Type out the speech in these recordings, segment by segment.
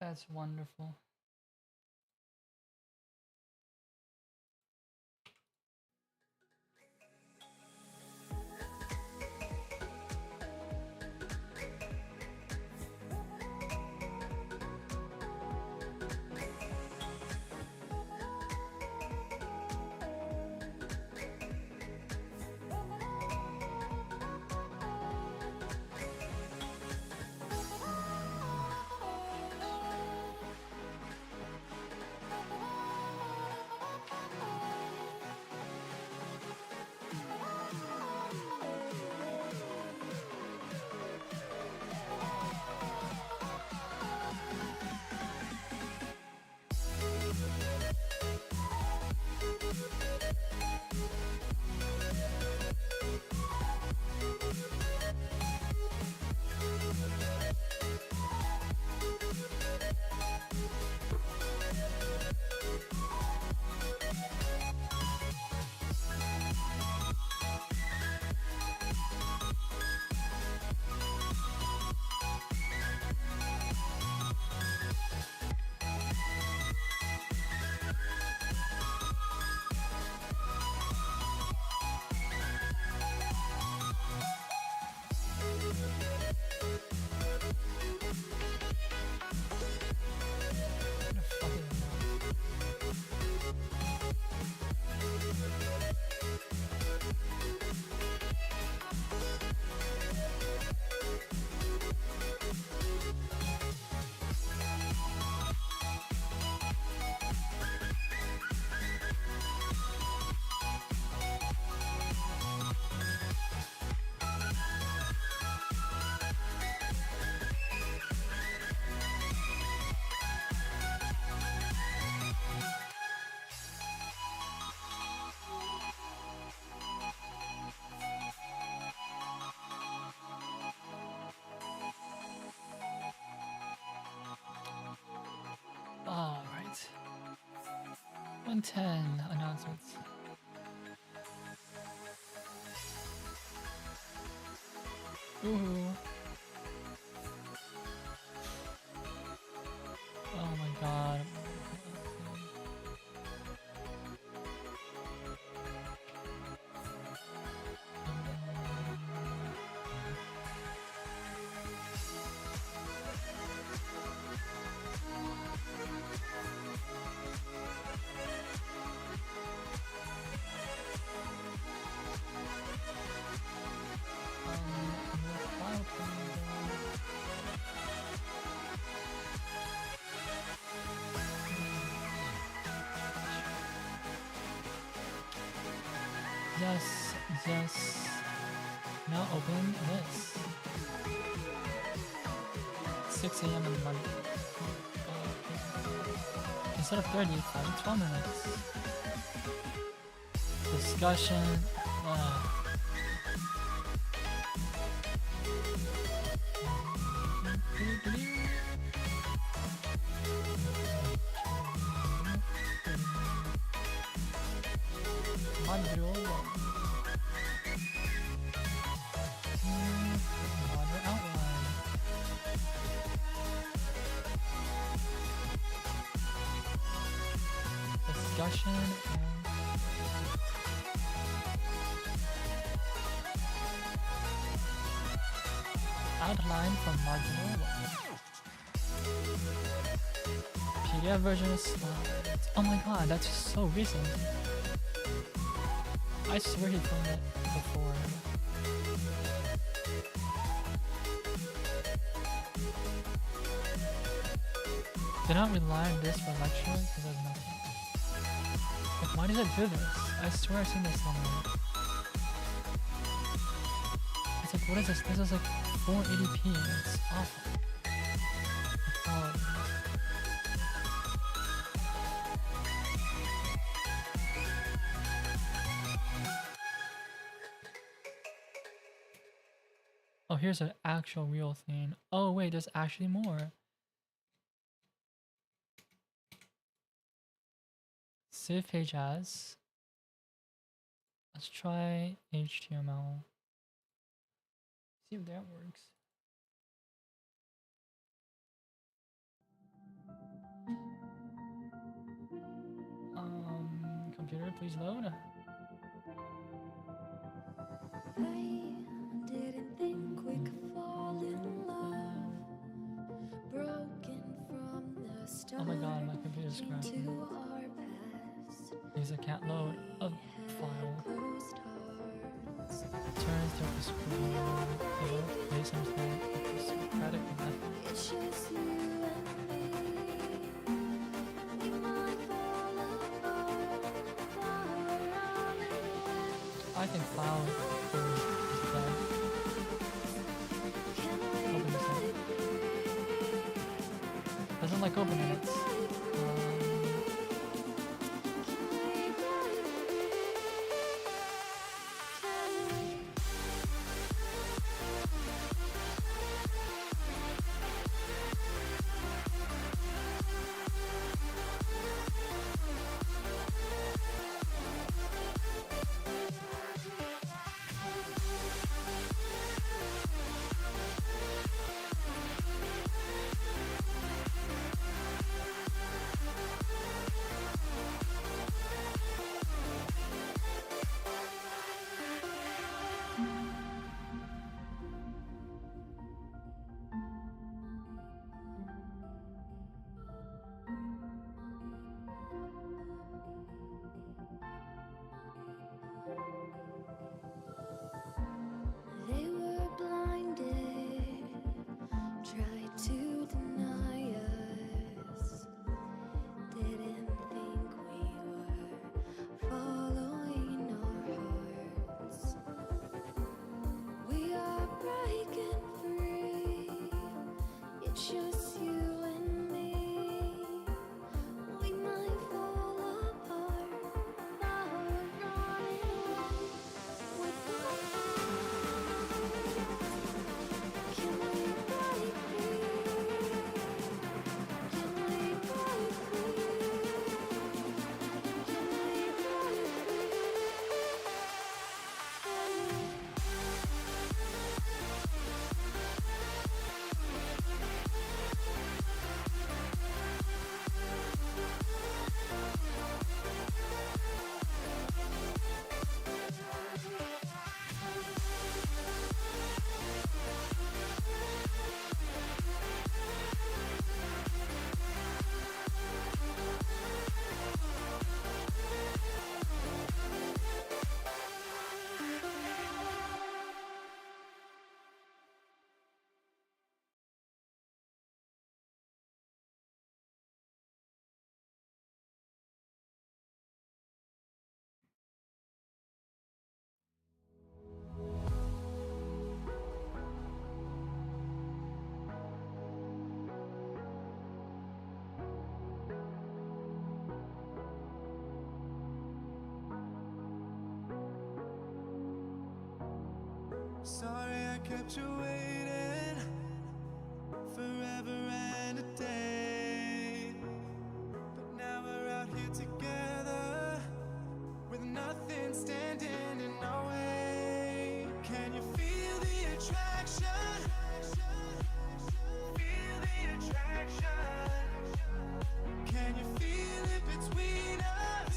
That's wonderful. What the fuck is that? All right. 110 announcements. Ooh. Oh my god. Yes, yes. Now open this. 6 a.m. in the morning. Instead of 30, 12 minutes. Discussion. Modern outline. Discussion and outline from marginal one. PDF version of slides. Oh my god, that's so recent. I swear he told it before. Do not rely on this for lecture because there's nothing. Like, why does it do this? I swear I've seen this somewhere. It's like, what is this? This is like 480p. It's awful. The quality. Oh, here's an actual real thing. Oh wait, there's actually more. Save page as. Let's try HTML. See if that works. computer, please load. I didn't think we could fall in love. Broken from the start. Oh my god, my computer's crashed. Into our past. Because I can't load a file. Closed hearts. Turns to the screen. Pay something. Credit method. It's just you and me. We might fall apart. I think file is dead. Open this up. Doesn't like opening it. They were blinded, tried to deny us. Didn't think we were following our hearts. We are breaking free. It's just you and me. We might fall apart. Now we're running away with the can we break free? Can we break free? Can we break Sorry I kept you waiting forever and a day. But now we're out here together with nothing standing in our way. Can you feel the attraction? Feel the attraction. Can you feel it between us?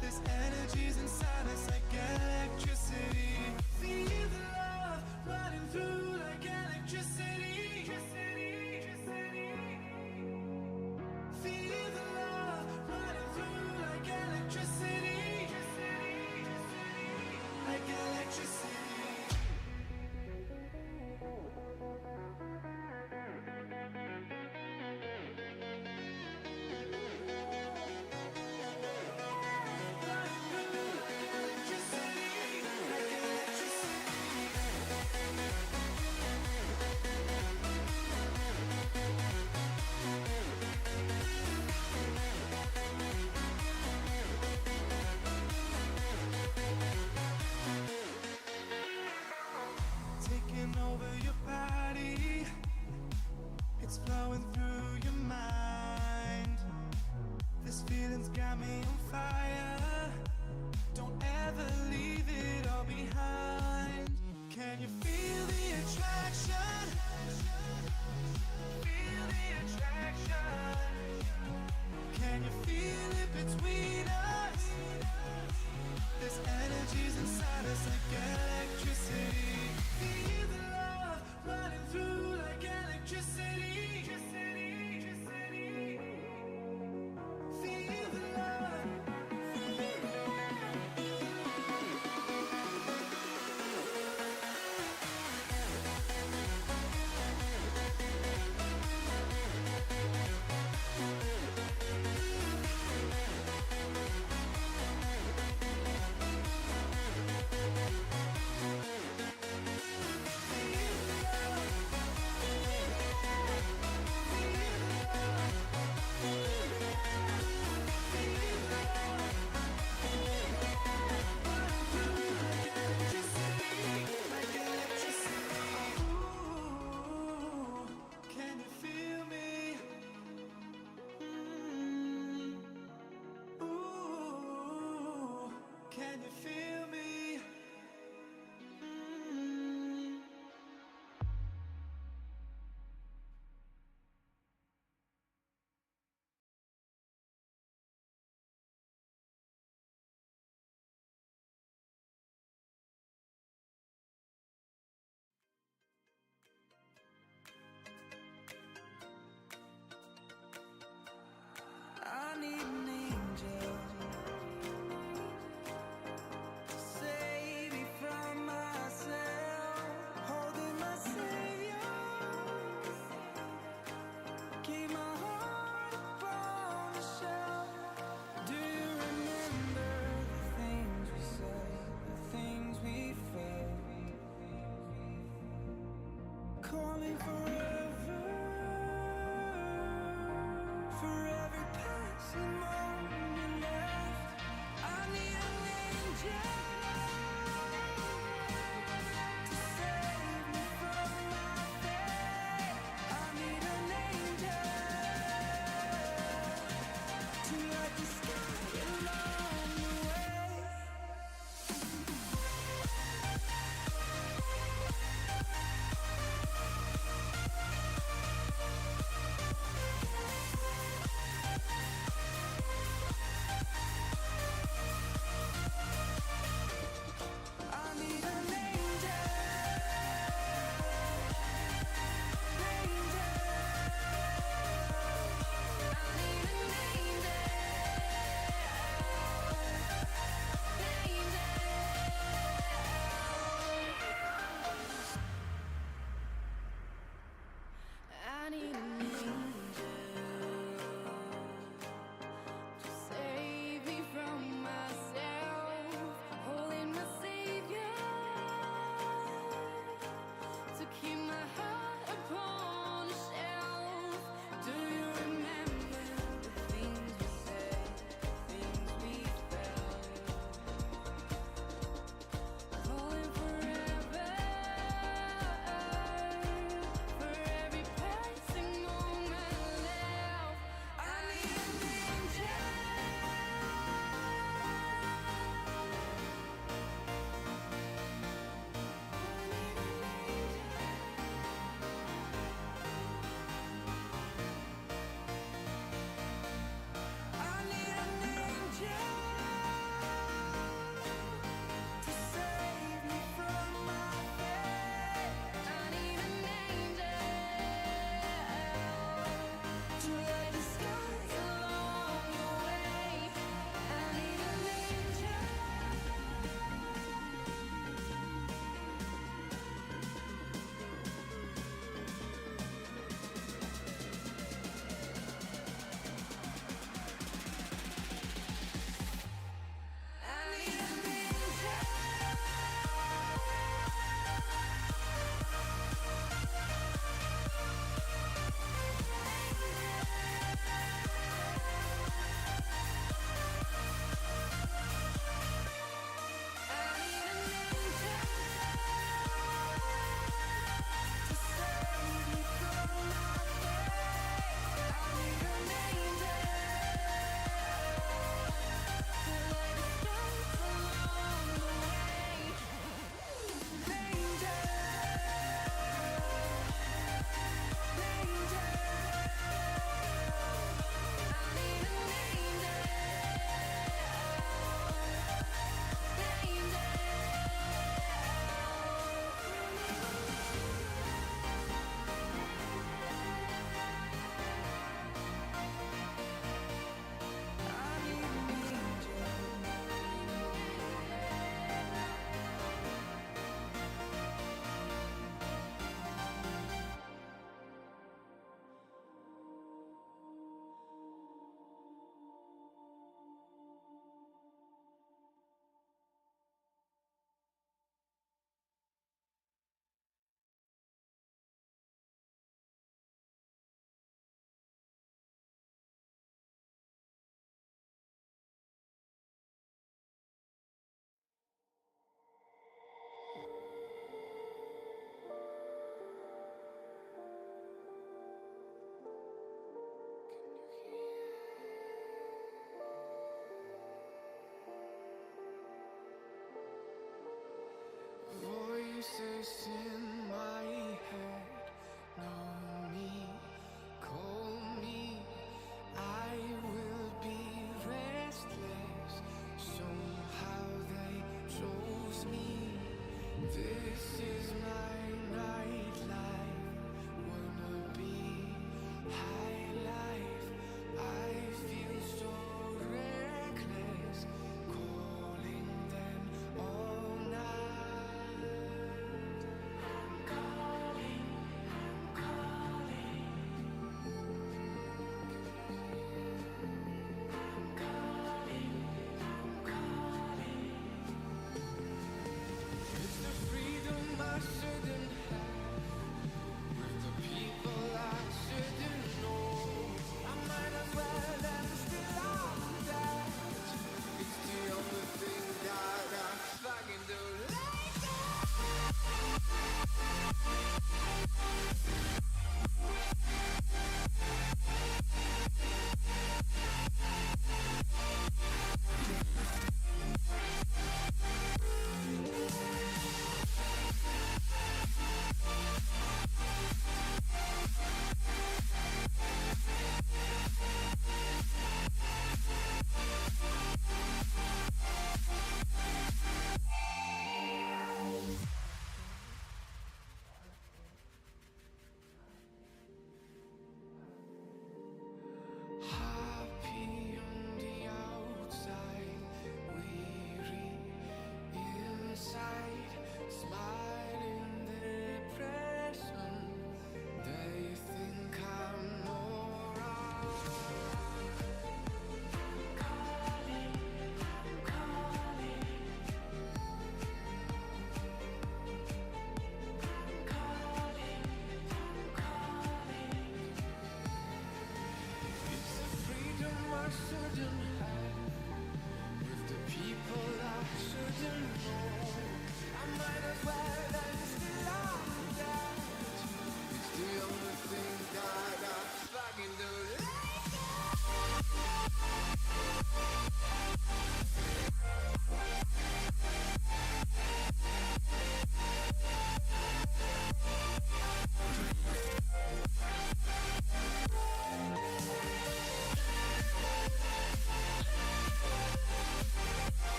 This energy's inside us like electricity. Feel the love running through like electricity. Feel the love running through like electricity. Like electricity. Taking over your body, it's flowing through your mind. This feeling's got me on fire. Don't ever leave it all behind. Can you feel the attraction? Feel the attraction. Can you feel it between us? Can you feel me? I need an angel to save me from myself. Holding my savior, keep my heart upon the shelf. Do you remember the things we said, the things we felt? Calling forever, for every passing moment left. I need an angel to save me from my fate. I need an angel to light the sky along the way.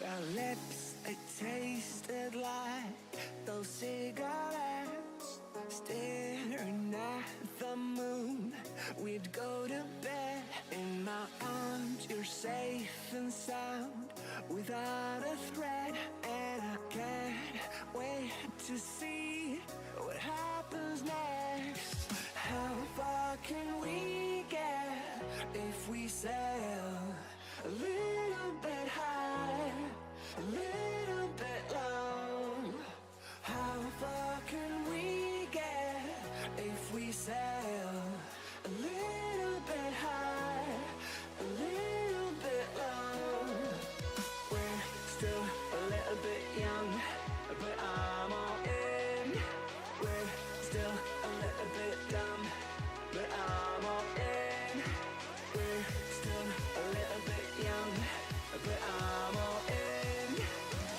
Our lips, they tasted like those cigarettes. Staring at the moon, we'd go to bed. In my arms, you're safe and sound, without a threat. And I can't wait to see what happens next. How far can we get if we sail a little bit high, a little bit low? How far can we get if we sail a little bit high, a little bit low? We're still a little bit young, but I'm all in. We're still a little bit dumb, but I'm all in. We're still a little bit young, but I'm all in.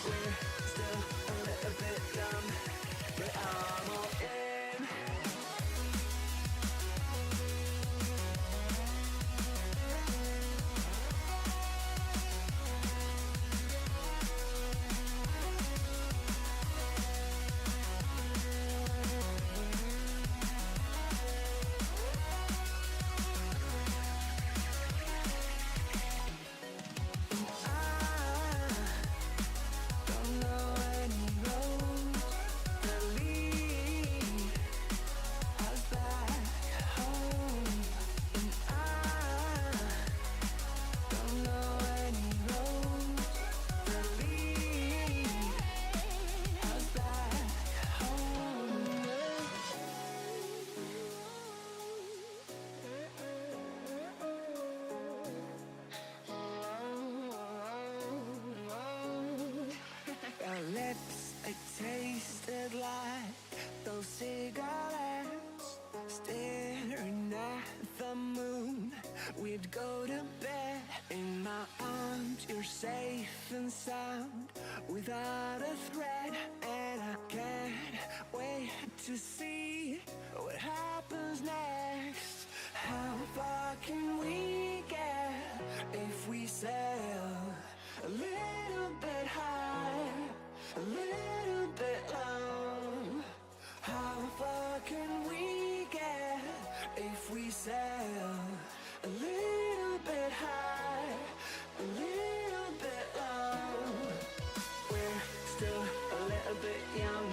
We're still a little bit dumb, but I'm all in. Don't know any roads that lead us back home. And I don't know any roads that lead us back home. Our lips, they tasted like those cigarettes. Staring at the moon, we'd go to bed. In my arms, you're safe and sound, without a threat. And I can't wait to see what happens next. How far can we get if we sail a little bit high, a little bit low? How far can we get if we sail a little bit high, a little bit low? We're still a little bit young,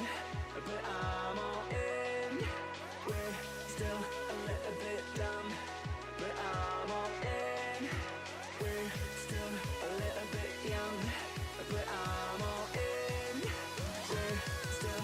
but I'm all in. We're still a little bit dumb, but I'm all in. We're still a little bit young, but I'm all in. We're still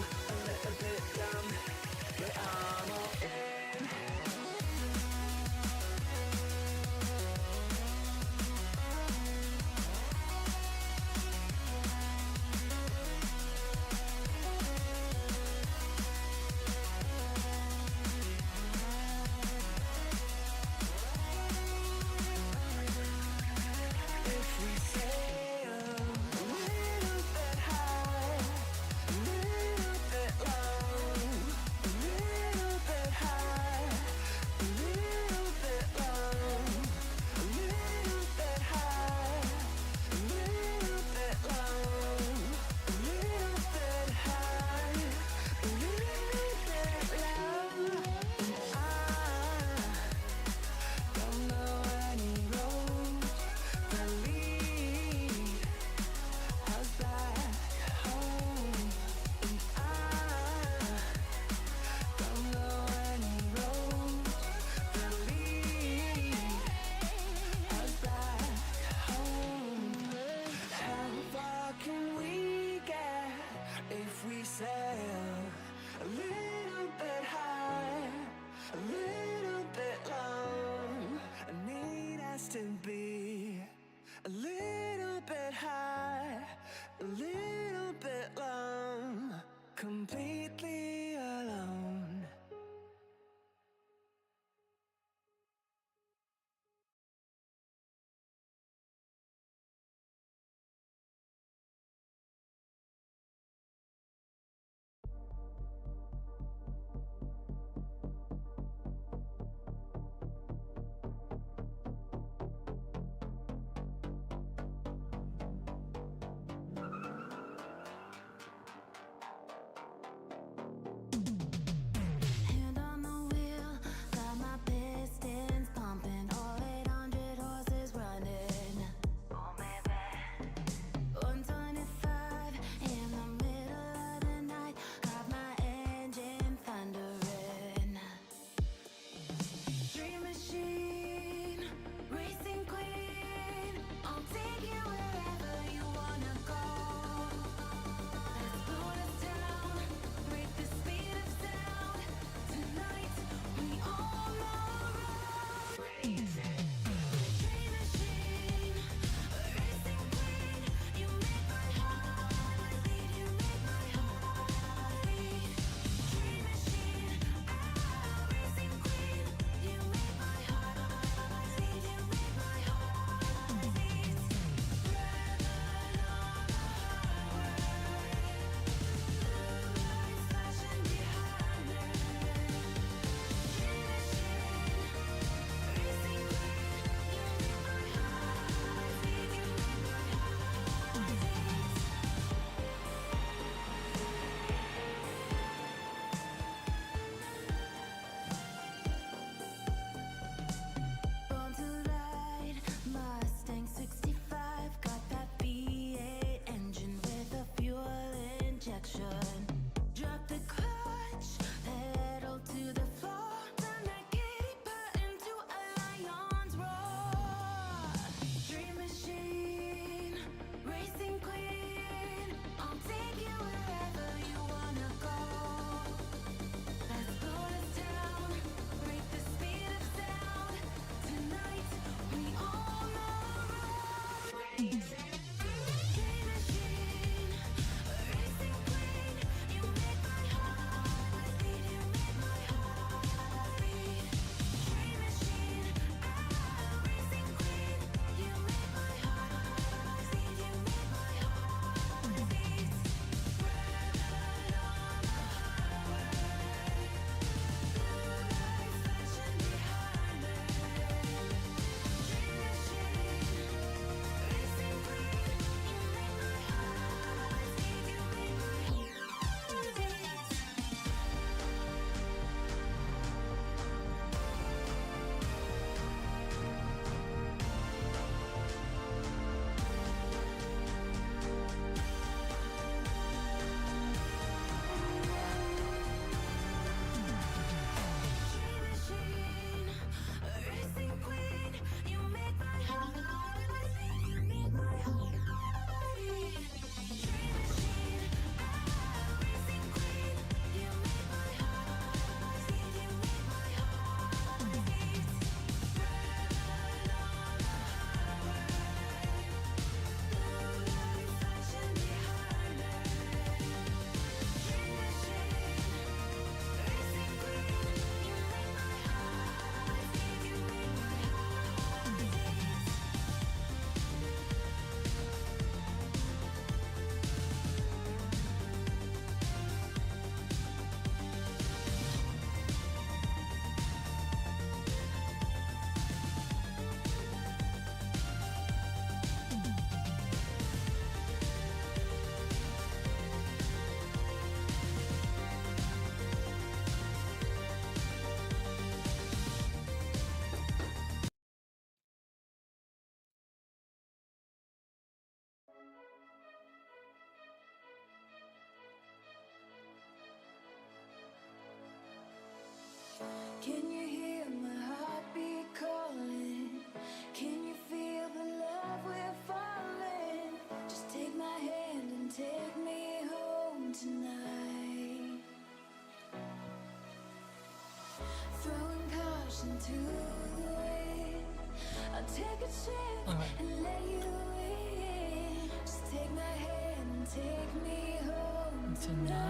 Can you hear my heartbeat calling? Can you feel the love we're falling? Just take my hand and take me home tonight. Throwing caution to the wind. I'll take a chance Okay. and let you in. Just take my hand and take me home Tonight.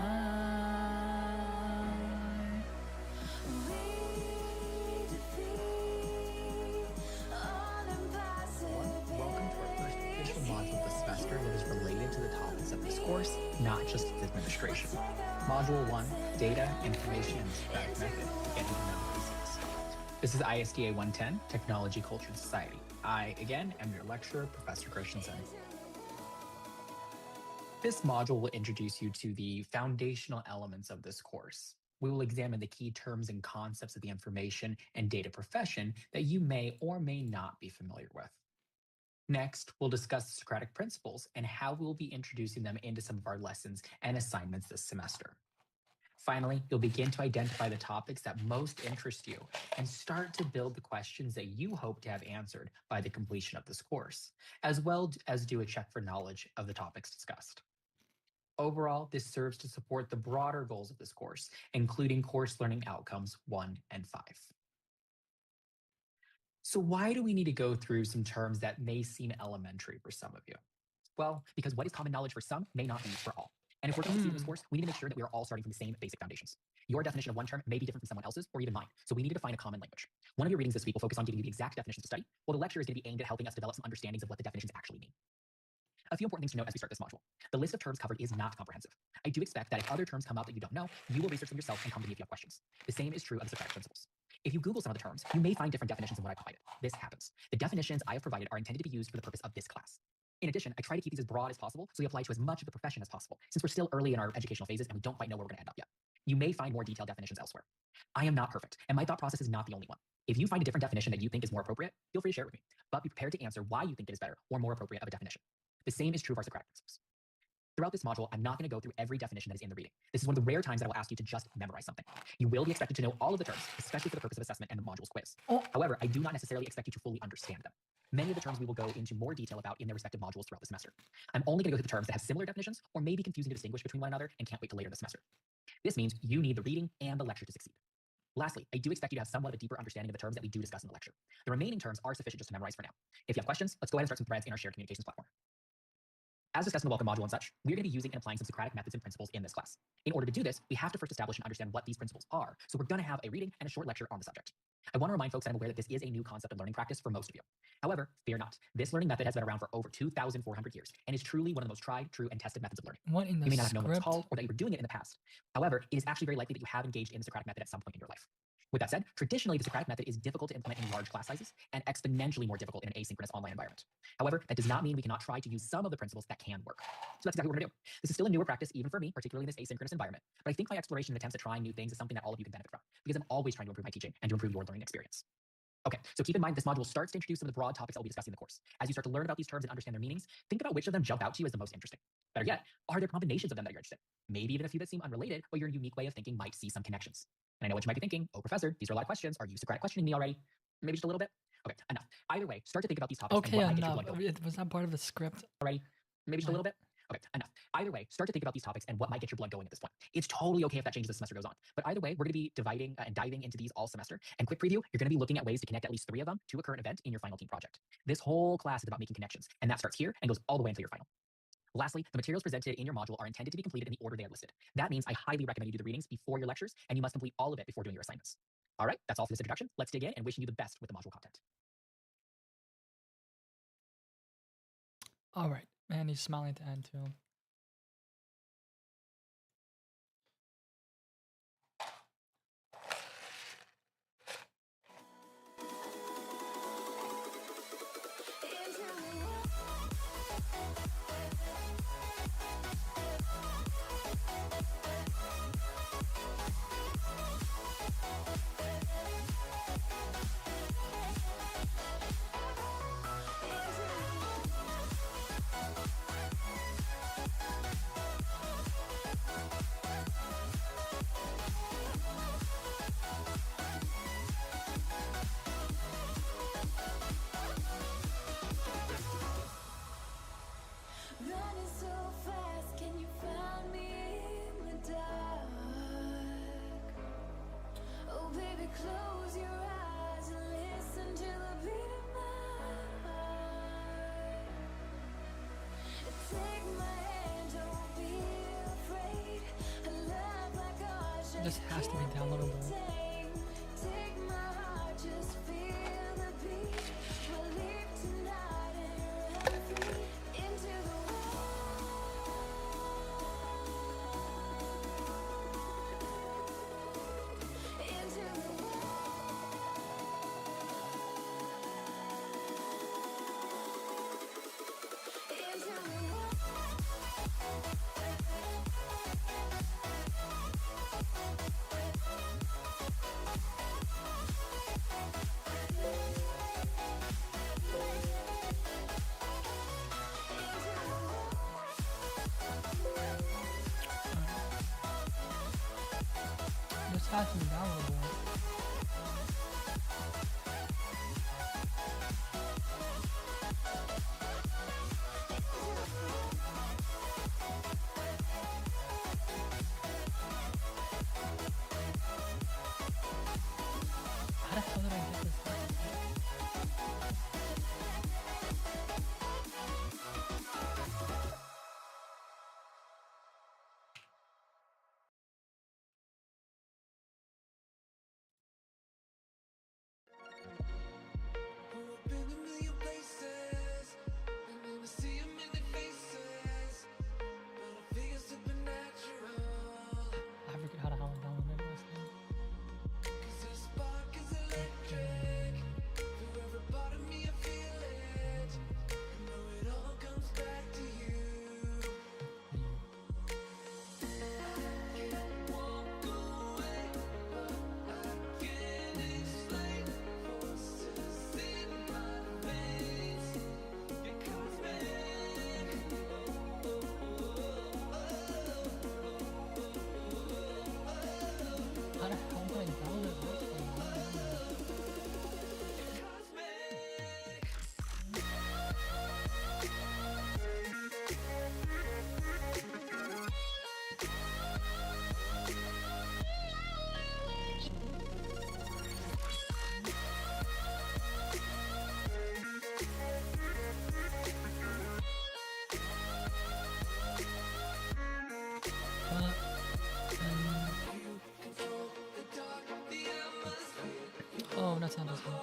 We defeat all impossible. Welcome to our first official module of the semester that is related to the topics of this course, not just its administration. Module 1, Data, Information, and Socratic Method, Getting to Know Basics. This is ISDA 110, Technology, Culture, and Society. I, again, am your lecturer, Professor Christensen. This module will introduce you to the foundational elements of this course. We will examine the key terms and concepts of the information and data profession that you may or may not be familiar with. Next, we'll discuss Socratic principles and how we'll be introducing them into some of our lessons and assignments this semester. Finally, you'll begin to identify the topics that most interest you and start to build the questions that you hope to have answered by the completion of this course, as well as do a check for knowledge of the topics discussed. Overall, this serves to support the broader goals of this course, including course learning outcomes 1 and 5. So why do we need to go through some terms that may seem elementary for some of you? Well, because what is common knowledge for some may not be for all. And if we're going to succeed in this course, we need to make sure that we are all starting from the same basic foundations. Your definition of one term may be different from someone else's or even mine, so we need to define a common language. One of your readings this week will focus on giving you the exact definitions to study, while the lecture is going to be aimed at helping us develop some understandings of what the definitions actually mean. A few important things to note as we start this module. The list of terms covered is not comprehensive. I do expect that if other terms come up that you don't know, you will research them yourself and come to me if you have questions. The same is true of the Socratic principles. If you Google some of the terms, you may find different definitions than what I provided. This happens. The definitions I have provided are intended to be used for the purpose of this class. In addition, I try to keep these as broad as possible so they apply to as much of the profession as possible, since we're still early in our educational phases and we don't quite know where we're going to end up yet. You may find more detailed definitions elsewhere. I am not perfect, and my thought process is not the only one. If you find a different definition that you think is more appropriate, feel free to share it with me, but be prepared to answer why you think it is better or more appropriate of a definition. The same is true of our Socratic principles. Throughout this module, I'm not going to go through every definition that is in the reading. This is one of the rare times that I will ask you to just memorize something. You will be expected to know all of the terms, especially for the purpose of assessment and the module's quiz. However, I do not necessarily expect you to fully understand them. Many of the terms we will go into more detail about in their respective modules throughout the semester. I'm only going to go through the terms that have similar definitions or may be confusing to distinguish between one another and can't wait till later in the semester. This means you need the reading and the lecture to succeed. Lastly, I do expect you to have somewhat of a deeper understanding of the terms that we do discuss in the lecture. The remaining terms are sufficient just to memorize for now. If you have questions, let's go ahead and start some threads in our shared communications platform. As discussed in the welcome module and such, we're going to be using and applying some Socratic methods and principles in this class. In order to do this, we have to first establish and understand what these principles are, so we're going to have a reading and a short lecture on the subject. I want to remind folks that I'm aware that this is a new concept of learning practice for most of you. However, fear not. This learning method has been around for over 2,400 years and is truly one of the most tried, true, and tested methods of learning. What in the You may not have known what it's script? called or that you were doing it in the past. However, it is actually very likely that you have engaged in the Socratic method at some point in your life. With that said, traditionally, the Socratic method is difficult to implement in large class sizes and exponentially more difficult in an asynchronous online environment. However, that does not mean we cannot try to use some of the principles that can work. So that's exactly what we're going to do. This is still a newer practice, even for me, particularly in this asynchronous environment. But I think my exploration and attempts at trying new things is something that all of you can benefit from, because I'm always trying to improve my teaching and to improve your learning experience. Okay, so keep in mind this module starts to introduce some of the broad topics I'll be discussing in the course. As you start to learn about these terms and understand their meanings, think about which of them jump out to you as the most interesting. Better yet, are there combinations of them that you're interested in? Maybe even a few that seem unrelated, but your unique way of thinking might see some connections. And I know what you might be thinking, oh, professor, these are a lot of questions. Are you Socratic questioning me already? Maybe just a little bit? Okay, enough. Either way, start to think about these topics Okay, and what might get your enough. blood going. Was that part of the script? Already? Maybe just a Right. little bit? Okay, enough. Either way, start to think about these topics and what might get your blood going at this point. It's totally okay if that changes as the semester goes on. But either way, we're going to be dividing and diving into these all semester. And quick preview, you're going to be looking at ways to connect at least 3 of them to a current event in your final team project. This whole class is about making connections, and that starts here and goes all the way until your final. Lastly, the materials presented in your module are intended to be completed in the order they are listed. That means I highly recommend you do the readings before your lectures, and you must complete all of it before doing your assignments. All right, that's all for this introduction. Let's dig in and wishing you the best with the module content. All right. Man, he's smiling at the end too. This has to be downloadable. Take my heart, just feel the beat. We'll leave tonight and run free into the wild. Into the wild. Into the wild. This has to be downloadable. How the hell did I get this? I've been a million places, and never see a million faces, but I feel supernatural, I forget how the hell I downloaded this thing. 'cause the spark is electric. Through every part of me I feel it. I know it all comes back to you. I can't walk away, but I can't explain forces in my veins. You're cosmic. How the hell did I download this thing? Oh, that's not this one. I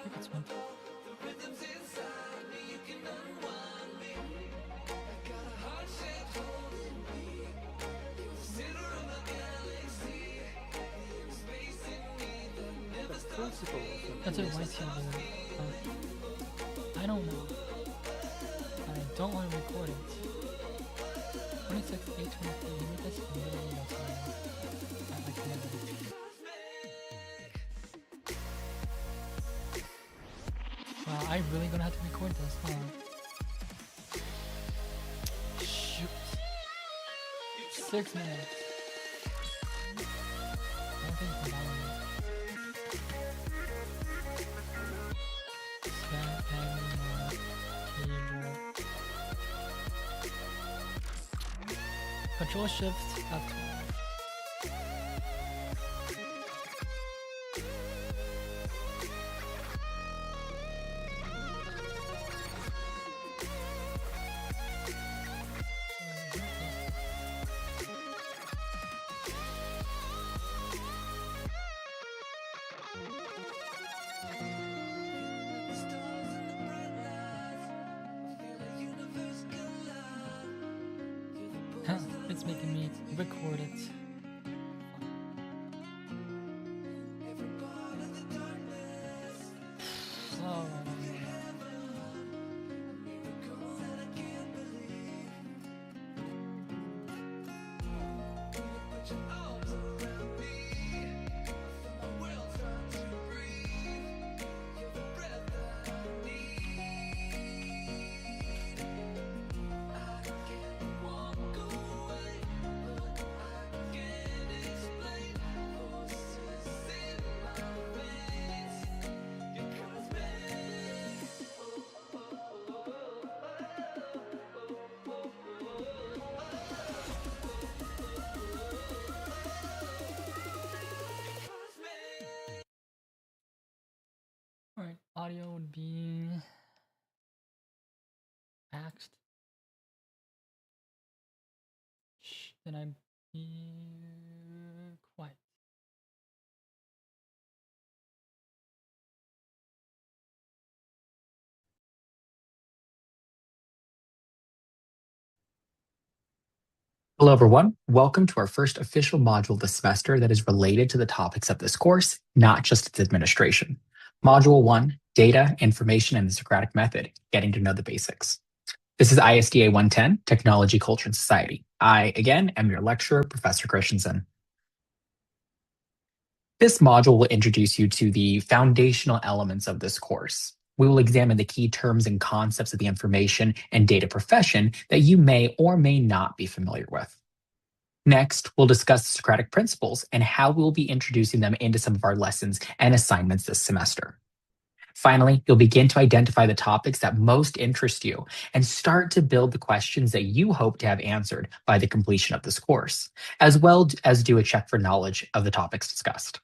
think it's one. That's a white TV. I don't know. I don't want to record it. 26, 8, 23. You need this literally outside. I can never. Wow, I'm really gonna have to record this, huh? Shoot. 6 minutes. I don't think it's that long. Back and keyboard. Control Shift F12. It's making me record it. Oh. Alright, audio would be maxed. then I'm quiet. Hello, everyone. Welcome to our first official module this semester that is related to the topics of this course, not just its administration. Module 1, Data, Information, and the Socratic Method, Getting to Know the Basics. This is ISDA 110, Technology, Culture, and Society. I, again, am your lecturer, Professor Christensen. This module will introduce you to the foundational elements of this course. We will examine the key terms and concepts of the information and data profession that you may or may not be familiar with. Next, we'll discuss the Socratic principles and how we'll be introducing them into some of our lessons and assignments this semester. Finally, you'll begin to identify the topics that most interest you and start to build the questions that you hope to have answered by the completion of this course, as well as do a check for knowledge of the topics discussed.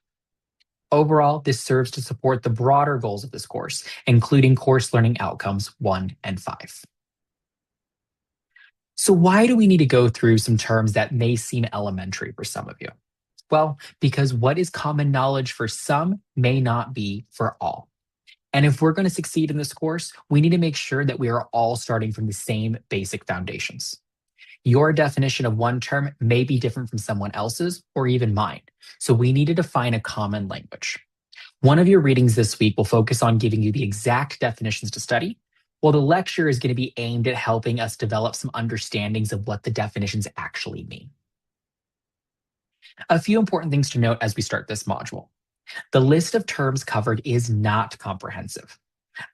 Overall, this serves to support the broader goals of this course, including course learning outcomes 1 and 5. So why do we need to go through some terms that may seem elementary for some of you? Well, because what is common knowledge for some may not be for all. And if we're going to succeed in this course, we need to make sure that we are all starting from the same basic foundations. Your definition of one term may be different from someone else's or even mine, so we need to define a common language. One of your readings this week will focus on giving you the exact definitions to study, while the lecture is going to be aimed at helping us develop some understandings of what the definitions actually mean. A few important things to note as we start this module. The list of terms covered is not comprehensive.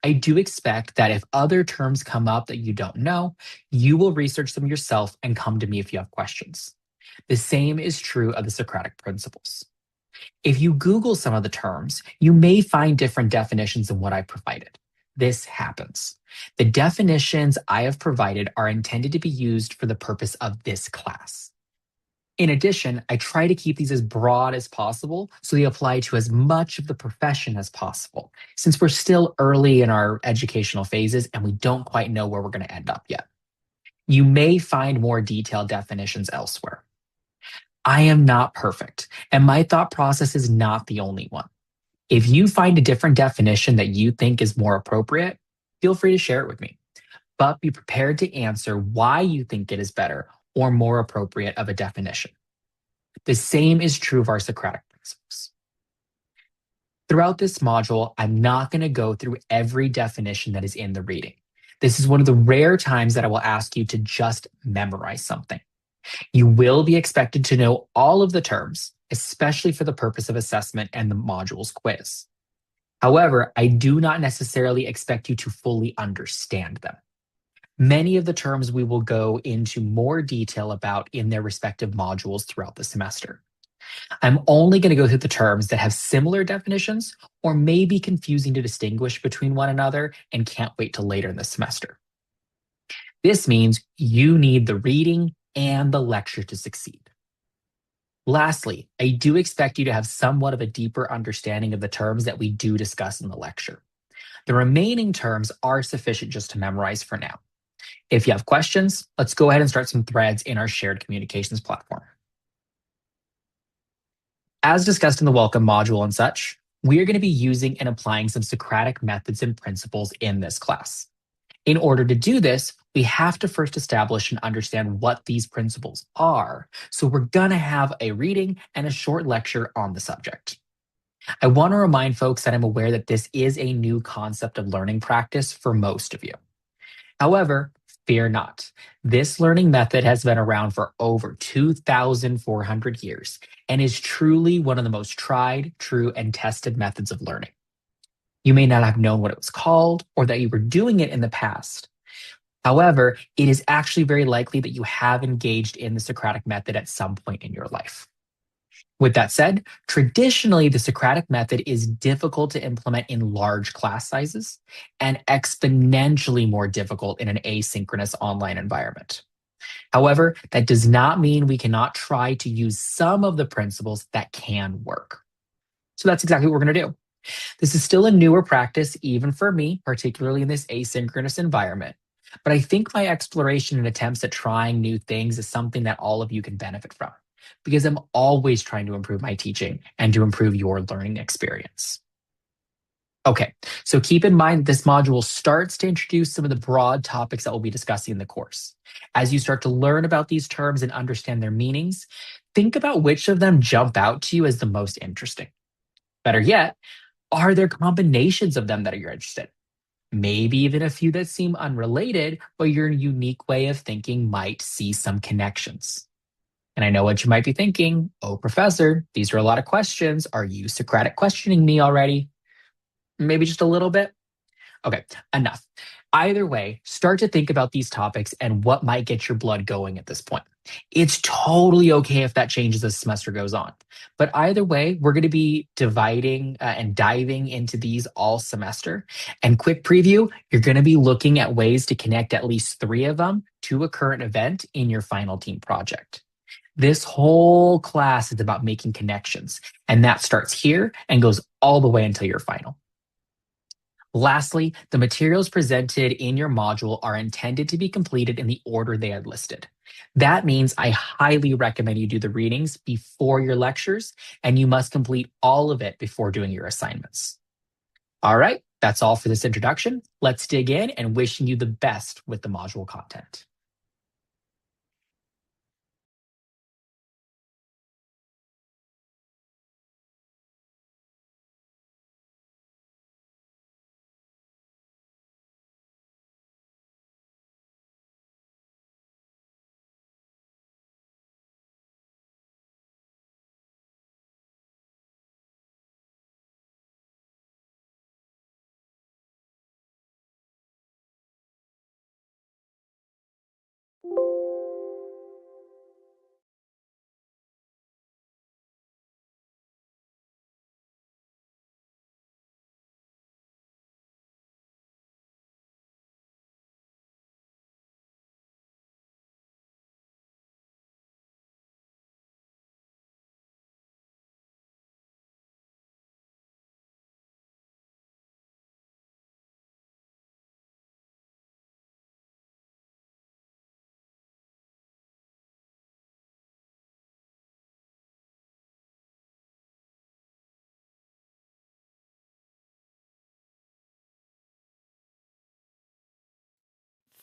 I do expect that if other terms come up that you don't know, you will research them yourself and come to me if you have questions. The same is true of the Socratic principles. If you Google some of the terms, you may find different definitions than what I provided. This happens. The definitions I have provided are intended to be used for the purpose of this class. In addition, I try to keep these as broad as possible so they apply to as much of the profession as possible, since we're still early in our educational phases and we don't quite know where we're going to end up yet. You may find more detailed definitions elsewhere. I am not perfect, and my thought process is not the only one. If you find a different definition that you think is more appropriate, feel free to share it with me, but be prepared to answer why you think it is better or more appropriate of a definition. The same is true of our Socratic principles. Throughout this module, I'm not going to go through every definition that is in the reading. This is one of the rare times that I will ask you to just memorize something. You will be expected to know all of the terms, especially for the purpose of assessment and the module's quiz. However, I do not necessarily expect you to fully understand them. Many of the terms we will go into more detail about in their respective modules throughout the semester. I'm only going to go through the terms that have similar definitions or may be confusing to distinguish between one another and can't wait till later in the semester. This means you need the reading and the lecture to succeed. Lastly, I do expect you to have somewhat of a deeper understanding of the terms that we do discuss in the lecture. The remaining terms are sufficient just to memorize for now. If you have questions, let's go ahead and start some threads in our shared communications platform. As discussed in the welcome module and such, we are going to be using and applying some Socratic methods and principles in this class. In order to do this, we have to first establish and understand what these principles are. So we're going to have a reading and a short lecture on the subject. I want to remind folks that I'm aware that this is a new concept of learning practice for most of you. However, fear not. This learning method has been around for over 2,400 years and is truly one of the most tried, true, and tested methods of learning. You may not have known what it was called or that you were doing it in the past. However, it is actually very likely that you have engaged in the Socratic method at some point in your life. With that said, traditionally, the Socratic method is difficult to implement in large class sizes and exponentially more difficult in an asynchronous online environment. However, that does not mean we cannot try to use some of the principles that can work. So that's exactly what we're going to do. This is still a newer practice, even for me, particularly in this asynchronous environment. But I think my exploration and attempts at trying new things is something that all of you can benefit from because I'm always trying to improve my teaching and to improve your learning experience. Okay, so keep in mind this module starts to introduce some of the broad topics that we'll be discussing in the course. As you start to learn about these terms and understand their meanings, think about which of them jump out to you as the most interesting. Better yet, are there combinations of them that you're interested in? Maybe even a few that seem unrelated, but your unique way of thinking might see some connections. And I know what you might be thinking. Oh, professor, these are a lot of questions. Are you Socratic questioning me already? Maybe just a little bit? Okay, enough. Either way, start to think about these topics and what might get your blood going at this point. It's totally okay if that changes as the semester goes on. But either way, we're going to be dividing and diving into these all semester. And quick preview, you're going to be looking at ways to connect at least 3 of them to a current event in your final team project. This whole class is about making connections, and that starts here and goes all the way until your final. Lastly, the materials presented in your module are intended to be completed in the order they are listed. That means I highly recommend you do the readings before your lectures, and you must complete all of it before doing your assignments. All right, that's all for this introduction. Let's dig in and wishing you the best with the module content.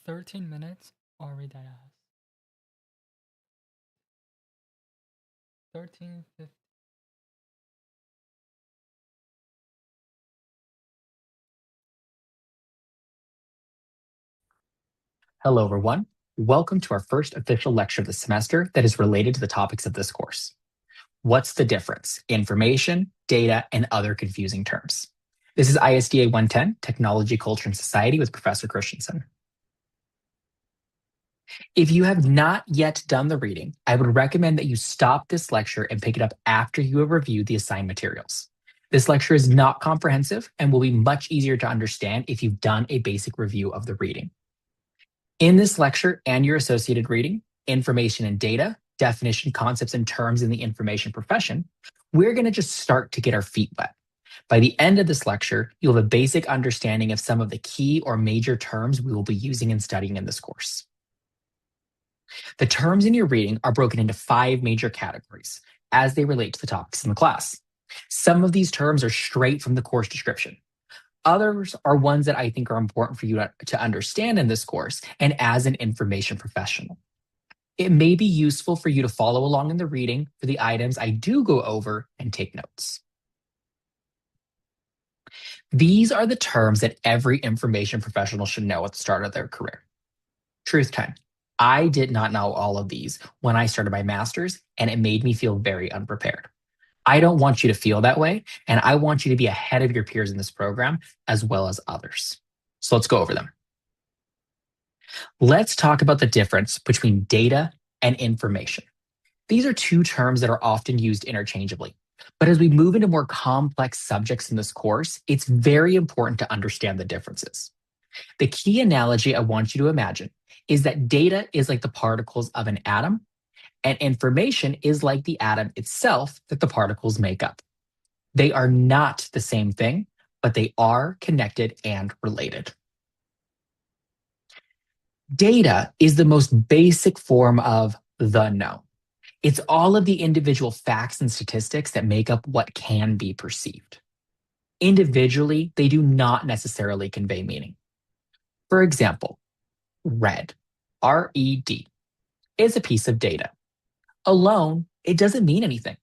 "13 minutes?" I'll read that as 13:50. Hello, everyone. Welcome to our first official lecture of the semester that is related to the topics of this course. What's the difference? Information, data, and other confusing terms. This is ISDA 110, Technology, Culture, and Society with Professor Christensen. If you have not yet done the reading, I would recommend that you stop this lecture and pick it up after you have reviewed the assigned materials. This lecture is not comprehensive and will be much easier to understand if you've done a basic review of the reading. In this lecture and your associated reading, Information and Data, Definition, Concepts, and Terms in the Information Profession, we're going to just start to get our feet wet. By the end of this lecture, you'll have a basic understanding of some of the key or major terms we will be using and studying in this course. The terms in your reading are broken into 5 major categories as they relate to the topics in the class. Some of these terms are straight from the course description. Others are ones that I think are important for you to understand in this course and as an information professional. It may be useful for you to follow along in the reading for the items I do go over and take notes. These are the terms that every information professional should know at the start of their career. Truth time. I did not know all of these when I started my master's, and it made me feel very unprepared. I don't want you to feel that way, and I want you to be ahead of your peers in this program as well as others. So let's go over them. Let's talk about the difference between data and information. These are 2 terms that are often used interchangeably. But as we move into more complex subjects in this course, it's very important to understand the differences. The key analogy I want you to imagine is that data is like the particles of an atom, and information is like the atom itself that the particles make up. They are not the same thing, but they are connected and related. Data is the most basic form of the known. It's all of the individual facts and statistics that make up what can be perceived. Individually, they do not necessarily convey meaning. For example, red, R-E-D, is a piece of data. Alone, it doesn't mean anything,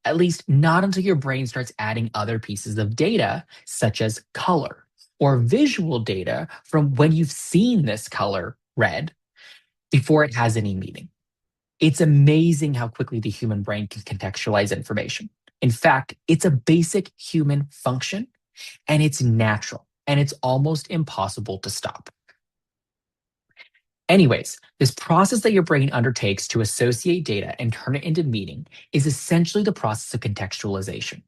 at least not until your brain starts adding other pieces of data, such as color or visual data from when you've seen this color, red, before it has any meaning. It's amazing how quickly the human brain can contextualize information. In fact, it's a basic human function, and it's natural, and it's almost impossible to stop. Anyways, this process that your brain undertakes to associate data and turn it into meaning is essentially the process of contextualization,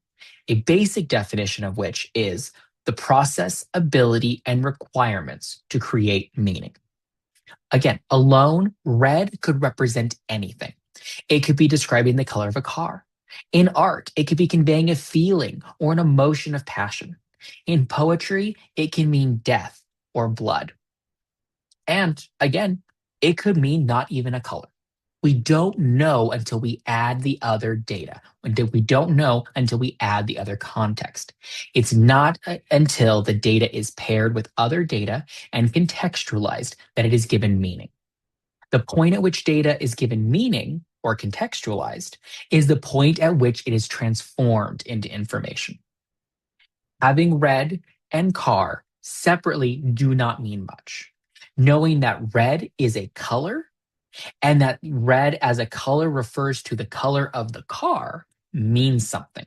a basic definition of which is the process, ability, and requirements to create meaning. Again, alone, red could represent anything. It could be describing the color of a car. In art, it could be conveying a feeling or an emotion of passion. In poetry, it can mean death or blood. And again, it could mean not even a color. We don't know until we add the other data. We don't know until we add the other context. It's not until the data is paired with other data and contextualized that it is given meaning. The point at which data is given meaning or contextualized is the point at which it is transformed into information. Having red and car separately do not mean much. Knowing that red is a color and that red as a color refers to the color of the car means something.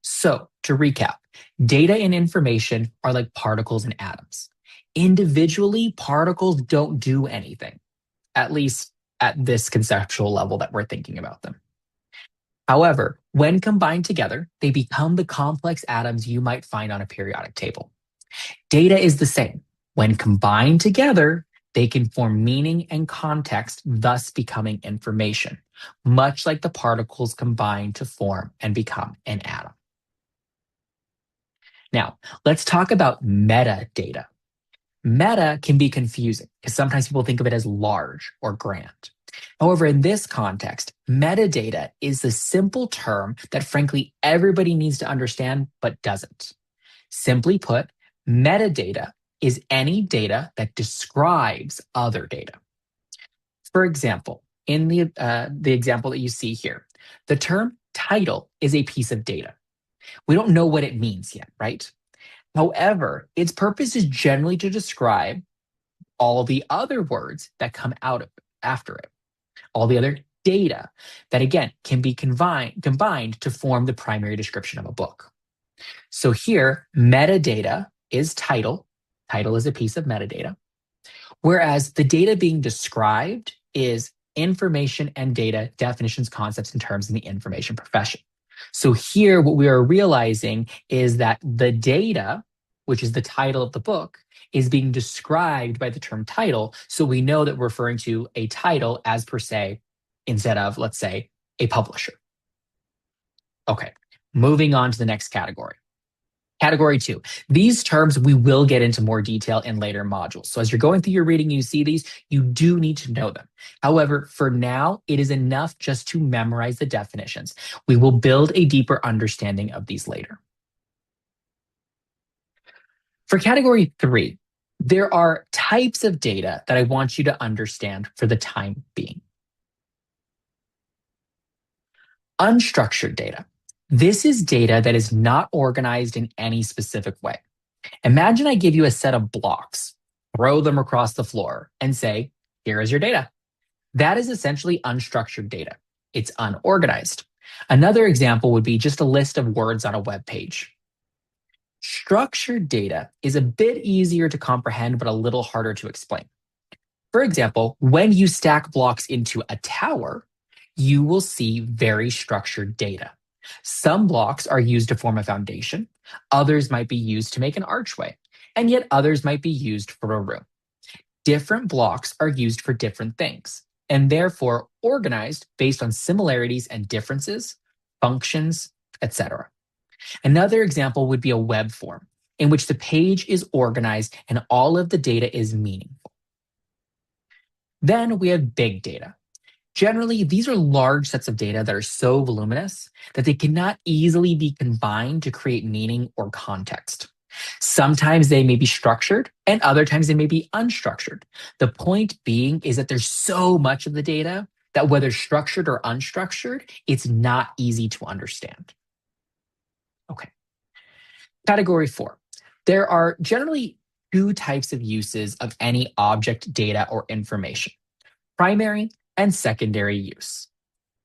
So, to recap, data and information are like particles and atoms. Individually, particles don't do anything, at least at this conceptual level that we're thinking about them. However, when combined together, they become the complex atoms you might find on a periodic table. Data is the same. When combined together, they can form meaning and context, thus becoming information, much like the particles combine to form and become an atom. Now, let's talk about metadata. Meta can be confusing because sometimes people think of it as large or grand. However, in this context, metadata is the simple term that frankly everybody needs to understand but doesn't. Simply put, metadata is any data that describes other data. For example, in the example that you see here, the term title is a piece of data. We don't know what it means yet, right? However, its purpose is generally to describe all the other words that come out of after it, all the other data that, again, can be combined to form the primary description of a book. So here, metadata is title. Title is a piece of metadata, whereas the data being described is information and data, definitions, concepts, and terms in the information profession. So here, what we are realizing is that the data, which is the title of the book, is being described by the term title. So we know that we're referring to a title as per se, instead of, let's say, a publisher. Okay, moving on to the next category. Category 2. These terms we will get into more detail in later modules. So as you're going through your reading, you see these, you do need to know them. However, for now, it is enough just to memorize the definitions. We will build a deeper understanding of these later. For category 3, there are types of data that I want you to understand for the time being. Unstructured data. This is data that is not organized in any specific way. Imagine I give you a set of blocks, throw them across the floor, and say, here is your data. That is essentially unstructured data. It's unorganized. Another example would be just a list of words on a web page. Structured data is a bit easier to comprehend, but a little harder to explain. For example, when you stack blocks into a tower, you will see very structured data. Some blocks are used to form a foundation, others might be used to make an archway, and yet others might be used for a room. Different blocks are used for different things, and therefore organized based on similarities and differences, functions, etc. Another example would be a web form, in which the page is organized and all of the data is meaningful. Then we have big data. Generally, these are large sets of data that are so voluminous that they cannot easily be combined to create meaning or context. Sometimes they may be structured, and other times they may be unstructured. The point being is that there's so much of the data that whether structured or unstructured, it's not easy to understand. Okay. Category 4. There are generally two types of uses of any object, data, or information: primary and secondary use.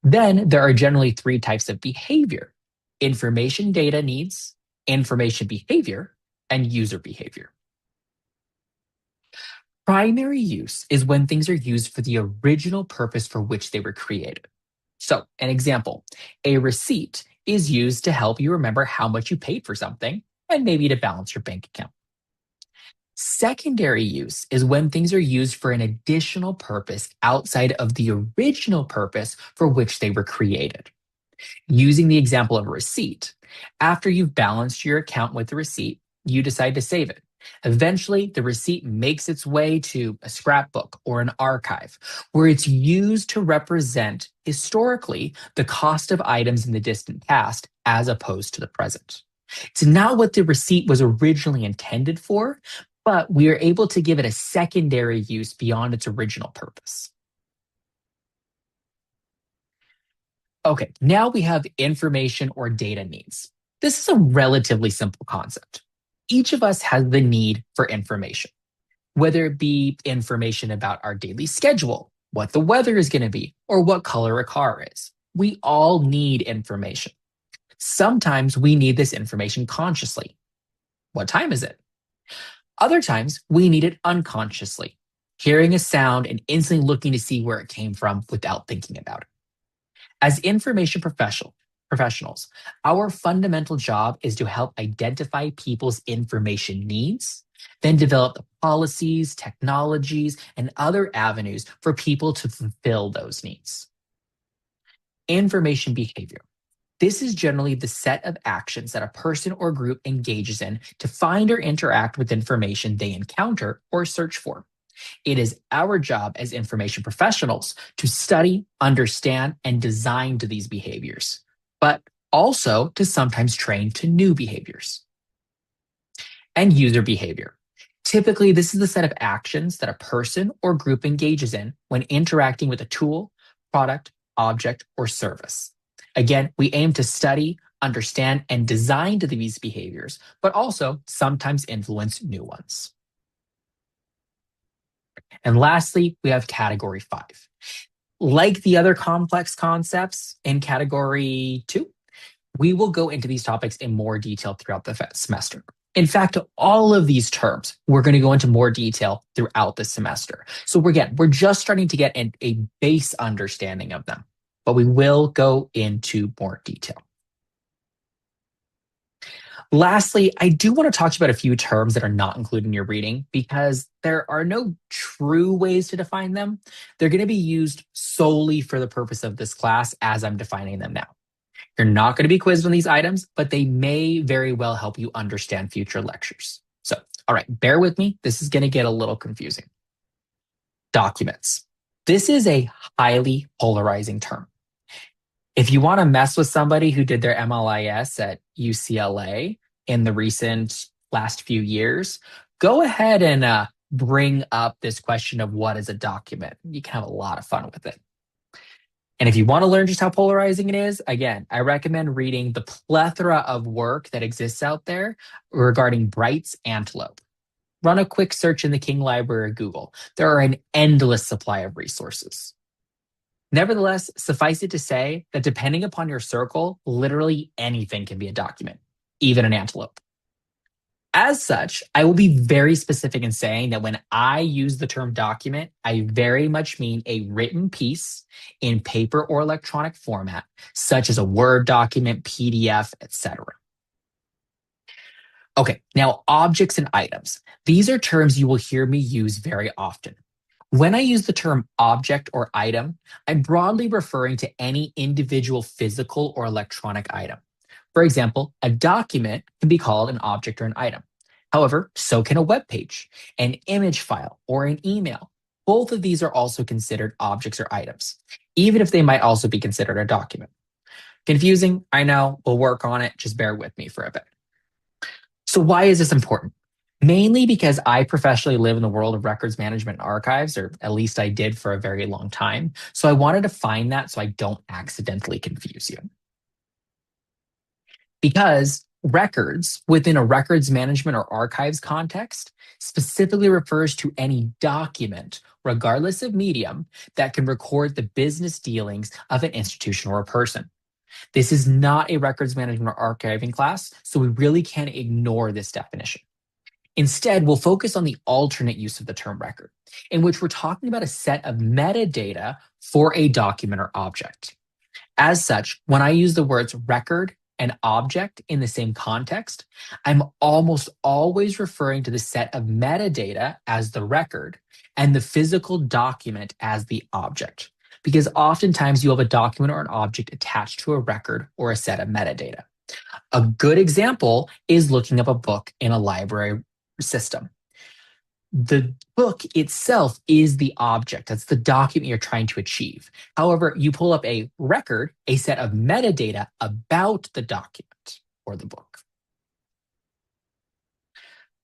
Then there are generally three types of behavior: information data needs, information behavior, and user behavior. Primary use is when things are used for the original purpose for which they were created. So, an example: a receipt is used to help you remember how much you paid for something and maybe to balance your bank account. Secondary use is when things are used for an additional purpose outside of the original purpose for which they were created. Using the example of a receipt, after you've balanced your account with the receipt, you decide to save it. Eventually, the receipt makes its way to a scrapbook or an archive where it's used to represent historically the cost of items in the distant past as opposed to the present. It's not what the receipt was originally intended for, but we are able to give it a secondary use beyond its original purpose. Okay, now we have information or data needs. This is a relatively simple concept. Each of us has the need for information, whether it be information about our daily schedule, what the weather is going to be, or what color a car is. We all need information. Sometimes we need this information consciously. What time is it? Other times we need it unconsciously, hearing a sound and instantly looking to see where it came from without thinking about it. As information professionals, our fundamental job is to help identify people's information needs, then develop the policies, technologies, and other avenues for people to fulfill those needs. Information behavior. This is generally the set of actions that a person or group engages in to find or interact with information they encounter or search for. It is our job as information professionals to study, understand, and design to these behaviors, but also to sometimes train to new behaviors. And user behavior. Typically, this is the set of actions that a person or group engages in when interacting with a tool, product, object, or service. Again, we aim to study, understand, and design to these behaviors, but also sometimes influence new ones. And lastly, we have category 5. Like the other complex concepts in category 2, we will go into these topics in more detail throughout the semester. In fact, all of these terms, we're going to go into more detail throughout the semester. So we're just starting to get a base understanding of them, but we will go into more detail. Lastly, I do want to talk about a few terms that are not included in your reading because there are no true ways to define them. They're going to be used solely for the purpose of this class as I'm defining them now. You're not going to be quizzed on these items, but they may very well help you understand future lectures. So, all right, bear with me. This is going to get a little confusing. Documents. This is a highly polarizing term. If you want to mess with somebody who did their MLIS at UCLA in the recent last few years, go ahead and bring up this question of what is a document. You can have a lot of fun with it. And if you want to learn just how polarizing it is, again, I recommend reading the plethora of work that exists out there regarding Bright's Antelope. Run a quick search in the King Library or Google. There are an endless supply of resources. Nevertheless, suffice it to say that depending upon your circle, literally anything can be a document, even an antelope. As such, I will be very specific in saying that when I use the term document, I very much mean a written piece in paper or electronic format, such as a Word document, PDF, etc. Okay, now objects and items. These are terms you will hear me use very often. When I use the term object or item, I'm broadly referring to any individual physical or electronic item. For example, a document can be called an object or an item. However, so can a web page, an image file, or an email. both of these are also considered objects or items, even if they might also be considered a document. Confusing? I know, we'll work on it, just bear with me for a bit. So why is this important? Mainly because I professionally live in the world of records management and archives, or at least I did for a very long time. So I wanted to find that so I don't accidentally confuse you. Because records within a records management or archives context specifically refers to any document, regardless of medium, that can record the business dealings of an institution or a person. This is not a records management or archiving class, so we really can't ignore this definition. Instead, we'll focus on the alternate use of the term record, in which we're talking about a set of metadata for a document or object. As such, when I use the words record and object in the same context, I'm almost always referring to the set of metadata as the record and the physical document as the object, because oftentimes you have a document or an object attached to a record or a set of metadata. A good example is looking up a book in a library system. The book itself is the object. That's the document you're trying to achieve. However, you pull up a record, a set of metadata about the document or the book.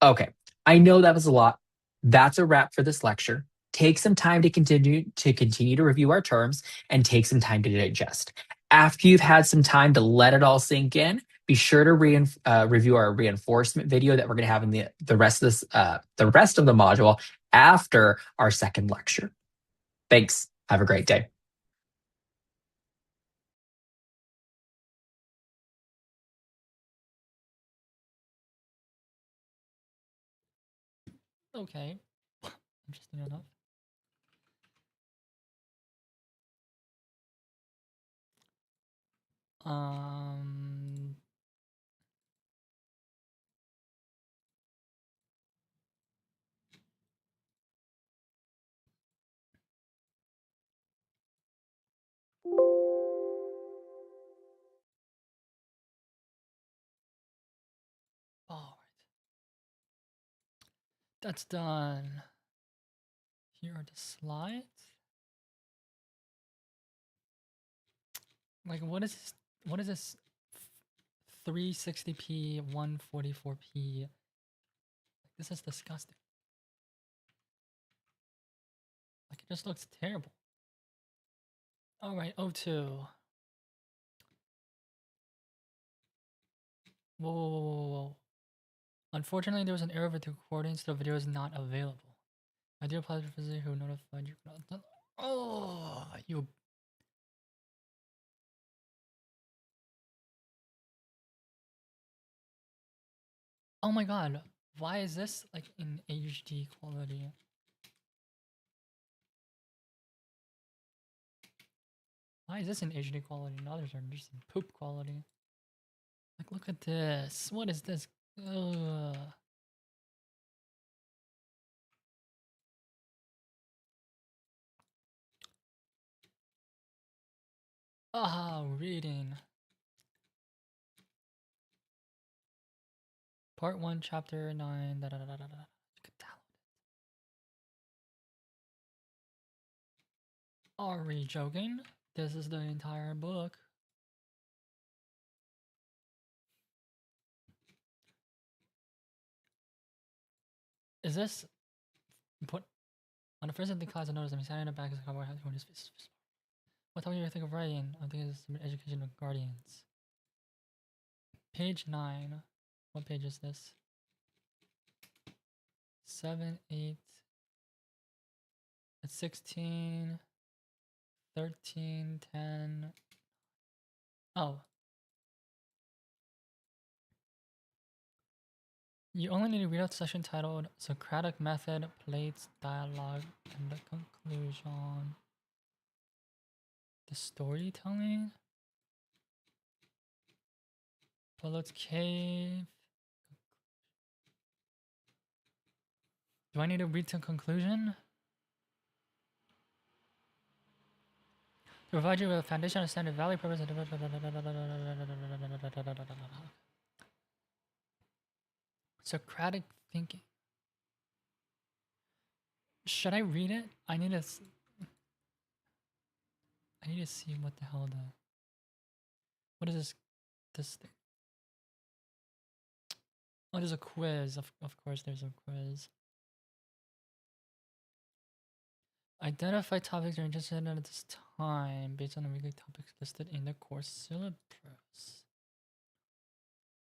Okay, I know that was a lot. That's a wrap for this lecture. Take some time to continue to review our terms and take some time to digest. After you've had some time to let it all sink in, be sure to review our reinforcement video that we're going to have in the rest of the module after our second lecture. Thanks. Have a great day. Okay. Interesting enough. All right. That's done. Here are the slides. Like, what is this? What is this? 360p, 144p. This is disgusting. Like, it just looks terrible. All right, O2. Whoa. Unfortunately, there was an error with the recording, so the video is not available. I do apologize for the who notified you. Oh, you. Oh my god, why is this like in HD quality? Why is this in HD quality and others are just in poop quality? Like, look at this. What is this? Ugh. Reading. Part 1, Chapter 9. Da, da, da, da, da, da. You can download it. Are we joking? This is the entire book. Is this put on the first of the class? I noticed I'm standing in the back of the car. What time do you think of writing? I think it's education of guardians. Page 9. What page is this? 7, 8. It's 16, 13, 10. Oh. You only need to read out the session titled Socratic Method, Plates, Dialogue, and the conclusion. The storytelling? Apollo's Cave. Do I need to read to conclusion? To provide you with a foundation of standard value purpose. Socratic thinking. Should I read it? I need to see what the hell what is this thing? Oh, there's a quiz. Of course there's a quiz. Identify topics you're interested in at this time based on the weekly topics listed in the course syllabus.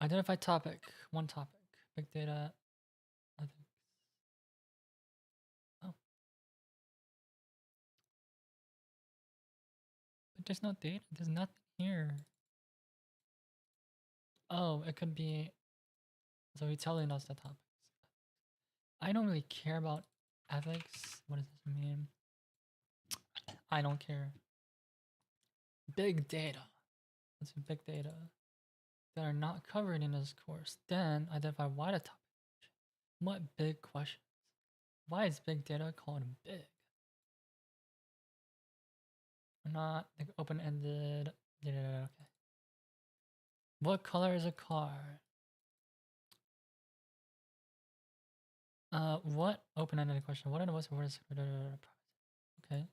Identify topic. One topic. Big data. Ethics. Oh. But there's no data. There's nothing here. Oh, it could be. So he's telling us the topics. I don't really care about ethics. What does this mean? I don't care. Big data. Let's do big data that are not covered in this course. Then identify why the topic. What big questions? Why is big data called big? Not like open-ended. Okay. What color is a car? What open-ended question? What are the most important? Okay.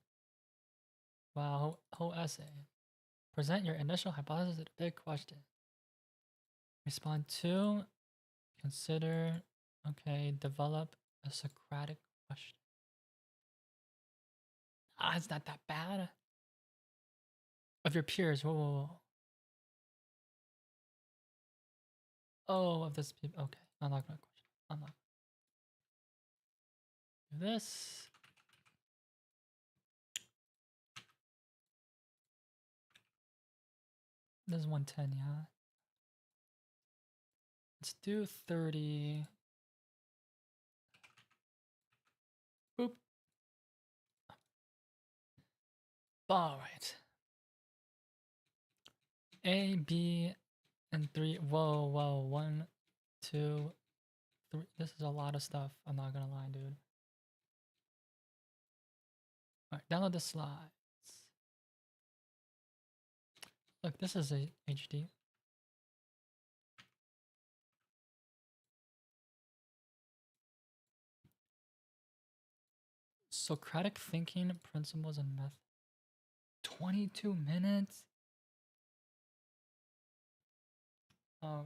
Wow, whole essay. Present your initial hypothesis at a big question. Respond to, consider, okay, develop a Socratic question. It's not that bad. Of your peers, whoa. Oh, of this people, okay. I'm not gonna question. I'm not. This. This is 110, yeah. Let's do 30. Boop. All right. A, B, and 3. Whoa. 1, 2, 3. This is a lot of stuff. I'm not gonna lie, dude. All right, download the slides. Look, this is a HD. Socratic thinking, principles, and method. 22 minutes. All right.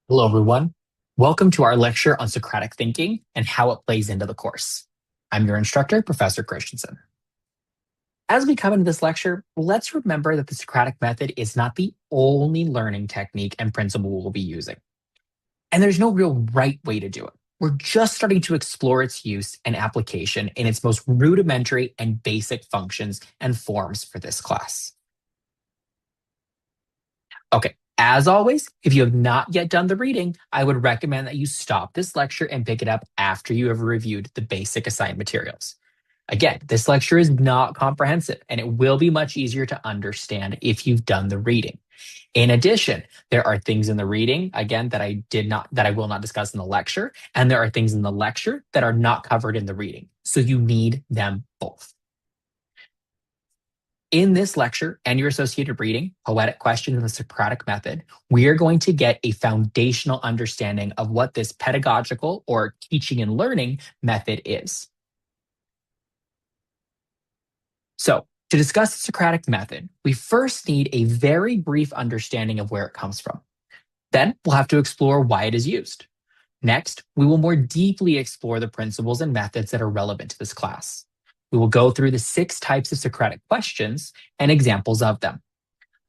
Hello, everyone. Welcome to our lecture on Socratic thinking and how it plays into the course. I'm your instructor, Professor Christensen. As we come into this lecture, let's remember that the Socratic method is not the only learning technique and principle we'll be using. And there's no real right way to do it. We're just starting to explore its use and application in its most rudimentary and basic functions and forms for this class. Okay, as always, if you have not yet done the reading, I would recommend that you stop this lecture and pick it up after you have reviewed the basic assigned materials. Again, this lecture is not comprehensive, and it will be much easier to understand if you've done the reading. In addition, there are things in the reading, again, that I will not discuss in the lecture, and there are things in the lecture that are not covered in the reading. So you need them both. In this lecture and your associated reading, Poetic Questions in the Socratic Method, we are going to get a foundational understanding of what this pedagogical or teaching and learning method is. So, to discuss the Socratic method, we first need a very brief understanding of where it comes from. Then we'll have to explore why it is used. Next, we will more deeply explore the principles and methods that are relevant to this class. We will go through the 6 types of Socratic questions and examples of them.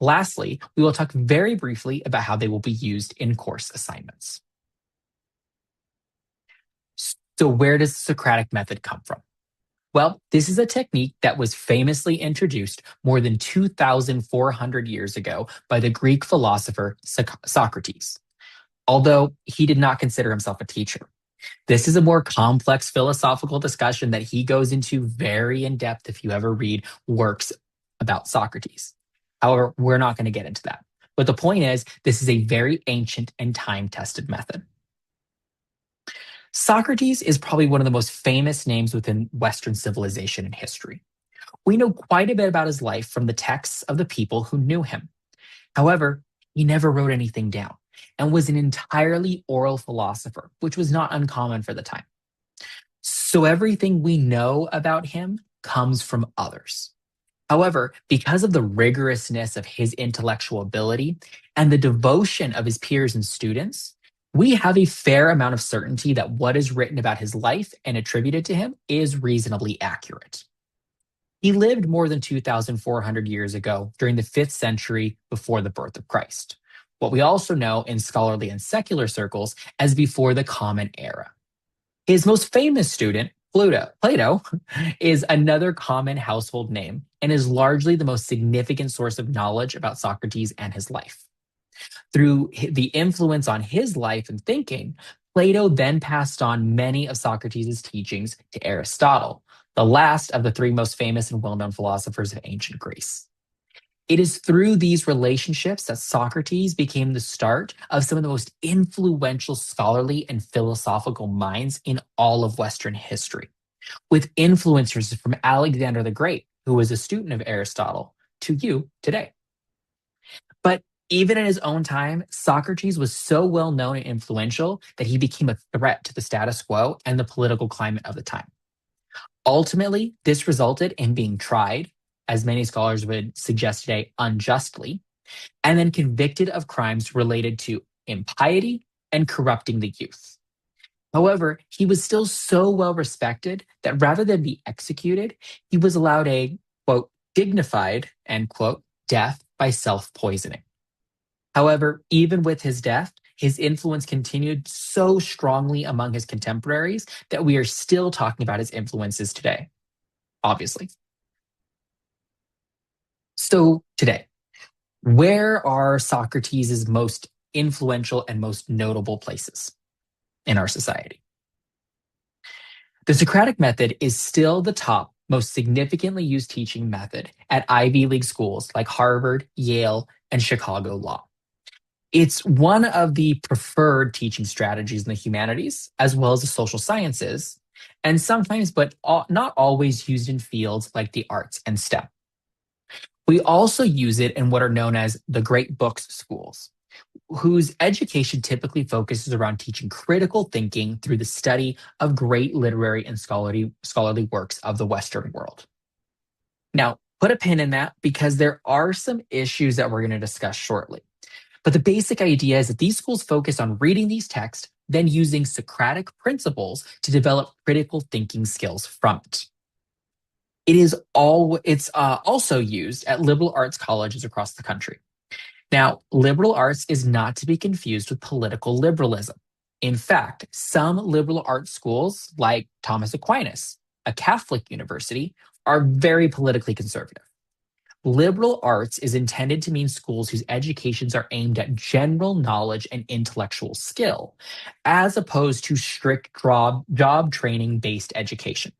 Lastly, we will talk very briefly about how they will be used in course assignments. So where does the Socratic method come from? Well, this is a technique that was famously introduced more than 2,400 years ago by the Greek philosopher Socrates, although he did not consider himself a teacher. This is a more complex philosophical discussion that he goes into very in depth if you ever read works about Socrates. However, we're not going to get into that. But the point is, this is a very ancient and time-tested method. Socrates is probably one of the most famous names within Western civilization and history. We know quite a bit about his life from the texts of the people who knew him. However, he never wrote anything down. and was an entirely oral philosopher, which was not uncommon for the time. So everything we know about him comes from others. However, because of the rigorousness of his intellectual ability and the devotion of his peers and students, we have a fair amount of certainty that what is written about his life and attributed to him is reasonably accurate. He lived more than 2,400 years ago during the 5th century before the birth of Christ, what we also know in scholarly and secular circles as before the Common Era. His most famous student, Plato, is another common household name and is largely the most significant source of knowledge about Socrates and his life. Through the influence on his life and thinking, Plato then passed on many of Socrates' teachings to Aristotle, the last of the 3 most famous and well-known philosophers of ancient Greece. It is through these relationships that Socrates became the start of some of the most influential scholarly and philosophical minds in all of Western history, with influencers from Alexander the Great, who was a student of Aristotle, to you today. But even in his own time, Socrates was so well known and influential that he became a threat to the status quo and the political climate of the time. Ultimately, this resulted in being tried, as many scholars would suggest today, unjustly, and then convicted of crimes related to impiety and corrupting the youth. However, he was still so well respected that rather than be executed, he was allowed a, quote, dignified, end quote, death by self-poisoning. However, even with his death, his influence continued so strongly among his contemporaries that we are still talking about his influences today, obviously. So today, where are Socrates' most influential and most notable places in our society? The Socratic method is still the top, most significantly used teaching method at Ivy League schools like Harvard, Yale, and Chicago Law. It's one of the preferred teaching strategies in the humanities, as well as the social sciences, and sometimes, but not always, used in fields like the arts and STEM. We also use it in what are known as the Great Books schools, whose education typically focuses around teaching critical thinking through the study of great literary and scholarly works of the Western world. Now, put a pin in that because there are some issues that we're going to discuss shortly. But the basic idea is that these schools focus on reading these texts, then using Socratic principles to develop critical thinking skills from it. It's also used at liberal arts colleges across the country. Now, liberal arts is not to be confused with political liberalism. In fact, some liberal arts schools, like Thomas Aquinas, a Catholic university, are very politically conservative. Liberal arts is intended to mean schools whose educations are aimed at general knowledge and intellectual skill, as opposed to strict job training-based education.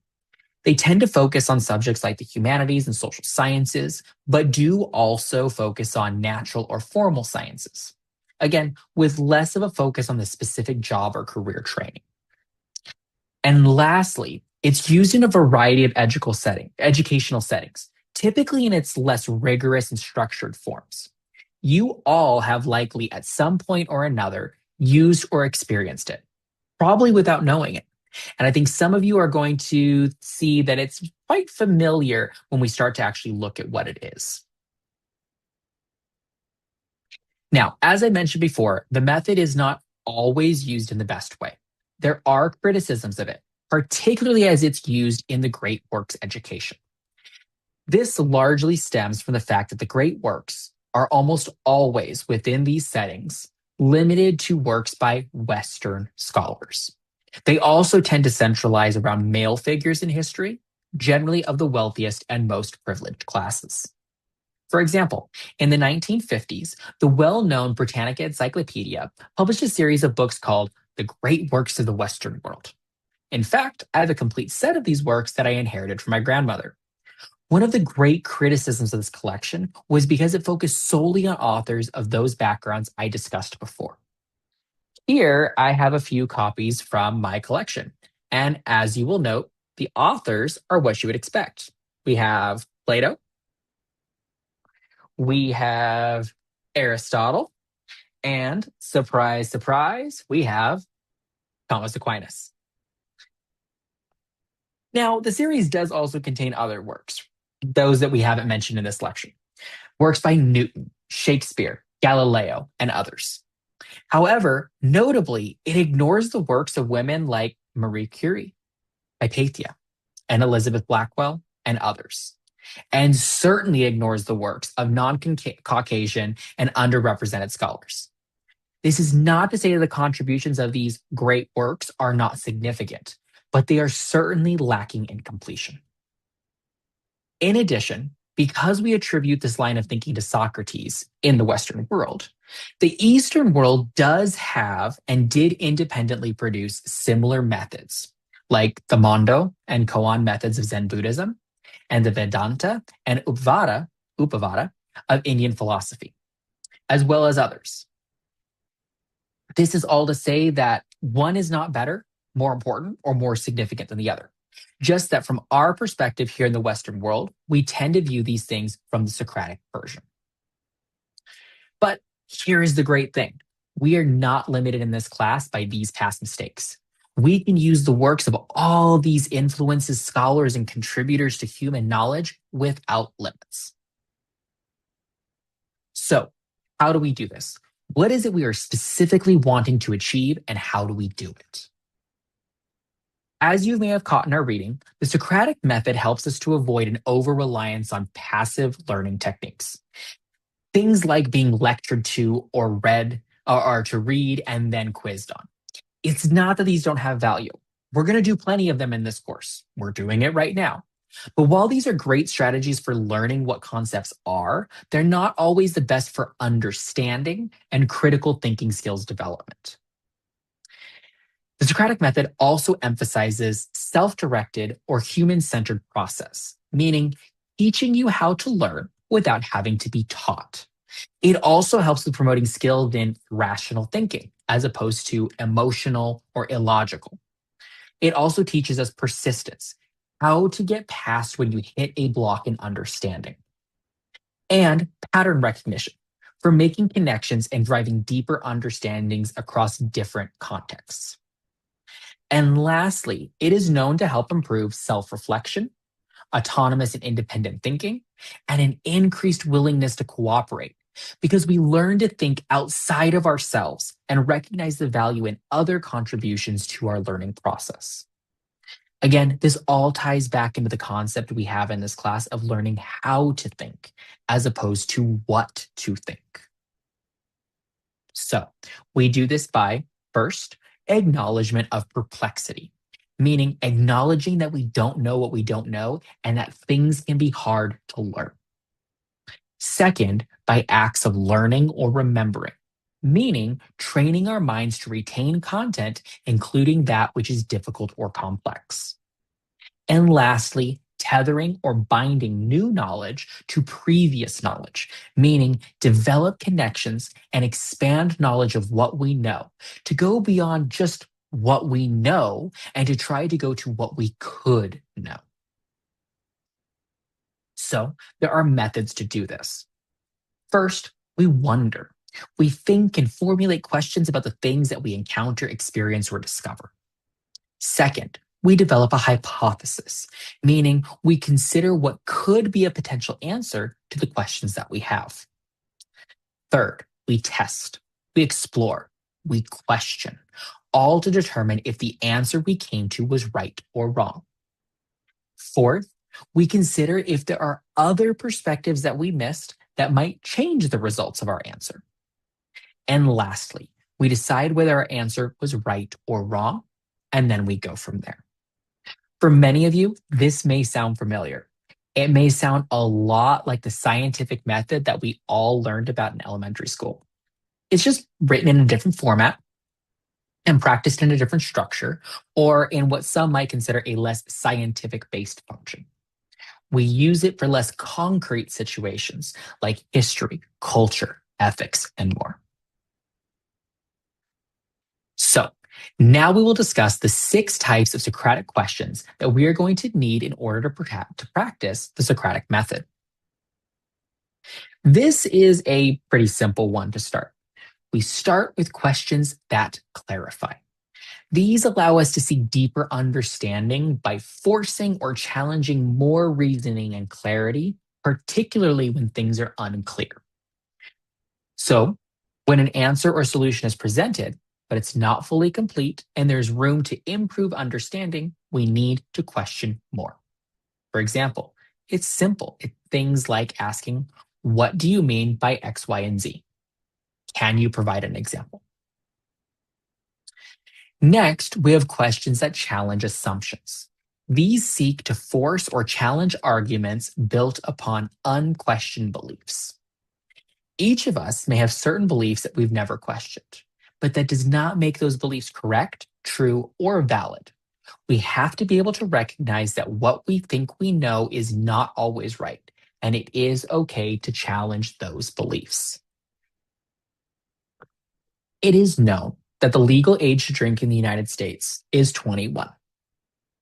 They tend to focus on subjects like the humanities and social sciences, but do also focus on natural or formal sciences. Again, with less of a focus on the specific job or career training. And lastly, it's used in a variety of educational settings, typically in its less rigorous and structured forms. You all have likely at some point or another used or experienced it, probably without knowing it. And I think some of you are going to see that it's quite familiar when we start to actually look at what it is. Now, as I mentioned before, the method is not always used in the best way. There are criticisms of it, particularly as it's used in the great works education. This largely stems from the fact that the great works are almost always within these settings limited to works by Western scholars. They also tend to centralize around male figures in history, generally of the wealthiest and most privileged classes. For example, in the 1950s, the well-known Britannica Encyclopedia published a series of books called The Great Works of the Western World. In fact, I have a complete set of these works that I inherited from my grandmother. One of the great criticisms of this collection was because it focused solely on authors of those backgrounds I discussed before. Here, I have a few copies from my collection. And as you will note, the authors are what you would expect. We have Plato, we have Aristotle, And surprise, surprise, we have Thomas Aquinas. Now, the series does also contain other works, those that we haven't mentioned in this lecture. Works by Newton, Shakespeare, Galileo, and others. However, notably, it ignores the works of women like Marie Curie, Hypatia, and Elizabeth Blackwell, and others, and certainly ignores the works of non-Caucasian and underrepresented scholars. This is not to say that the contributions of these great works are not significant, but they are certainly lacking in completion. In addition, because we attribute this line of thinking to Socrates in the Western world, the Eastern world does have and did independently produce similar methods, like the Mondo and Koan methods of Zen Buddhism, and the Vedanta and Upavada of Indian philosophy, as well as others. This is all to say that one is not better, more important, or more significant than the other. Just that from our perspective here in the Western world, we tend to view these things from the Socratic version. But here is the great thing. We are not limited in this class by these past mistakes. We can use the works of all these influences, scholars, and contributors to human knowledge without limits. So, how do we do this? What is it we are specifically wanting to achieve, and how do we do it? As you may have caught in our reading, the Socratic method helps us to avoid an over-reliance on passive learning techniques. Things like being lectured to or read, or to read and then quizzed on. It's not that these don't have value. We're going to do plenty of them in this course. We're doing it right now. But while these are great strategies for learning what concepts are, they're not always the best for understanding and critical thinking skills development. The Socratic method also emphasizes self-directed or human-centered process, meaning teaching you how to learn without having to be taught. It also helps with promoting skills in rational thinking, as opposed to emotional or illogical. It also teaches us persistence, how to get past when you hit a block in understanding, and pattern recognition for making connections and driving deeper understandings across different contexts. And lastly, it is known to help improve self-reflection, autonomous and independent thinking, and an increased willingness to cooperate, because we learn to think outside of ourselves and recognize the value in other contributions to our learning process. Again, this all ties back into the concept we have in this class of learning how to think, as opposed to what to think. So, we do this by, first, acknowledgement of perplexity, meaning acknowledging that we don't know what we don't know and that things can be hard to learn. Second, by acts of learning or remembering, meaning training our minds to retain content, including that which is difficult or complex. And lastly, tethering or binding new knowledge to previous knowledge, meaning develop connections and expand knowledge of what we know to go beyond just what we know and to try to go to what we could know. So there are methods to do this. First, we wonder. We think and formulate questions about the things that we encounter, experience, or discover. Second, we develop a hypothesis, meaning we consider what could be a potential answer to the questions that we have. Third, we test, we explore, we question, all to determine if the answer we came to was right or wrong. Fourth, we consider if there are other perspectives that we missed that might change the results of our answer. And lastly, we decide whether our answer was right or wrong, and then we go from there. For many of you, this may sound familiar. It may sound a lot like the scientific method that we all learned about in elementary school. It's just written in a different format and practiced in a different structure, or in what some might consider a less scientific-based function. We use it for less concrete situations like history, culture, ethics, and more. So, now we will discuss the 6 types of Socratic questions that we are going to need in order to practice the Socratic method. This is a pretty simple one to start. we start with questions that clarify. These allow us to seek deeper understanding by forcing or challenging more reasoning and clarity, particularly when things are unclear. So, when an answer or solution is presented, but it's not fully complete and there's room to improve understanding, we need to question more. For example, it's simple. Things like asking, what do you mean by X, Y, and Z? Can you provide an example? Next, we have questions that challenge assumptions. These seek to force or challenge arguments built upon unquestioned beliefs. Each of us may have certain beliefs that we've never questioned, but that does not make those beliefs correct, true, or valid. We have to be able to recognize that what we think we know is not always right, and it is okay to challenge those beliefs. It is known that the legal age to drink in the United States is 21.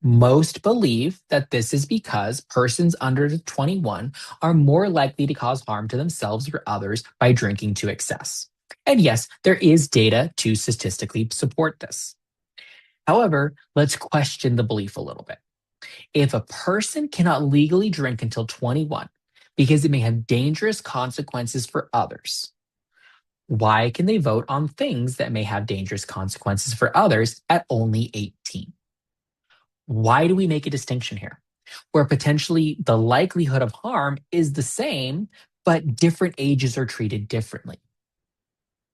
Most believe that this is because persons under 21 are more likely to cause harm to themselves or others by drinking to excess. And yes, there is data to statistically support this. However, let's question the belief a little bit. If a person cannot legally drink until 21 because it may have dangerous consequences for others, why can they vote on things that may have dangerous consequences for others at only 18? Why do we make a distinction here? Where potentially the likelihood of harm is the same, but different ages are treated differently.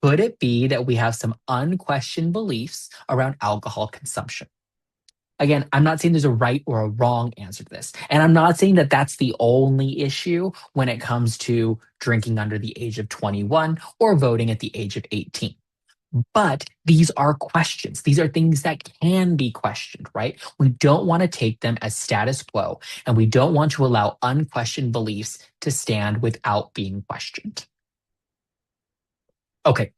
Could it be that we have some unquestioned beliefs around alcohol consumption? Again, I'm not saying there's a right or a wrong answer to this. And I'm not saying that that's the only issue when it comes to drinking under the age of 21 or voting at the age of 18. But these are questions. These are things that can be questioned, right? We don't want to take them as status quo, and we don't want to allow unquestioned beliefs to stand without being questioned. Okay,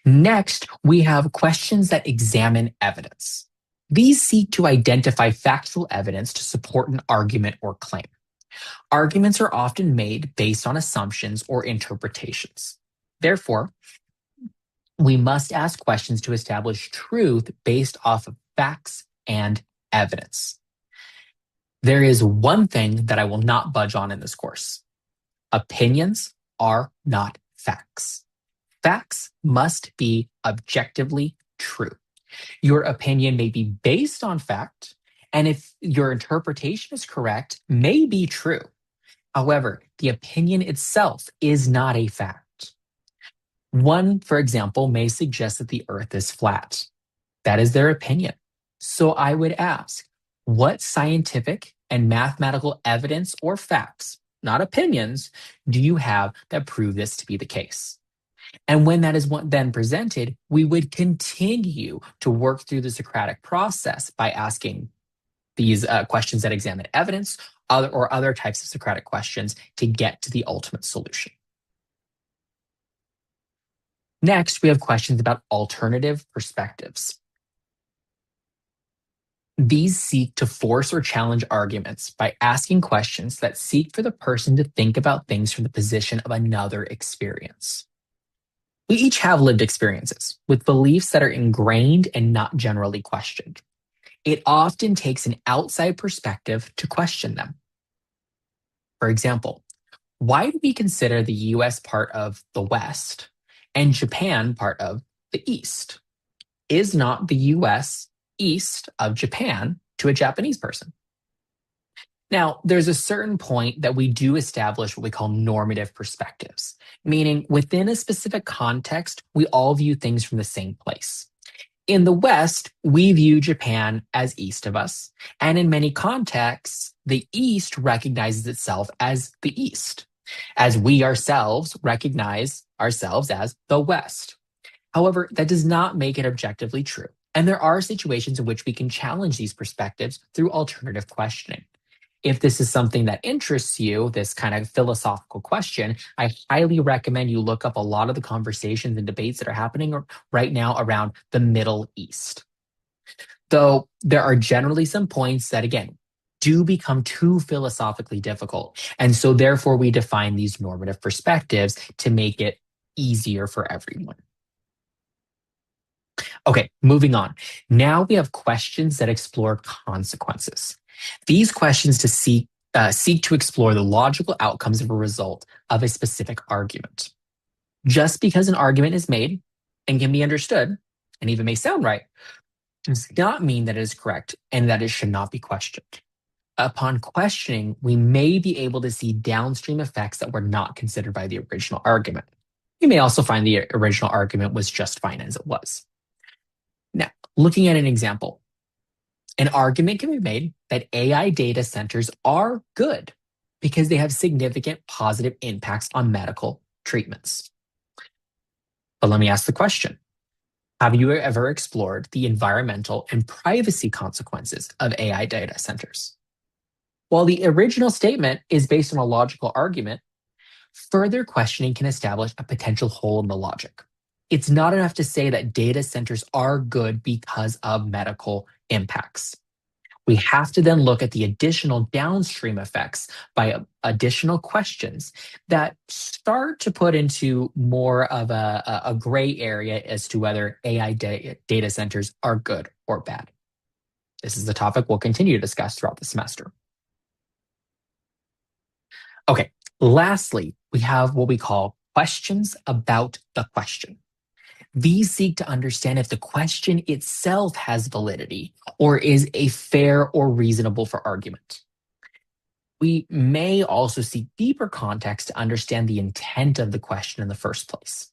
next we have questions that examine evidence. These seek to identify factual evidence to support an argument or claim. Arguments are often made based on assumptions or interpretations. Therefore, we must ask questions to establish truth based off of facts and evidence. There is one thing that I will not budge on in this course. Opinions are not facts. Facts must be objectively true. Your opinion may be based on fact, and if your interpretation is correct, may be true. However, the opinion itself is not a fact. One, for example, may suggest that the earth is flat. That is their opinion. So I would ask, what scientific and mathematical evidence or facts, not opinions, do you have that prove this to be the case? And when that is then presented, we would continue to work through the Socratic process by asking these questions that examine evidence or other types of Socratic questions to get to the ultimate solution. Next, we have questions about alternative perspectives. These seek to force or challenge arguments by asking questions that seek for the person to think about things from the position of another experience. We each have lived experiences with beliefs that are ingrained and not generally questioned. It often takes an outside perspective to question them. For example, why do we consider the US part of the West and Japan part of the East? Is not the US east of Japan to a Japanese person? Now, there's a certain point that we do establish what we call normative perspectives, meaning within a specific context, we all view things from the same place. In the West, we view Japan as east of us, and in many contexts, the East recognizes itself as the East, as we ourselves recognize ourselves as the West. However, that does not make it objectively true, and there are situations in which we can challenge these perspectives through alternative questioning. If this is something that interests you, this kind of philosophical question, I highly recommend you look up a lot of the conversations and debates that are happening right now around the Middle East. Though there are generally some points that, again, do become too philosophically difficult. And so therefore we define these normative perspectives to make it easier for everyone. Okay, moving on. Now we have questions that explore consequences. These questions seek to explore the logical outcomes of a result of a specific argument. Just because an argument is made and can be understood, and even may sound right, does not mean that it is correct and that it should not be questioned. Upon questioning, we may be able to see downstream effects that were not considered by the original argument. You may also find the original argument was just fine as it was. Now, looking at an example, an argument can be made that AI data centers are good because they have significant positive impacts on medical treatments. But let me ask the question. Have you ever explored the environmental and privacy consequences of AI data centers? While the original statement is based on a logical argument, further questioning can establish a potential hole in the logic. It's not enough to say that data centers are good because of medical impacts. We have to then look at the additional downstream effects by additional questions that start to put into more of a gray area as to whether AI data centers are good or bad. This is the topic we'll continue to discuss throughout the semester. Okay, lastly, we have what we call questions about the question. These seek to understand if the question itself has validity or is a fair or reasonable for argument. We may also seek deeper context to understand the intent of the question in the first place.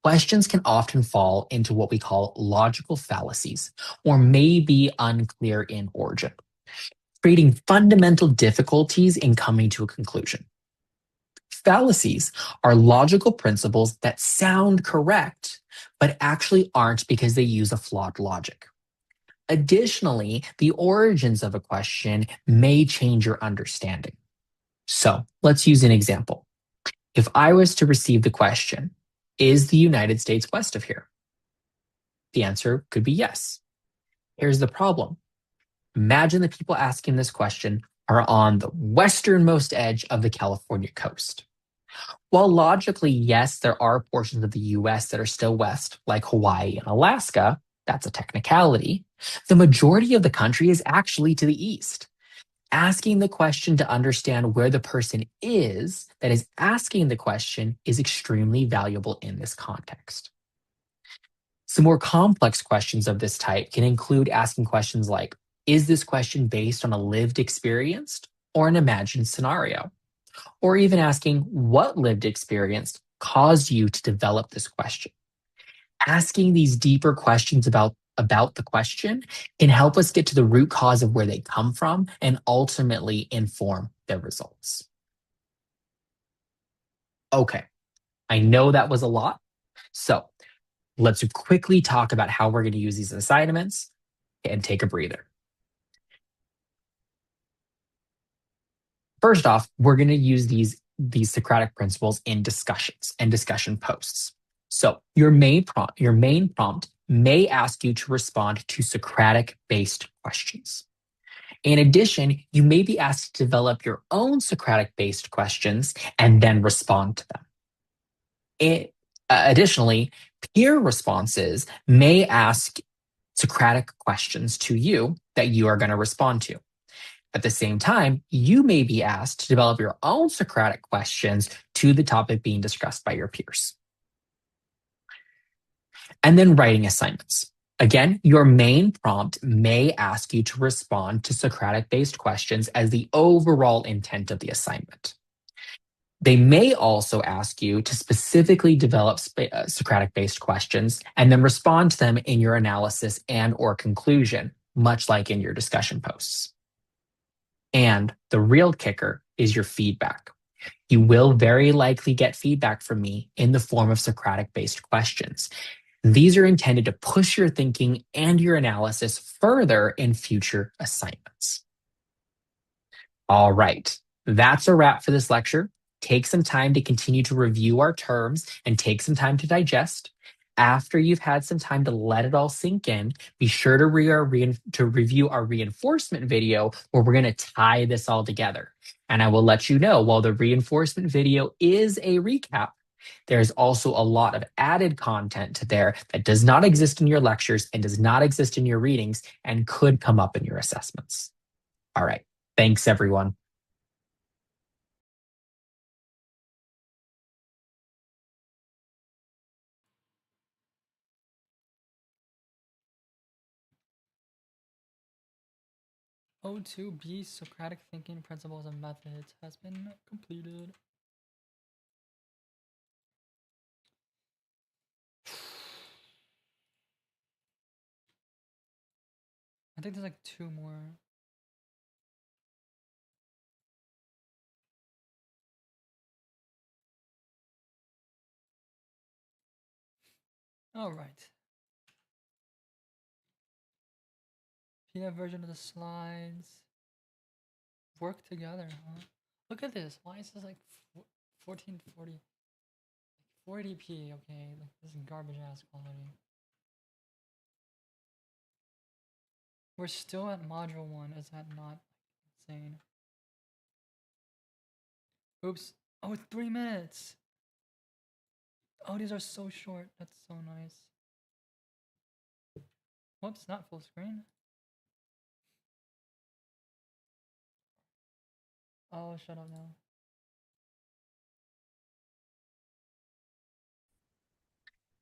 Questions can often fall into what we call logical fallacies or may be unclear in origin, creating fundamental difficulties in coming to a conclusion. Fallacies are logical principles that sound correct, but actually aren't because they use a flawed logic. Additionally, the origins of a question may change your understanding. So let's use an example. If I was to receive the question, is the United States west of here? The answer could be yes. Here's the problem. Imagine the people asking this question are on the westernmost edge of the California coast. While logically, yes, there are portions of the US that are still west, like Hawaii and Alaska, that's a technicality, the majority of the country is actually to the east. Asking the question to understand where the person is that is asking the question is extremely valuable in this context. Some more complex questions of this type can include asking questions like, is this question based on a lived experience or an imagined scenario? Or even asking what lived experience caused you to develop this question. Asking these deeper questions about the question can help us get to the root cause of where they come from and ultimately inform their results. Okay, I know that was a lot. So let's quickly talk about how we're going to use these assignments and take a breather. First off, we're going to use these Socratic principles in discussions and discussion posts. So your main prompt may ask you to respond to Socratic-based questions. In addition, you may be asked to develop your own Socratic-based questions and then respond to them. Additionally, peer responses may ask Socratic questions to you that you are going to respond to. At the same time, you may be asked to develop your own Socratic questions to the topic being discussed by your peers. And then writing assignments. Again, your main prompt may ask you to respond to Socratic-based questions as the overall intent of the assignment. They may also ask you to specifically develop Socratic-based questions and then respond to them in your analysis and/or conclusion, much like in your discussion posts. And the real kicker is your feedback. You will very likely get feedback from me in the form of Socratic-based questions. These are intended to push your thinking and your analysis further in future assignments. All right, that's a wrap for this lecture. Take some time to continue to review our terms and take some time to digest. After you've had some time to let it all sink in, be sure to review our reinforcement video where we're going to tie this all together. And I will let you know, while the reinforcement video is a recap, There's also a lot of added content to there that does not exist in your lectures and does not exist in your readings and could come up in your assessments. All right. Thanks, everyone. O2B Socratic Thinking Principles and Methods has been completed. I think there's like 2 more. All right. PDF version of the slides. Work together, huh? Look at this. Why is this like 1440? 40p, okay. Like, this is garbage ass quality. We're still at module 1. Is that not insane? Oops. Oh, it's 3 minutes. Oh, these are so short. That's so nice. Whoops, not full screen. Oh, shut up now.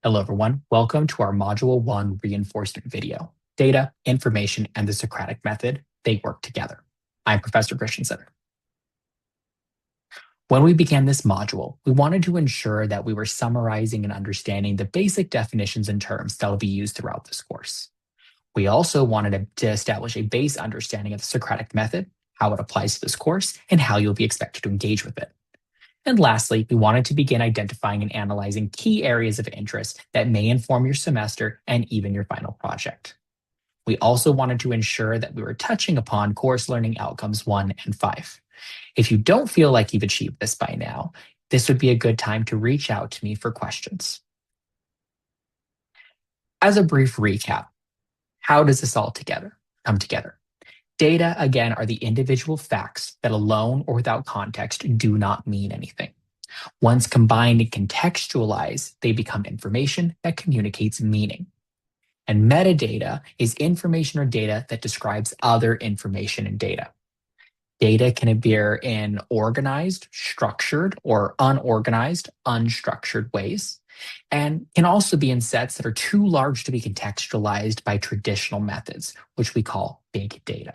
Hello, everyone. Welcome to our Module 1 reinforcement video. Data, information, and the Socratic method, they work together. I'm Professor Christensen. When we began this module, we wanted to ensure that we were summarizing and understanding the basic definitions and terms that will be used throughout this course. We also wanted to establish a base understanding of the Socratic method, how it applies to this course, and how you'll be expected to engage with it. And lastly, we wanted to begin identifying and analyzing key areas of interest that may inform your semester and even your final project. We also wanted to ensure that we were touching upon course learning outcomes 1 and 5. If you don't feel like you've achieved this by now, this would be a good time to reach out to me for questions. As a brief recap, how does this all come together? Data, again, are the individual facts that alone or without context do not mean anything. Once combined and contextualized, they become information that communicates meaning. And metadata is information or data that describes other information and data. Data can appear in organized, structured, or unorganized, unstructured ways, and can also be in sets that are too large to be contextualized by traditional methods, which we call big data.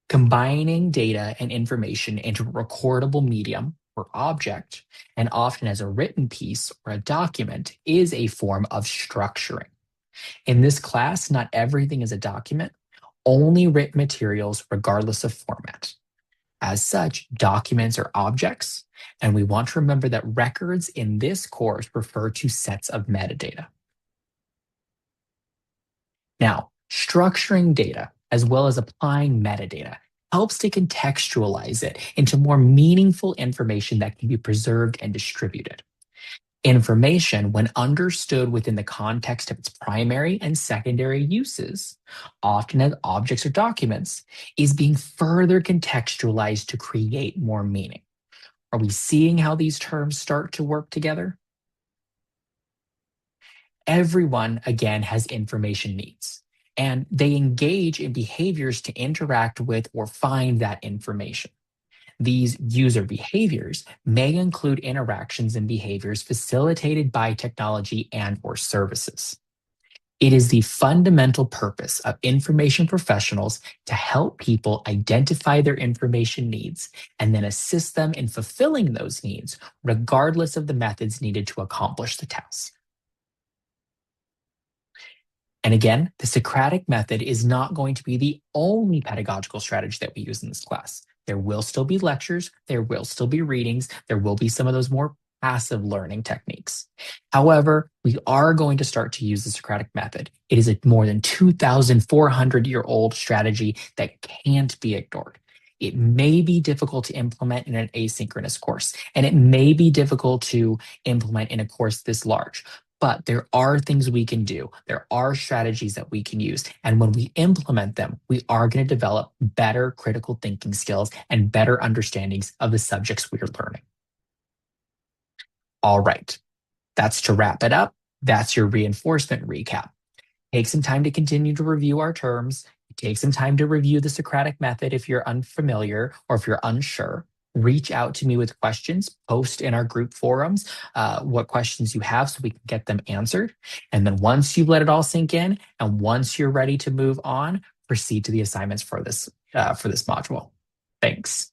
Combining data and information into a recordable medium or object, and often as a written piece or a document, is a form of structuring. In this class, not everything is a document, only written materials regardless of format. As such, documents are objects, and we want to remember that records in this course refer to sets of metadata. Now, structuring data, as well as applying metadata, helps to contextualize it into more meaningful information that can be preserved and distributed. Information, when understood within the context of its primary and secondary uses, often as objects or documents, is being further contextualized to create more meaning. Are we seeing how these terms start to work together? Everyone, again, has information needs, and they engage in behaviors to interact with or find that information. These user behaviors may include interactions and behaviors facilitated by technology and/or services. It is the fundamental purpose of information professionals to help people identify their information needs and then assist them in fulfilling those needs, regardless of the methods needed to accomplish the task. And again, the Socratic method is not going to be the only pedagogical strategy that we use in this class. There will still be lectures, there will still be readings, there will be some of those more passive learning techniques. However, we are going to start to use the Socratic method. It is a more than 2,400-year-old strategy that can't be ignored. It may be difficult to implement in an asynchronous course, and it may be difficult to implement in a course this large. But there are things we can do. There are strategies that we can use. And when we implement them, we are going to develop better critical thinking skills and better understandings of the subjects we are learning. All right, that's to wrap it up. That's your reinforcement recap. Take some time to continue to review our terms. Take some time to review the Socratic method if you're unfamiliar or if you're unsure. Reach out to me with questions, post in our group forums what questions you have so we can get them answered. And then once you've let it all sink in and once you're ready to move on, proceed to the assignments for this module. Thanks.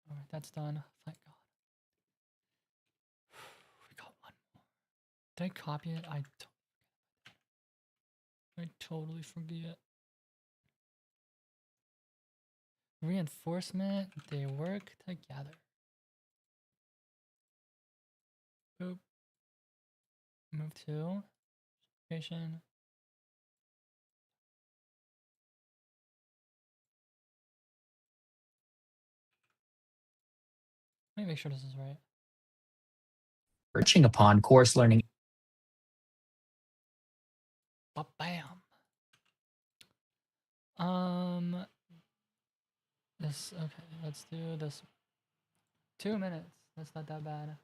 All right, that's done. Thank God. We got one more. Did I copy it? I totally forget. Reinforcement, they work together. Boop. Move to location. Let me make sure this is right. Searching upon course learning. Bam. This, okay, let's do this. 2 minutes. That's not that bad.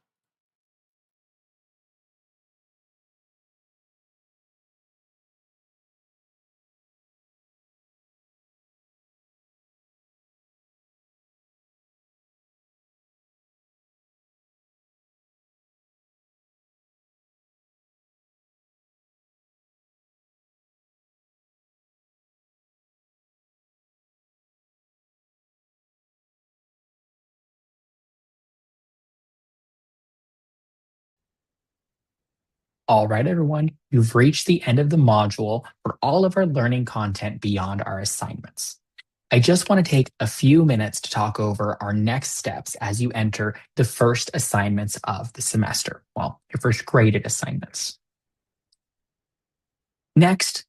All right, everyone, you've reached the end of the module for all of our learning content beyond our assignments. I just want to take a few minutes to talk over our next steps as you enter the first assignments of the semester. Well, your first graded assignments. Next,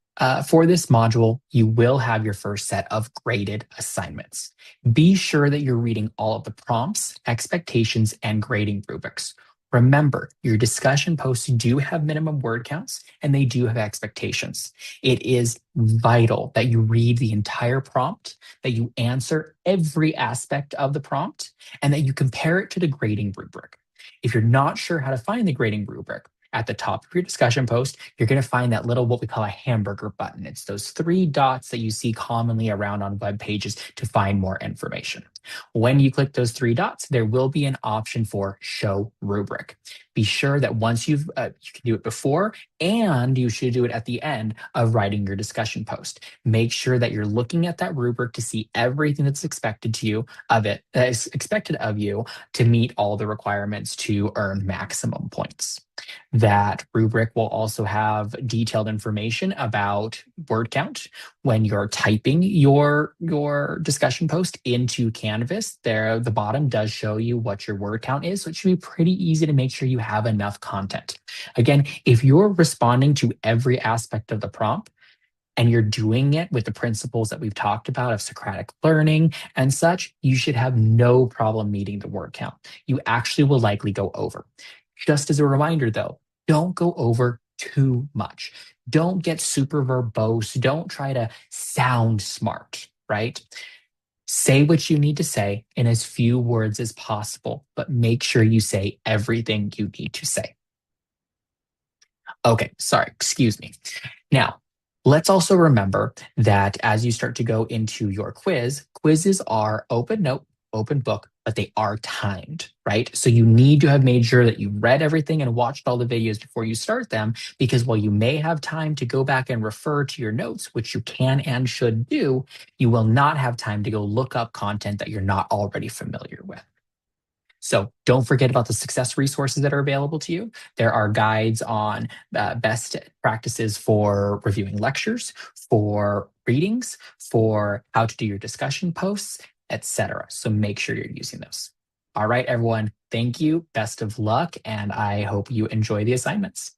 for this module, you will have your first set of graded assignments. Be sure that you're reading all of the prompts, expectations, and grading rubrics. Remember, your discussion posts do have minimum word counts and they do have expectations. It is vital that you read the entire prompt, that you answer every aspect of the prompt, and that you compare it to the grading rubric. If you're not sure how to find the grading rubric, at the top of your discussion post, you're going to find that little what we call a hamburger button. It's those 3 dots that you see commonly around on web pages to find more information. When you click those 3 dots, there will be an option for show rubric. Be sure that once you can do it before and you should do it at the end of writing your discussion post. Make sure that you're looking at that rubric to see everything that's expected of you to meet all the requirements to earn maximum points. That rubric will also have detailed information about word count. When you're typing your discussion post into Canvas, there the bottom does show you what your word count is, so it should be pretty easy to make sure you have enough content. Again, if you're responding to every aspect of the prompt, and you're doing it with the principles that we've talked about of Socratic learning and such, you should have no problem meeting the word count. You actually will likely go over. Just as a reminder though, don't go over too much. Don't get super verbose. Don't try to sound smart, right? Say what you need to say in as few words as possible, but make sure you say everything you need to say. Okay, sorry, excuse me. Now, let's also remember that as you start to go into your quizzes are open note, open book, but they are timed, right? So you need to have made sure that you read everything and watched all the videos before you start them, because while you may have time to go back and refer to your notes, which you can and should do, you will not have time to go look up content that you're not already familiar with. So don't forget about the success resources that are available to you. There are guides on best practices for reviewing lectures, for readings, for how to do your discussion posts, etc. So make sure you're using those. All right, everyone. Thank you. Best of luck. And I hope you enjoy the assignments.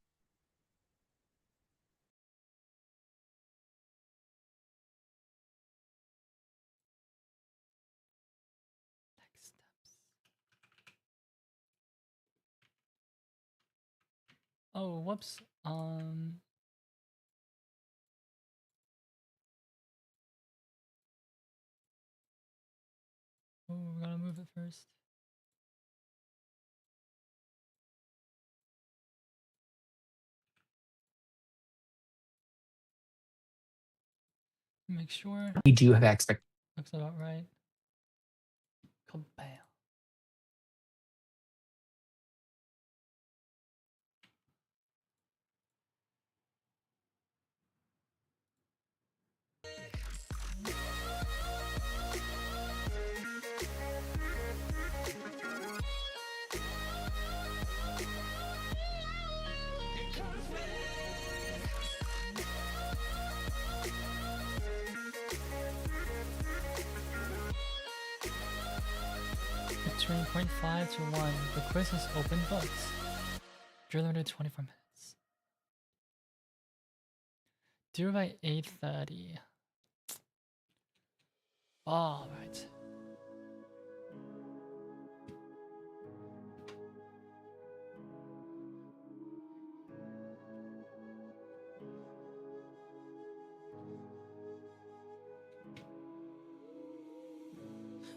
Next steps. Oh, whoops. Oh, we gotta move it first. Make sure. We do have expectations. Looks about right. Kabam. Between 0.5 to 1. The quiz is open books. You're limited to 24 minutes. Due by 8:30. All right.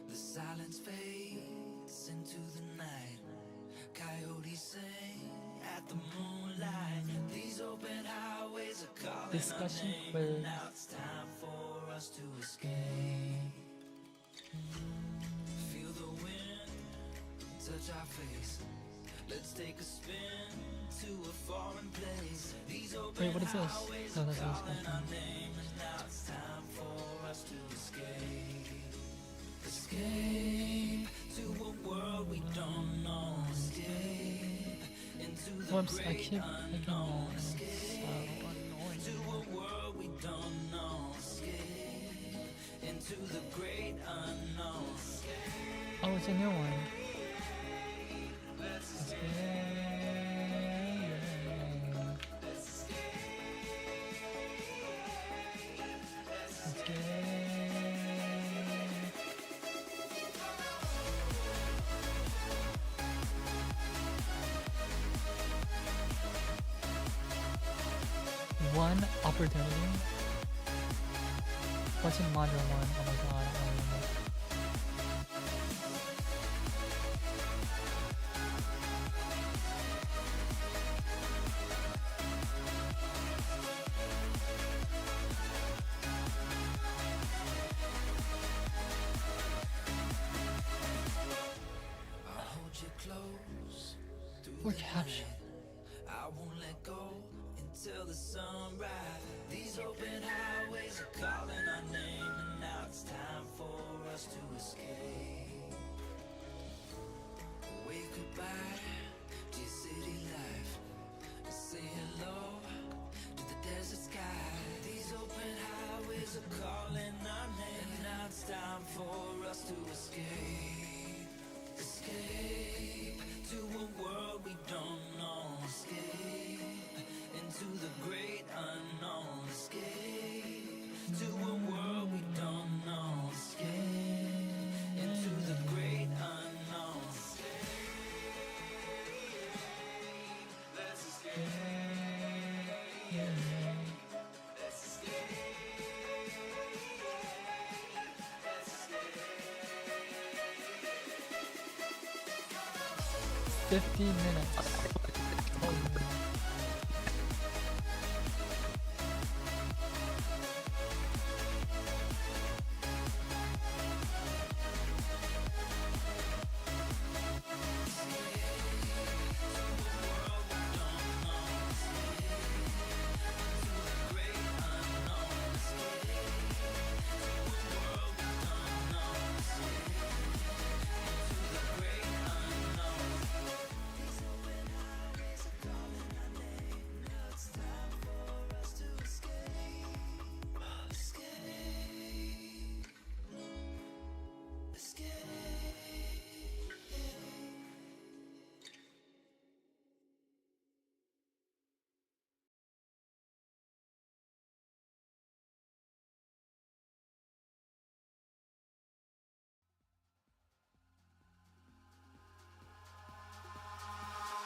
The silence fades into the night. Coyotes sing at the moonlight. These open highways are calling Discussion our name. quiz. Now it's time for us to escape. Feel the wind touch our face. Let's take a spin to a foreign place. These open Wait, what is this? highways No, are that's a calling discussion. our name. And now it's time for us to escape. Escape to a world we don't know. Escape into the Whoops, I great keep thinking unknown. that. Escape It's so to annoying. a world we don't know. Escape into the great unknown. Oh, it's a new one. Let's Escape. Escape. One opportunity. What's in module 1? Oh my god, I don't remember. I'll hold you close through Or the caption. night. I won't let go until the sunrise. These open highways are calling our name, and now it's time for us to escape. Wave goodbye to your city life, and say hello to the desert sky. These open highways are calling our name, and now it's time for us to escape. Escape to a world we don't know. Escape into the great unknown. Escape to a world we don't know. Escape into the great unknown. Let's escape. Let's escape. 50 minutes. Holy moly.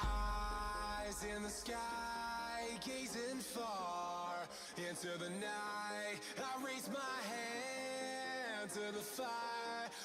Eyes in the sky, gazing far into the night. I raise my hand to the fire.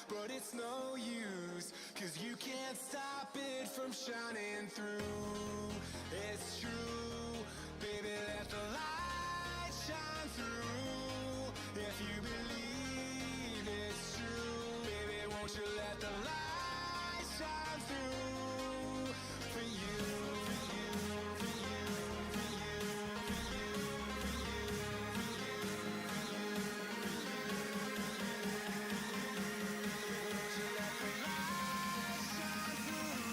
but it's no use, 'cause you can't stop it from shining through. It's true, baby, let the light shine through. If you believe it's true, baby, won't you let the light shine through for you, for you, for you, for you, for you, for you, for you, won't you let the light shine through?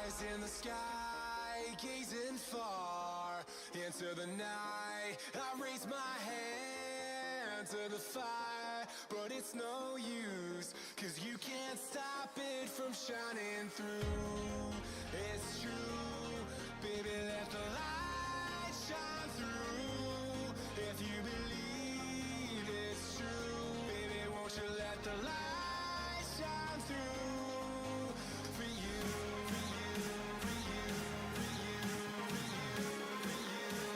Eyes in the sky, gazing far into the night. I raise my hand to the fire, but it's no use, 'cause you can't stop it from shining through. It's true, baby, let the light shine through. If you believe it's true, baby, won't you let the light shine through for you, for you, for you, for you, for you, for you,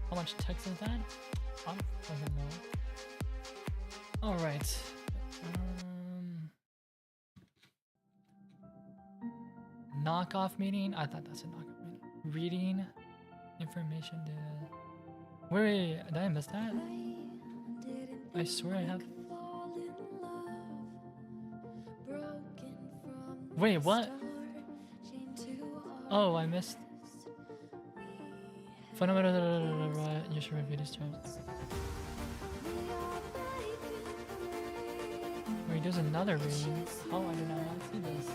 How much text is that? I don't fucking know. Alright. Knockoff meeting? I thought that's a knockoff meeting. Reading information data. Wait, did I miss that? I swear I have. Wait, what? Oh, I missed. Fundamental. You should review these terms. Wait, there's another reading. Oh, I did not see this.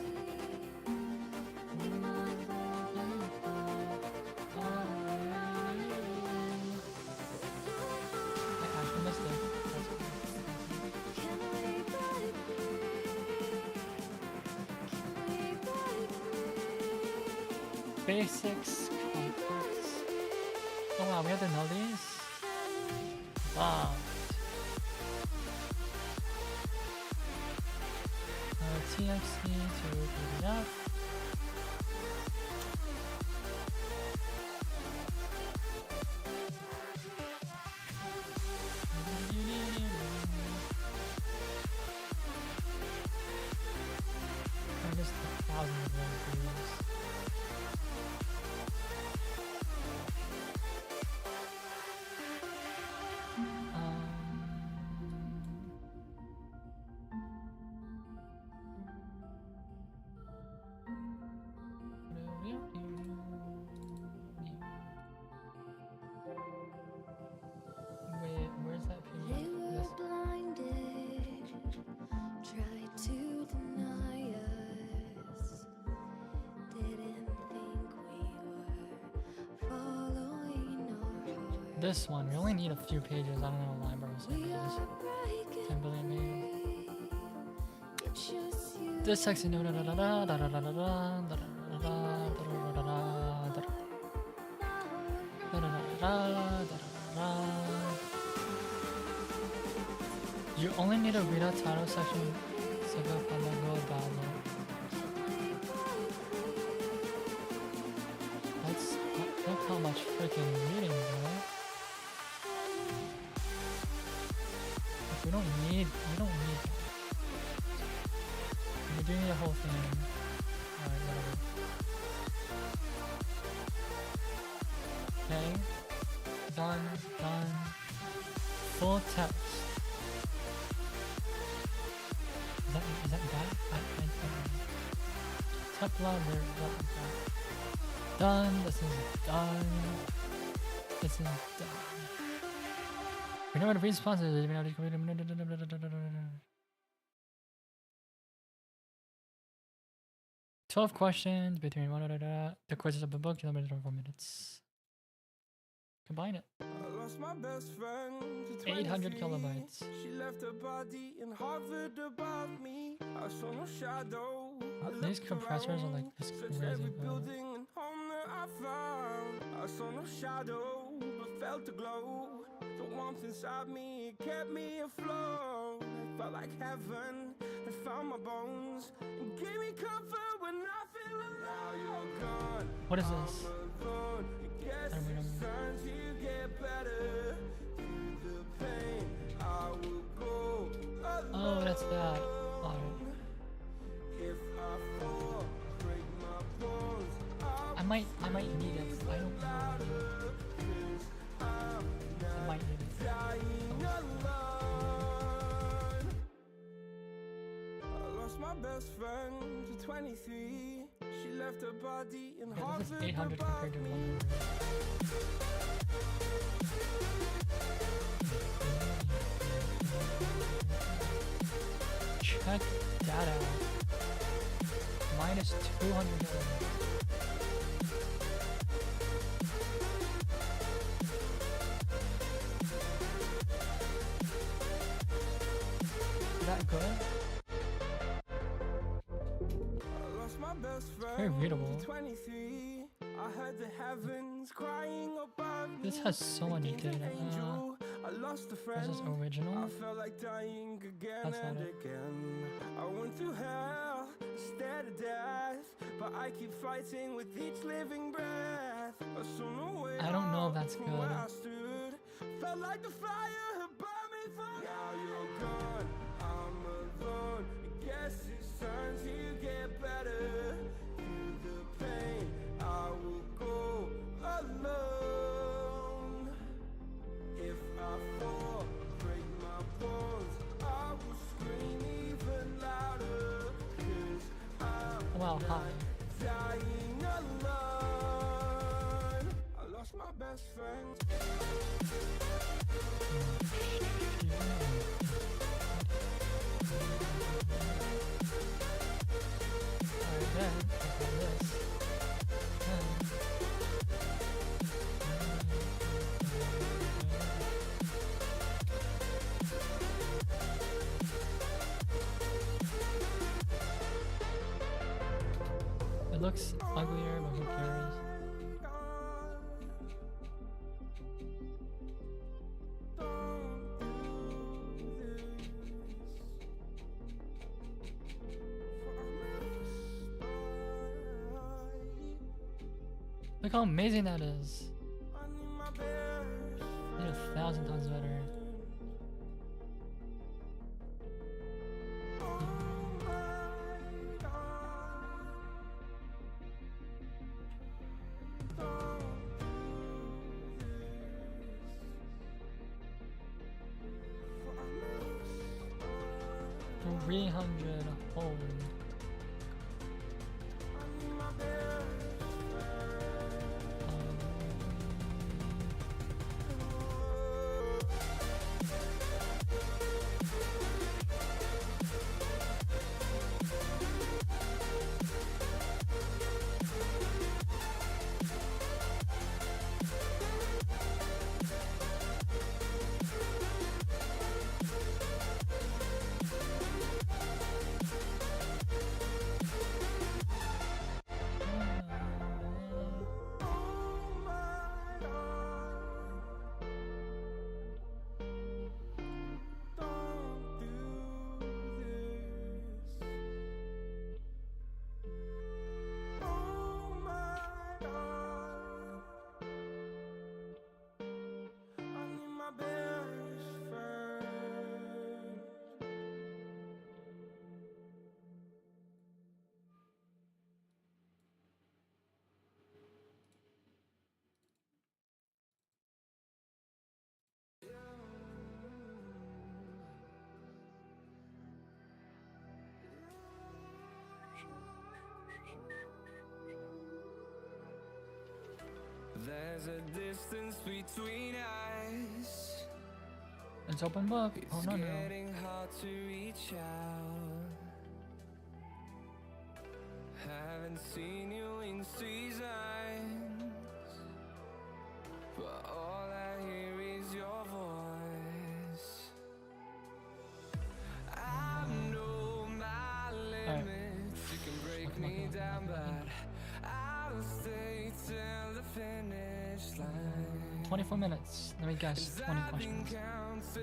I actually missed it. Basics, complex. Oh wow, we have to know these? Fuck. TXT to PDF. And just thousands of long videos. Wait, where's that They page? were This. blinded, tried to deny us. Didn't think we were following our hearts. This one. We only need a few pages. I don't know why, bro. We Pages. are breaking 10 billion pages. free. It's just you. This section. Da da da da da da da da da da da da da da da. You only need to read out title section. Saga Pamago Dalo. Look how much freaking reading, bro. Like, we don't need that. We're doing the whole thing. Alright, whatever. Okay. Done. Full text. Is that that? I Tepla there. Done. This is done. This is done. Remember to read sponsors. 12 questions between the courses of the book. 4 minutes. Combine it. I lost my best friend to 800 23. kilobytes. She left her body in Harvard above me. I saw no shadow. I These looked compressors are around, like this searched crazy, every bro. building and home that I found. I saw no shadow, but felt the glow. The warmth inside me, it kept me afloat. It felt like heaven. It found my bones and gave me comfort when I feel alone. Now you're gone. What is this? I'm alone. I guess I don't it's remember. time to get better. Through the pain, I will go alone. Oh, that's that. Alright. If I fall, break my bones. I might need it. I don't know. I might need it. Dying alone. I lost my best friend to 23. She left her body in Yeah, this Harvard is 800 compared to above me. 100. Check that out. Minus 200 kilobytes. Is that good? I lost my best friend Very readable. to 23. I heard the heavens crying above me. This has so much Thinking data. angel, I lost a friend. This is original. I felt like dying again That's not and it. again. I went through hell instead of death, but I keep fighting with each living breath. A sooner way I don't know if out that's from good. where I stood. Felt like the fire had burned me through. Now you're gone, I'm alone. I guess it's time to get better. Through the pain, I will go alone. If I fall, break my bones, I will scream even louder. 'Cause I'm Wow, hi. dying alone. I lost my best friend. Alright, then, let's do this. It looks uglier, but who cares? Don't Look how amazing that is. Did 1,000 times better. For 300 hold. There's a distance between us. It's open book. Oh It's no. getting hard to reach out. Haven't seen you in seasons, but all I hear is your voice. I know my limits. You can break me down, but I'll stay till the finish line. 24 minutes. Let me guess. 20 questions.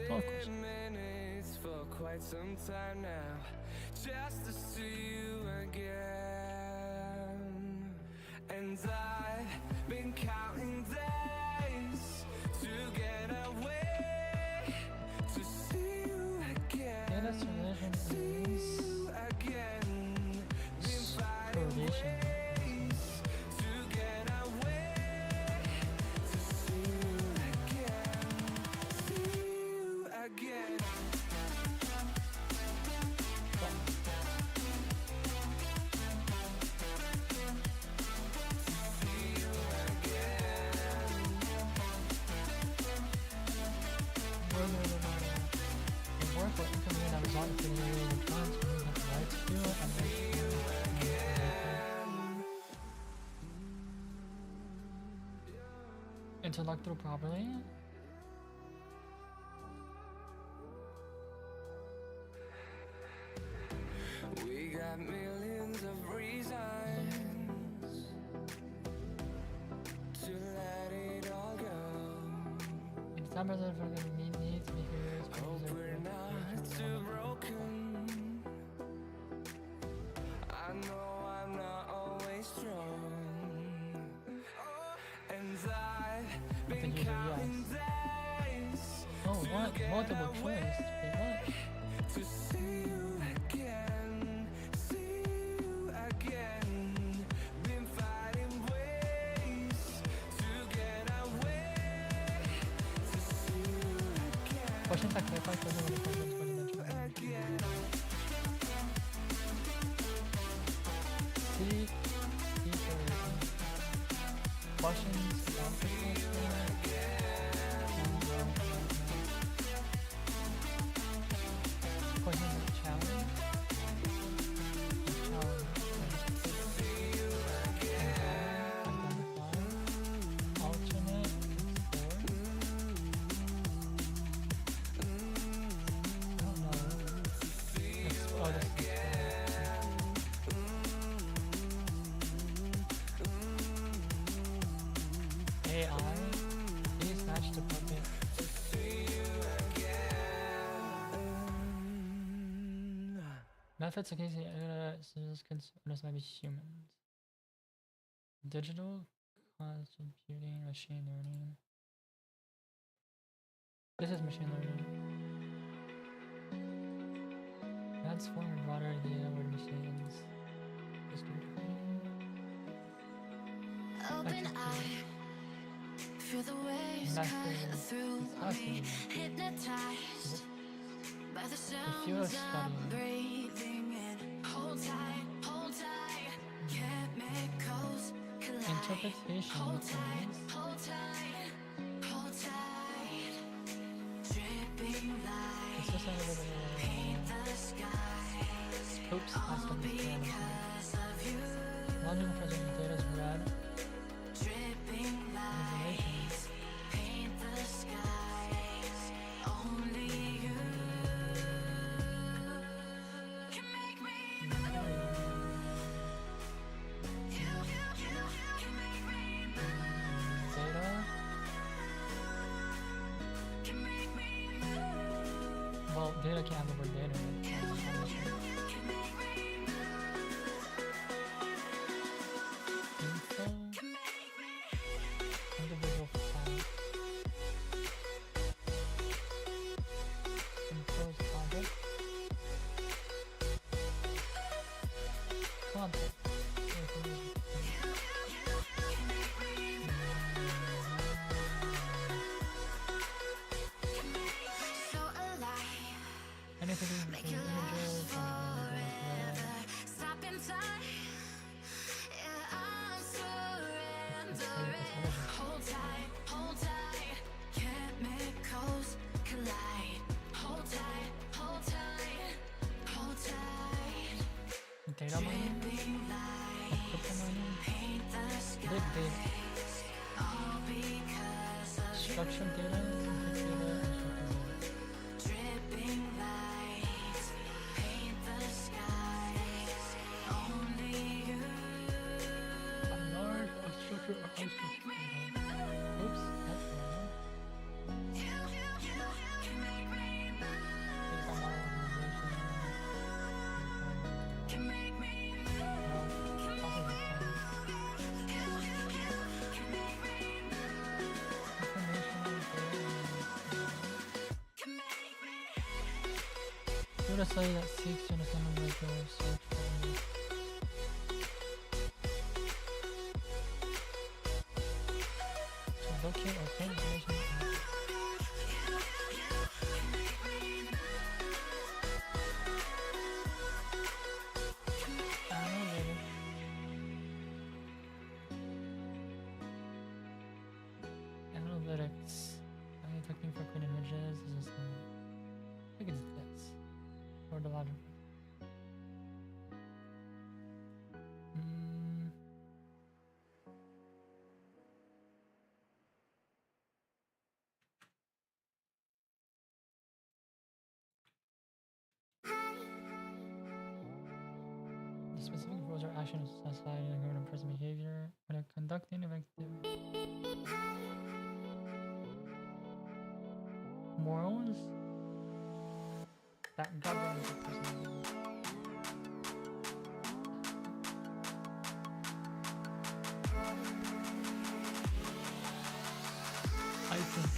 12 questions. Minutes for quite some time now, just to see you again. And I've been counting days to get away, to see you again. Data's relation See is you again. Been fighting correlation. ways to get away, to see you again. See you again. Work or income that result in figuring returns when you have the right to do it and make intellect through properly. We got millions of reasons to let it all go. It's time for the need to be here. Hope we're not too broken. I know I'm not always strong, and I've been think you said counting days Oh, what? Multiple choice. Wait, what? to see you again, see you again. Been fighting ways to get away, to see you again. Questions that clarify further when the questions for the benchmark. Again. See, questions about the questions of challenge. Identify. Alternate. Explore. I don't know. Explore this. AI, please match the puppet. Methods occasionally might be humans. Digital cause computing, machine learning. This is machine learning. That's for broader data with machines. Open eye, feel the waves cut through me. Hypnotized by the sounds I'm breathing in. Hold tight, chemicals collide. Interpretation. Hold tight, dripping It's just a lights little bit paint the skies. oops, All that's gonna be because of you. logical present data is red. Dripping lights paint the skies. Only you can make me move. You can make me move. Data. Can make me move. Well, data can't have the word data. Can make me move. Info. Can make me Individual file. Info content. Content. so alive. Anything to do with Make it last images. forever. Stop in time. Yeah, I'm surrendering. Hold tight, chemicals collide. Hold tight, hold tight. Data mining. Dripping light, Crypto mining. paint the Big data. skies. All because of Structured data. Big data. And structured data. dripping lights paint the skies. Only you Large, unstructured, or unstructured data. Oops, that's wrong. can make me move. Data modernization. Can make me move. Well, also the same. Can make me move. Information on data. Can make me Build a study that seeks to understand the way to search for it. To locate or find information. Analytics. Analytics. Are you looking for clean images? Is this I think it's this. Or the logic. The specific rules or actions specified in a given person behavior when they're conducting an activity. Morals that govern the person's behavior. I think.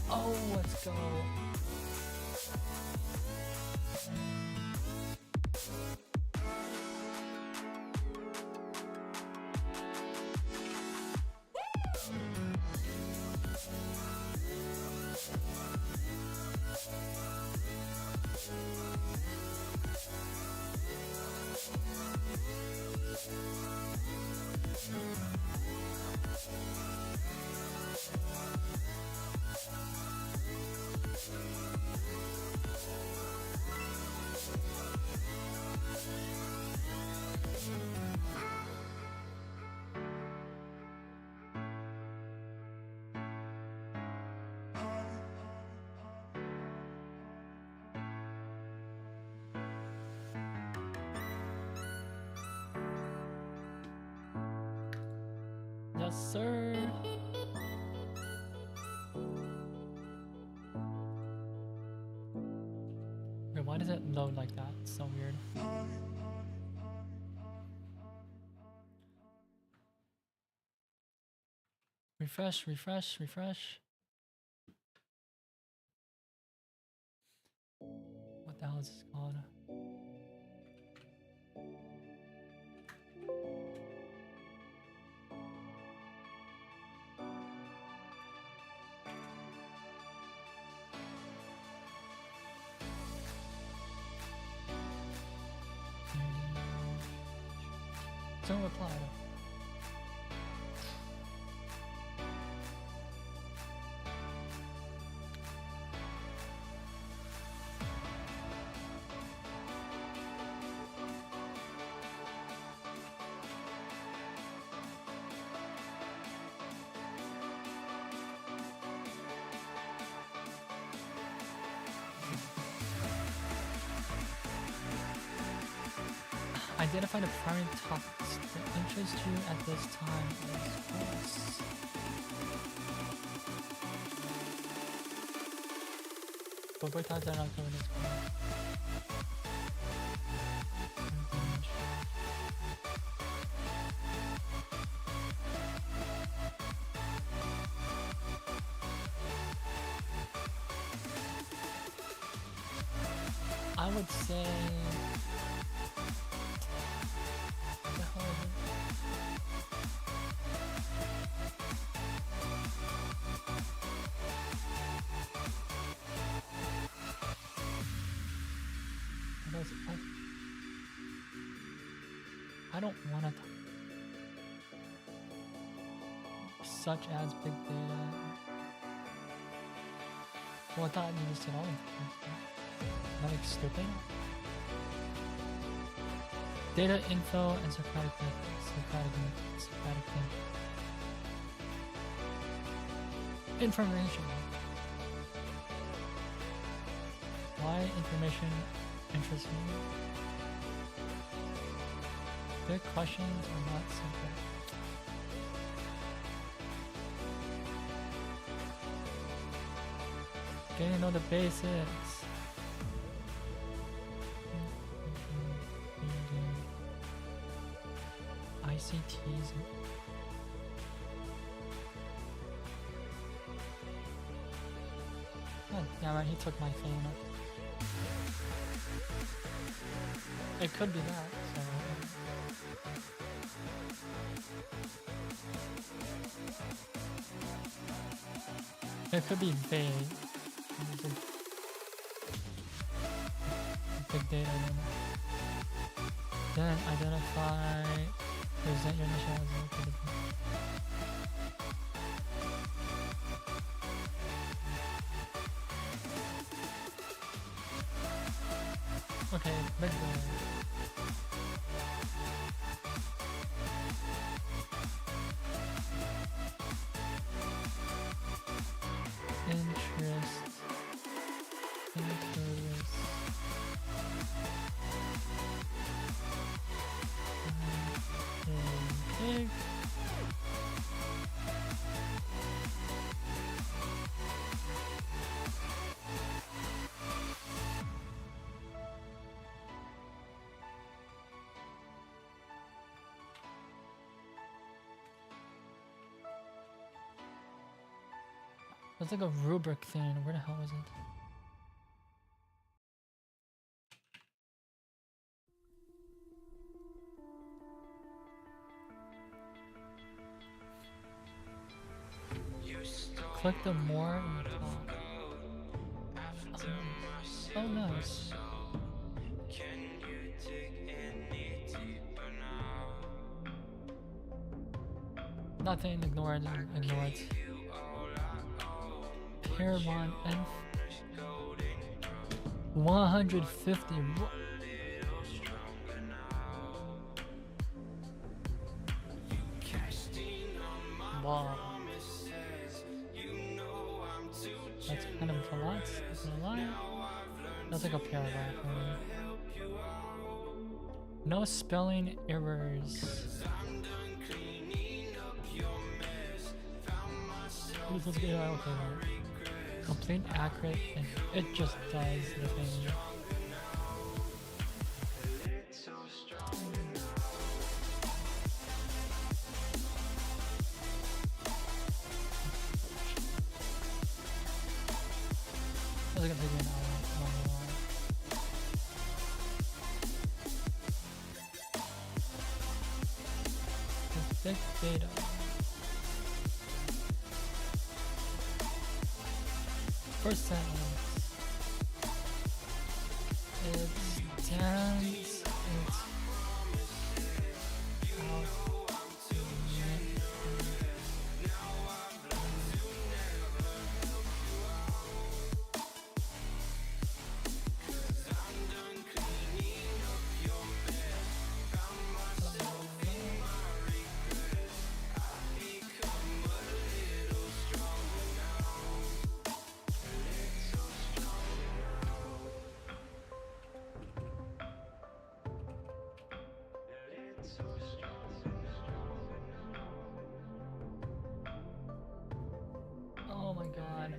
Oh, let's go. Yes, sir. Wait, why does it load like that? It's so weird. Refresh, refresh, refresh. What the hell is this called? Don't reply. Identify the primary topics that interest you at this time as voice. What types are not covered this one? I would say what the hell is it? What is it? I don't want to such as big data. Well, I thought you just said all of them. That looks stupid. Data info and Socratic methods. Information. Why information interests me? Good questions are not simple. Getting to know the basics. ICTs. Oh, yeah, right, he took my thing. It could be that, so. It could be vague. Big data. Then identify, present your initial as located. Okay, big data. Interest. Big. It's like a rubric thing. Where the hell is it? Click the more in the top. Oh, nice. Nothing, ignore it, ignore it. Pair 1 and 150. Wow. That's kind of a lot. That's a lot. That's like a paragraph. Maybe. No spelling errors. Let's get okay. Complete, accurate, and it just does the thing. It's gonna take me an hour. Big data. First sentence. It's dance. It's out. Oh my god.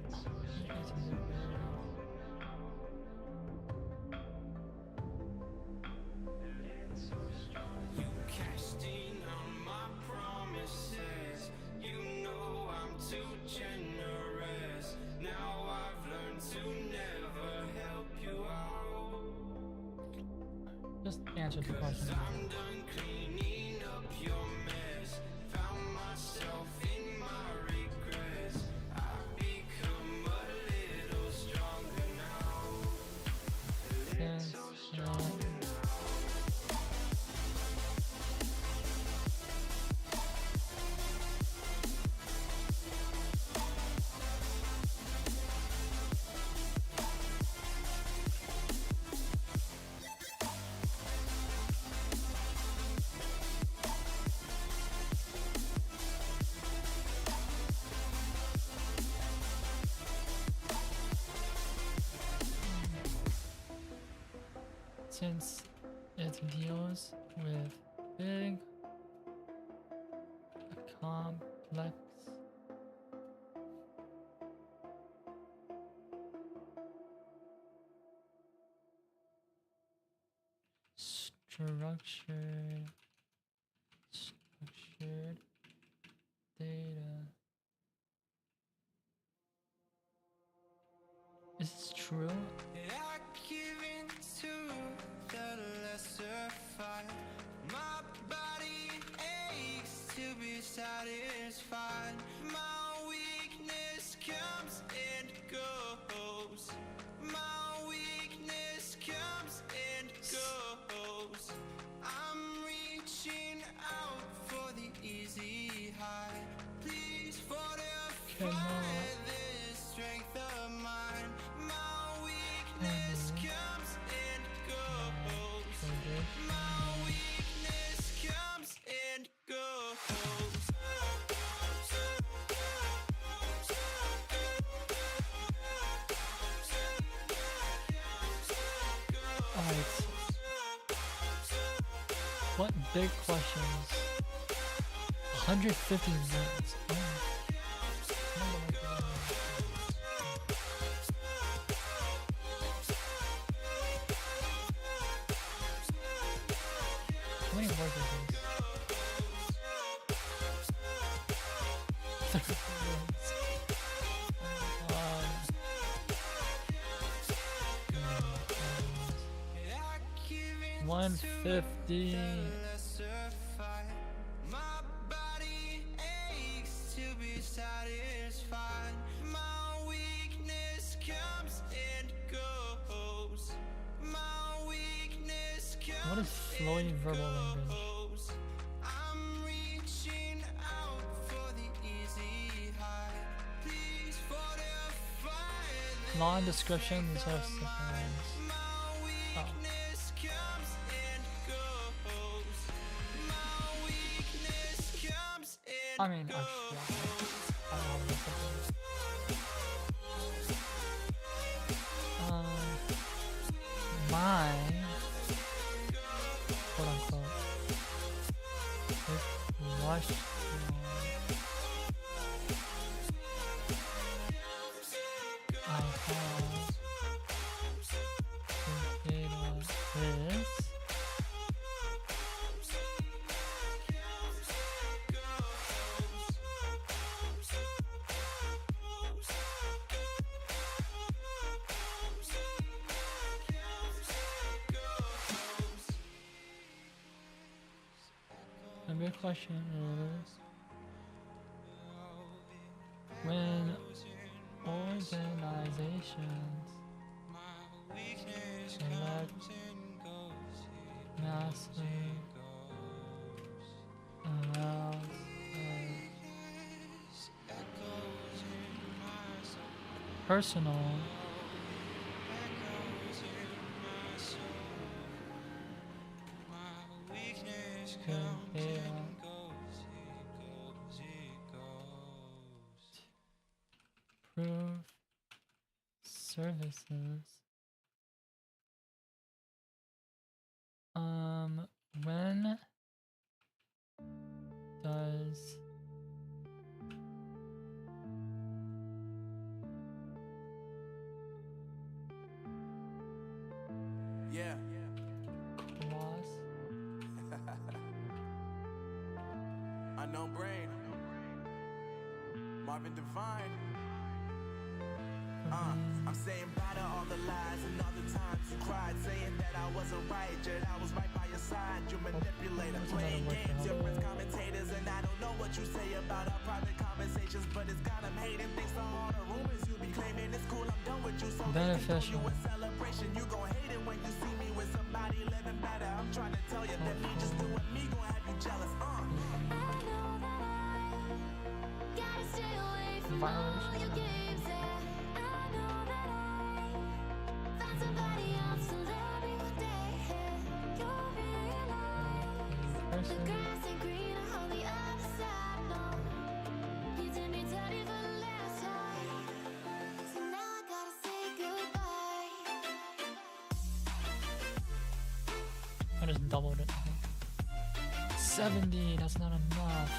You cashed in on my promises. You know I'm too generous. Now I've learned to never help you out. Just answer the question. I'm done cleaning up your mess. Found myself in my regrets. I've become a little stronger now. Since, since it deals with big, complex, structured data. Is this true? I give in to the lesser fight. My body aches to be satisfied. My weakness comes and goes. My weakness comes and goes. I'm reaching out for the easy high. Please fortify this strength of mine. My weakness comes and goes. My weakness comes and goes. Alright. What big questions? 150 minutes. Oh. How many words is this? 34 words. 150. My body aches to be satisfied. My weakness comes and goes. My weakness comes What is floating verbal language? goes. I'm reaching out for the easy high. Please fortify Long descriptions of systems. my Oh. weakness comes and goes. My weakness comes and I mean, actually, I don't know this is- my quote unquote is lush. I have created this. The big question is when organizations select massive amounts of personal data proof services. When does Yeah. clause Unknown brain. Marvin Devine. I'm saying bye to all the lies and all the times you cried, saying that I wasn't right, yet I was right by your side. You manipulator, playing games, your friends commentators, and I don't know what you say about our private conversations, but it's got them hating. Thanks to all the rumors you be claiming. It's cool, I'm done with you, so beneficial? you a celebration. You gon' hate it when you see me with somebody living better. I'm trying to tell you that me just doing me gon' have you jealous. I know that I gotta stay away from all Violation. your games. And I know that I find somebody else to love me one day. You'll realize the Person. grass ain't greener on the other side. No, you did me dirty for the last time, so now I gotta say goodbye. I just doubled it. I think. 70, that's not enough.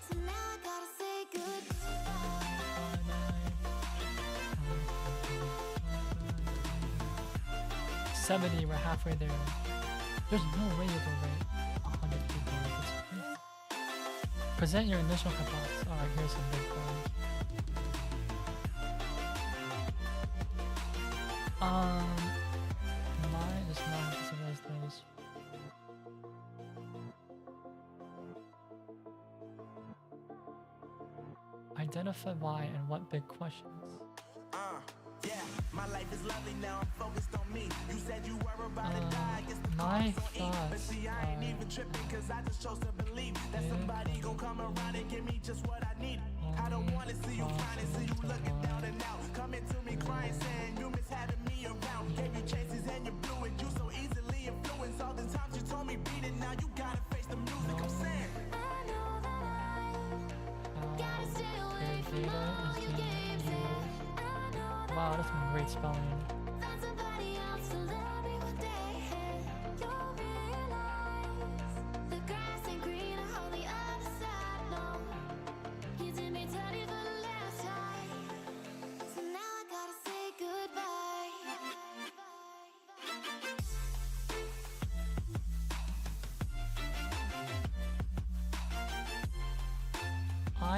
So now I gotta say goodbye. 70, we're halfway there. There's no way you can rate 100 people like this. Present your initial hypothesis. Alright, here's some big ones. Mine is not as good as those. Identify why and what big questions. Yeah, my life is lovely now. I'm focused on me. You said you were about to die. I guess the My cause on E. But thoughts see, I ain't are even tripping, cause I just chose to believe that somebody gon' come around and give me just what I need. I don't wanna see you crying, see you looking down and out. Coming to me crying, saying you miss having me around. Gave you chances and you blew it. You so easily influenced. All the times you told me beat it, now you gotta face the music. I'm saying. I know that I gotta stay away from all your games. And I know that Wow, that's some great spelling. find somebody else to love me one day. You'll realize the grass ain't greener on the other side. No, you did me dirty for the last time, so now I gotta say goodbye.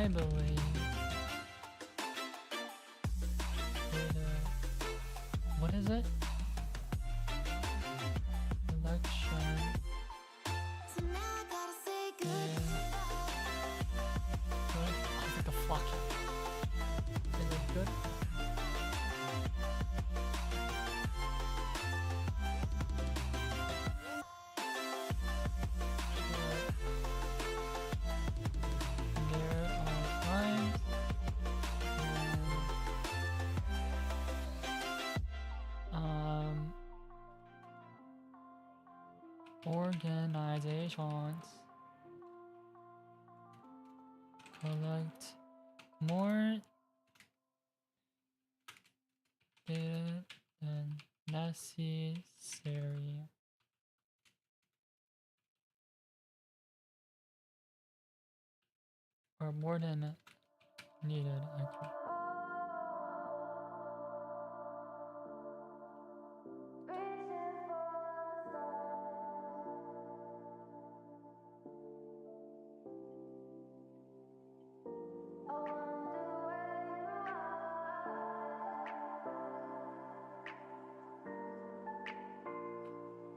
I believe what is it? Election. So now I gotta say Yeah. Good. Oh, it's like a flock. Is it good? There are lines. Organizations collect more data than necessary. Or more than needed, actually.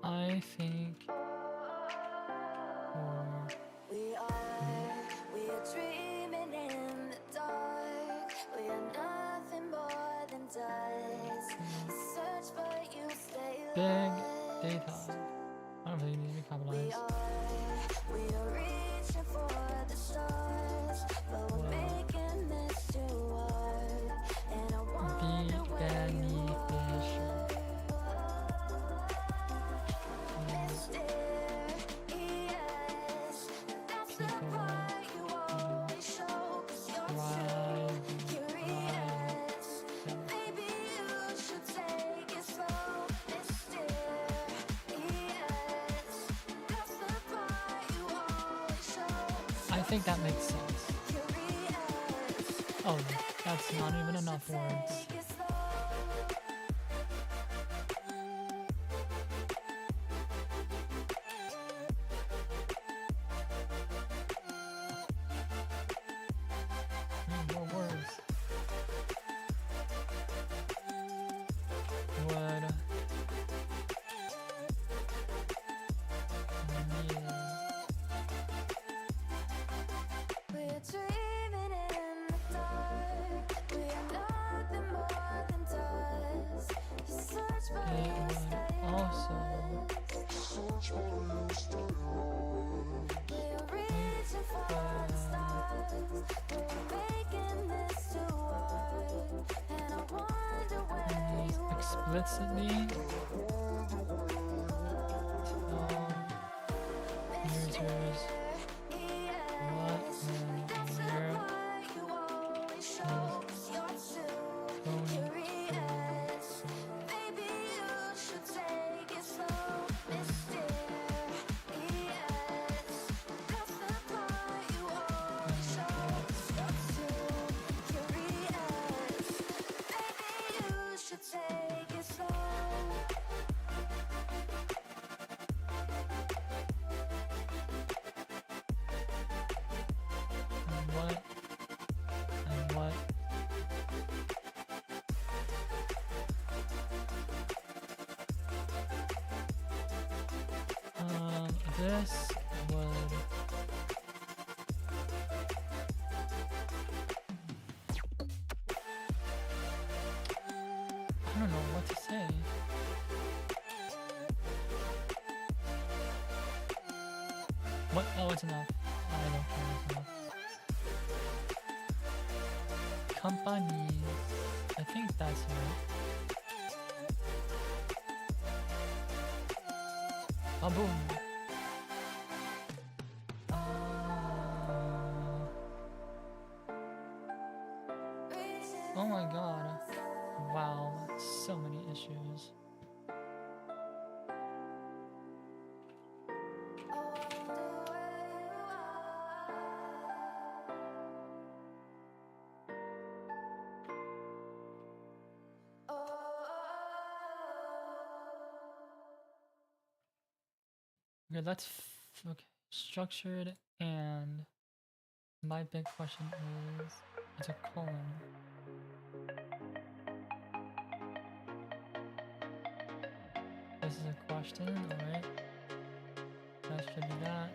I think for We are dreaming in the dark. We are nothing more than dust. Search but you stay big lost. data. I don't really need to be capitalized. We are reaching for the stars, but we're Wow. making this too hard. And I wonder Be where you beneficial. mysterious. That's the People part you always show, 'cause you're too curious. Maybe you should take it slow. Mysterious. That's the part you always show. I think that makes sense. Curious. Oh, that's not even enough words. Take it slow. More words. Would need We're dreaming in the dark. We are nothing more than dust. You search but it you would stay also lost. We're reaching for the stars, but we're making this too hard. And I wonder where use you explicitly tell users what and That's the where part you always show, 'cause you're too going curious. Maybe you should take it slow. Mysterious. That's the part you always show, 'cause you're too curious. Maybe you should take it slow. and what this would I don't know what to say. What? Oh, it's enough. I don't care. It's enough. Companies. I think that's right. Boom. Oh my god. Wow, so many issues. Okay, okay. Structured and My big question is, it's a colon. This is a question, alright. That should be that.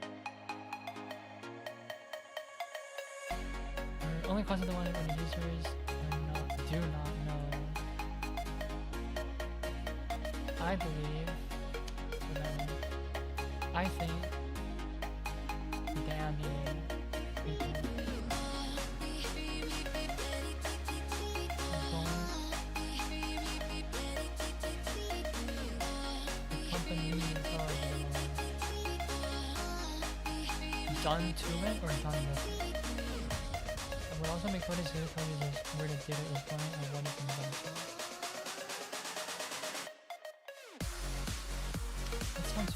Only causes the one when the users do not know. I believe, I think, damning people. Companies are done to it or done with it. It would also make what is good for users where the data is going and what is being done to it. That sounds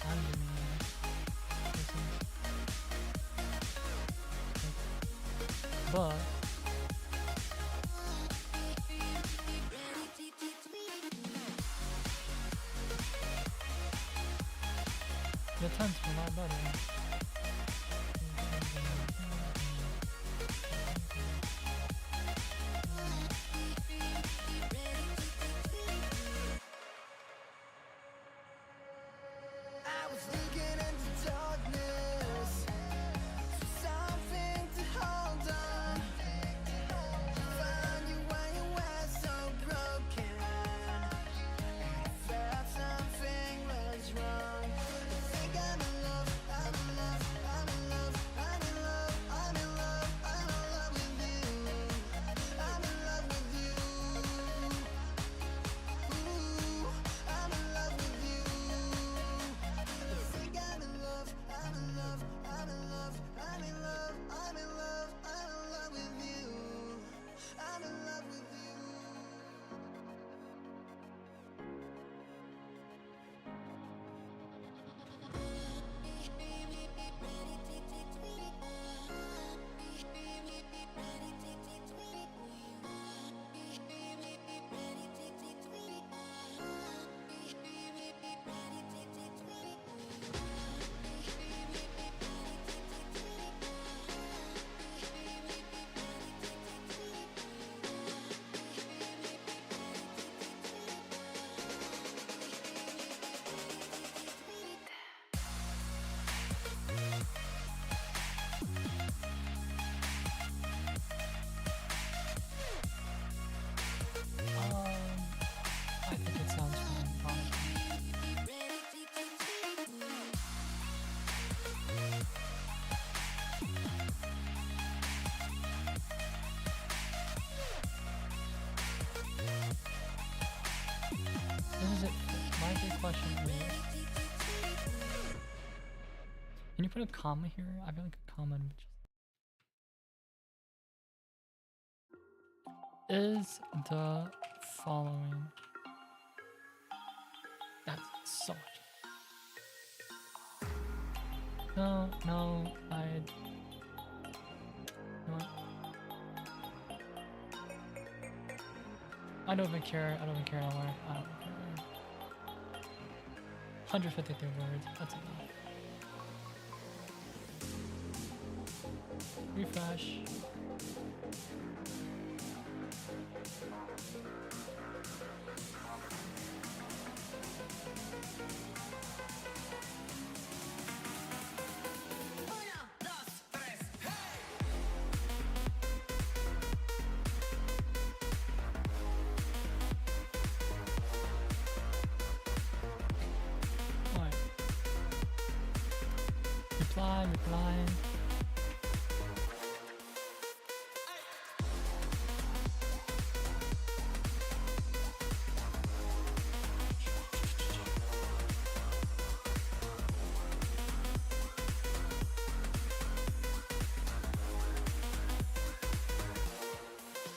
fine to me. But the tense were a lot better. I was looking into darkness for something to hold on. Found you when you were so broken. I felt something was wrong. I think I'm in love, I'm in love, I'm in love, I'm in love, I'm in love, I'm in love with you. I'm in love with you. Ooh, I'm in love with you. I think I'm in love, I'm in love, I'm in love, I'm in love, I'm in love, I'm in love with you. I'm in love with you. I think it sounds fine, honestly. This is it. My big question is, can you put a comma here? I feel like a comma would just... Is the following... That's so much. No, I... You know what? I don't even care anymore. I don't care. 153 words, that's enough. Refresh. Alright. Reply.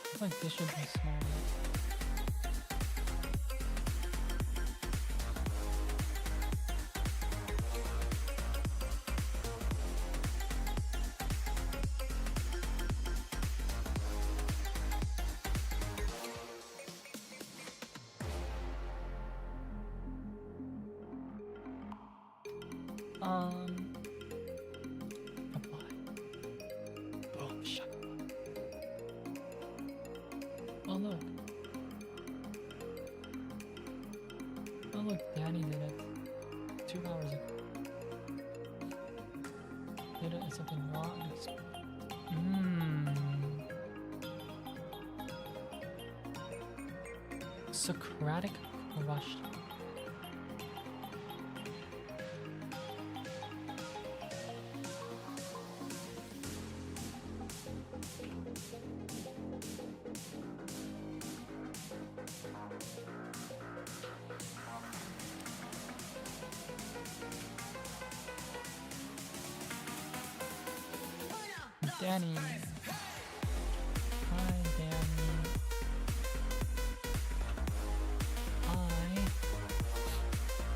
I feel like this should be smaller. Apply. Oh look, Danny did it 2 hours ago. Did it? Is something wrong? Socratic crush. Danny. Hi, Danny. I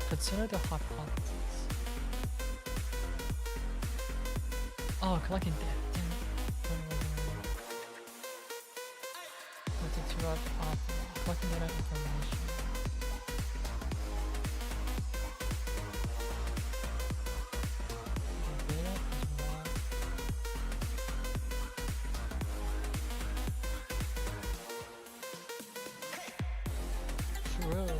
consider the hot pockets. Oh, collecting data. Damn it. Let's interrupt collecting data information. Data is what? True.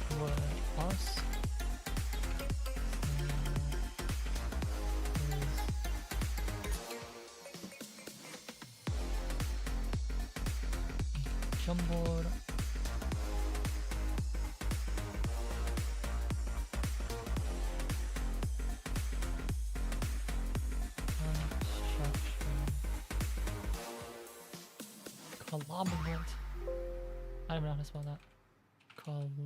I would also jumbled collaborate. I don't even know how to spell that. Collaborate.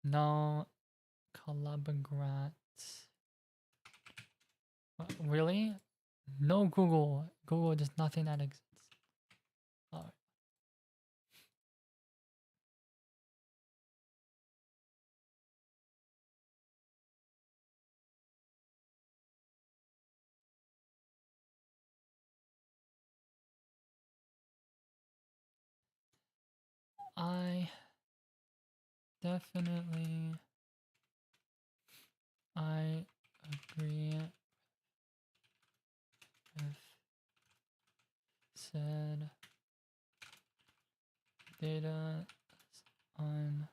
No, collaborate. Really? No Google. Google just nothing that exists. Alright. I definitely agree with said data on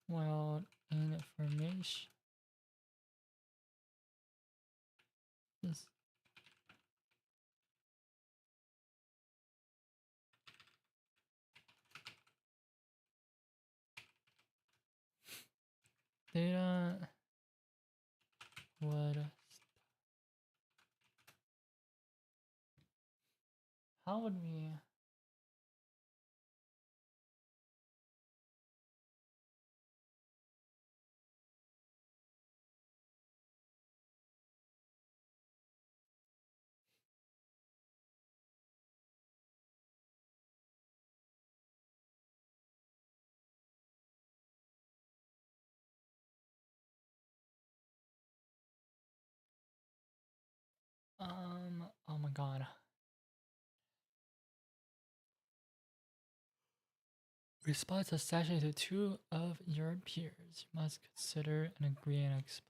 world information. This data would. How would we? Oh my god. Respond to session to 2 of your peers. You must consider and agree and explain.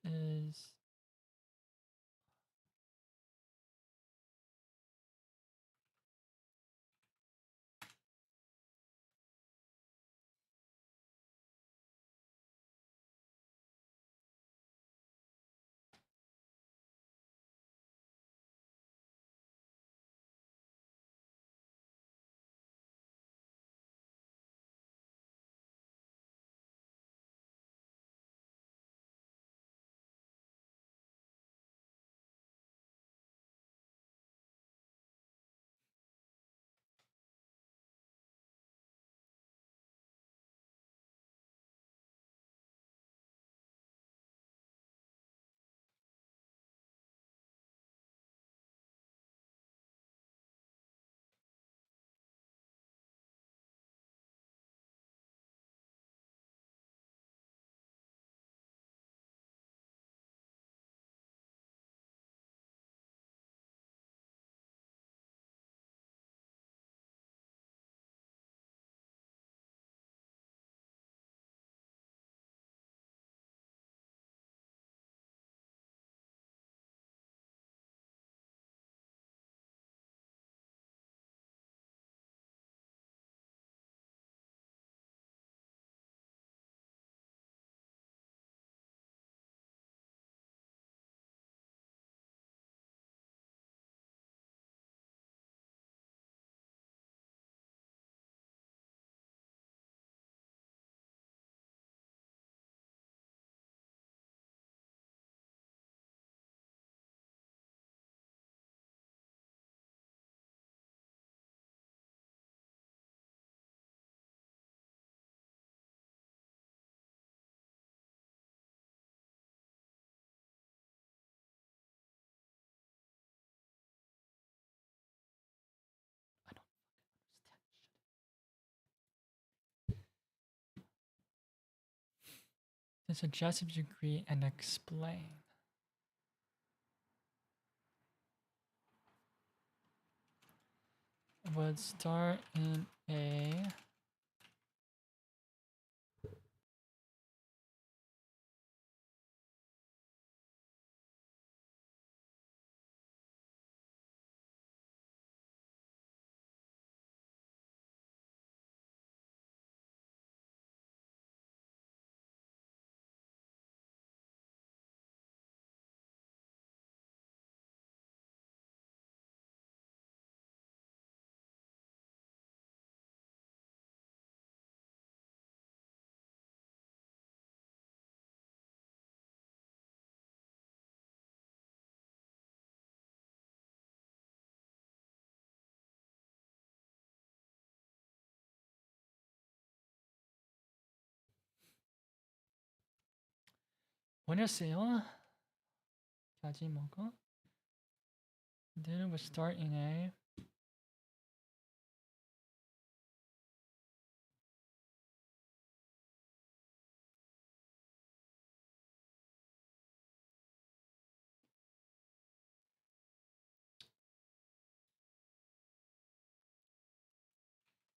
Is suggest if you agree and explain. Would start in a 보내세요. 까지 먹어. Dinner would start in a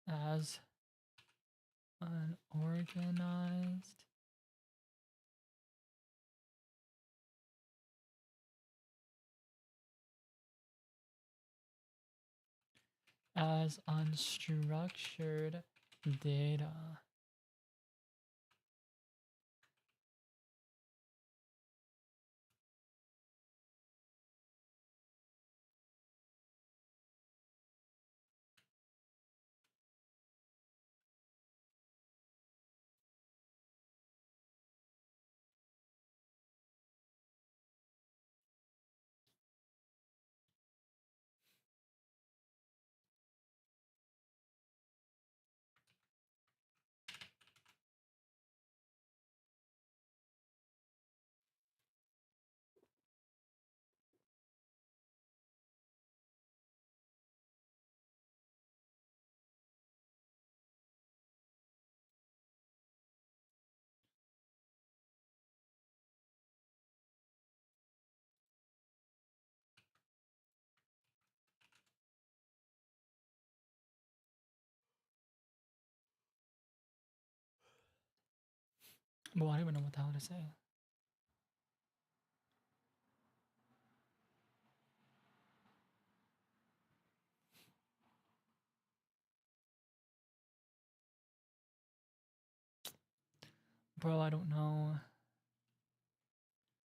as unorganized as unstructured data. Well, I don't even know what the hell to say. Bro, I don't know.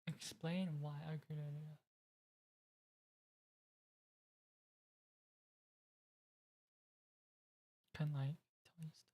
Explain why I agree with it. Can like tell you stuff.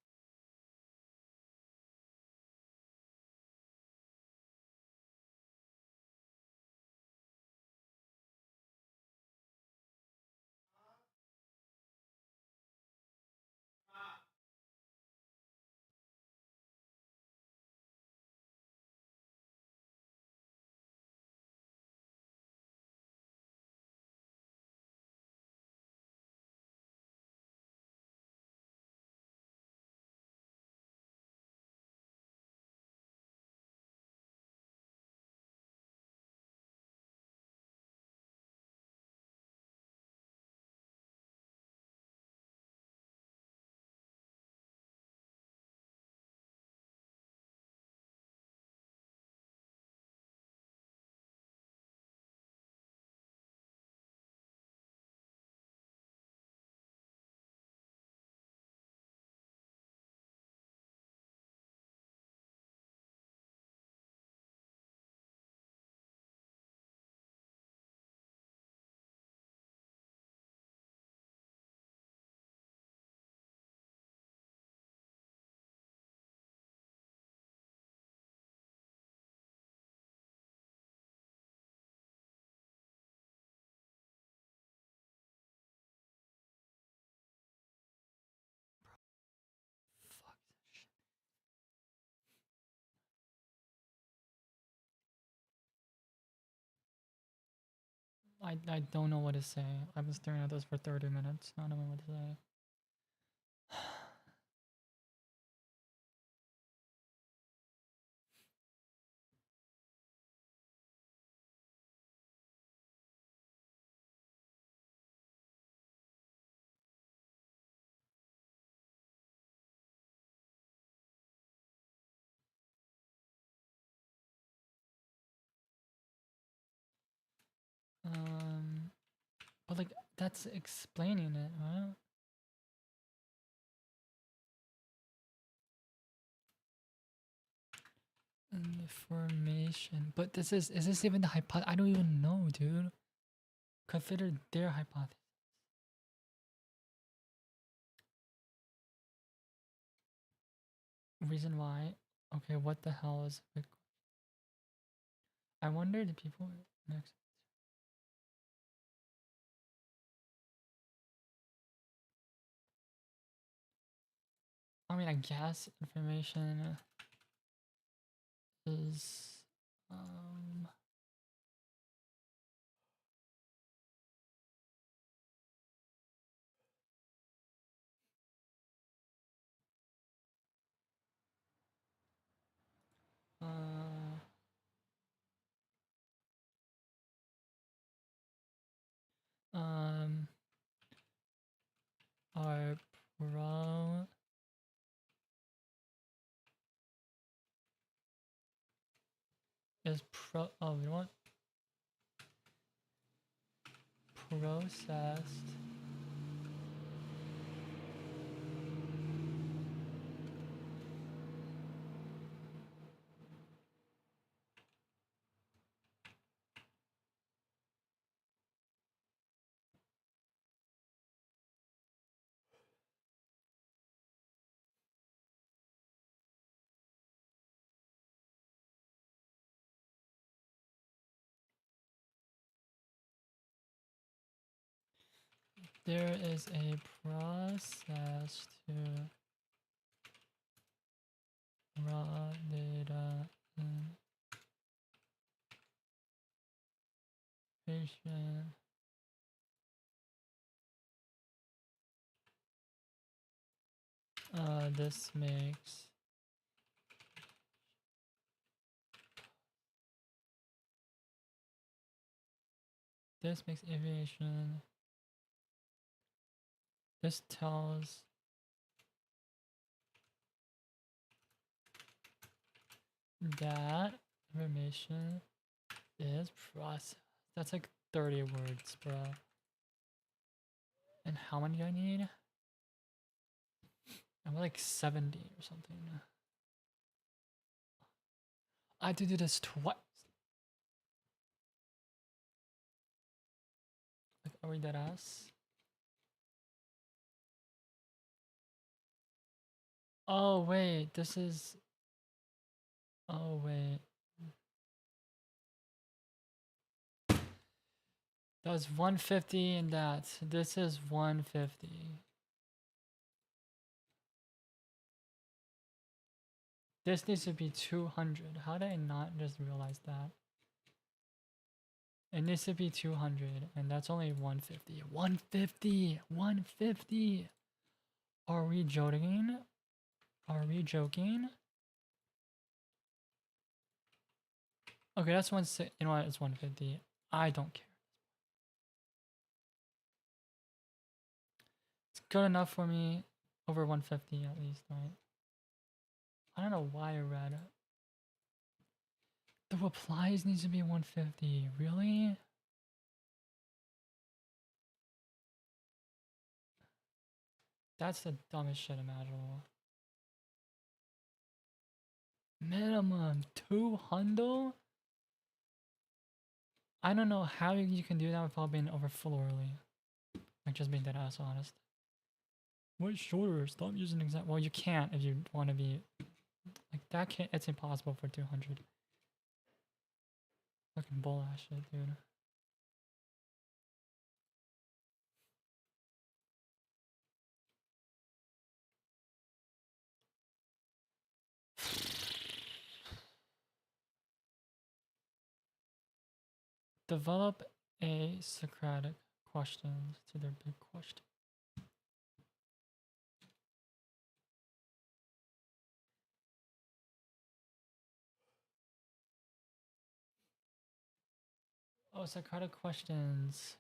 Fuck this shit. I don't know what to say. I've been staring at this for 30 minutes. I don't know what to say. But like that's explaining it, right? Information. But this is this even the hypothesis? I don't even know, dude. Consider their hypothesis. Reason why? Okay, what the hell is Bitcoin? I wonder the people next. I mean, I guess information is uh um are pro is pro oh you know what processed there is a process to raw data in patient this makes aviation this tells that information is processed. That's like 30 words, bro. And how many do I need? I'm like 70 or something. I have to do this twice. Like, are we dead ass? Oh, wait, this is. Oh, wait. That was 150 and that. This is 150. This needs to be 200. How did I not just realize that? It needs to be 200, and that's only 150. 150! 150! Are we joking? Are we joking? Okay, that's you know what? It's 150. I don't care. It's good enough for me. Over 150 at least, right? I don't know why I read it. The replies needs to be 150. Really? That's the dumbest shit imaginable. Minimum 200? I don't know how you can do that without being over full early. Like just being dead ass honest. What shorter? Stop using example. Well, you can't if you want to be like that. Can't. It's impossible for 200. Fucking bull ass shit, dude. Develop a Socratic questions to their big question. Oh, Socratic questions.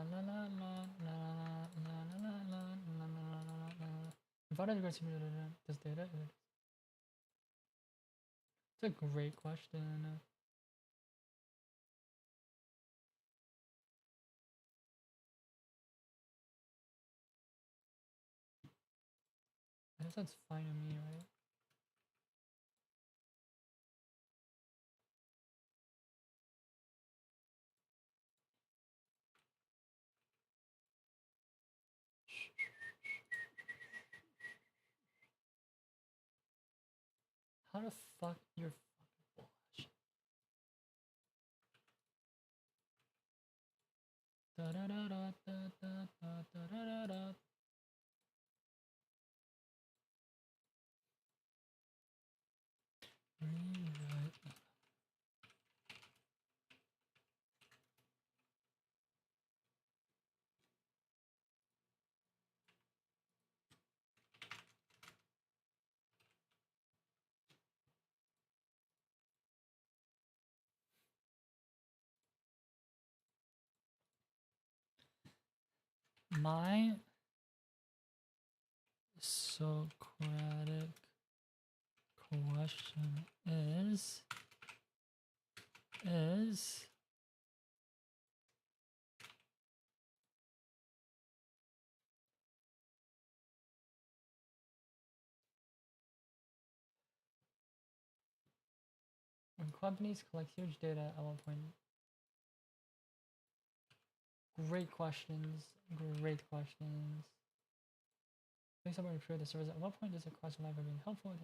la la la la la la la la la la la. If I did this data, it's a great question. I guess that's fine with me, right? How the fuck you're fucking bullshit? Da da da da da da da da da da. Rewrite. My Socratic question is when companies collect huge data at one point. Great questions. Great questions. Think someone improve the service. At what point does a question like being helpful?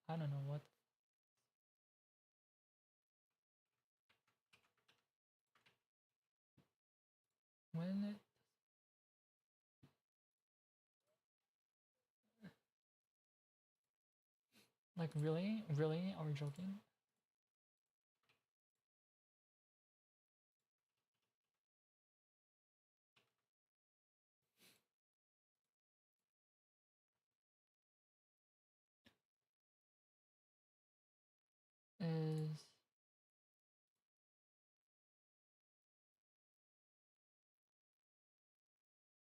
I don't know what. When it like really? Really? Are we joking? Is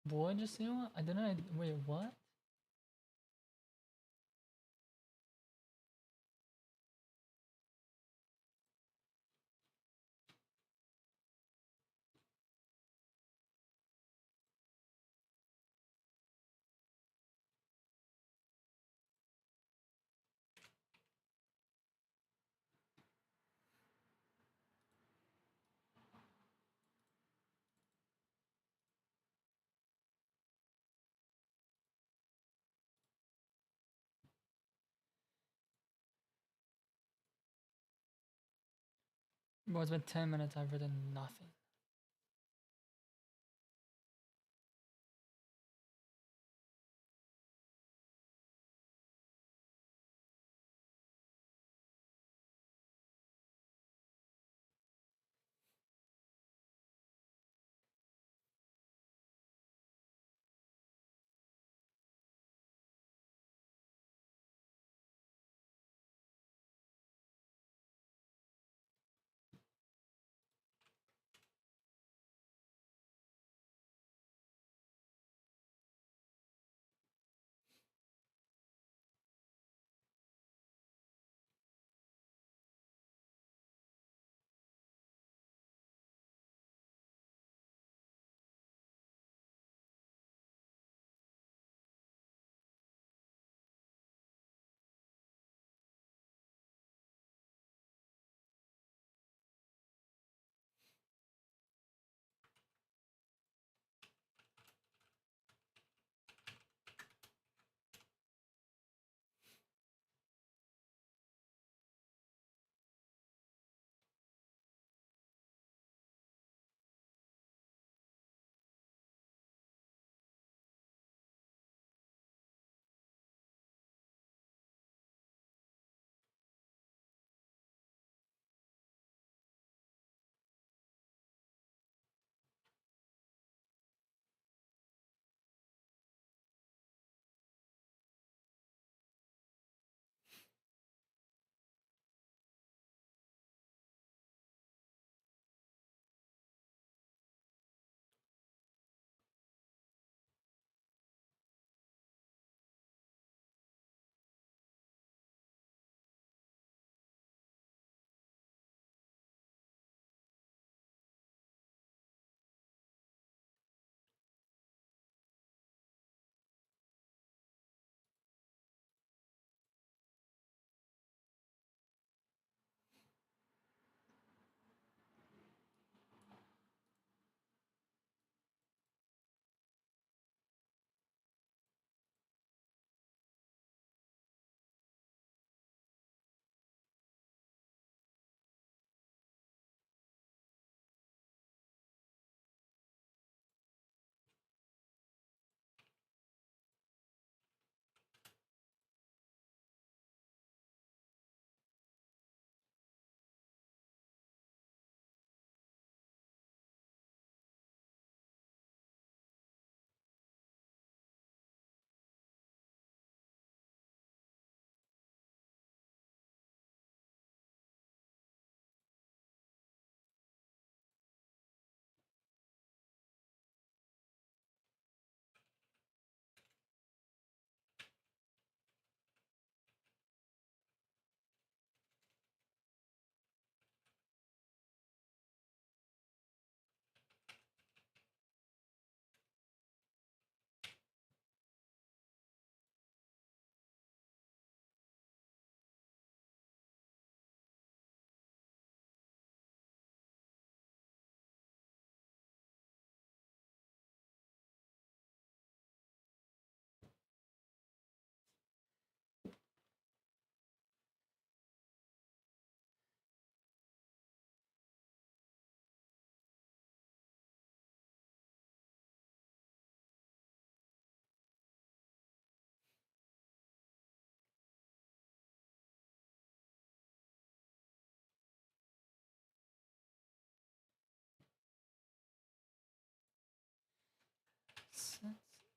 what just you? I didn't wait, what? Bro, it's been 10 minutes, I've written nothing.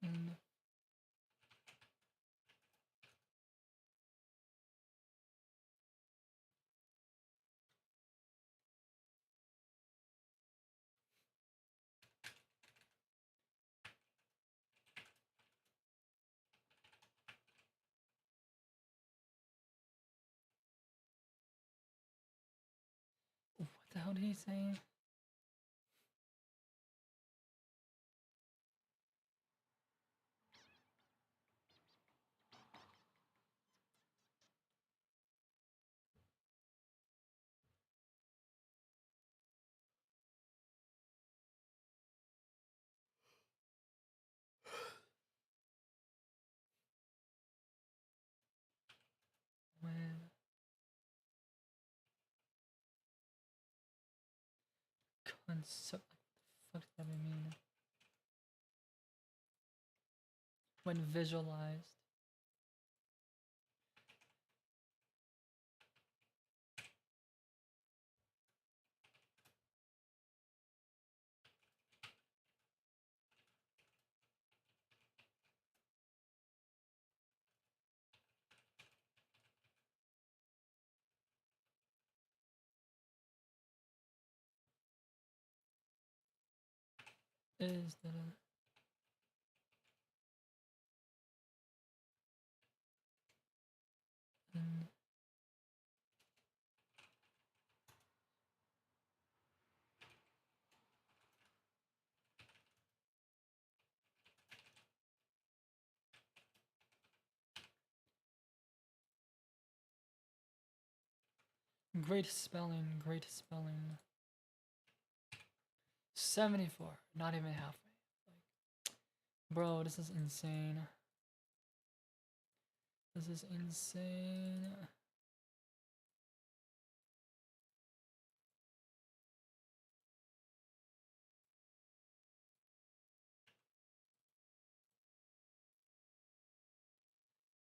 And what the hell did he say? When concept, what the fuck does that mean? When visualized. Is that a mm, great spelling, great spelling. 74, not even halfway. Like, bro, this is insane. This is insane.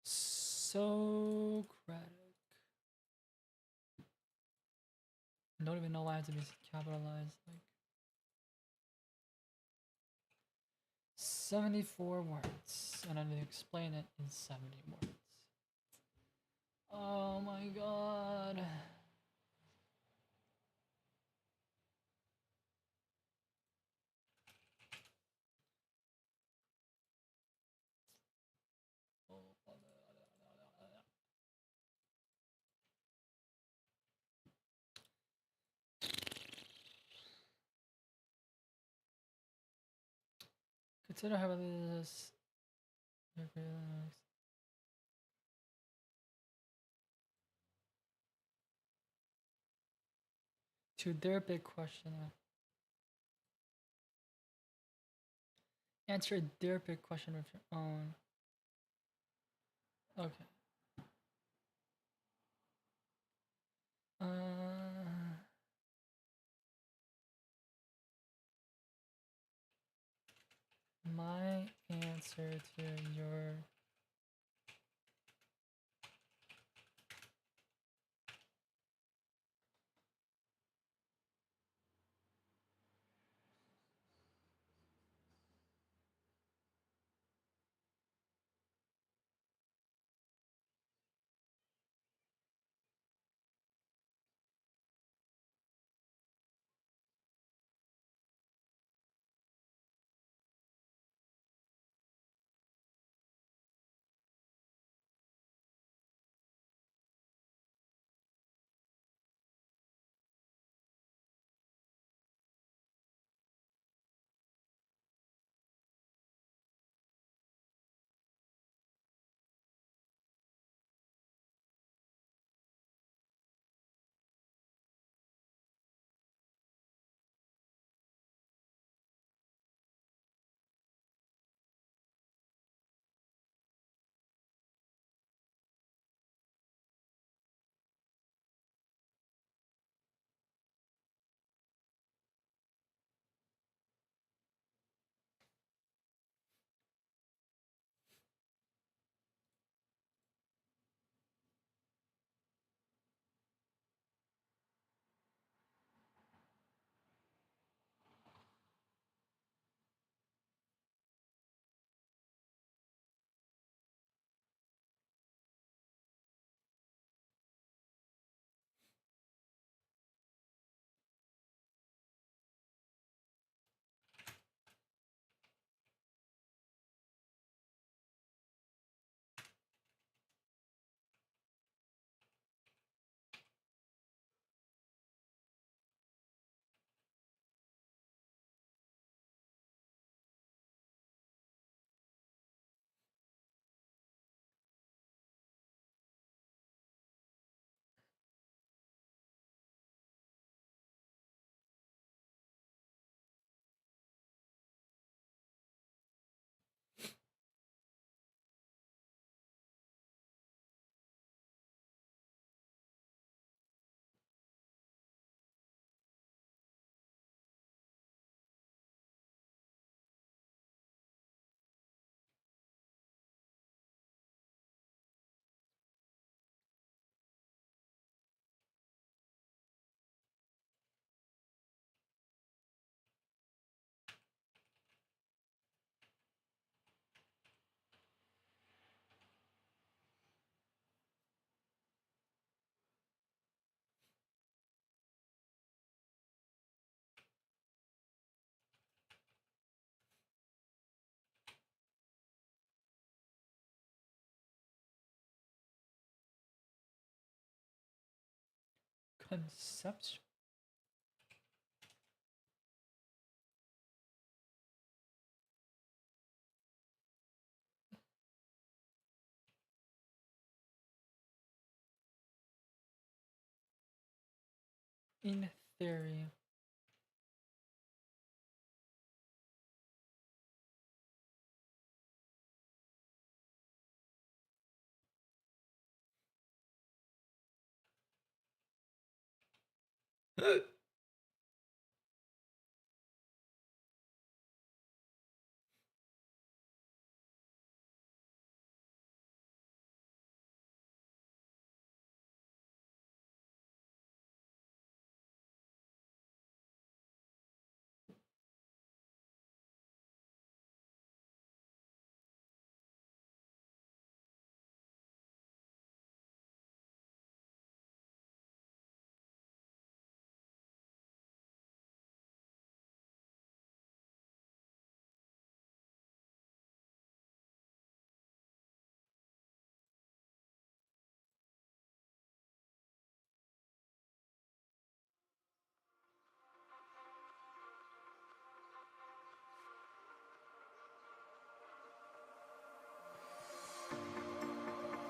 Socratic. I don't even know why it had to be capitalized. Like 74 words, and I need to explain it in 70 words. Oh my god. Consider how this to their big question. Answer their big question with your own. Okay. My answer to your Conceptual. In theory.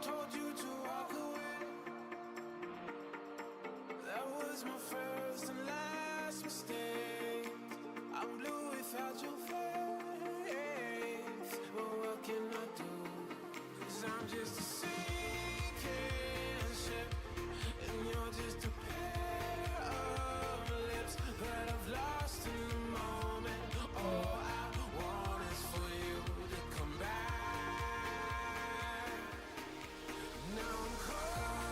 Told you to walk away. That was my first and last mistake. I'm blue without your face. But what can I do? 'Cause I'm just a sinking ship, and you're just a pair of lips that I've lost in the moment. All I want is for you to come back. Now I'm caught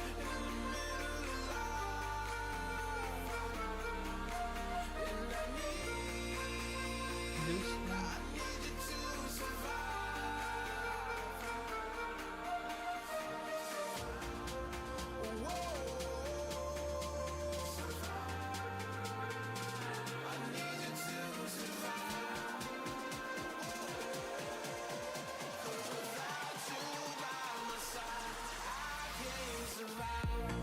in the middle of life, and I need you to survive. Whoa, I need you to survive. 'Cause without you by my side, I can't survive.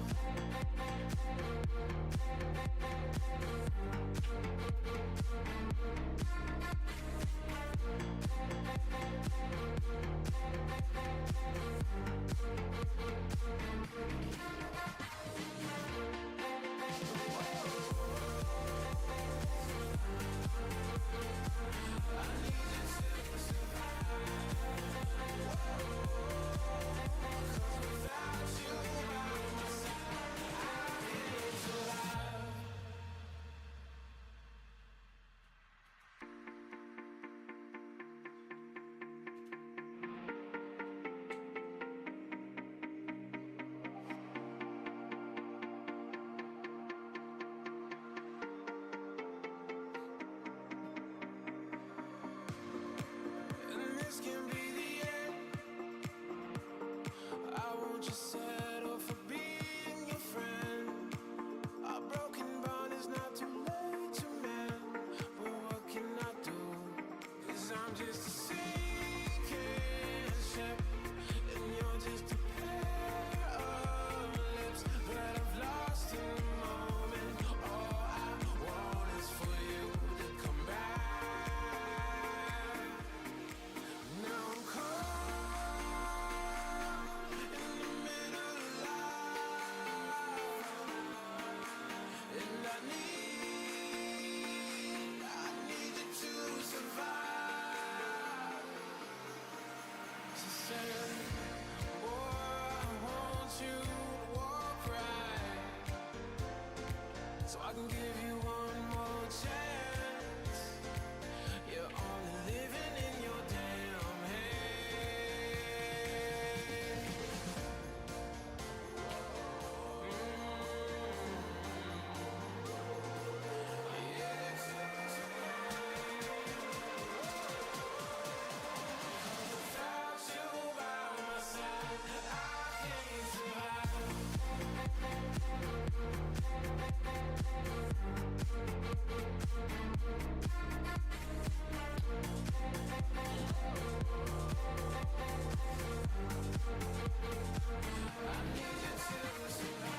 And this can be the end. I won't just settle for being your friend. A broken bond is not too late to mend. But what can I do? 'Cause I'm just a sinking ship, and you're just a pair of lips that I've lost in the moment. All I want is for you to come back. Now I'm caught in the middle of life, and I need you to survive. She said, boy, I want you to walk right, so I can give you one more chance. You're only living in your damn head. Without you by my side, I can't survive. I need you to survive.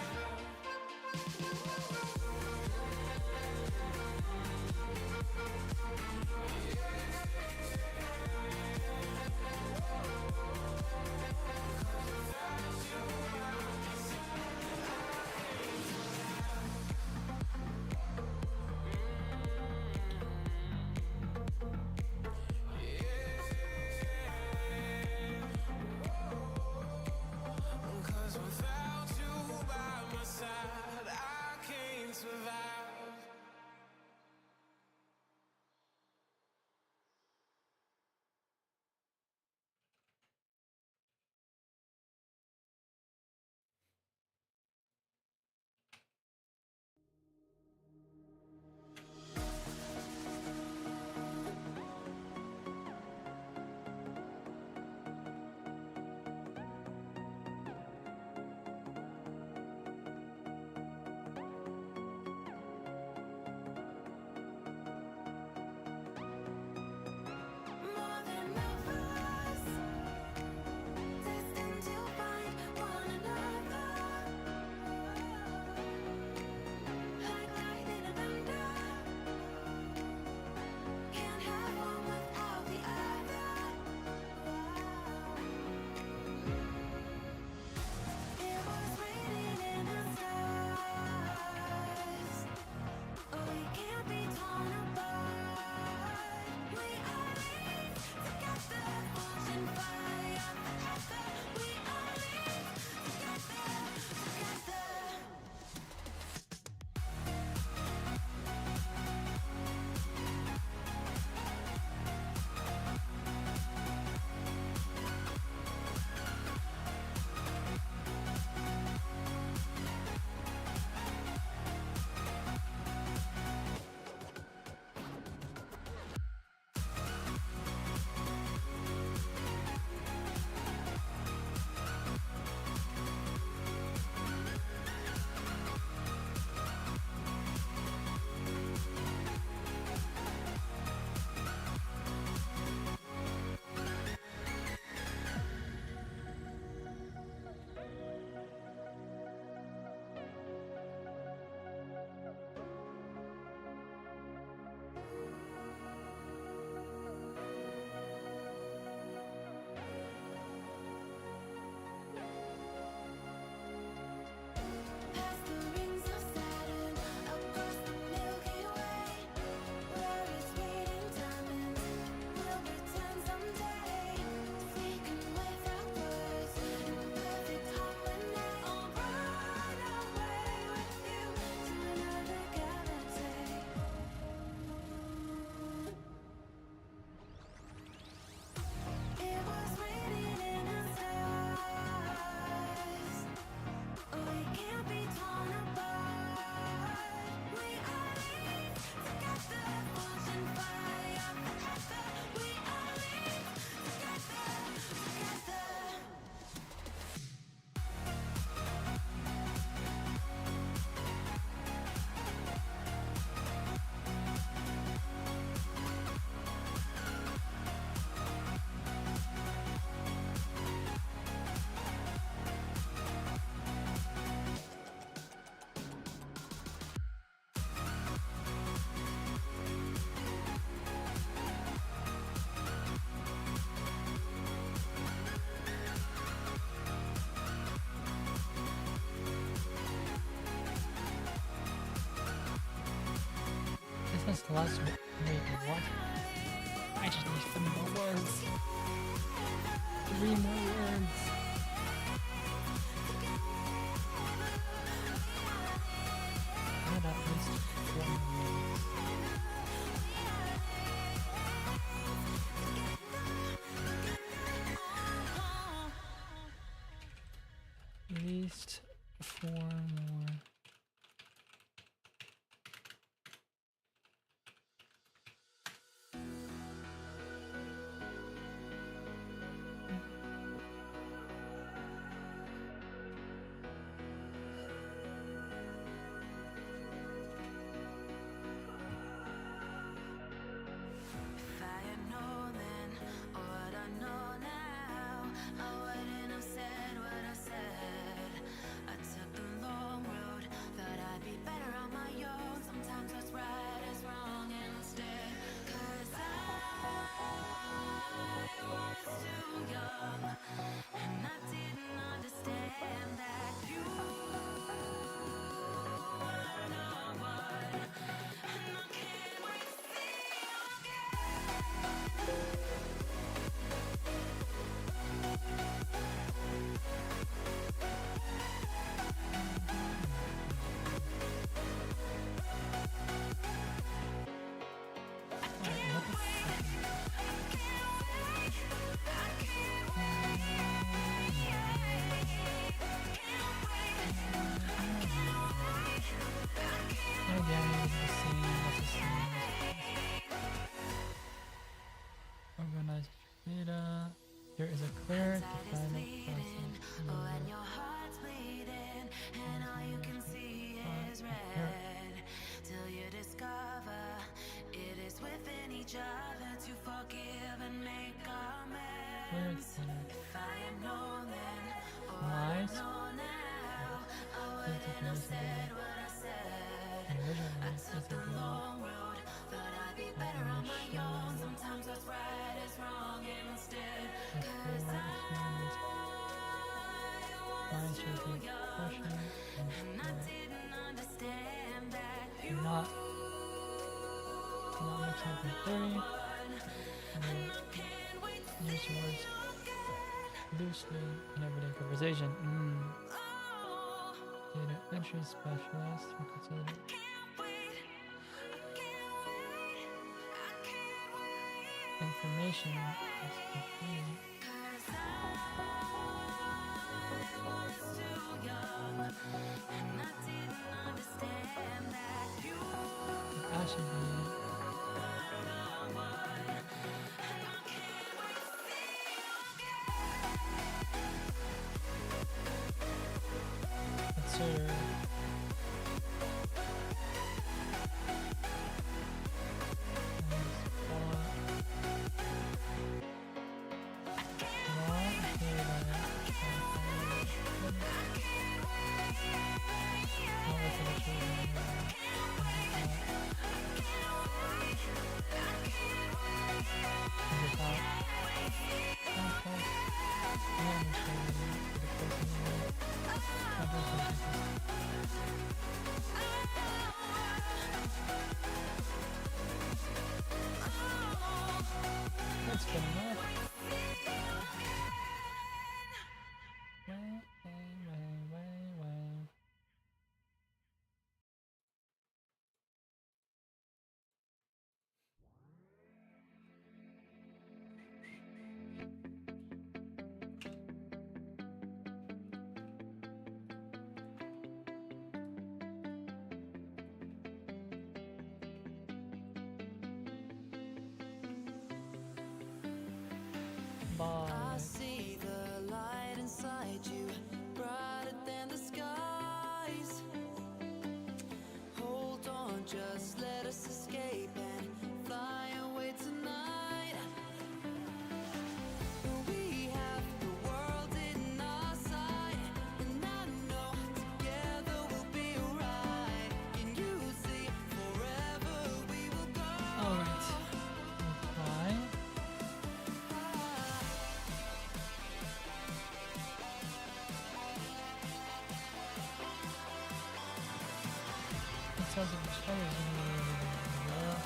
Is this the last one? Wait, what? I just need 3 more words. 3 more words. I had at least 4 more words. At least 4 more. If I had known then what I know now, I wouldn't have said what I said. I took the long road, thought I'd be better on my own. Sometimes what's right is wrong instead. 'Cause I was too young, and I didn't understand that you are the one. And I can't wait to see you again. Alright, what the fuck? Again, it's the same, it's the same. Organize data. There is a clear, defined process. When your heart's bleeding and all you can see is red, till you discover it is within each other to forgive and make Clear, amends. defined. If I had known then or Lies. know now, I wouldn't have said what I said. I took the long road, thought I'd be better on my own. Sometimes what's right is wrong instead. 'Cause I was too young, and I didn't understand that you Not mix up in theory. and I can't wait to Use see words you again. loosely in everyday conversation. Oh, Data entry specialist. We consider can't wait, I can't wait, I can't wait. information is complete. 'Cause I was too young, and I didn't understand that you I should be. Consider. That's good enough. Way. I Bye. see the light inside you, brighter than the skies. Hold on, just let us escape and fly away tonight. We have the world in our sight, and I know together we'll be alright. Can you see forever we will go? Alright. Reply. It tells you which colors you need.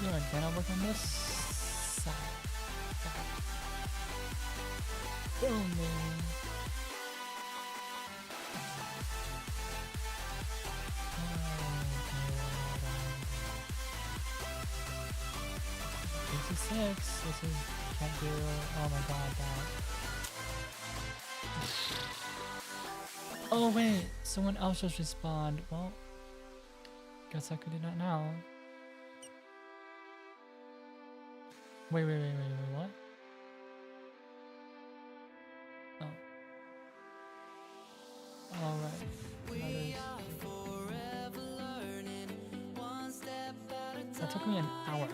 You and Dan are working on this side. Boom, baby. 86. This is can't do. Oh my god, that. Oh wait, someone else just respawned. Well, guess I could do that now. Wait, what? Oh. Alright. That took me an hour.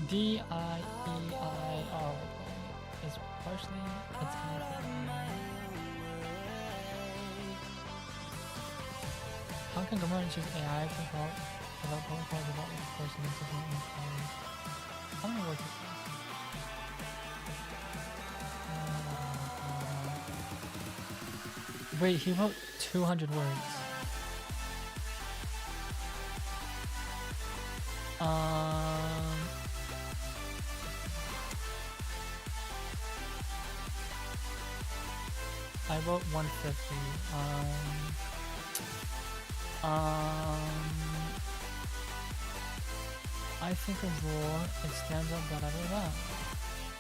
D-I-E-I-R is partially attacked. How can government choose AI to help develop protocols about the person and system inquiries? How many words is this? Wait, he wrote 200 words. I wrote 150. I think overall it stands up better than that.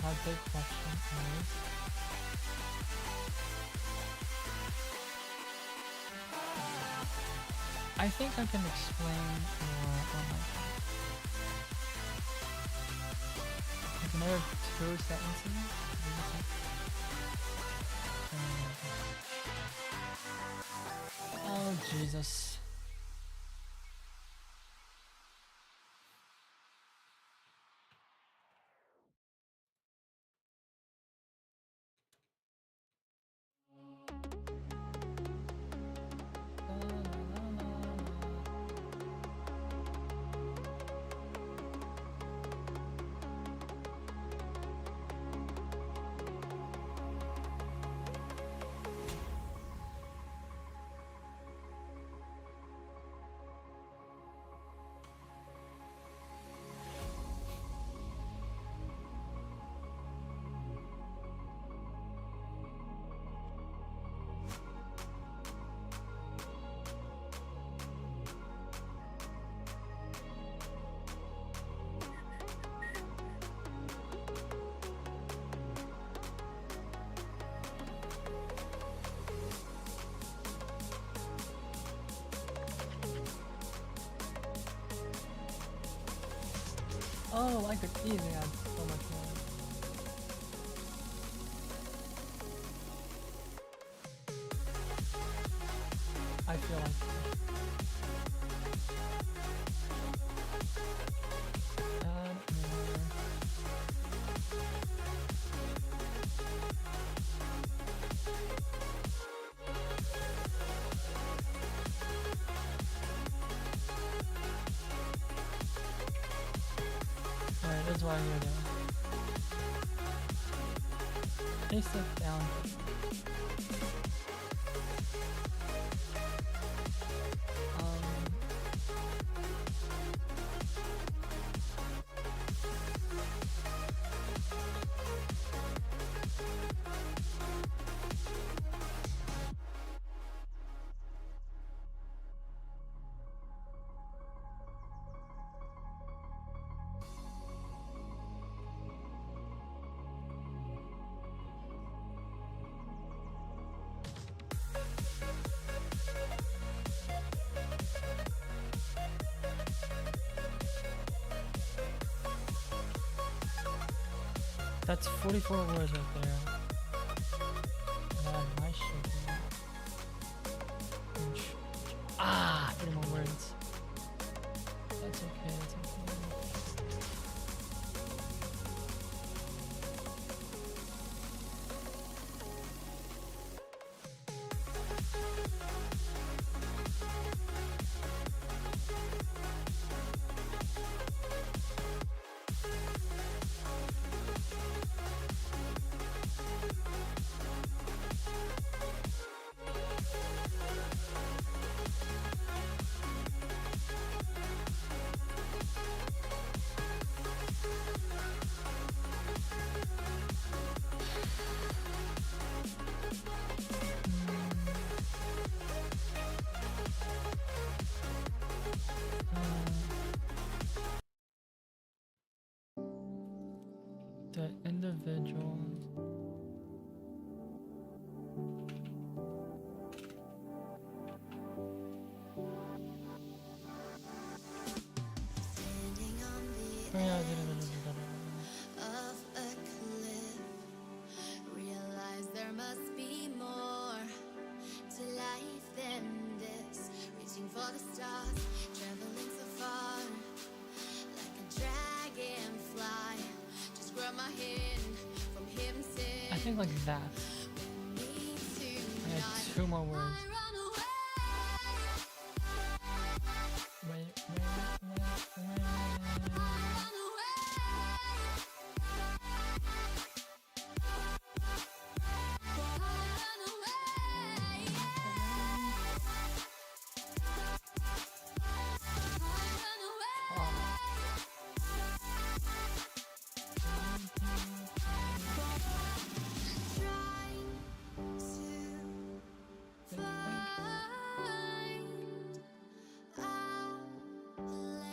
My big question is, I think I can explain more on my like another 2 sentences. Oh Jesus. Oh, I could easily add so much more. I feel like add more. Alright, this is what I'm gonna do. Paste it down. That's 44 words right there. God, my shit. Ah, 30 more words. That's okay. That's okay. The individual. Standing on the Oh, yeah, of a cliff, realize there must be more to life than this. Reaching for the stars, traveling so far, like a dragonfly. Just grab my hand from him, I think like that. I had 2 more words. Wait.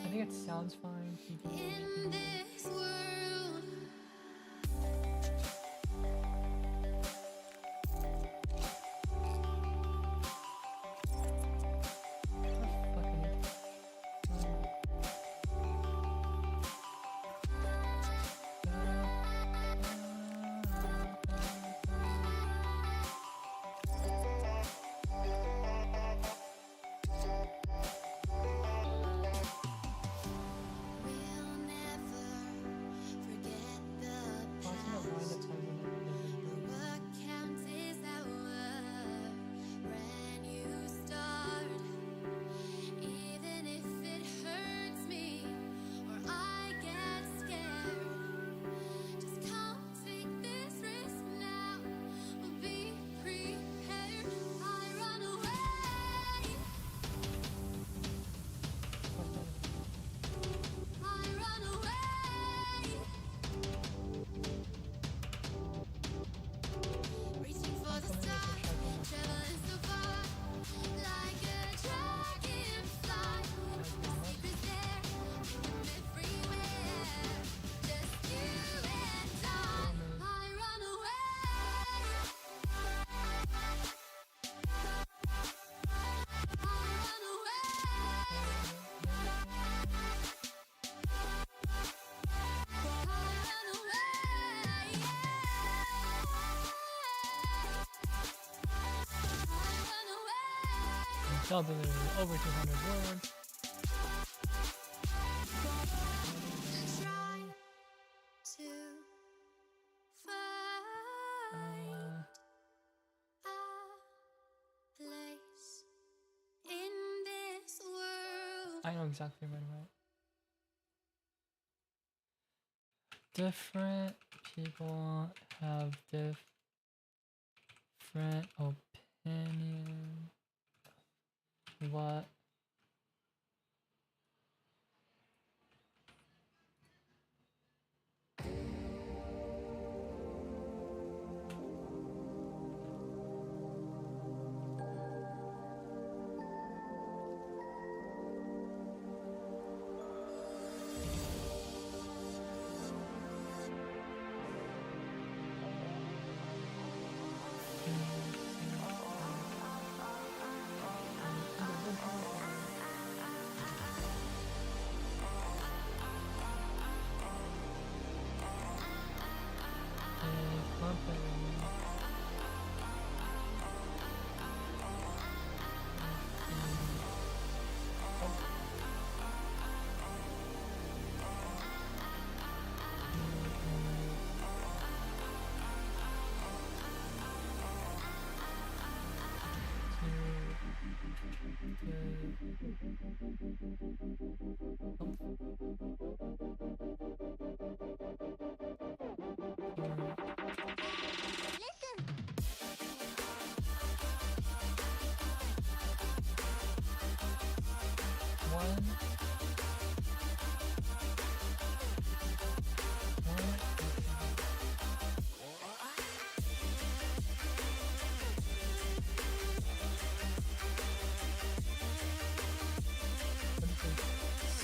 I think it sounds fine. People. In this world, we'll never forget the past. What counts is our brand new start. Even if it hurts me or I get scared, just come take this risk now. We'll be prepared. I run away. I run away. Reaching for the stars, traveling so far, like a dragonfly. The secret's there, everywhere. Just you and I run away. I run away. Double over 200 words. Try to find a place in this world. I know exactly what I wrote. Different people have different opinions. What?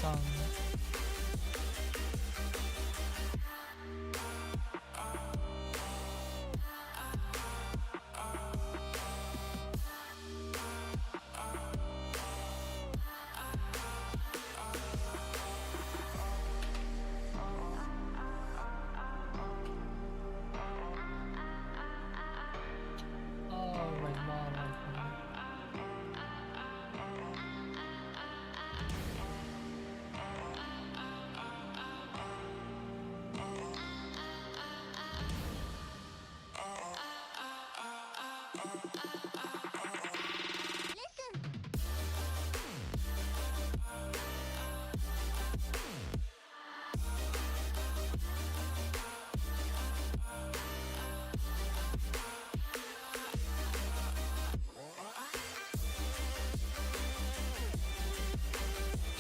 some. Oh, right, wildlife.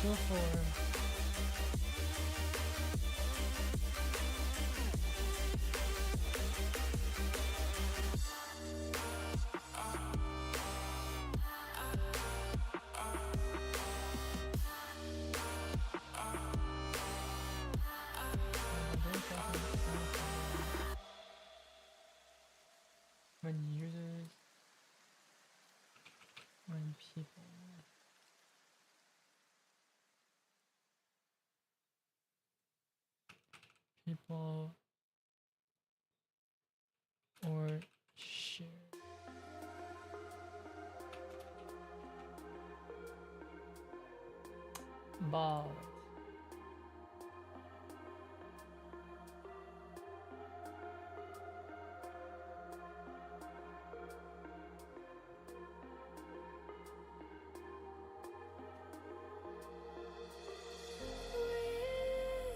Two for when users, when people. People or share. Ball.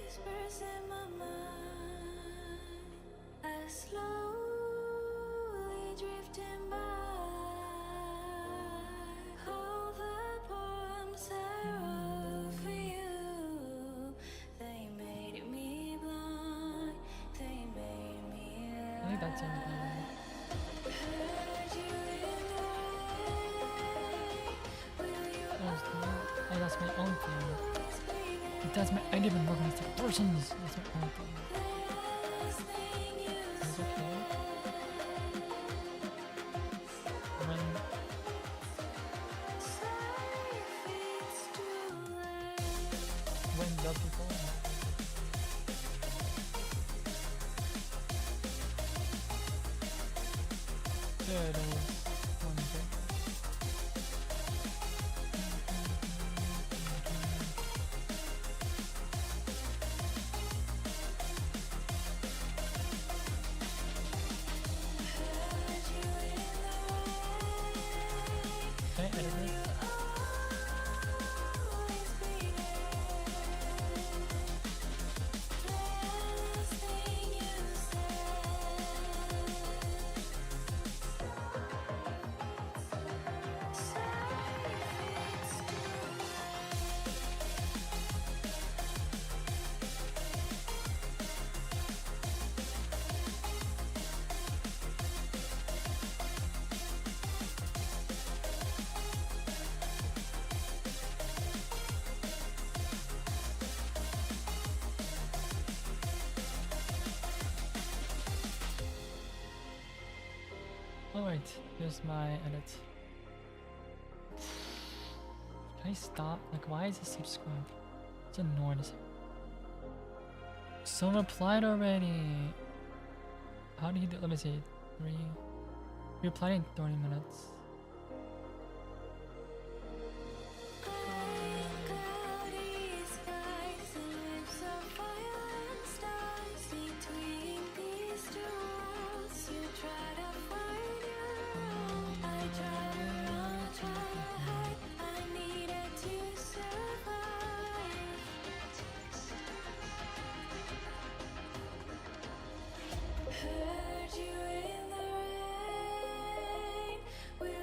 Whispers in my mind, I slowly drifting by. All the poems I wrote for you, they made me blind, they made me I think that's it. heard you in the rain. Will you Oh, that's my own thing. always be there? That's my. I didn't even recognize the persons. That's my own thing. Last thing you Is it okay? When when the people. There it is. One bit. Can I edit it? Alright, here's my edit. Can I stop? Like, why is it subscribe? It's annoying as hell. Someone replied already. How do you do? Let me see. 3. You replied in 30 minutes. Heard you in the rain. Will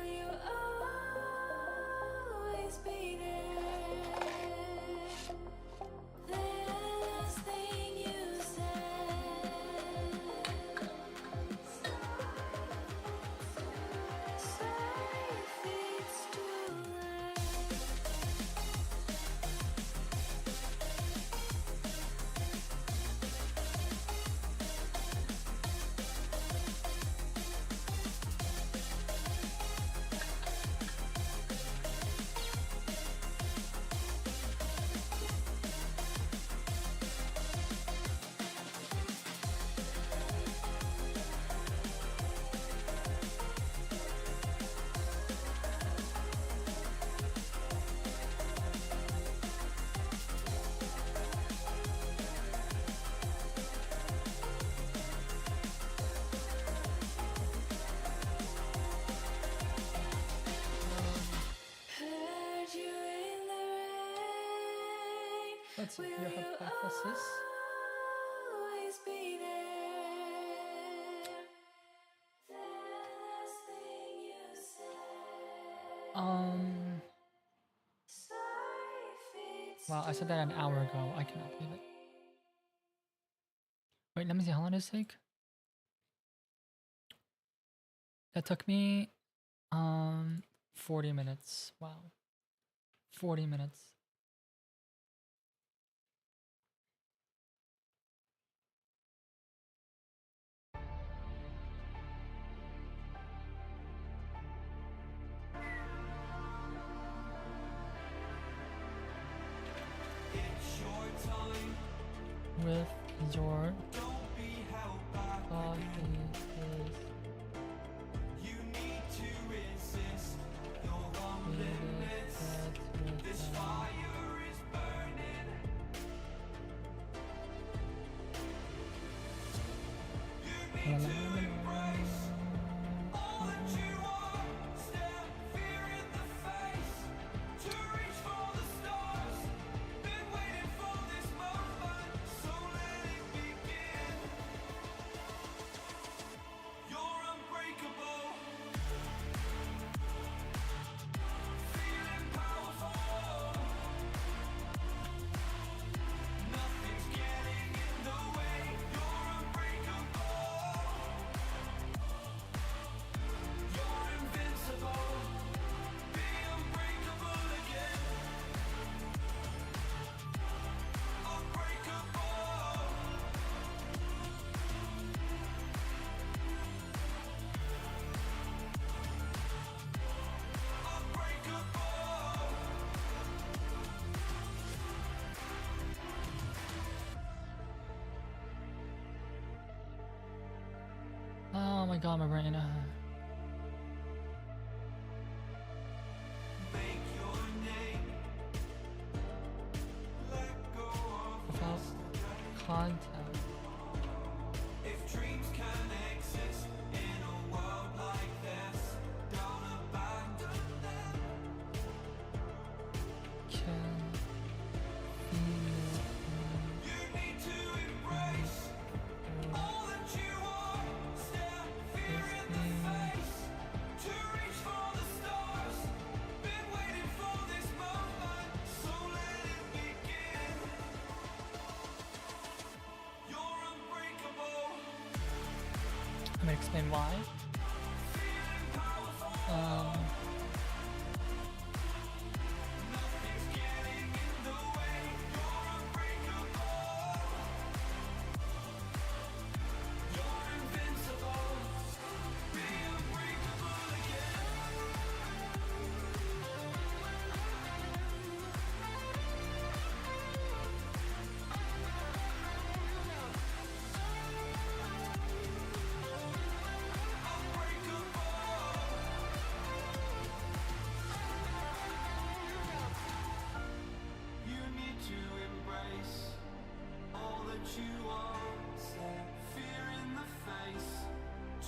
Let's see. Will Your you hypothesis. always be there? The last thing you said. Sorry if it's Wow, I said that an hour ago. I cannot believe it. Wait, let me see. How long did it take? That took me 40 minutes. Wow. 40 minutes. It's your time, With your don't be held back body again. is You need to resist your own limits. This fire is burning. You need to embrace all that you are. Stare fear in the face. To reach for the stars. Been waiting for this moment, so let it begin. You're unbreakable. Feeling powerful. Nothing's getting in the way. You're unbreakable. You're invincible. Be unbreakable again. Unbreakable. Unbreakable. Oh my god, my brain. Make your name. Let go of Without contact. if dreams can exist in a world like this. Don't abandon them. Can feel You need to embrace all that you are. Stare fear in the face. To reach for the stars. Been waiting for this moment, so let it begin. You're unbreakable. I'm gonna explain why. Feeling powerful. Nothing's getting in the way. You're unbreakable. You're invincible. Be unbreakable again. You need to embrace all that you are. Stare fear in the face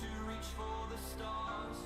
to reach for the stars.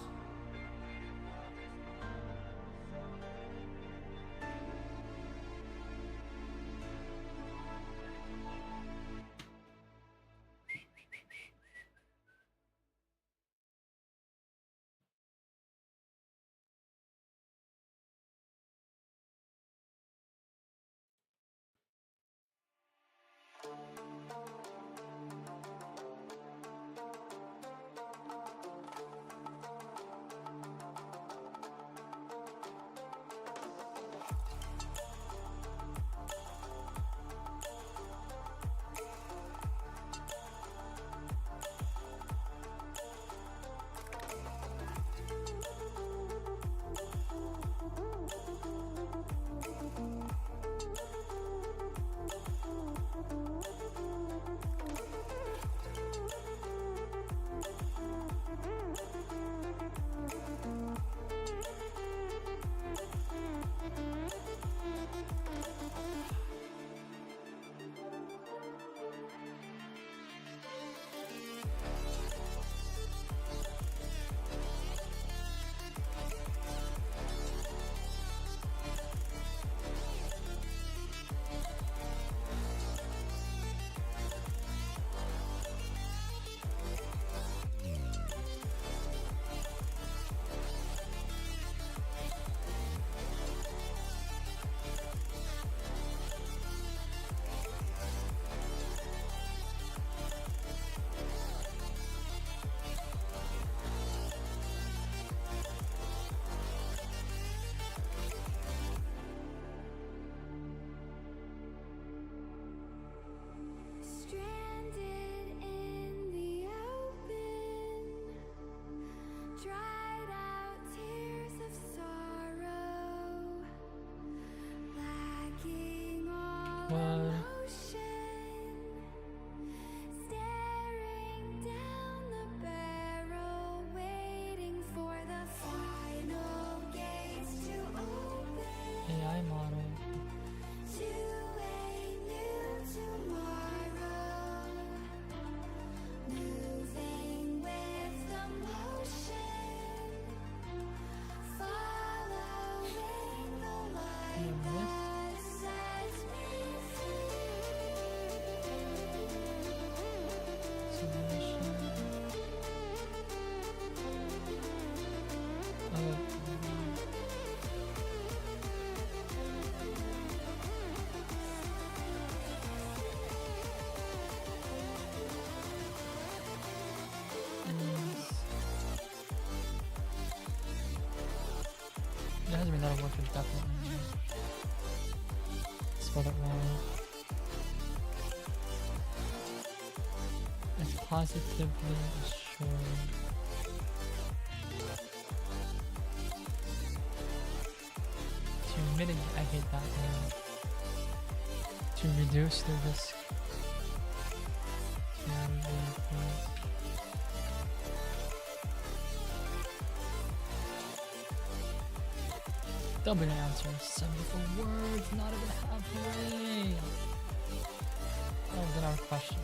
that'll work definitely. Spell it wrong. It's positively assured. To mitigate, I hate that word. To reduce the risk. To reduce. W answer. 74 words, not even halfway. Oh, then our question.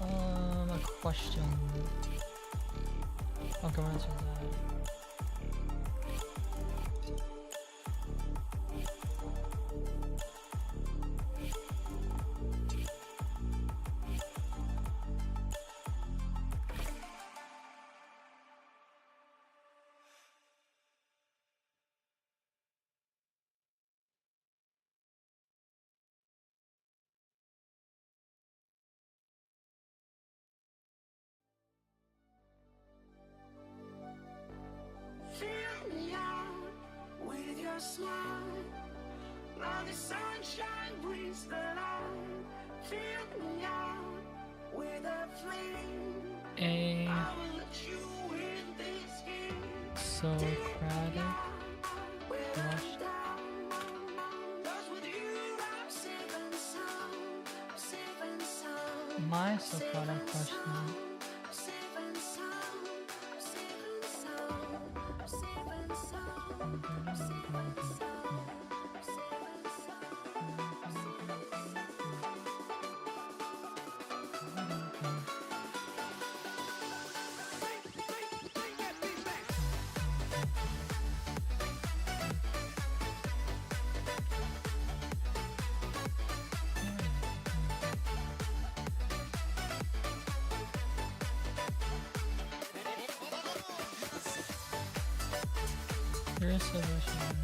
A question. Okay, what answer is that? Fill me out with your smile. Now the sunshine brings the light. Fill me out with a flame. A I will let you in this game. Socratic blush. Cause with you I'm safe and sound. Safe and sound. My Socratic question. Safe and sound. Safe and sound. Safe and sound. Safe and sound. Safe and Here's a solution.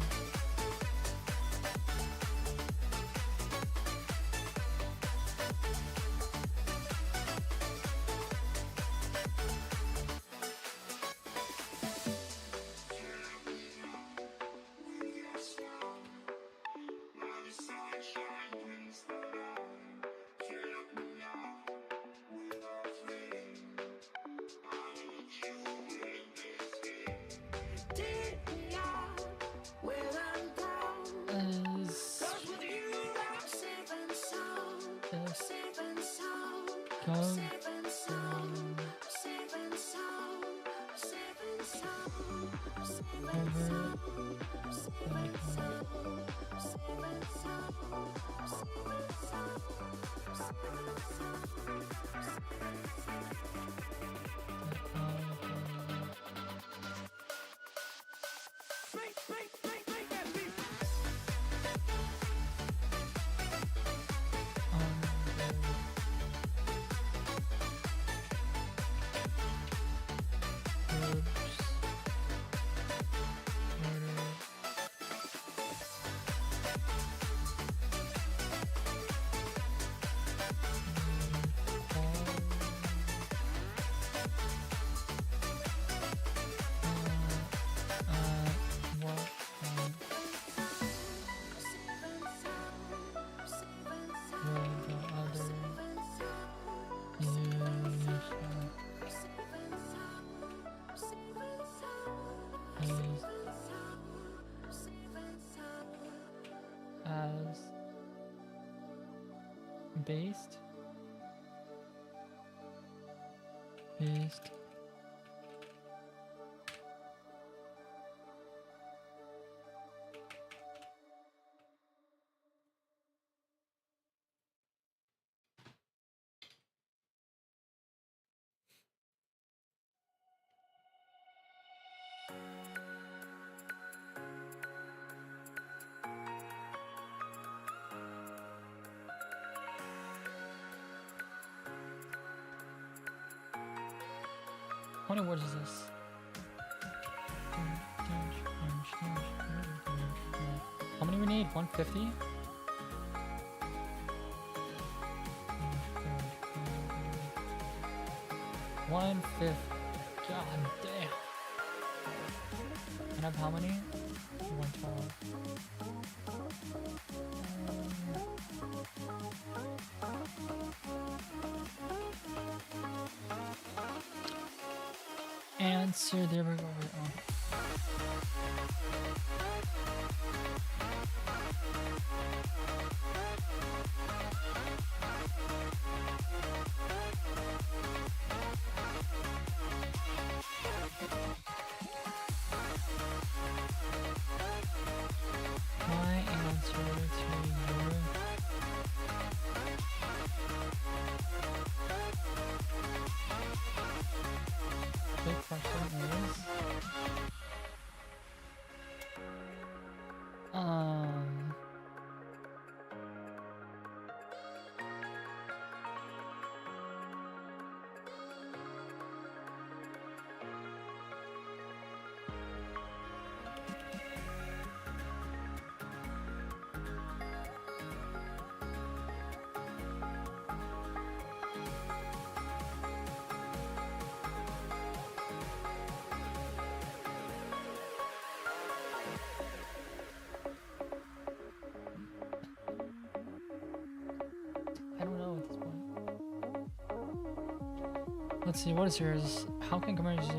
take me out where I'm down. Is Cause with you I'm safe and sound. this Safe and sound. go Safe and sound. Safe and sound. Safe and sound. Safe and over sound. Safe and sound. Safe and sound. Safe and sound. Safe and as based how many words is this? How many we need? 150? One fifth. God. God damn. And I have how many? 112. Answer, there we go. My answer to your big question is I don't know at this point. Let's see, what is yours? How can commercials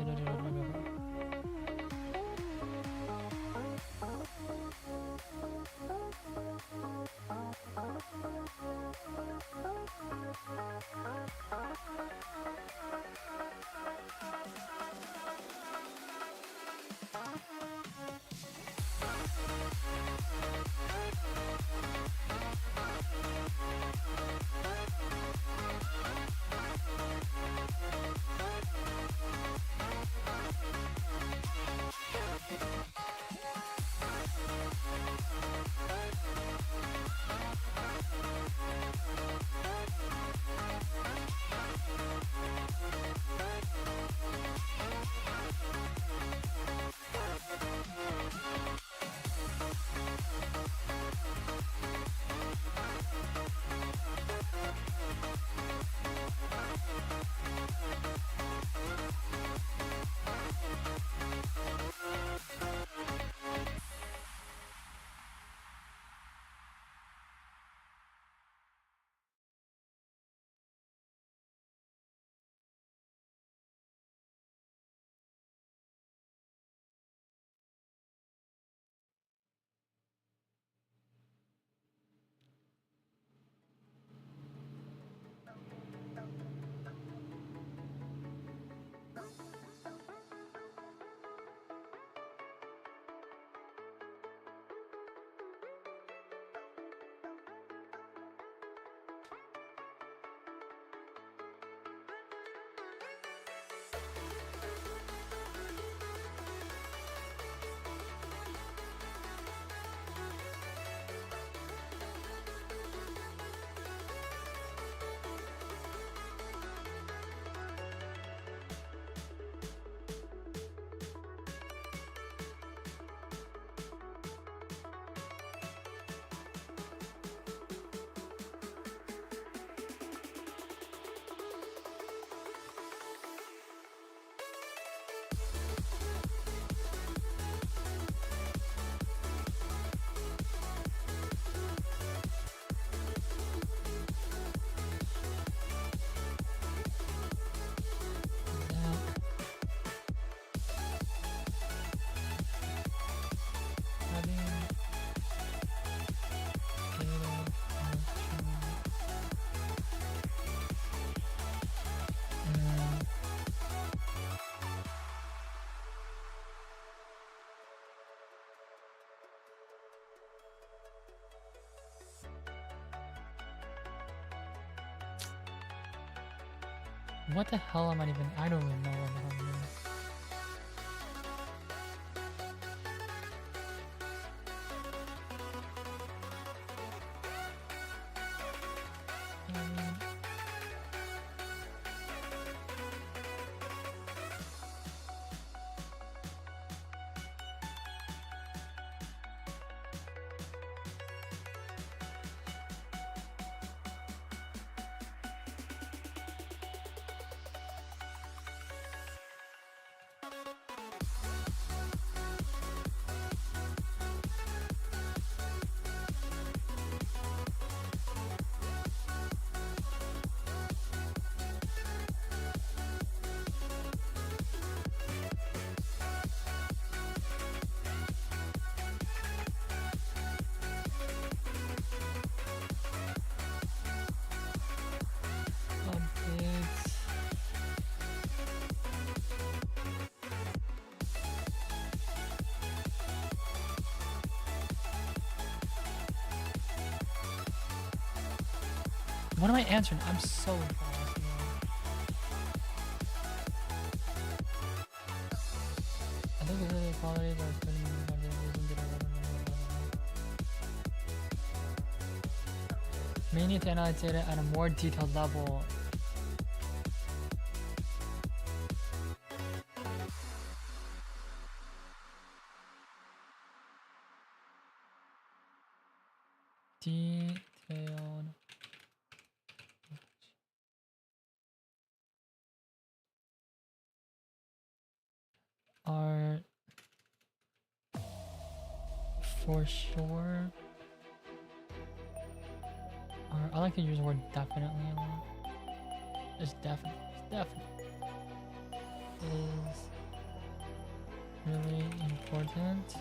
What the hell am I even? I don't even know what the hell it is. What am I answering? I'm so lost. I think it's really quality, but it's pretty may need to analyze data at a more detailed level. Detailed. Are for sure. Or I like to use the word definitely a lot. It's definitely. Is really important.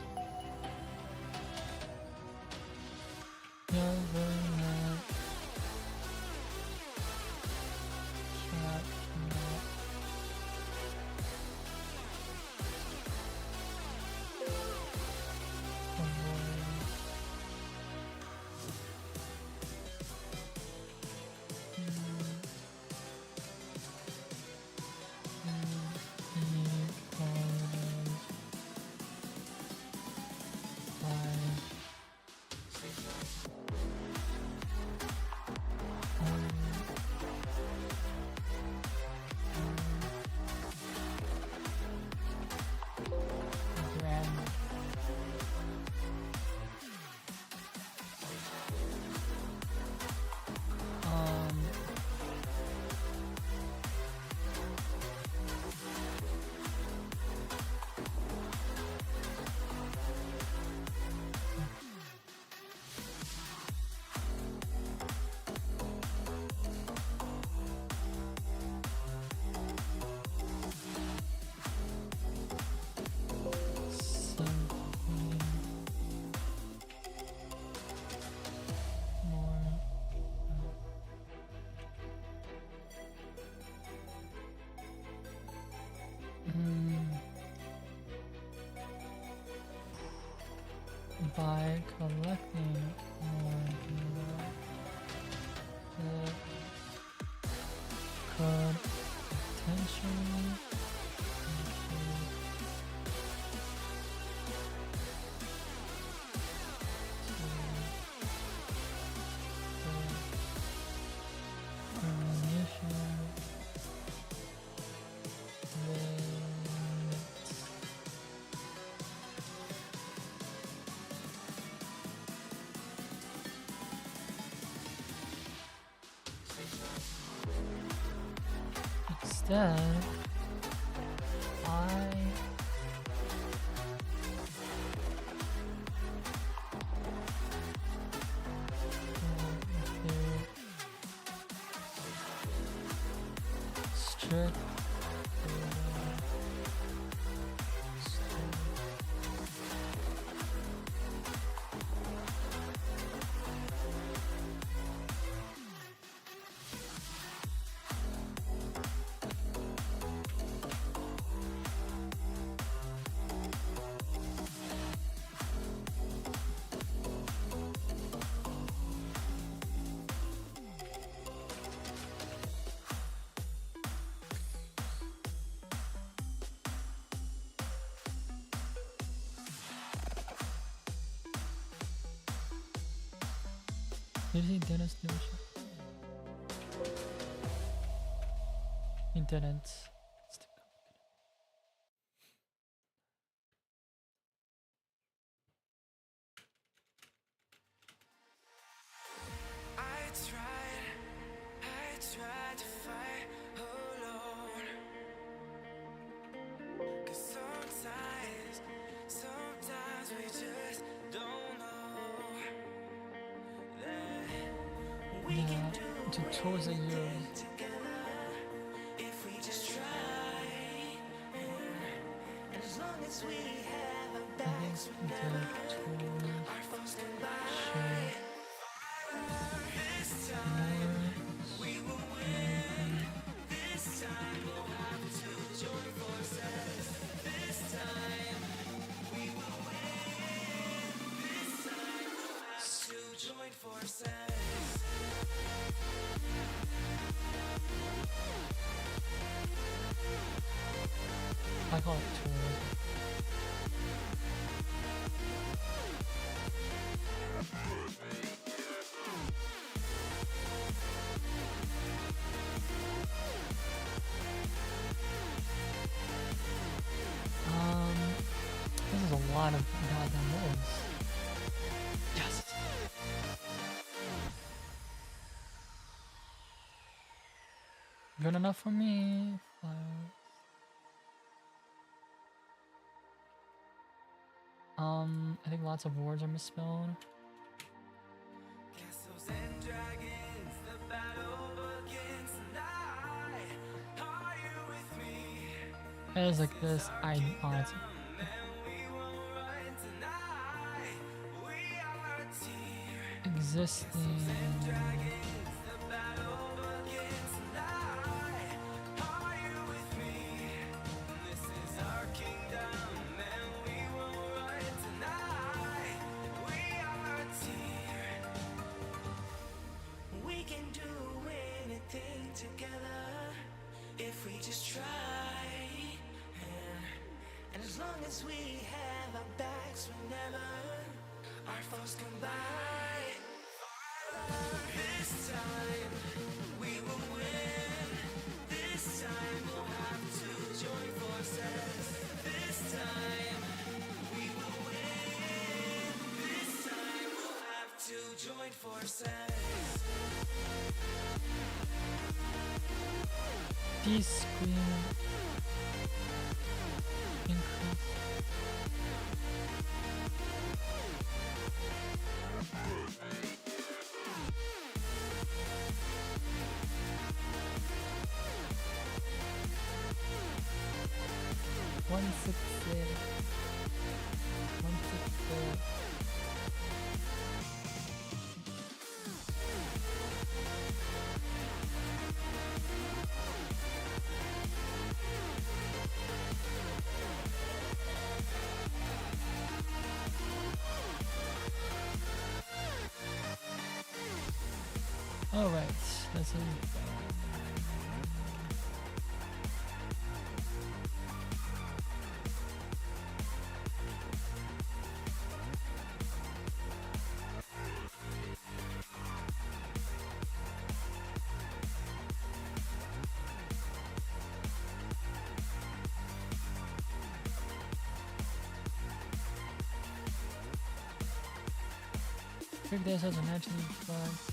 Government cannot by collecting more data, it could potentially instead, I strict Did he didn't steal shit? He didn't. It's too complicated. I tried to fight alone. 'Cause sometimes we just don't know that we can do Tutorials I use. together if we just try. And as long as we have our backs together, our thoughts combine. This time we will win. This time we'll have to join forces. This time we will win. This time we'll have to join forces. I call it tools. This is a lot of goddamn wolves. Yes. Good enough for me. I think lots of words are misspelled. Castles and dragons, the battle begins tonight. Are you with me? It's like this. I honestly. And we won't run tonight. We are a team. Existing. Dragons, the battle begins tonight. Are you with me? This is our kingdom, and we won't run tonight. We are a team. We can do anything together if we just try. And as long as we have our backs whenever our foes come by. This time we will win. This time we'll have to join forces. This time we will win. This time we'll have to join forces. These screen increase. One six there. 1 6 there. All right, this is. Big days has a naturally flux.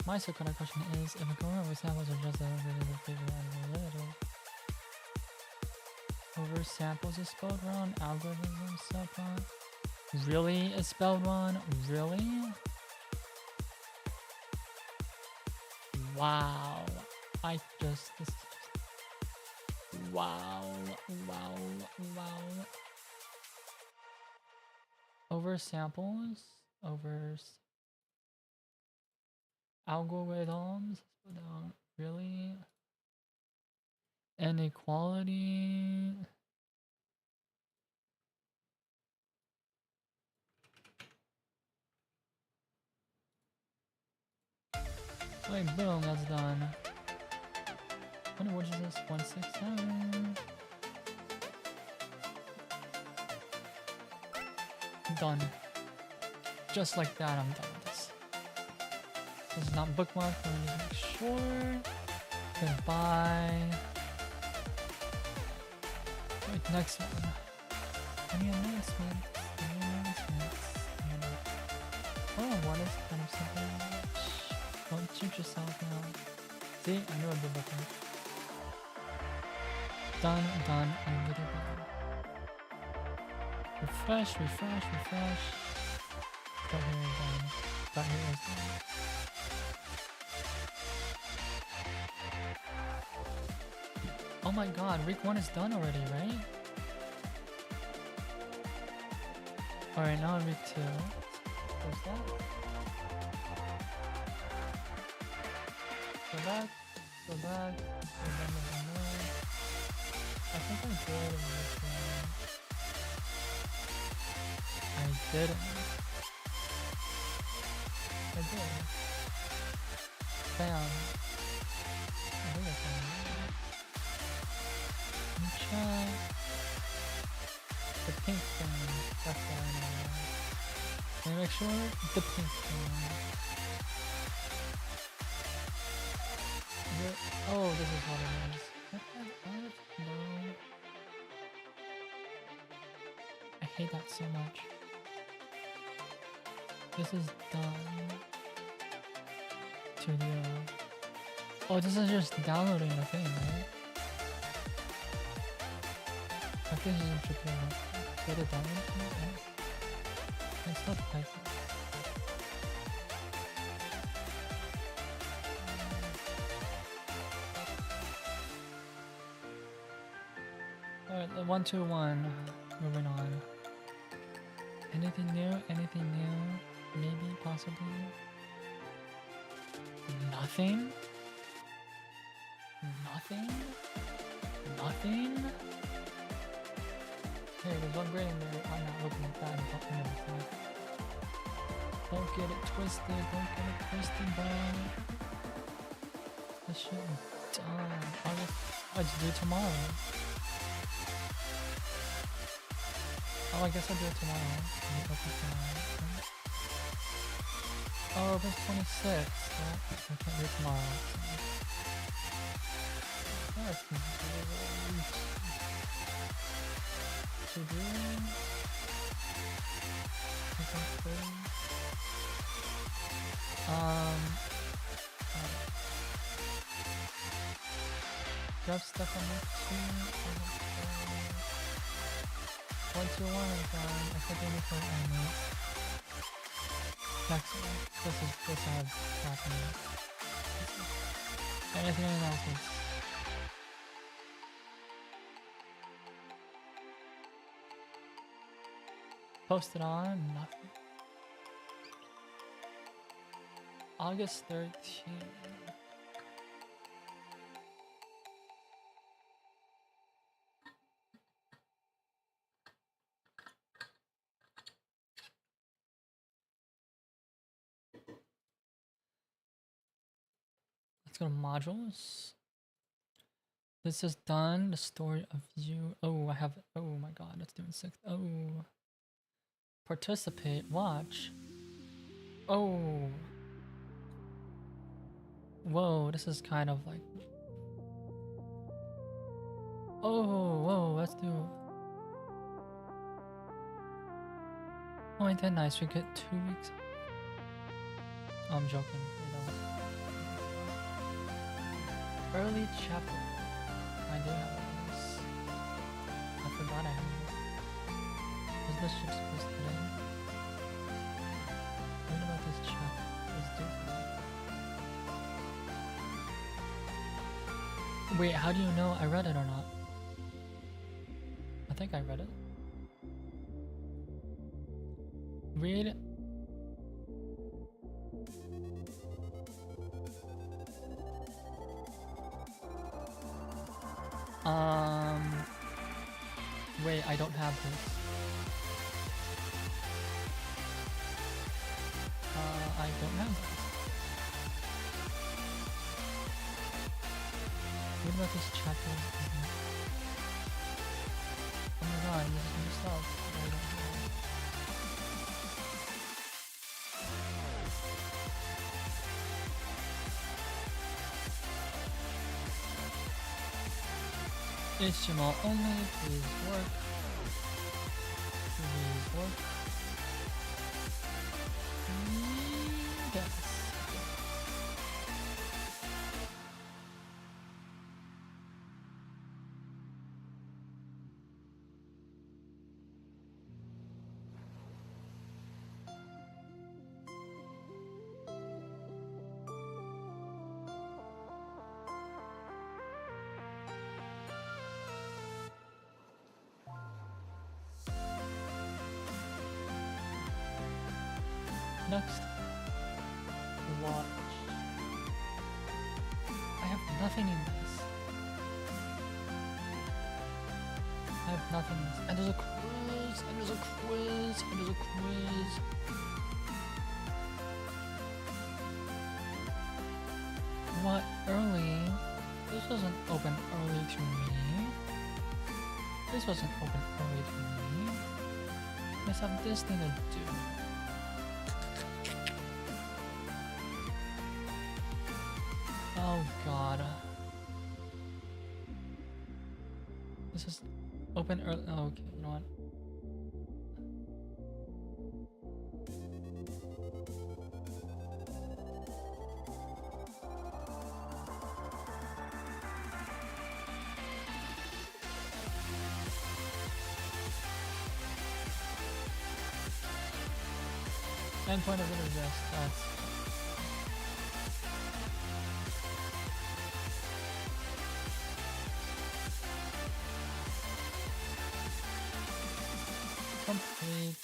My second question is if a government with samples are just over samples is spelled wrong, algorithm subplot. Really is spelled wrong? Really? Wow. Wow. Over samples, algorithms, really? Inequality. Wait, boom, that's done. What is this? 167. Done. Just like that, I'm done with this. This is not bookmarked, let me just make sure. Goodbye. Wait, next one. Any announcements? Oh, what is kind of something? Don't shoot yourself now. See, I know I did bookmark. Done, and goodbye. Refresh. Got here is done. Got here is done. Oh my god, week 1 is done already, right? Alright, now week 2. What's that? Go back. I think I did in week 1. didn't. I did. Bam. I think I found it. Let me check. The pink thing. That's what I know. Let me make sure. The pink thing. Oh, this is what it is. What? No. I hate that so much. This is done. To the. Oh, this is just downloading the thing, right? I think this should be get it downloaded. Yeah. It's not typing. Alright, 1, 2, 1. Moving on. Anything new? Anything new? Maybe, possibly. Nothing? Nothing? Nothing? Hey, there's one grade in there. I'm not looking at that. I'm talking about that. Don't get it twisted. Don't get it twisted, bro. This shit is done. I'll just do it tomorrow. Oh, I guess I'll do it tomorrow. Oh, it's 26. Well, I can't do it tomorrow. To do. Do I have stuff on that too? 1, 2, 1 is done. I think I need for animate. Next one. This has happening. Anything announcements? Posted on nothing. August 13th. Let's go to modules. This is done. The story of you. Oh, I have. Oh my god, it's doing 6. Oh. Participate. Watch. Oh. Whoa, this is kind of like. Oh, whoa, let's do. Oh, ain't that nice? We get 2 weeks. Oh, I'm joking. Early chapter. I do have this. I forgot I have it. Is this ship supposed to today? Read about this chapter. Let's do it. Wait, how do you know I read it or not? I think I read it. Read. Wait, I don't have this. I don't have this. What about this chapter? Oh my god, this is new stuff. I don't know. HTML only, please work. Please work. Yes. Next, watch. I have nothing in this. I have nothing in this. And there's a quiz. And there's a quiz. let's get into the quiz. What early? This wasn't open early to me. This wasn't open early to me. Let's have this thing to do. Oh god. This is open early. Oh, okay, you know what? Endpoint of interest. That's complete.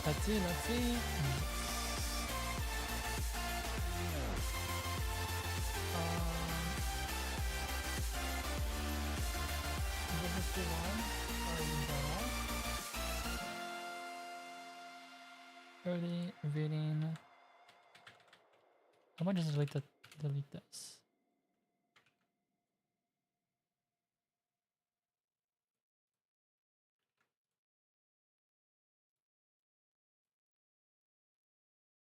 Let's see, let's see. Is this too long? Or is that all? Early reading. How about just delete this?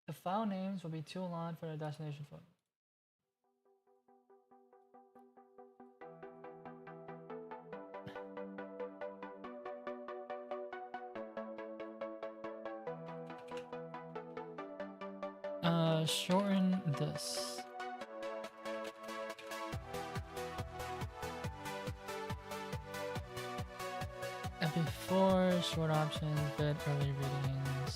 The file names will be too long for the destination folder. Shorten this. MP4, short options, bid early readings.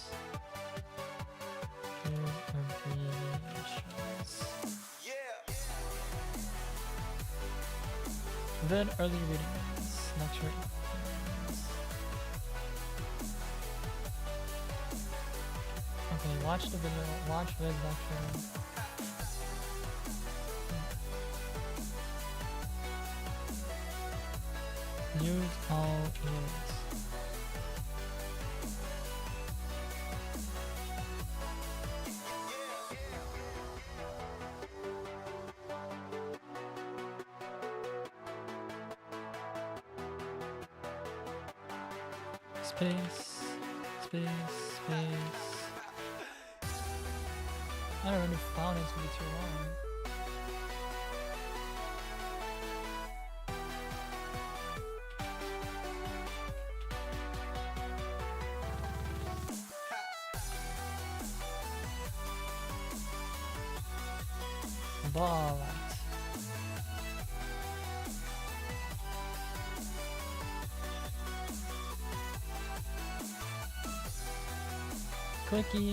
Vid early readings. Next readings. Okay, watch the video. Watch vid lecture. Use all words. Space, space, space. I don't really found it's gonna be too long. Ball. Clicky.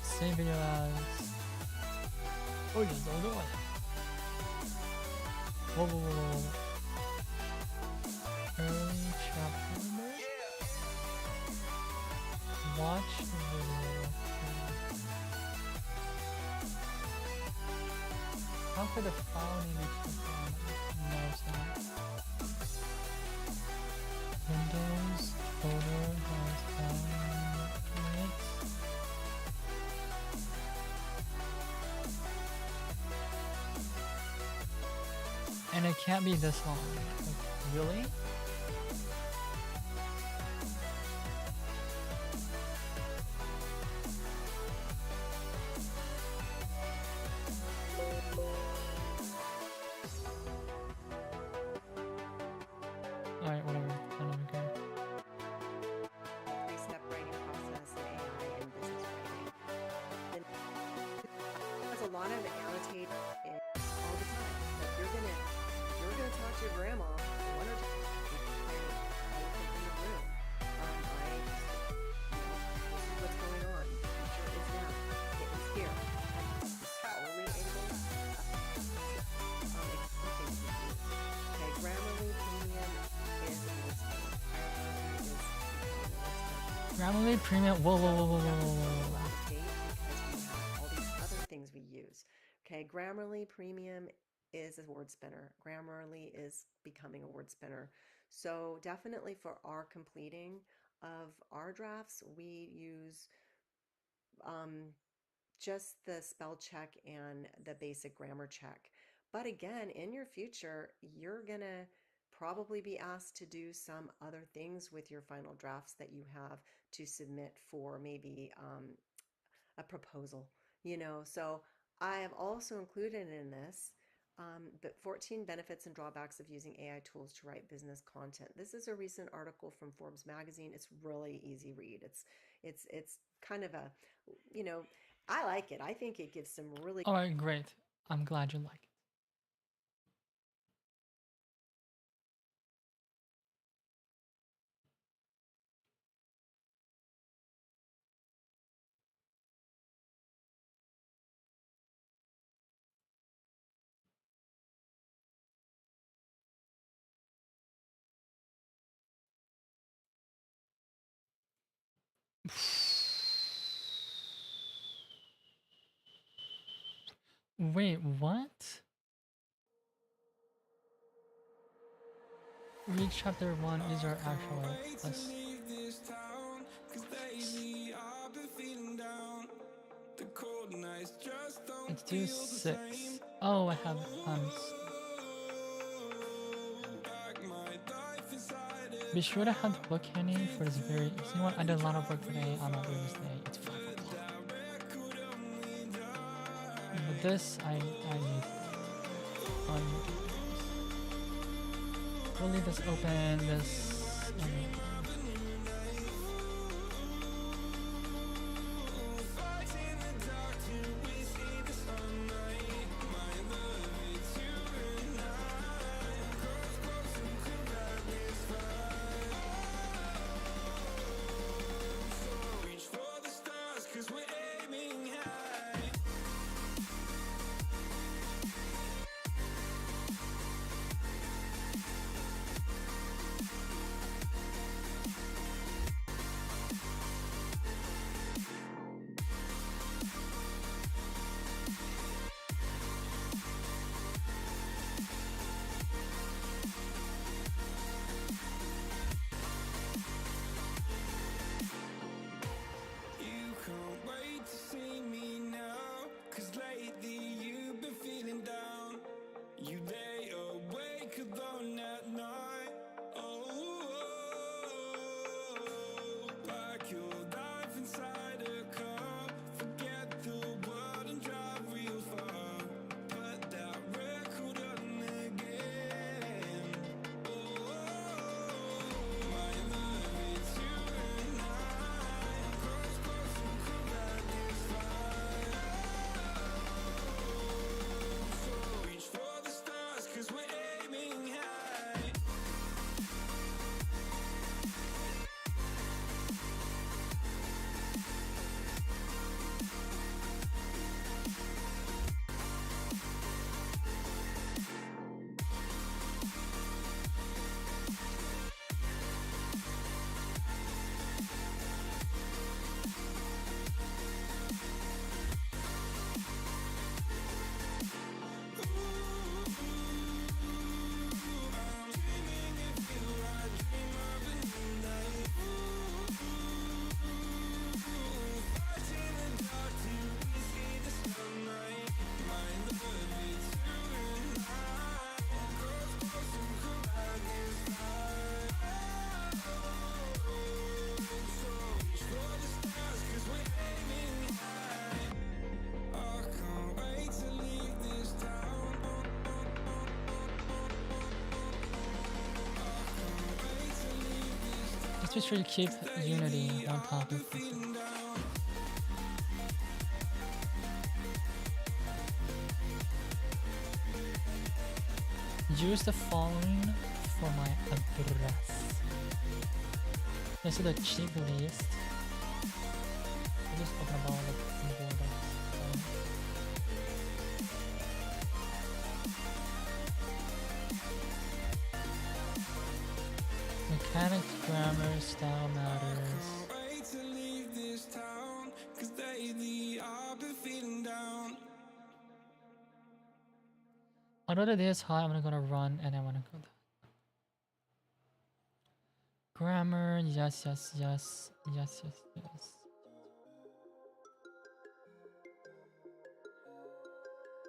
Save video as. Oh, just don't do it. Whoa, whoa, whoa, whoa. Early chapter number. Watch the video. How could the file name be clicked on? No, it's not. Windows folder has file in it. And it can't be this long. Like, really? Alright, whatever. I don't even care. Three-step writing process in AI and business writing. Then there's a lot of annotate in all the time. Like you're gonna talk to your grandma one or two times in the room. This is what's going on. The future is now. It is here. And scholarly angles, expecting to use. Okay, Grammarly Premium is listed. Grammarly Premium. Whoa, whoa, whoa, whoa, whoa, whoa, whoa. Update because we have all these other things we use. Okay, Grammarly Premium is a word spinner. Grammarly is becoming a word spinner. So definitely for our completing of our drafts, we use just the spell check and the basic grammar check. But again, in your future, you're going to probably be asked to do some other things with your final drafts that you have to submit for maybe a proposal, you know. So I have also included in this but 14 benefits and drawbacks of using AI tools to write business content. This is a recent article from Forbes magazine. It's really easy read. It's kind of a, you know, I like it. I think it gives some really All right, great. I'm glad you like it. Wait, what? Read chapter 1 is our actual. Let's do 6. Oh, I have be sure to have the book handy for this very. You know what? I did a lot of work today. I'm not doing this today. It's 5 o'clock. But this, I need. We'll leave this open. This. Let's be sure to keep unity on topic. Use the following for my address. This is the cheap list. I just open up all the keyboard. Mechanics, grammar, style matters. Although the day is hot, I'm gonna run and I wanna go. Grammar, yes, yes, yes, yes, yes, yes.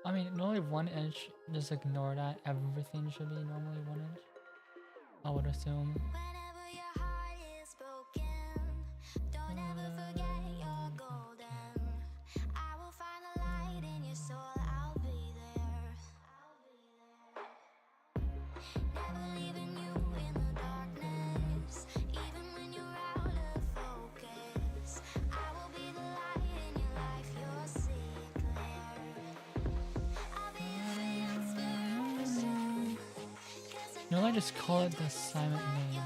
I mean, normally 1 inch, just ignore that. Everything should be normally 1 inch. I would assume. Whenever your heart is broken, don't ever forget you're golden. I will find the light in your soul, I'll be there. Never leaving you in the darkness, even when you're out of focus. I will be the light in your life, you'll see it clear. I'll be your inspiration. You know, I just call it the assignment name.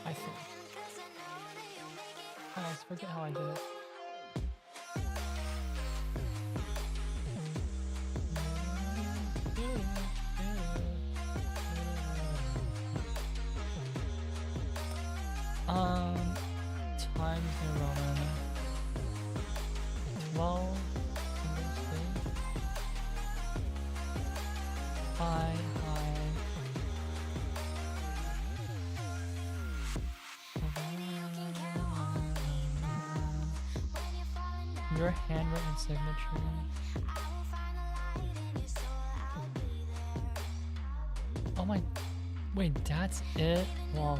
I think. I always forget how I did it. Times New Roman. Well, hi. Your handwritten signature. Oh my, wait, that's it? Wow.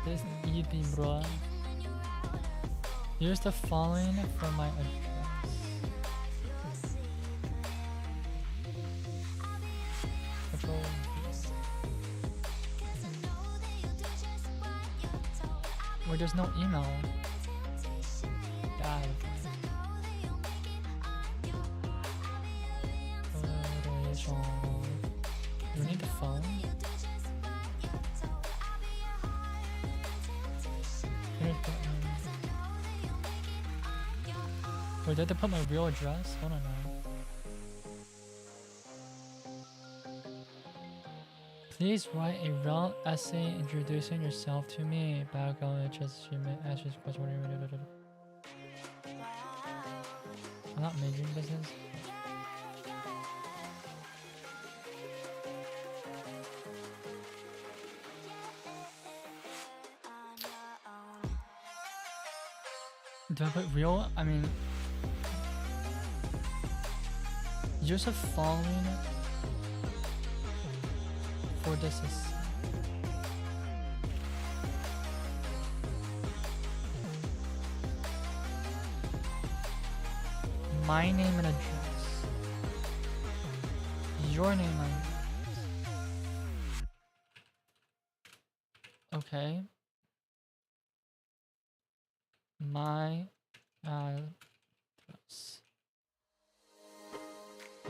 This evening, bro. Use the following for my address. Control V. Wait, there's no email. God. Do we need the phone? Wait, did I have to put my real address? I don't know. Please write a relevant essay introducing yourself to me. Background, just ask this question. I'm not majoring in business. Do I put real? I mean, use the following for this is my name and address. Your name and address. Okay. My address.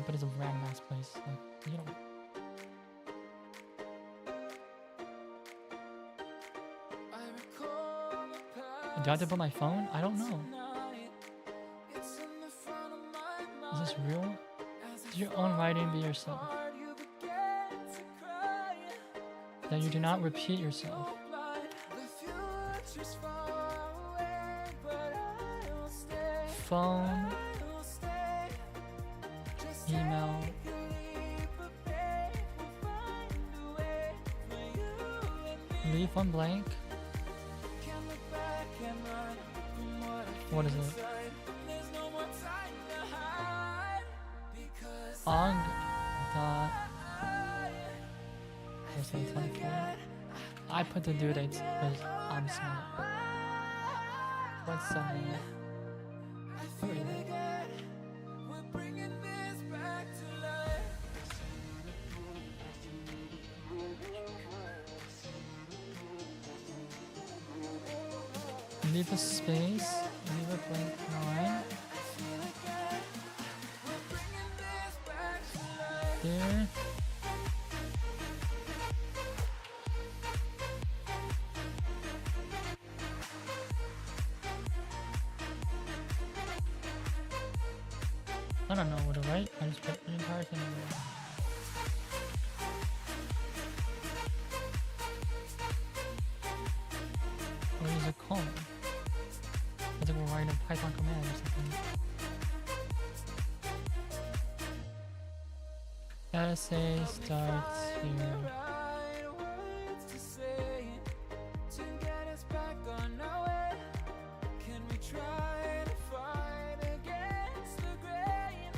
But it's a random ass place. Like, you know. Do I have to put my phone? I don't know. Is this real? Is your own writing be yourself? That you do not repeat yourself. Phone, email, leave one blank. What is it? Og dot. What's that, 24? I put the due dates because I'm smart. What's that? Leave a space, leave a blank line. There. I don't know what to write. I just put the entire thing in there. What is it called? I think we're writing a Python command or something. essay starts here. Right words to say to get us back on our way. Can we try to fight against the grain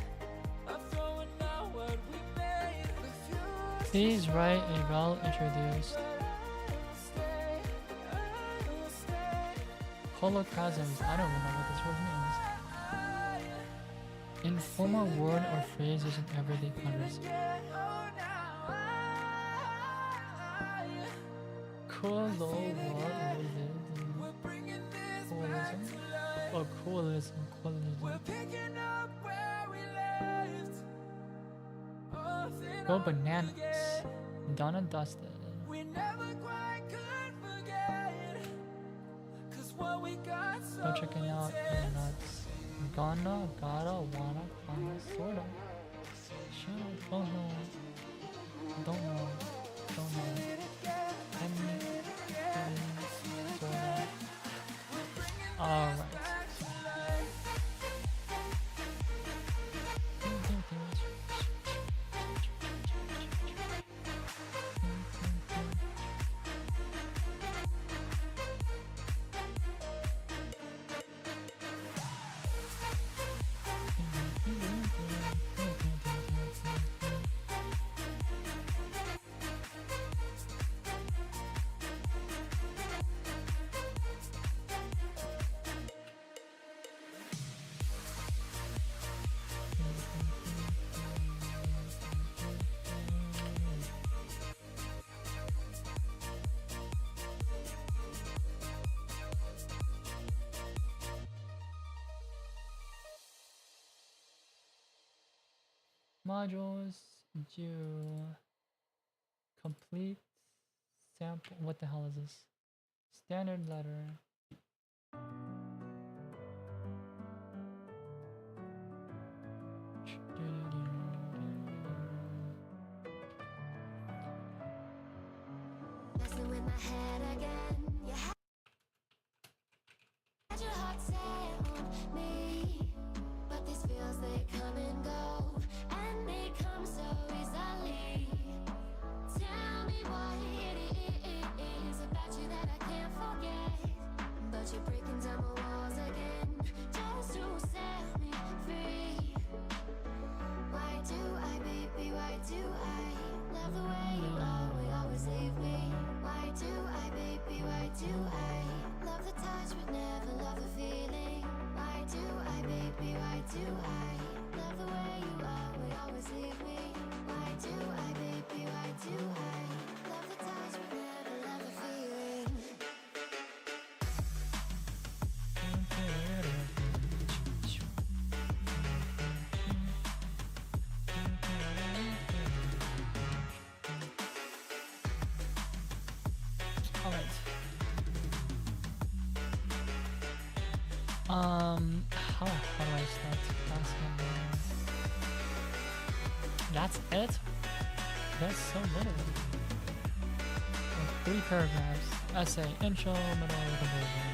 of throwing out what we made? Refuse to Please write a well introduced. Holocrasms. I don't even know what this word means. Informal word or phrase used in everyday conversation. Coalism. Oh, coalism. Go bananas. Done and dusted. We never quite could forget, 'cause what we got so Go checking out the nuts. Gonna, gotta, wanna, sorta. Should, oh no. Don't know. Sorta. Alright. Modules due complete sample. What the hell is this? Standard letter. Messing with my head again. You had your heart set on me, but these feels they come and go, and they come so easily. Tell me what it is about you that I can't forget, but you're breaking down my walls again just to set me free. Why do I, baby? Why do I love the way you always leave me? Why do I, baby? Why do I love the touch but never love the feeling? Why do I, baby? Why do I love the way you always leave me? Why do I, baby? Why do I love the touch but never love the feeling? Alright. How do I start class number? That's it? That's so little. Like 3 paragraphs. Essay, intro, middle, conclusion.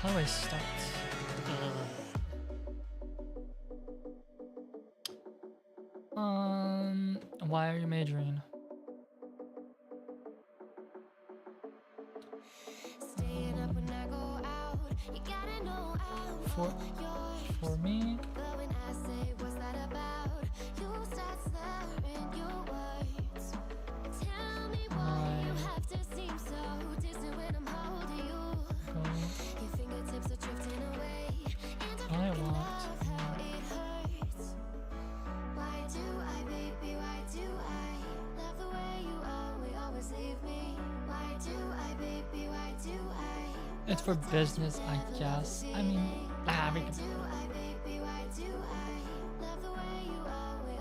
How do I start? Why are you majoring? Staying up when I go out, you gotta know For me, but when I say what's that about, you start slurring your words. Tell me why you have to seem so distant when I'm holding you. Your fingertips are drifting away, and I I freaking want love how it hurts. Why do I, baby? Why do I love the way you always leave me? Why do I, baby? Why do I? it's for business, I guess. I mean, we Why can. do I, baby? Why do I love the way you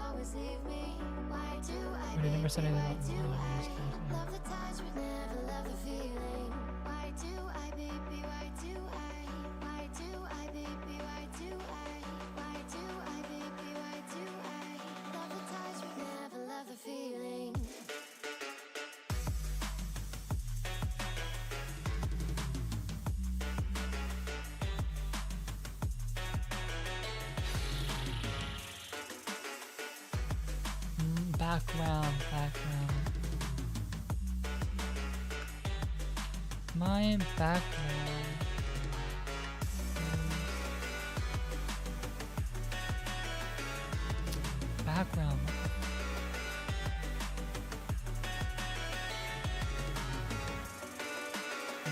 always leave me? Why do I, We never said baby? anything Why about do money in this case, I yeah. love the touch but never love the feeling? Why do I, baby? Why do I? Why do I, baby? Why do I? Why do I, baby? Why do I love the touch but never love the feeling? Background. My background is background.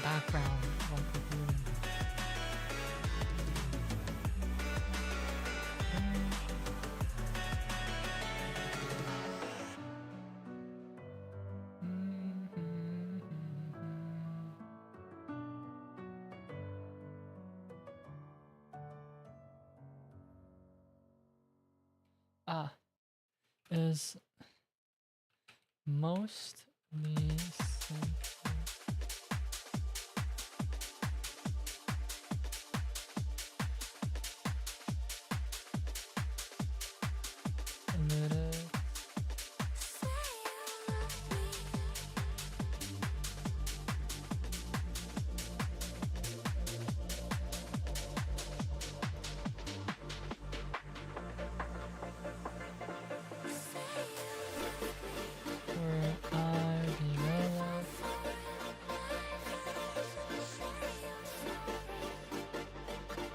Background. One computer. Is mostly simple. Lyrics. Where I develop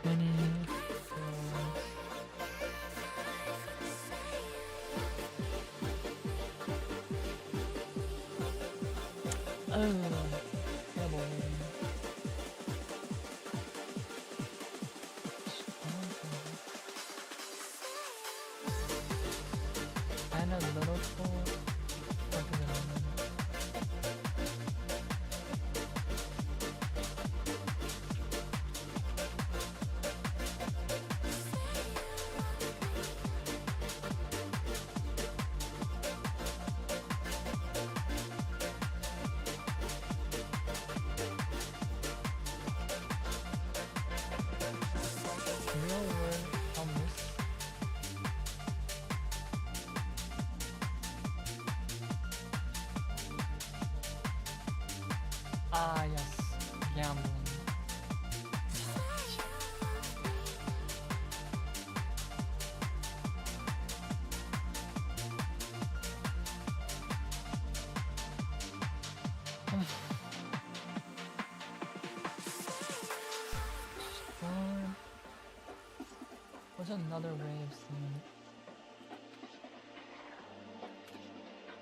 many skills. Oh, trouble. And a little full. Real word hummus. Ah yes, gambling. What's another way of saying it?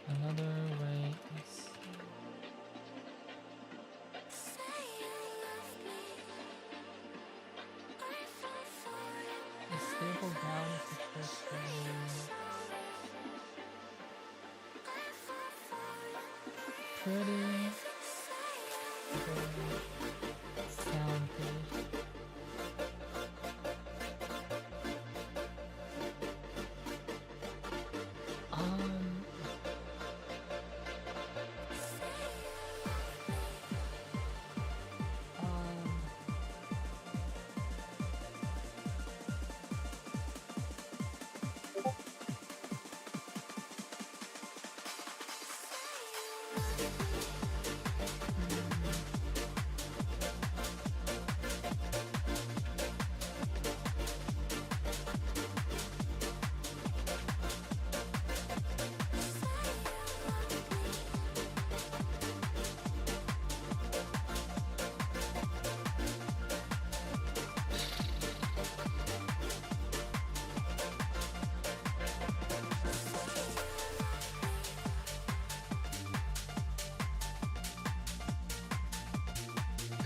Another way is a stable ground is the first pretty sound page.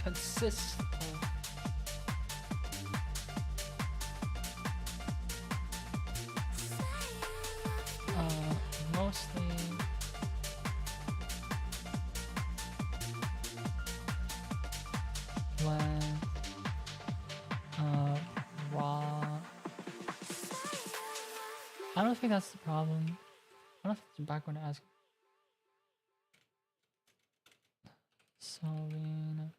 Consistent. Mostly when raw. I don't think that's the problem. I don't know if it's background to ask. Solving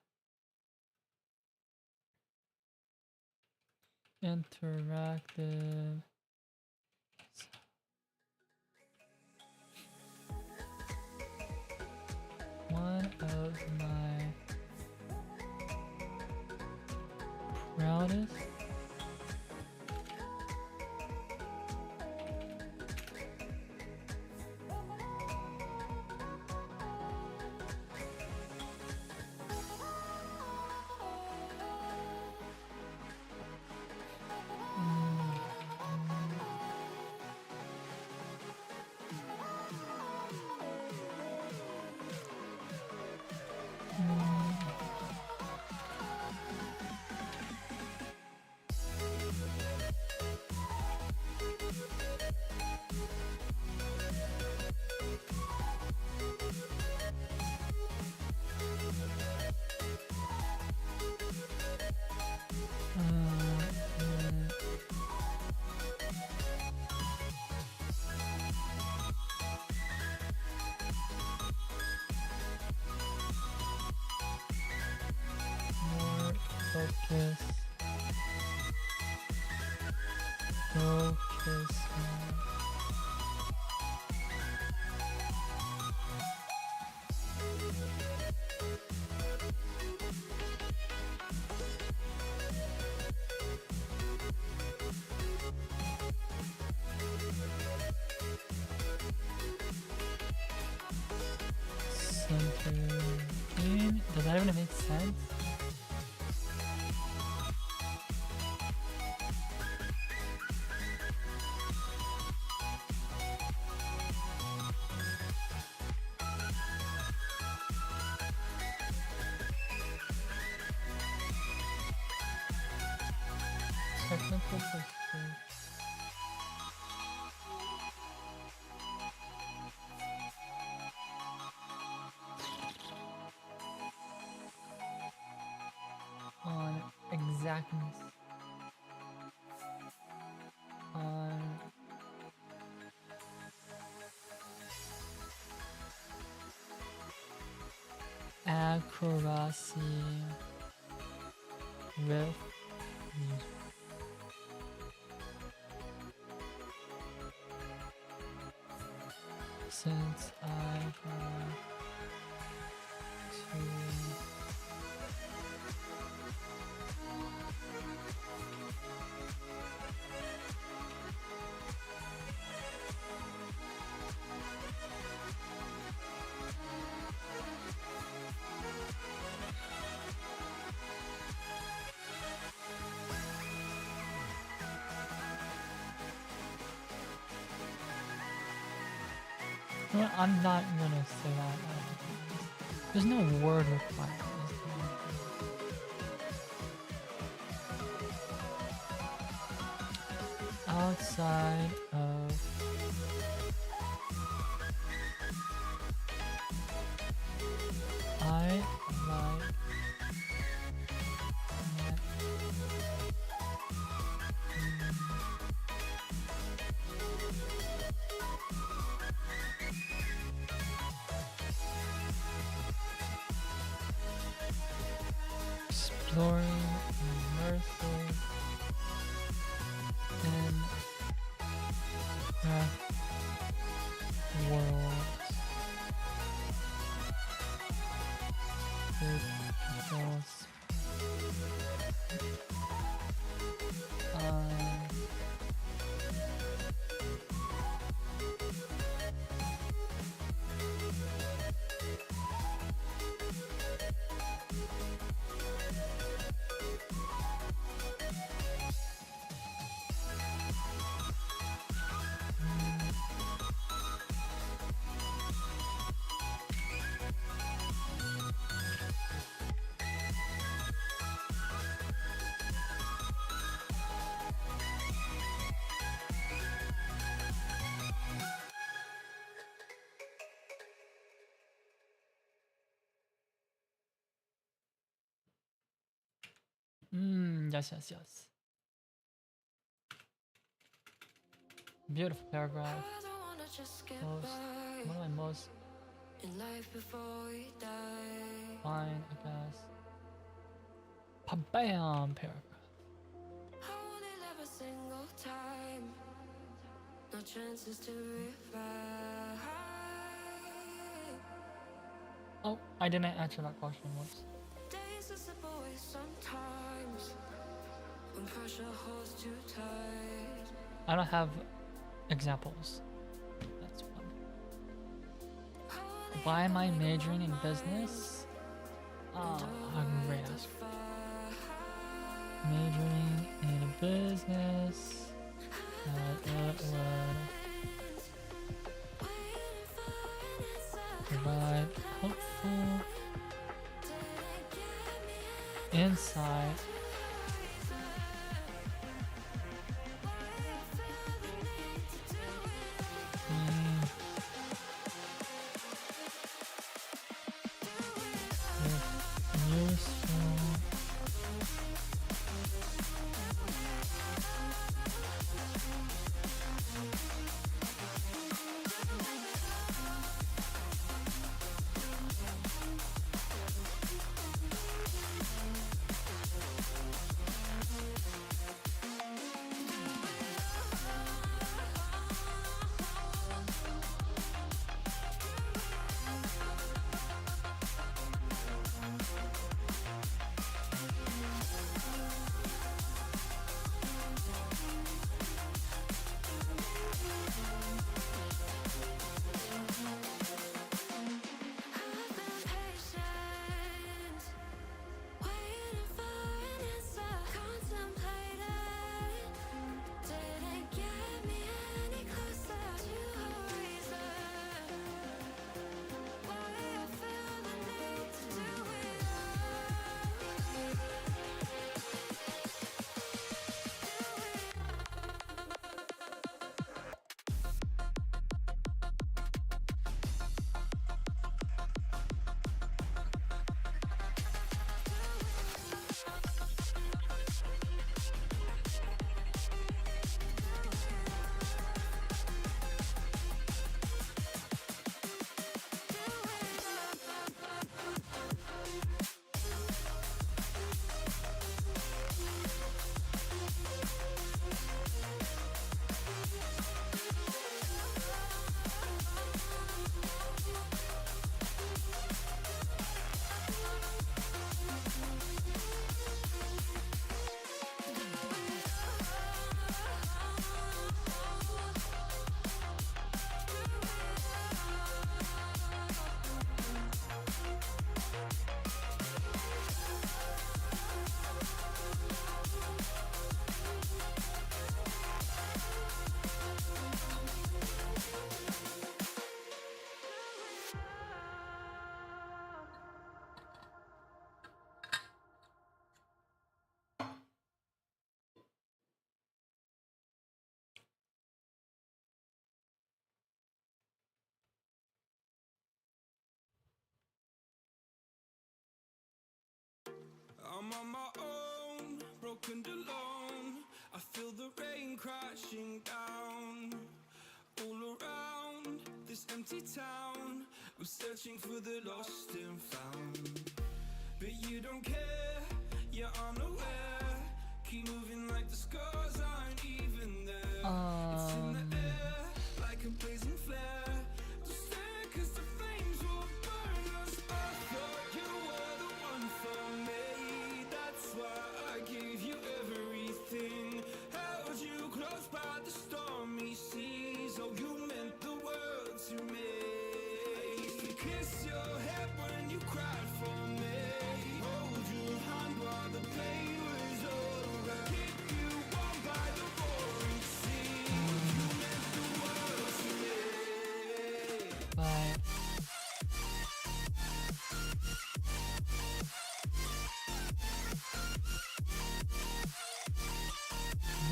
interactive. One of my proudest Focus. Focus. Does that even make sense? Technical pursuit. On exactness. On accuracy with music. Since I got to You know what, I'm not gonna say that. There's no word required. Outside of I like exploring immersive in worlds with those yes. Beautiful paragraph. One of my most fine, I guess. Bam! Paragraph. No chances to revive. Oh, I didn't answer that question once. Days are slip away sometimes when pressure holds too tight. I don't have examples. That's fun. Why am I majoring in business? Great ask. Majoring in business. Provide helpful insight useful and alone. I feel the rain crashing down all around this empty town. I'm searching for the lost and found, but you don't care, you're unaware. Keep moving like the scars aren't even there. It's in the air like a blazing flare. Just stare 'cause the flames will burn us. I thought you were the one for me. That's why I gave you everything. Held you close by the stormy seas. Oh, you meant the world to me. I used to kiss your head when you cried for me. Hold your hand while the pain was over. Keep you warm by the roaring sea. You meant the world to me. Bye.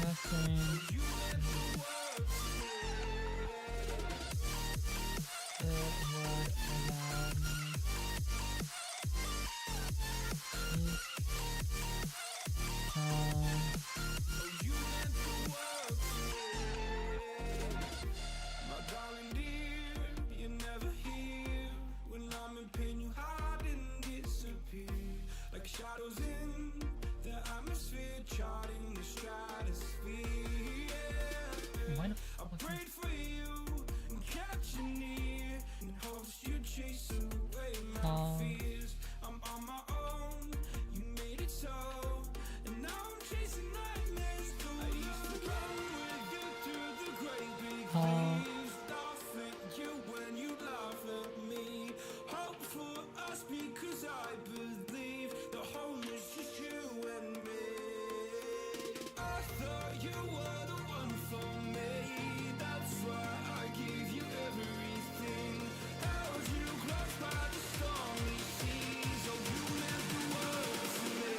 Nothing. You meant the world to me. It would allow me. You meant the world to me. My darling dear, you're never here. When I'm in pain, you hide and disappear. Like shadows in the atmosphere, charting the stratosphere. Why the I fuck is prayed for you and kept you near in hopes you'd chase away my fears. I'm on my own, you made it so, and now I'm chasing nightmares too. I used to run with you through the great big leaves, laugh at you when you laugh at me. Hope for us because I believe the home is just you and me. I thought you were the one for me. That's why I gave you everything. Held you close by the stormy seas. Oh, you meant the world to me.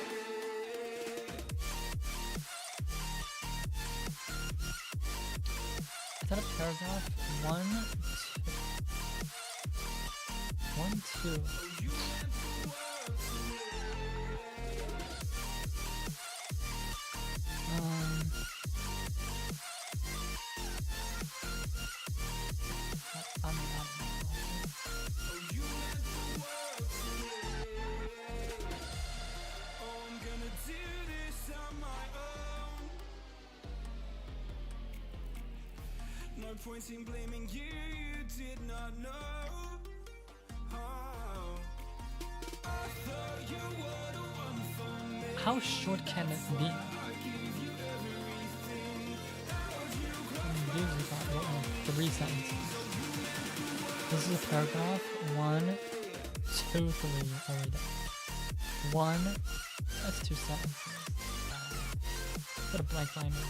Is that a paragraph? 1, 2. 1, 2. You meant the world to me. I'm You meant the world to me. Oh, I'm gonna do this on my own. No point in blaming you, you did not know. Oh, I thought you were the one for me. How short can it be? I gave you everything. Held you Usually about 3 sentences. This is a paragraph. 1, 2, 3. Already done. 1. That's 2 sentences. Put a blank line in there.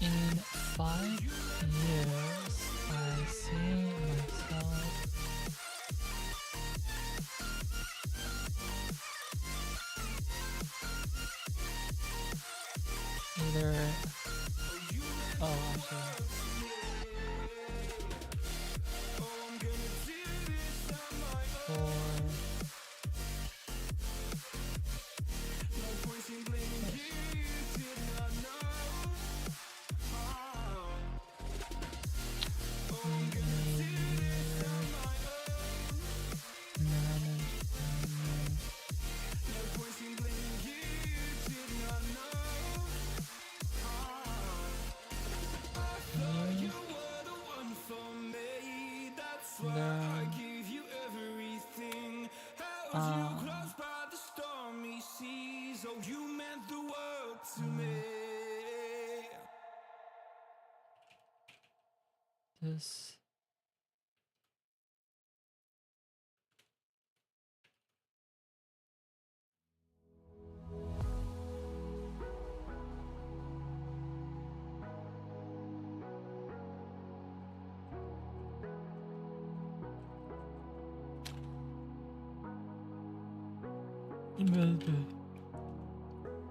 In 5 years, I see myself. Either. Oh, actually. Or. I gave you everything. Held you close by the stormy seas. Oh, you meant the world to me. This.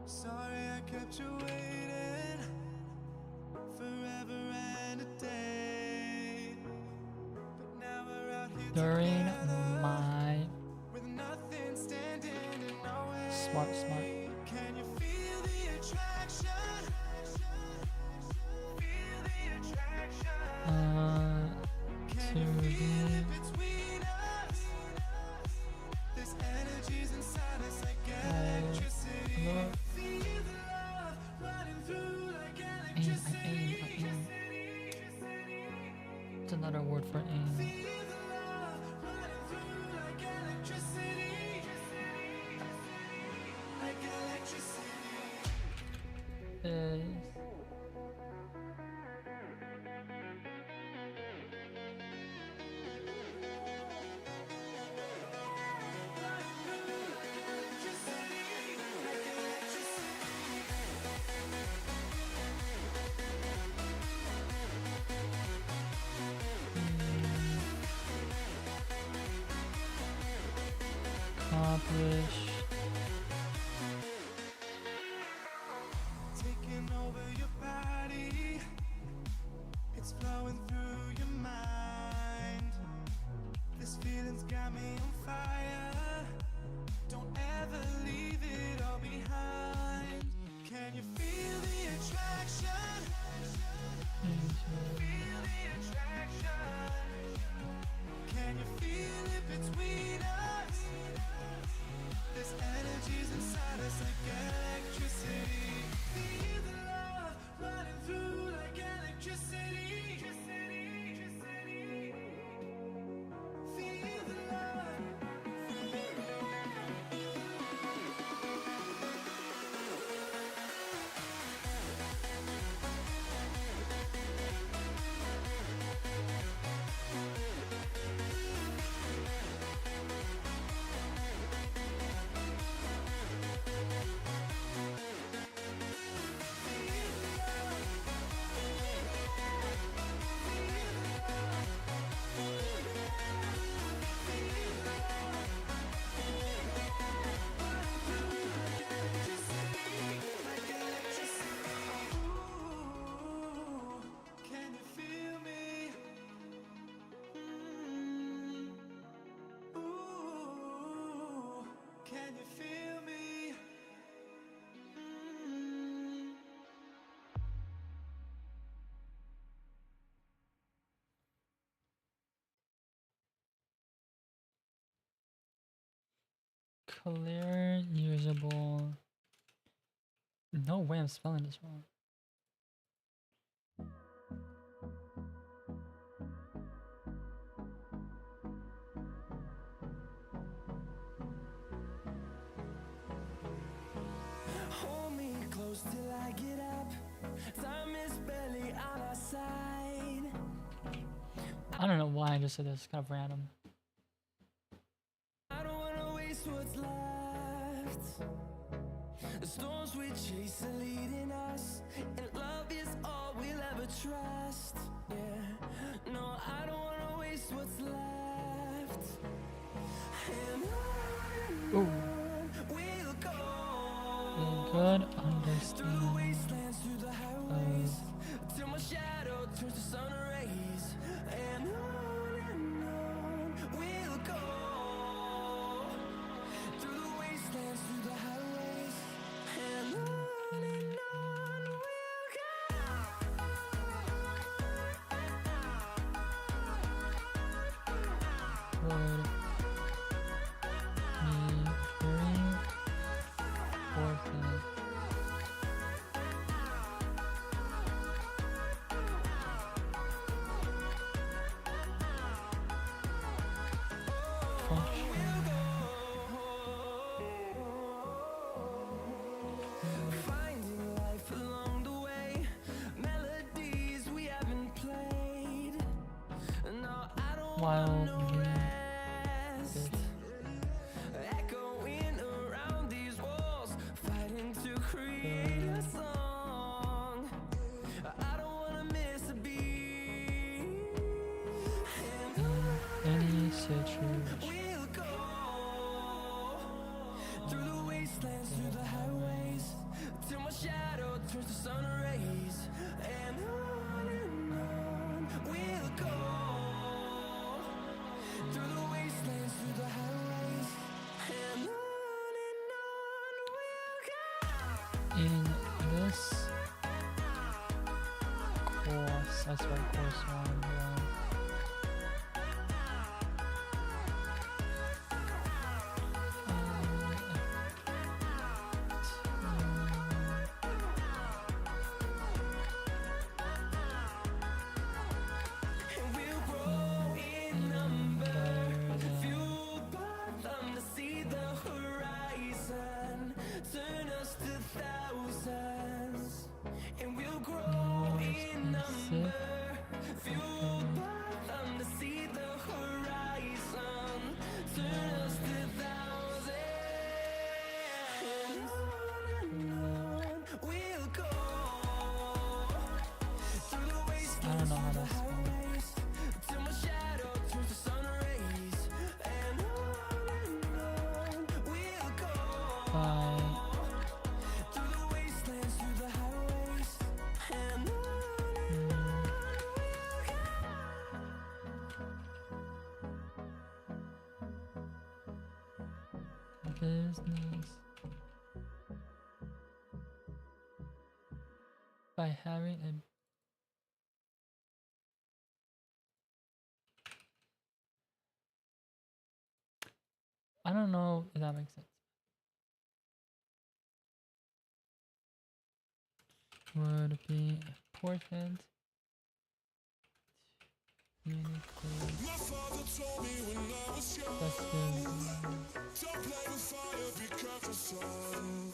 Sorry I kept you waiting forever and a day. But now we're out here During together my with nothing standing in our way. smart. Can you feel is accomplished. Taking over your body, it's flowing through your mind. This feeling's got me on fire. Don't ever leave it all behind. Can you feel the attraction? Feel the attraction. Can you feel it between us? This energy's inside us like electricity. Feel the love running through like electricity. Feel the love. Ooh, can you feel me? Ooh, can you feel me? Clear, usable. No way I'm spelling this wrong. Hold me close till I get up. Time is barely on our side. I don't know why I just said this. It's kind of random. I don't wanna waste what's left. The storms we chase are leading us, and love is all we'll ever trust. Yeah, no, I don't wanna waste what's left. And Ooh. on we'll go. Good Through the understanding. wastelands, through the highways, till my shadow turns to sun rays. And on we'll go. Through the wastelands, through the highways, and on we'll Would be very worth it. finding life along the way, melodies we haven't played. No, I don't While want no you rest. Echoing around these walls, fighting to create a song. I don't wanna miss a beat. And Any situation. we'll go through the wastelands, through the highways, till my shadow turns to sun rays. And on we'll go through the wastelands, through the highways, and on we'll go. In this course, I swear course one, yeah. And we'll grow in number, fueled by them to see the horizon, turn us by business by having a I don't know if that makes sense. Would be important. My father told me when I was young, don't play with fire, be careful, son.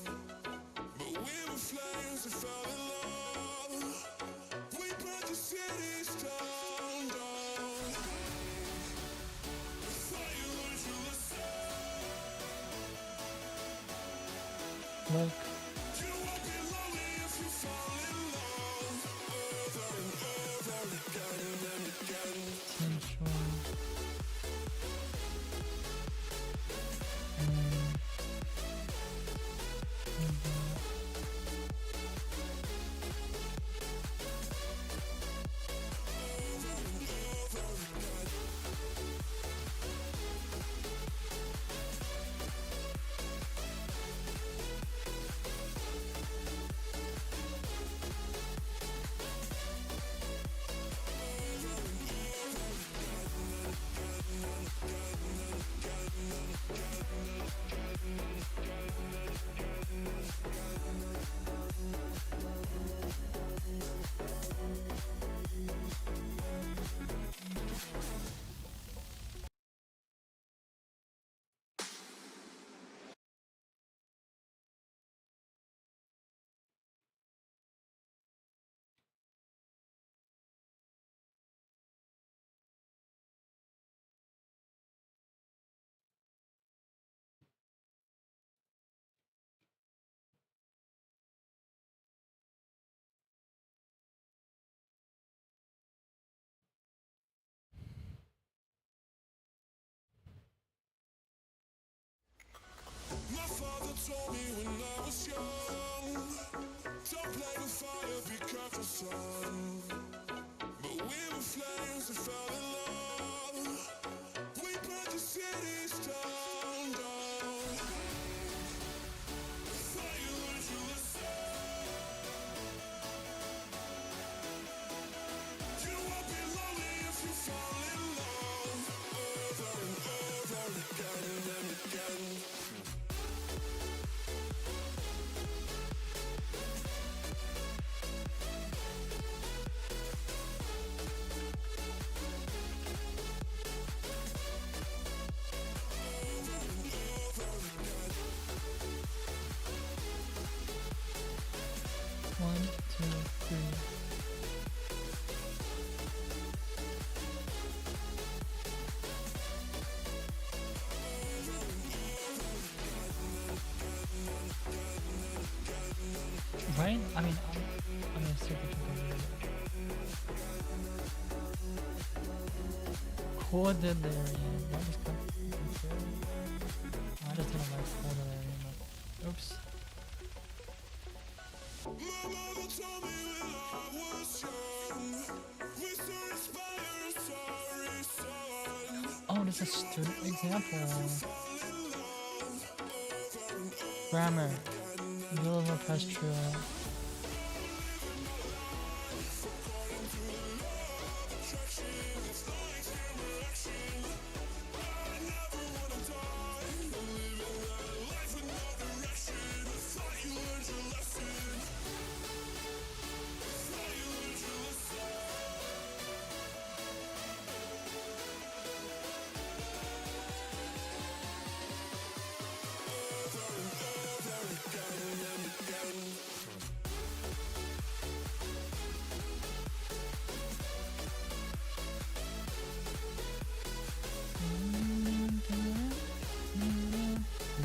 But we were flames and fell in love. We burnt the cities down, down. Thought you learned your lesson. Look. You won't be lonely if you fall in love. Over and over again and again. Sensual. My father told me when I was young, don't play with fire, be careful, son. But we were flames and fell in love. We burnt the cities down, down. Thought you learned your lesson. You won't be lonely if you fall in love. Over and over again and again. One, two, three. Right? I mean, I'm gonna see if we can go Cordillerian. What is Cordillerian? I just didn't like Cordillerian, but oops. My mother told me when I was young, we should inspire a sorry son. Oh, this is a student example. Fall in love over and over. Grammar. Vilma Pastura.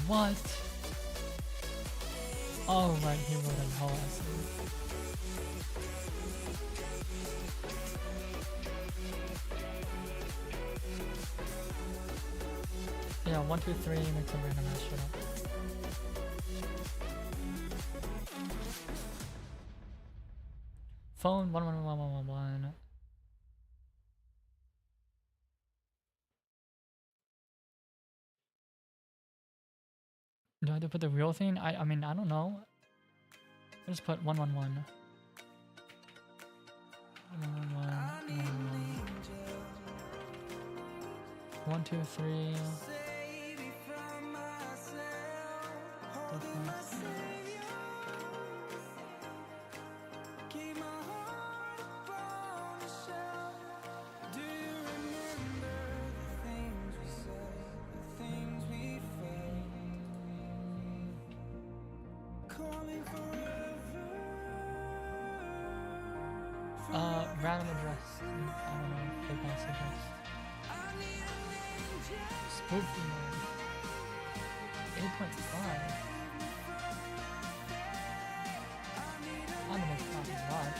What? Oh, right, he wrote a whole essay. Yeah, 1, 2, 3 makes a random ass shit up. phone 1111111. Do I have to put the real thing? I mean, I don't know. I just put 111. 111. 1, 2, 3. Random address. I don't know. Fake ass address. Spooky mode. 8.5. I don't know if it's not much.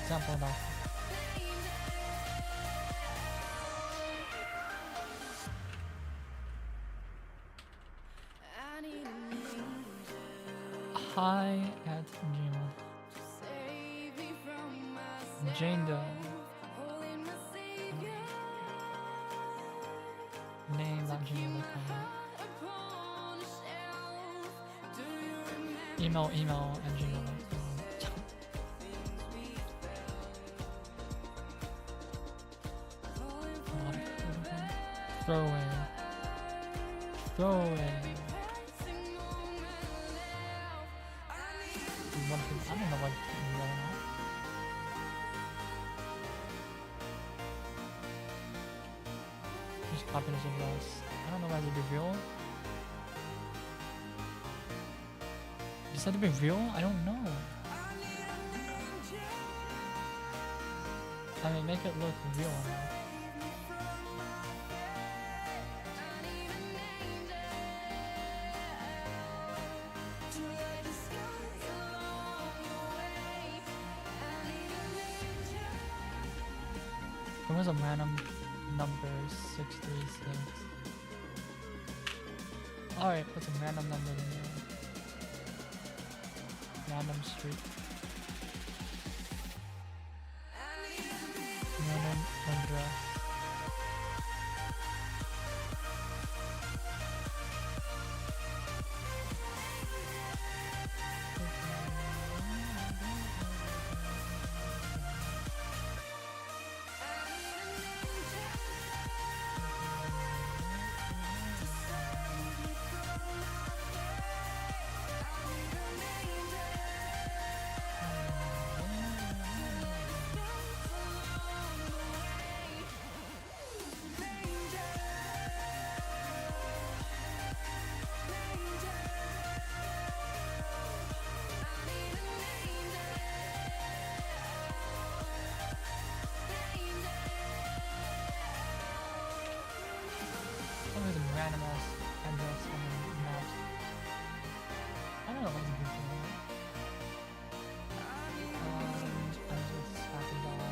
Example of that. Hi at Gmail. Jane Doe. Name.gmail.com. Email at gmail.com. Throwaway. I don't know what real or not. Just copy this address. I don't know why it'd be real. Is that to be real? I don't know. I mean, make it look real or not. There was a random number 636. Alright, put some random numbers in there. Random street. Random address. Random ass address on the maps. I don't know what to do for that. I'm just happy about it.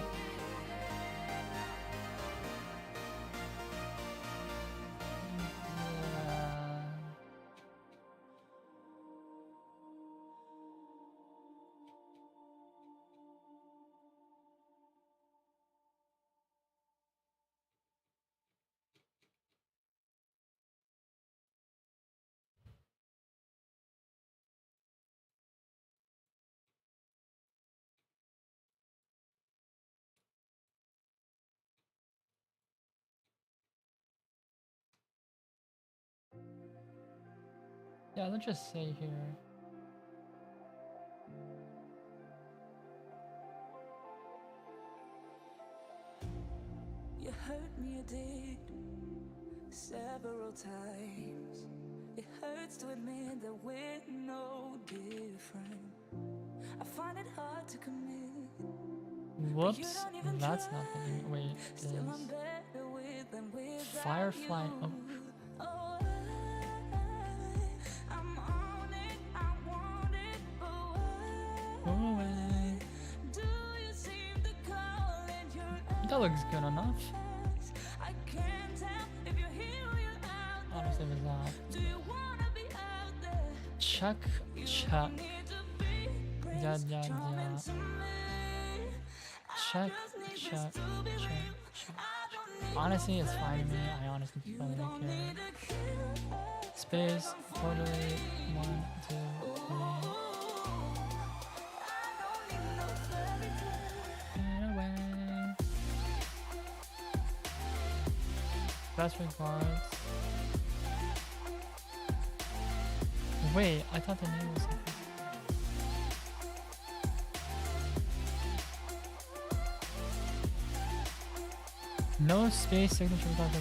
Yeah, let's just say here. You hurt me, you did, several times. It hurts to admit that we're no different. I find it hard to commit. Whoops, that's not the name. Wait, it Still, I'm is better with than without Firefly. you. Oh, Oh, I'm on it, I want it, but go why away. do you seem to call it your That looks good enough. ex? I can't tell if you're here or you're out there. Honestly, with that. Do you wanna be out there? Chuck, You Chuck, don't need to be yeah, Prince yeah, charming yeah. to me. Chuck, Just need this Chuck, to be Chuck, real. Chuck. I don't need Honestly, it's fine with me. I honestly you don't don't really need care. a killer. Space, totally. 1, 2, 3. I don't need no fairy tale. Get away. Best regards. Wait, I thought the name was something. No space signature without the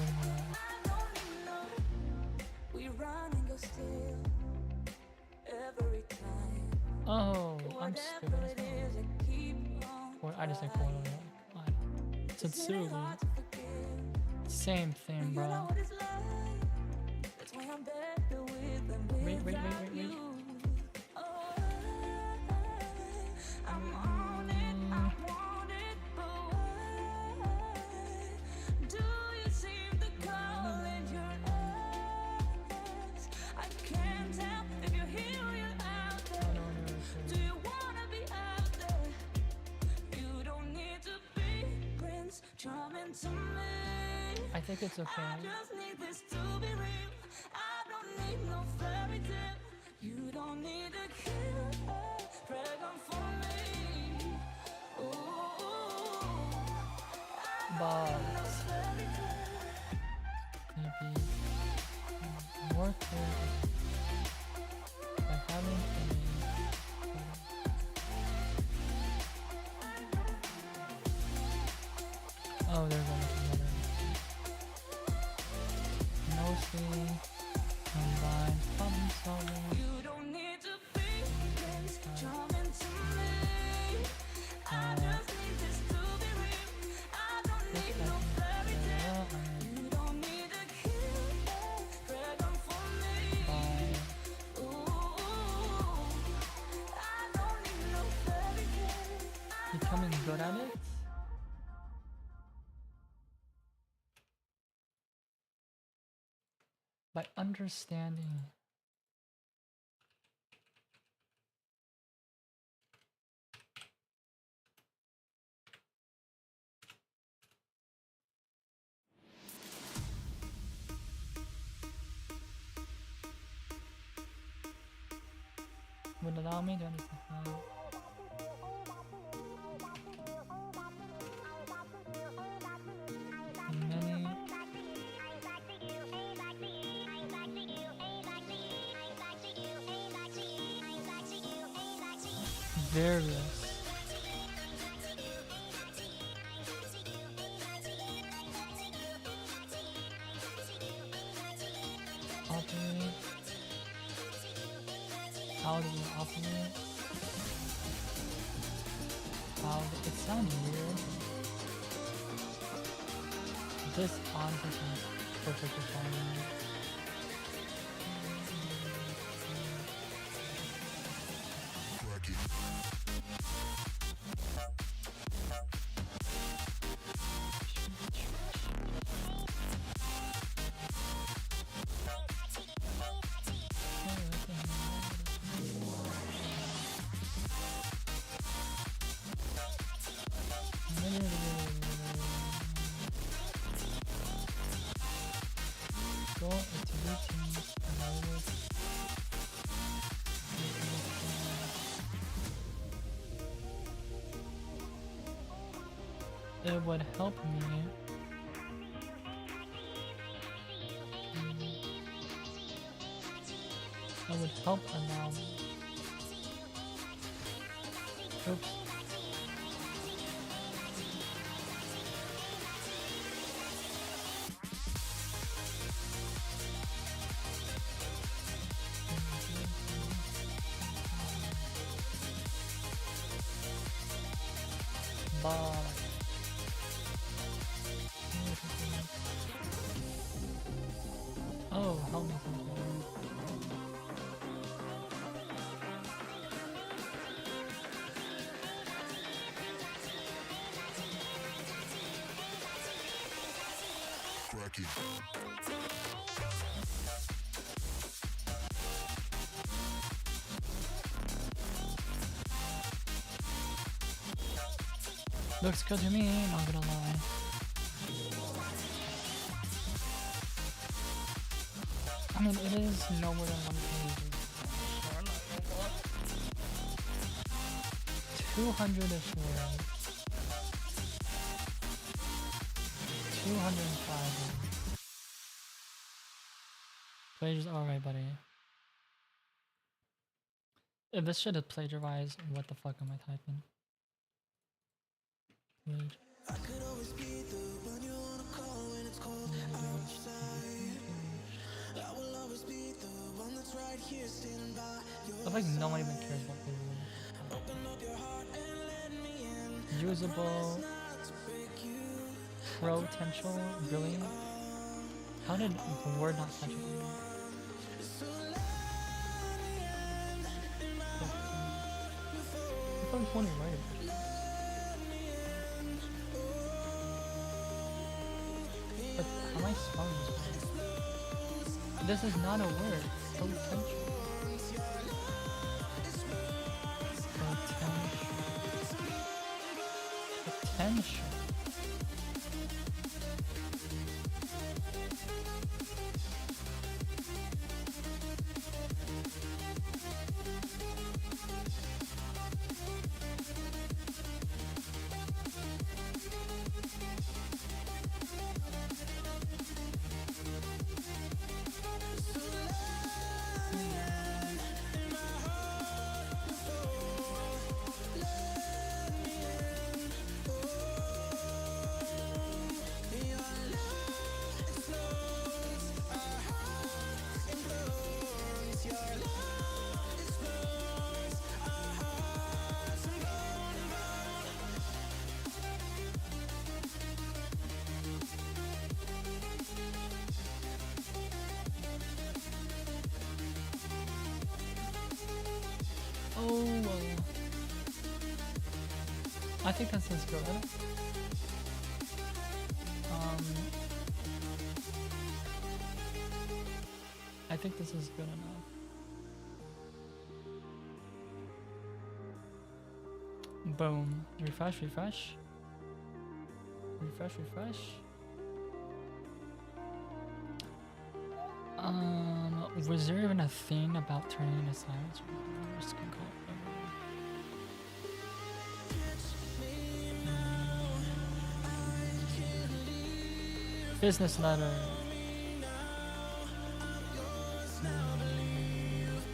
We run and go still every time. Oh, I'm stupid. Whatever it is, I keep on. Or I just like Portal. God. Satsui. Hard to forgive. Same thing, You know bro. what it's like. That's why I'm better with than Wait. without you. Oh, I'm on it, I want it, but why do you seem to call it your ex? I can't tell if you're here or you're out there. Do you wanna be out there? You don't need to be Prince charming to me. I think it's I okay. just need this to be real. I don't need no fairy tale. You don't need a killer. Pregnant for me. Ooh, But no fairy tale. maybe more clear by having a. Oh, there's another. Mostly combined problem solving. You don't need to be Prince charming to me. I just need this to be real. I don't need no fairy tale. You don't need a killer. Pregnant for me. Ooh, I don't need no fairy tale. Becoming good at it. By understanding. Would allow me to understand how. Many various operate. How do we operate? How it sounds weird. This honestly sounds perfectly fine. Go into routines and I would it would help me it would help allow me. Oops. cracking. Looks good to me, not gonna lie. I mean, it is no more than 1 page. 200-ish words. 205. Plagiarized, alright, buddy. If this shit is plagiarized, what the fuck am I typing? Plag- I feel like no one even cares what they read. Usable. Potential. Brilliant. How did the word not catch it? I thought it was one to write it. But how am I spelling this word? This is not a word. Potential. Potential. I think this is good. I think this is good enough. Boom. Refresh, refresh. Refresh, refresh. Was there even a thing about turning into silence? I'm just gonna call it whatever. Business letter.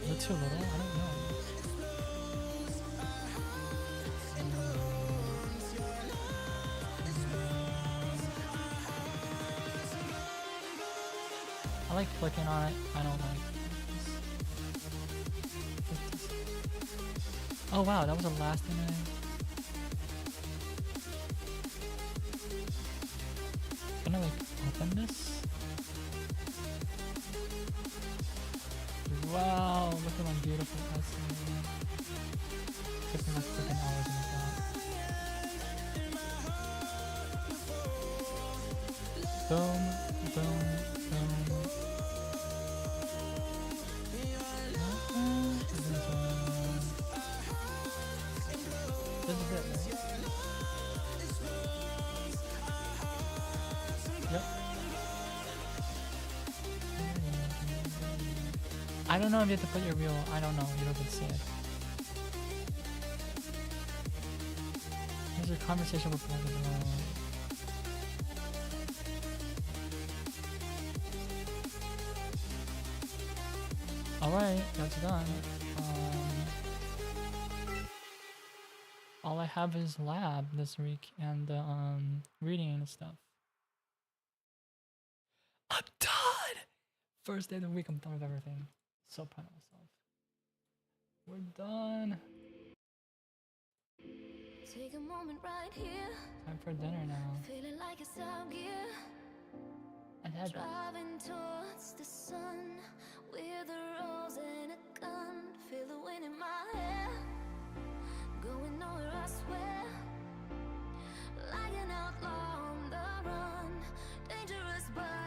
Is it too little? I don't know. I like clicking on it. I don't like this. Oh wow, that was the last thing Can I like open this? Wow, look at my beautiful essay. Took me like freaking hours to make that. Boom, boom, boom. This is it, right? Yep. I don't know if you have to put your real. I don't know. You don't get to see it. Here's your conversation with Alright, that's done. All I have is lab this week and reading and stuff. I'm done! First day of the week, I'm done with everything. So proud of myself. We're done. Take a moment right here. Time for dinner now. Feeling like it's out gear. I had Driving towards the sun with a rose and a gun. Feel the wind in my hair. Going nowhere, I swear. Like an outlaw on the run. Dangerous, but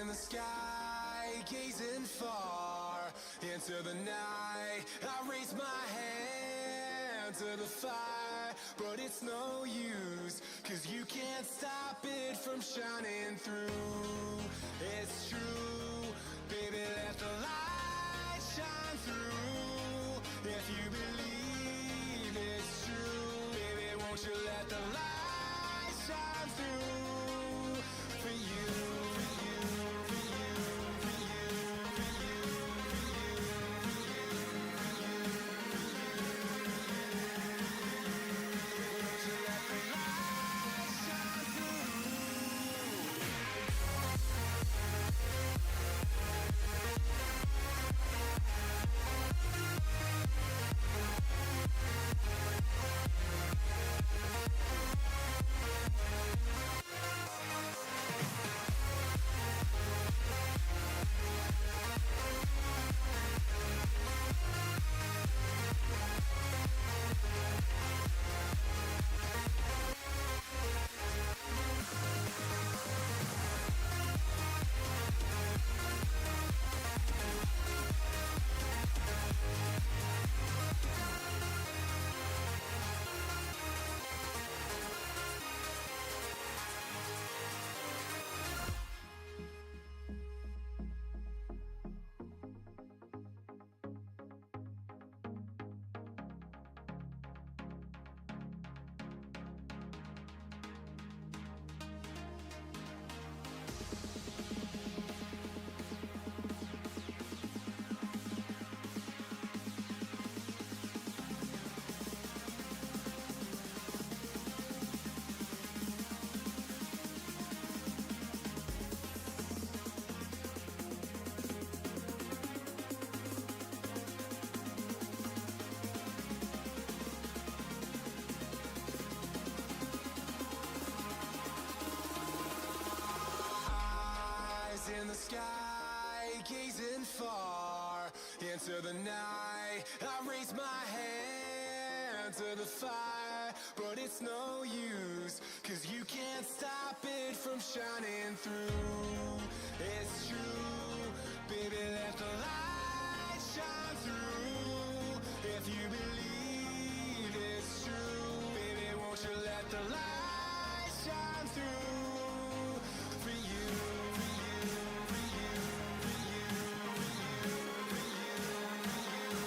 in the sky, gazing far into the night. I raise my hand to the fire, but it's no use, 'cause you can't stop it from shining through. It's true, baby, let the light shine through. If you believe it's true, baby, won't you let the light shine through for you, for you, for you, for you, for you, for you, for you, won't you let the light shine through? Eyes in the sky, gazing far into the night. I raise my hand to the fire, but it's no use, 'cause you can't stop it from shining through. It's true, baby, let the light shine through. If you believe it's true, baby, won't you let the light shine through for you, for you, for you, for you, for you, for you, for you,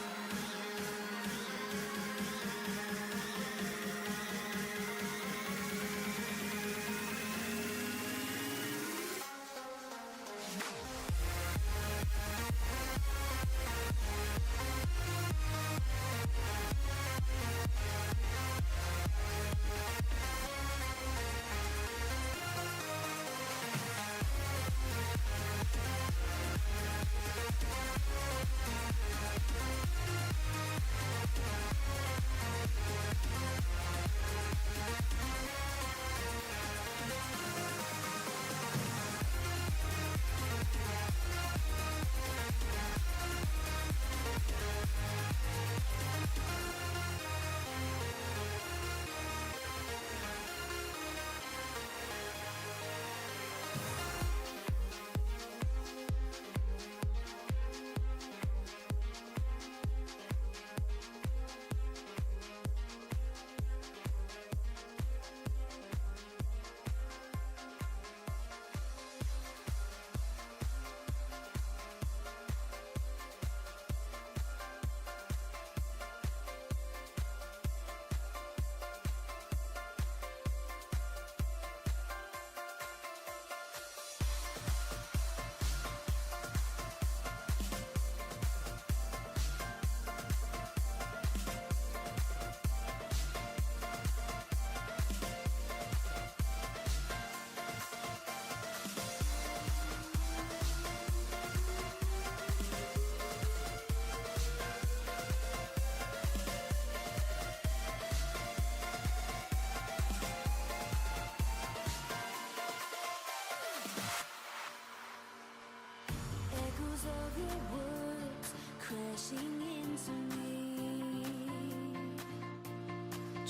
Echoes of your words crashing into me.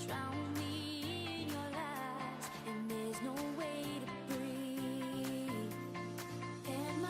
Drown me in your lies, and there's no way to breathe. And my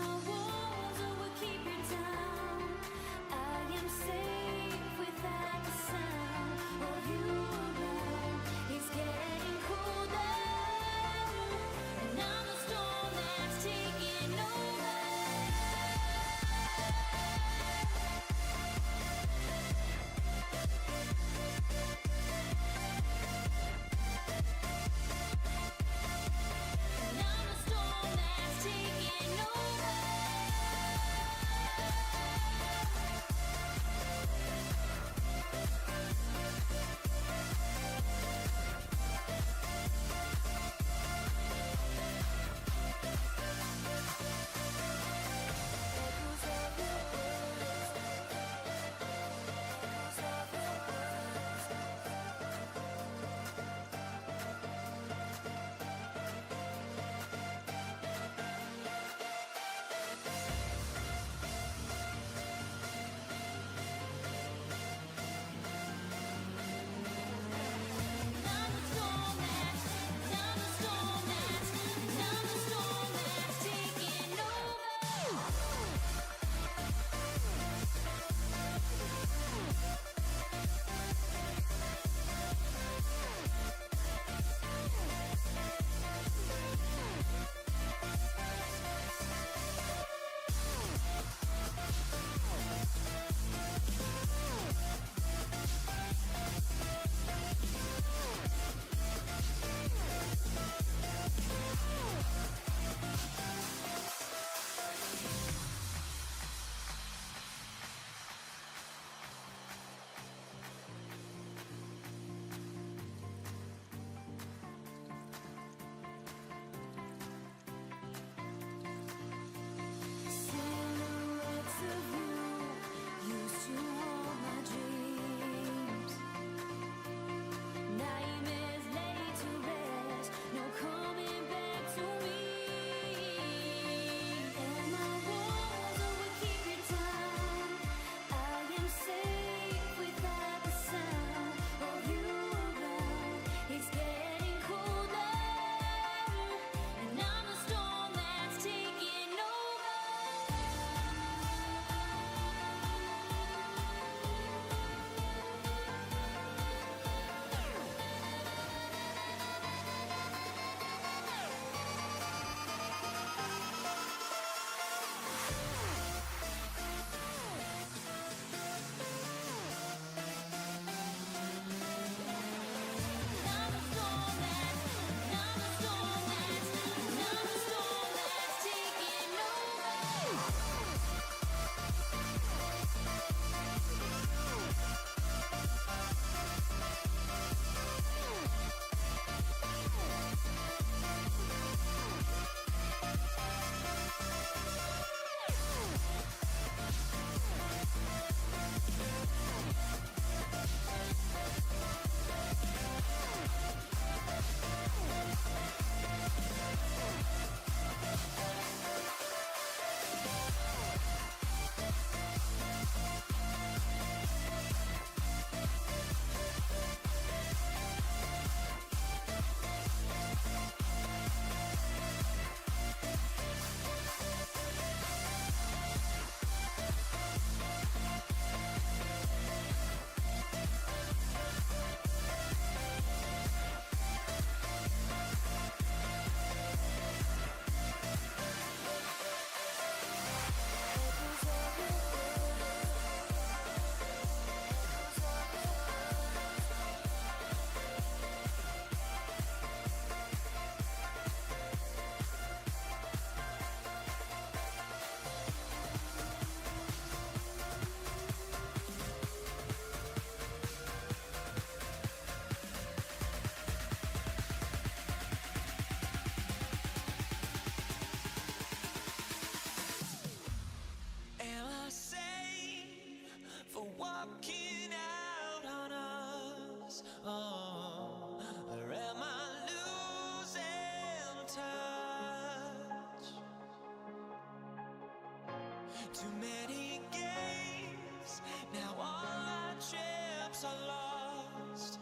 Too many games, now all our chips are lost.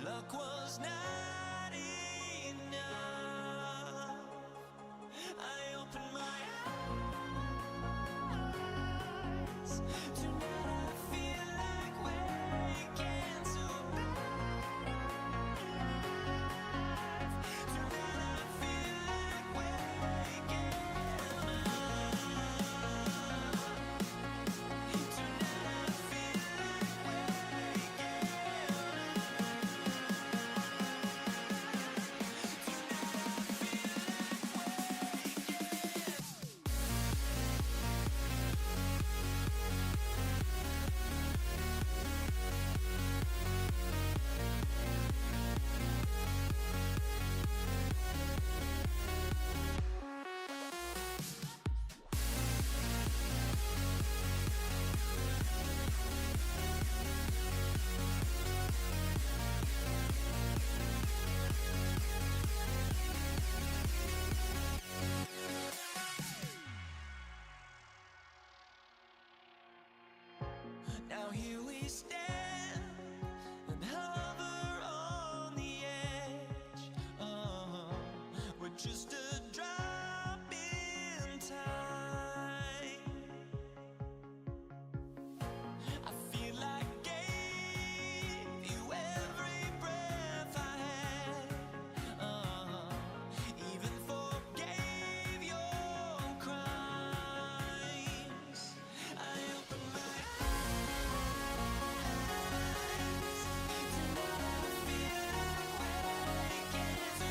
Luck was not enough. I opened my eyes. Tonight I feel like waking to life. Tonight I feel like waking up. Tonight I feel like waking Now here we stand and hover on the edge. We're just a drop in time. I feel like gave you every breath I had. Even forgave your crimes. I opened my eyes. Tonight I feel like waking to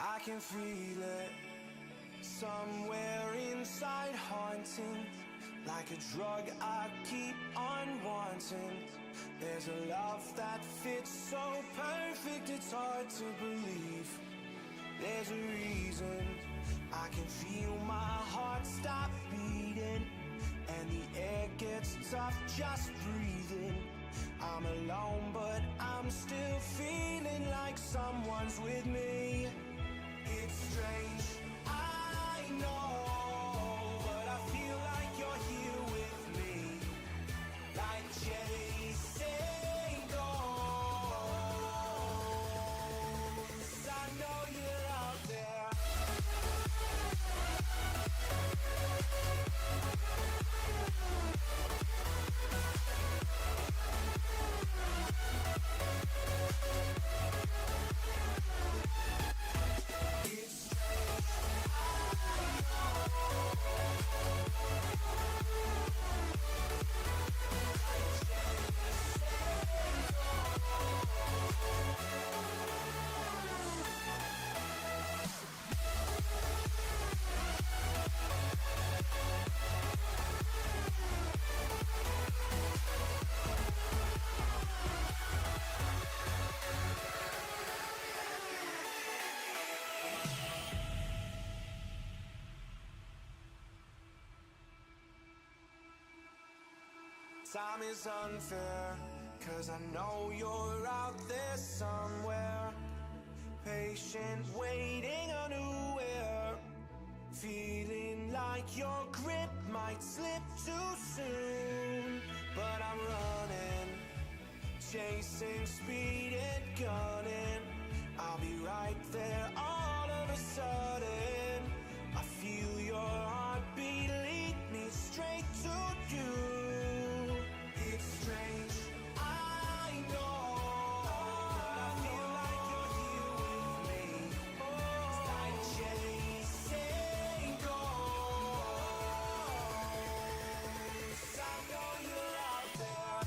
I can feel it somewhere inside, haunting like a drug I keep on wanting. There's a love that fits so perfect, it's hard to believe. There's a reason I can feel my heart stop beating, and the air gets tough just breathing. I'm alone, but I'm still feeling like someone's with me. It's strange, I know, but I feel like you're here with me, like chasing ghosts. I know you're out there. Time is unfair, 'cause I know you're out there somewhere, patient, waiting unaware, feeling like your grip might slip too soon. But I'm running, chasing speed and gunning. I'll be right there all of a sudden. I feel your heartbeat lead me straight to you. It's strange, I know, but I feel like you're here with me. It's like chasing ghosts. I know you're out there.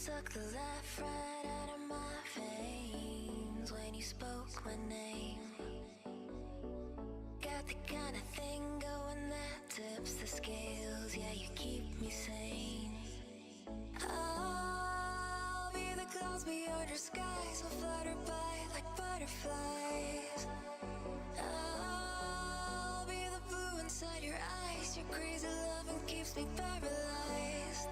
Suck the life right out of my veins when you spoke my name. Got the kind of thing going that tips the scales. Yeah, you keep me sane. I'll be the clouds beyond your skies. I'll flutter by like butterflies. I'll be the blue inside your eyes. Your crazy loving keeps me paralyzed.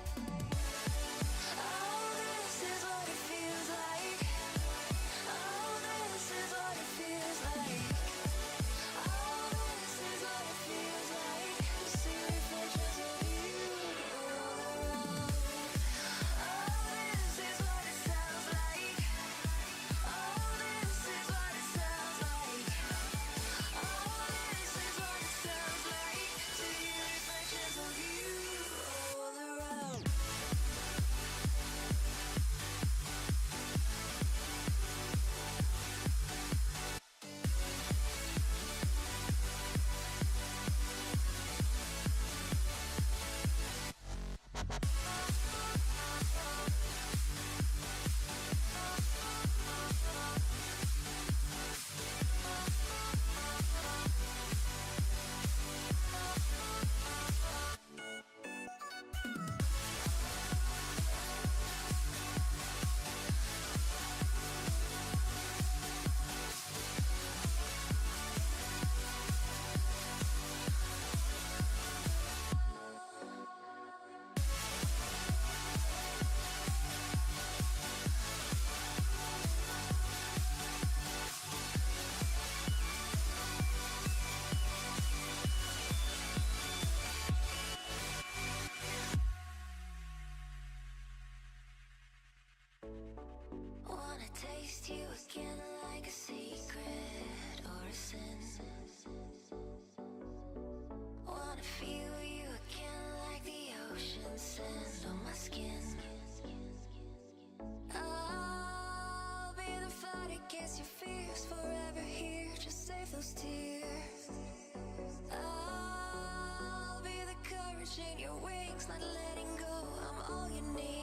Wanna taste you again like a secret or a sin. Wanna feel you again like the ocean sand on my skin. I'll be the fight against your fears, forever here, just save those tears. I'll be the courage in your wings, not letting go, I'm all you need.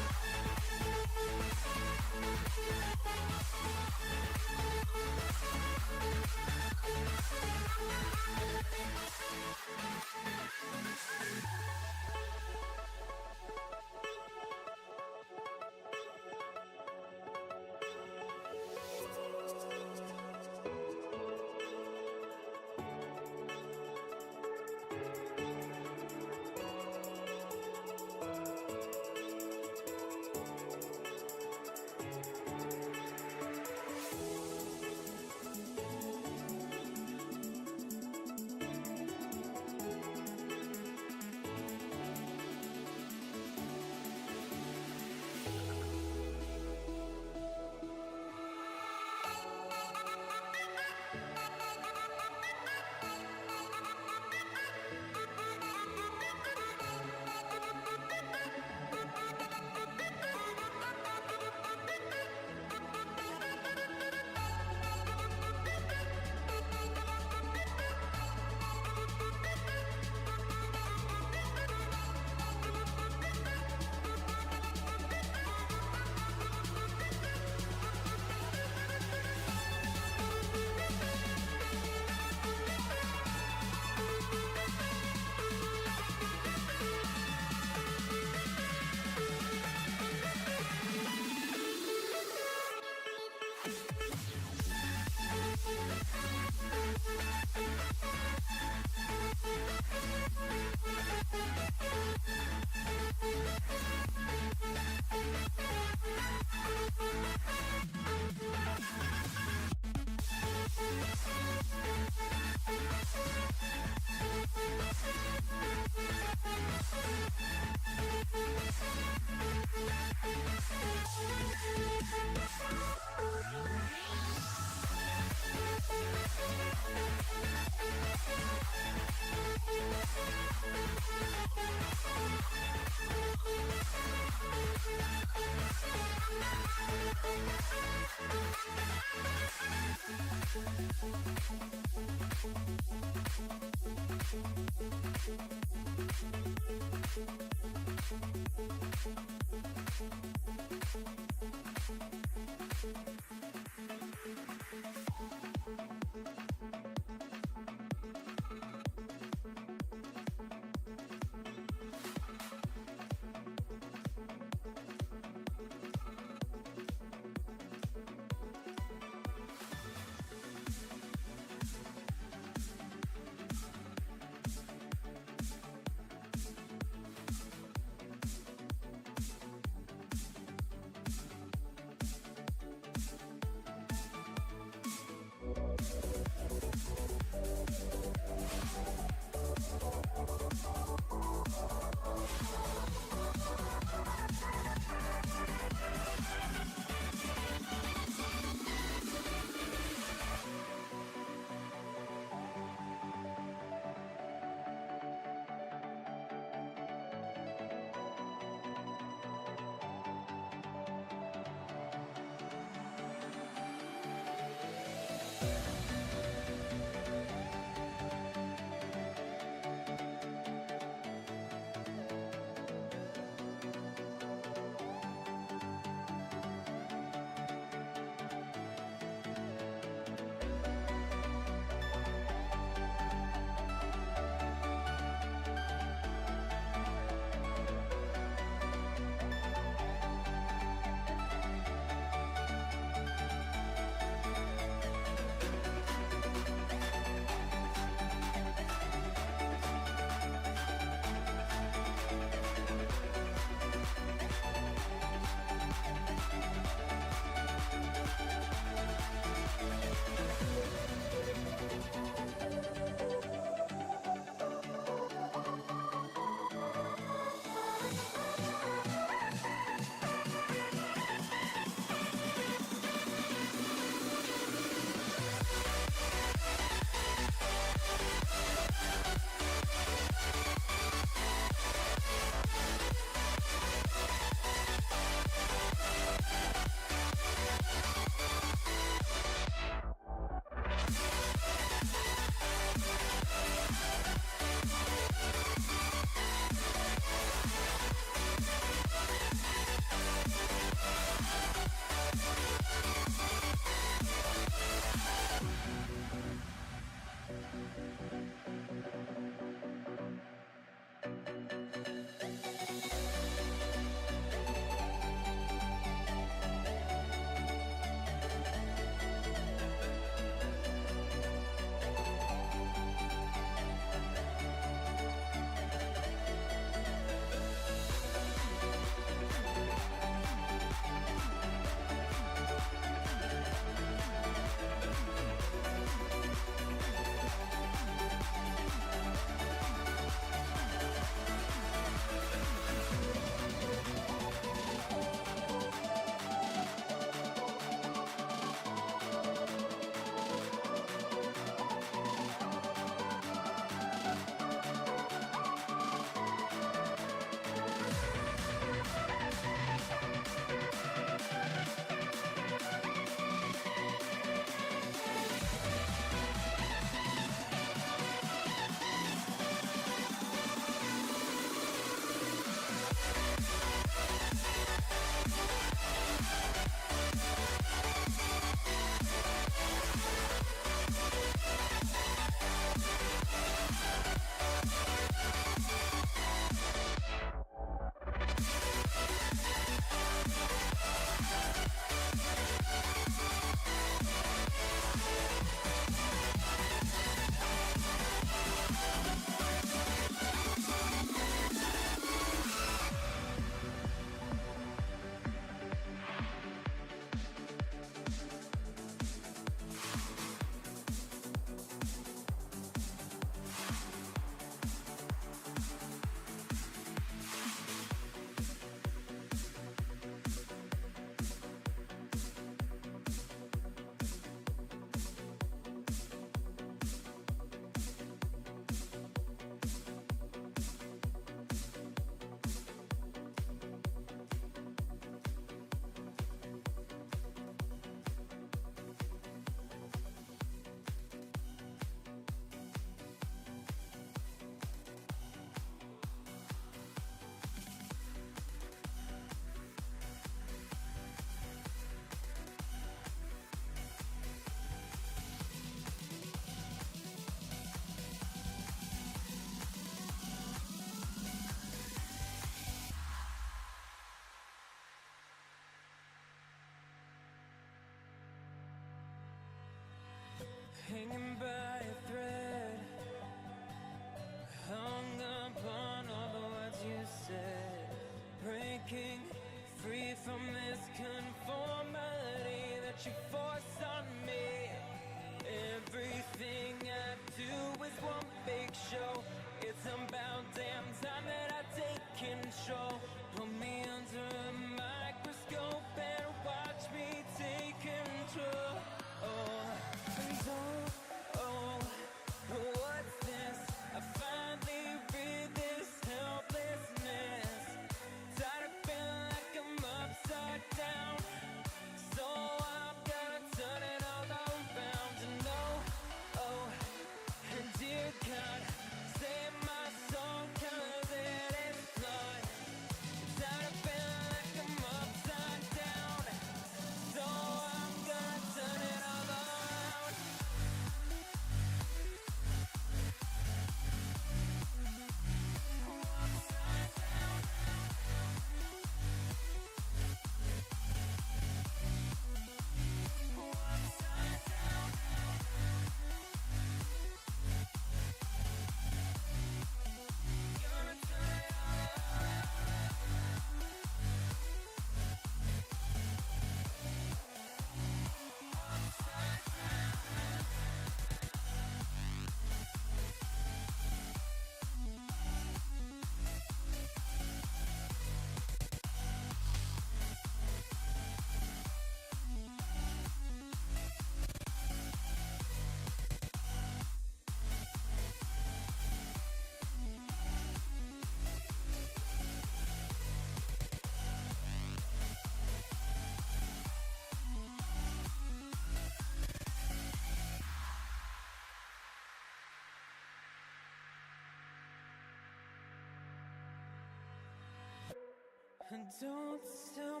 Don't tell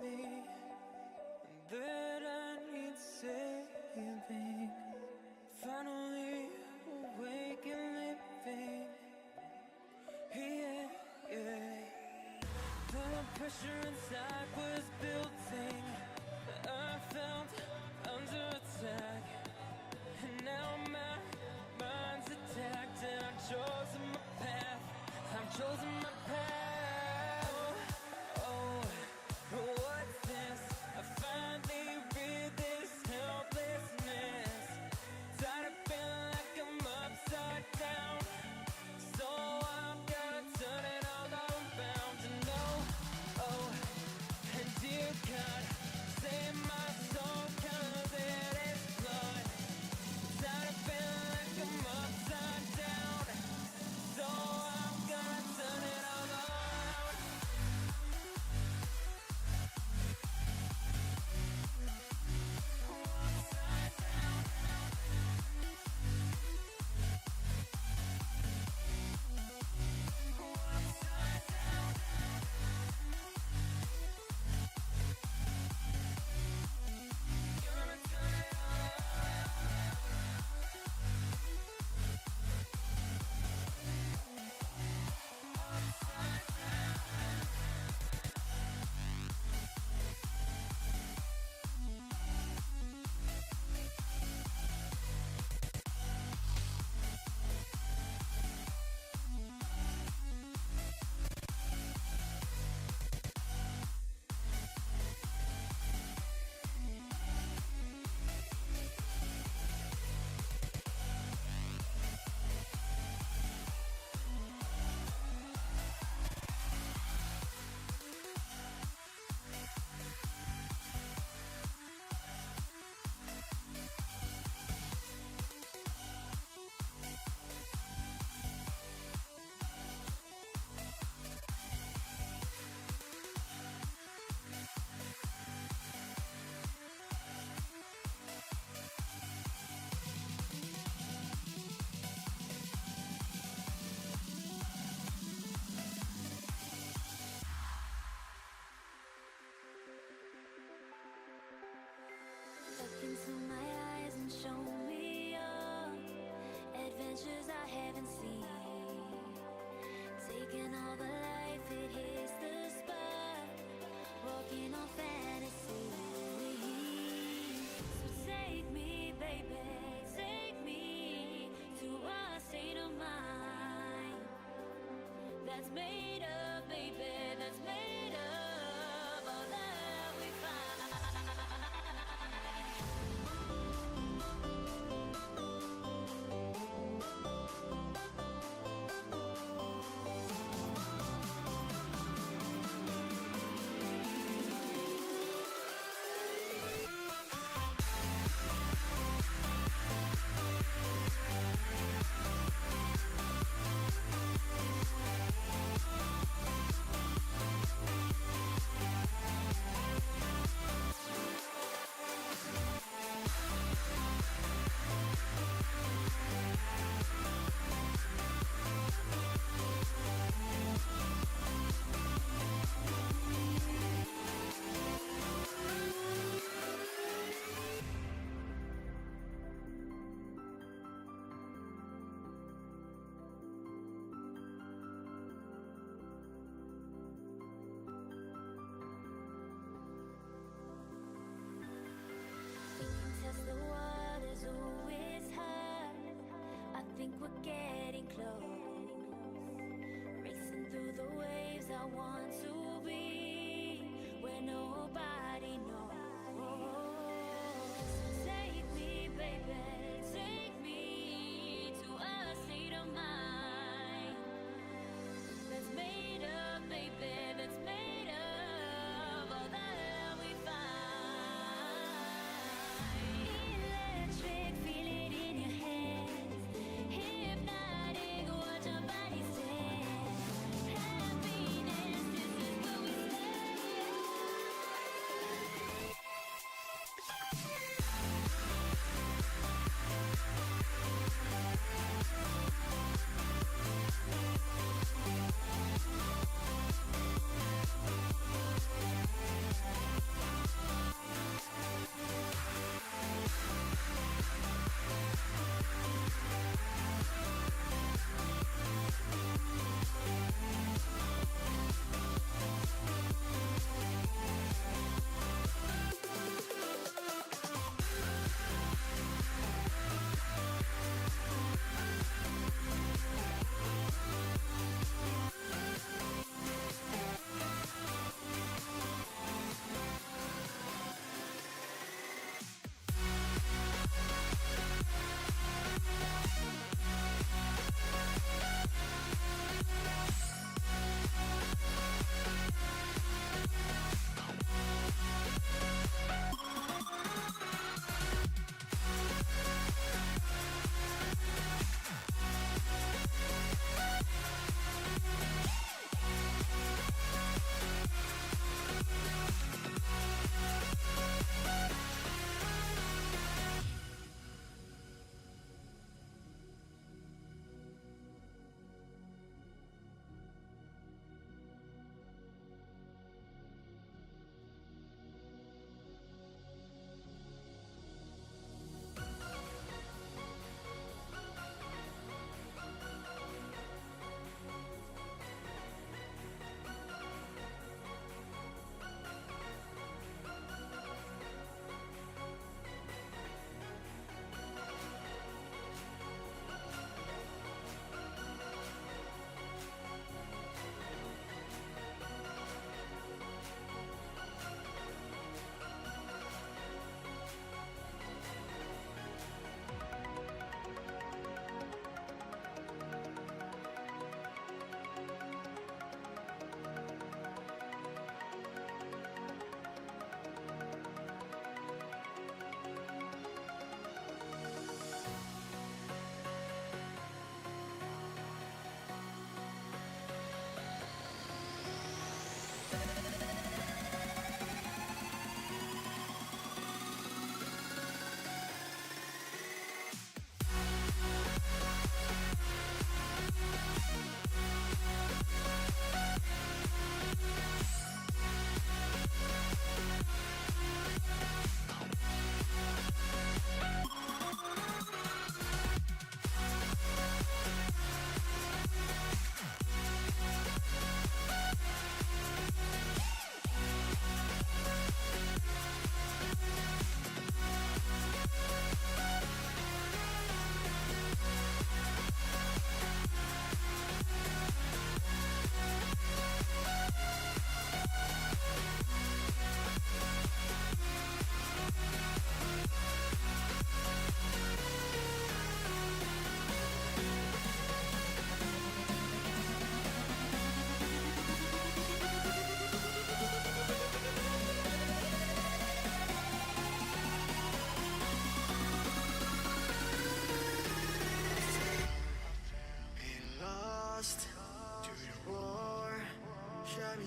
me that I need saving. Finally awake and living. Yeah, yeah. The pressure inside was building. I felt under attack, and now my mind's attacked, and I've chosen my path. I've chosen my path. Oh, what's this? I finally realized.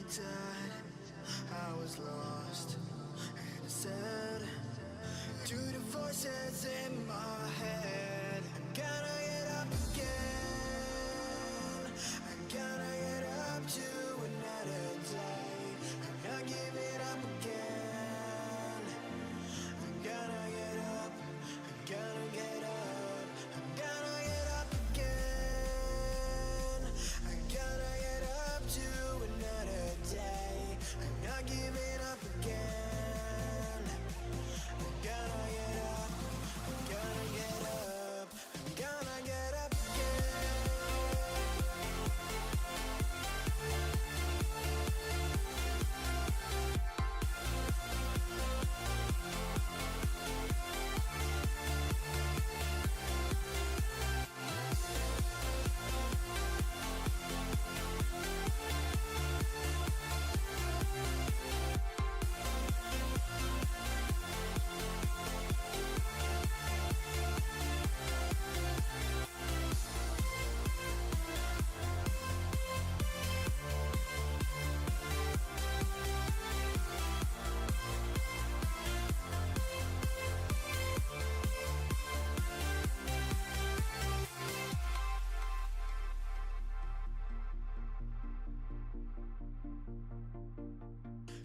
tide. I was lost and sad to the voices in my head. I gotta get up again. I gotta get up to another day. I'm not giving up again. I gotta get up. I gotta get up. I gotta get up again. I gotta get up to another day. I'm not giving up again. I gotta get up. I gotta get up. I gotta get up again.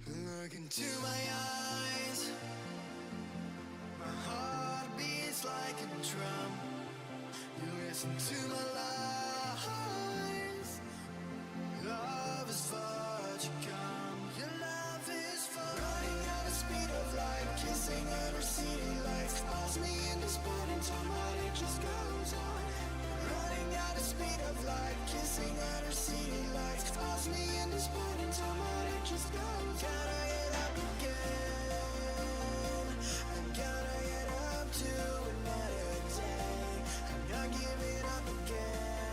Look into my eyes. My heart beats like a drum. You listen to my lies. Love is far to come. Your love is far. Running at the speed of light, kissing under city lights. Calls me in this point in time, but it just goes on. Running at the speed of light, kissing under city lights. Calls me in this point in time, but it just goes on. Gotta get up again. I gotta get up to another day. I'm not giving up again.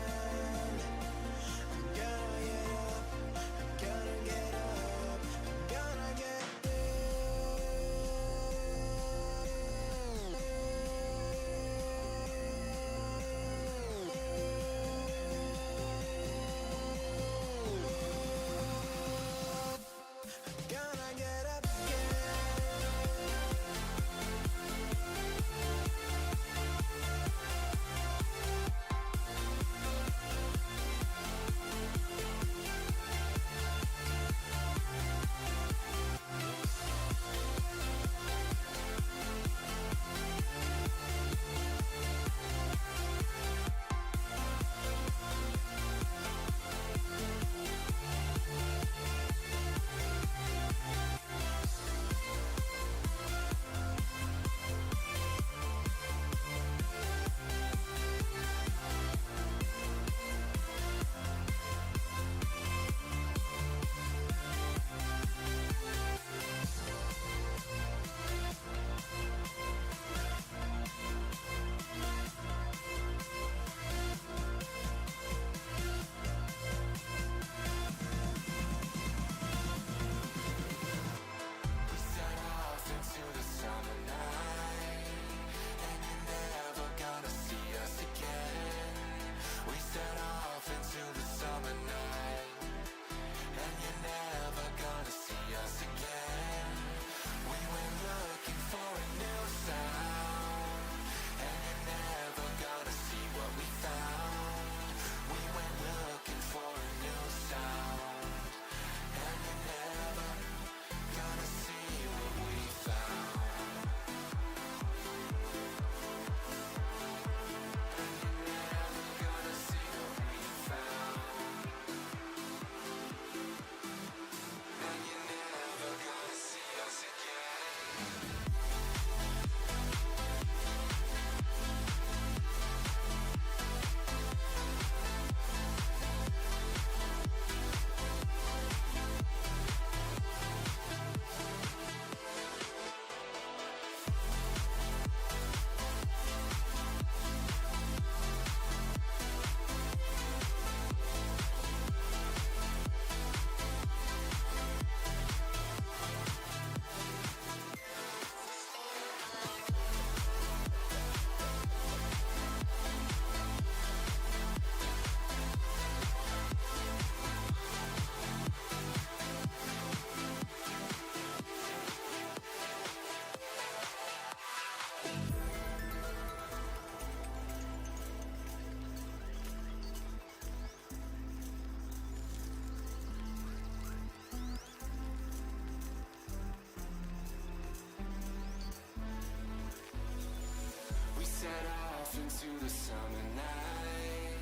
into the summer night,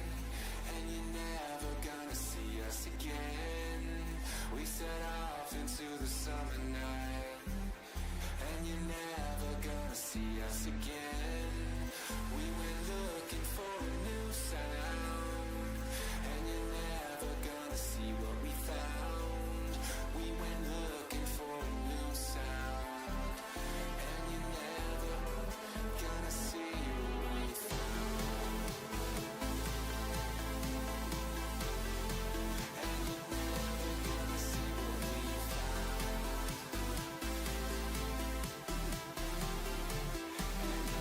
and you're never gonna see us again. We set off into the summer night, and you're never gonna see us again. We went looking for a new sound, and you're never gonna see what we found. We went looking for a new sound, and you're never gonna see what we found. And you're never gonna see what we found. And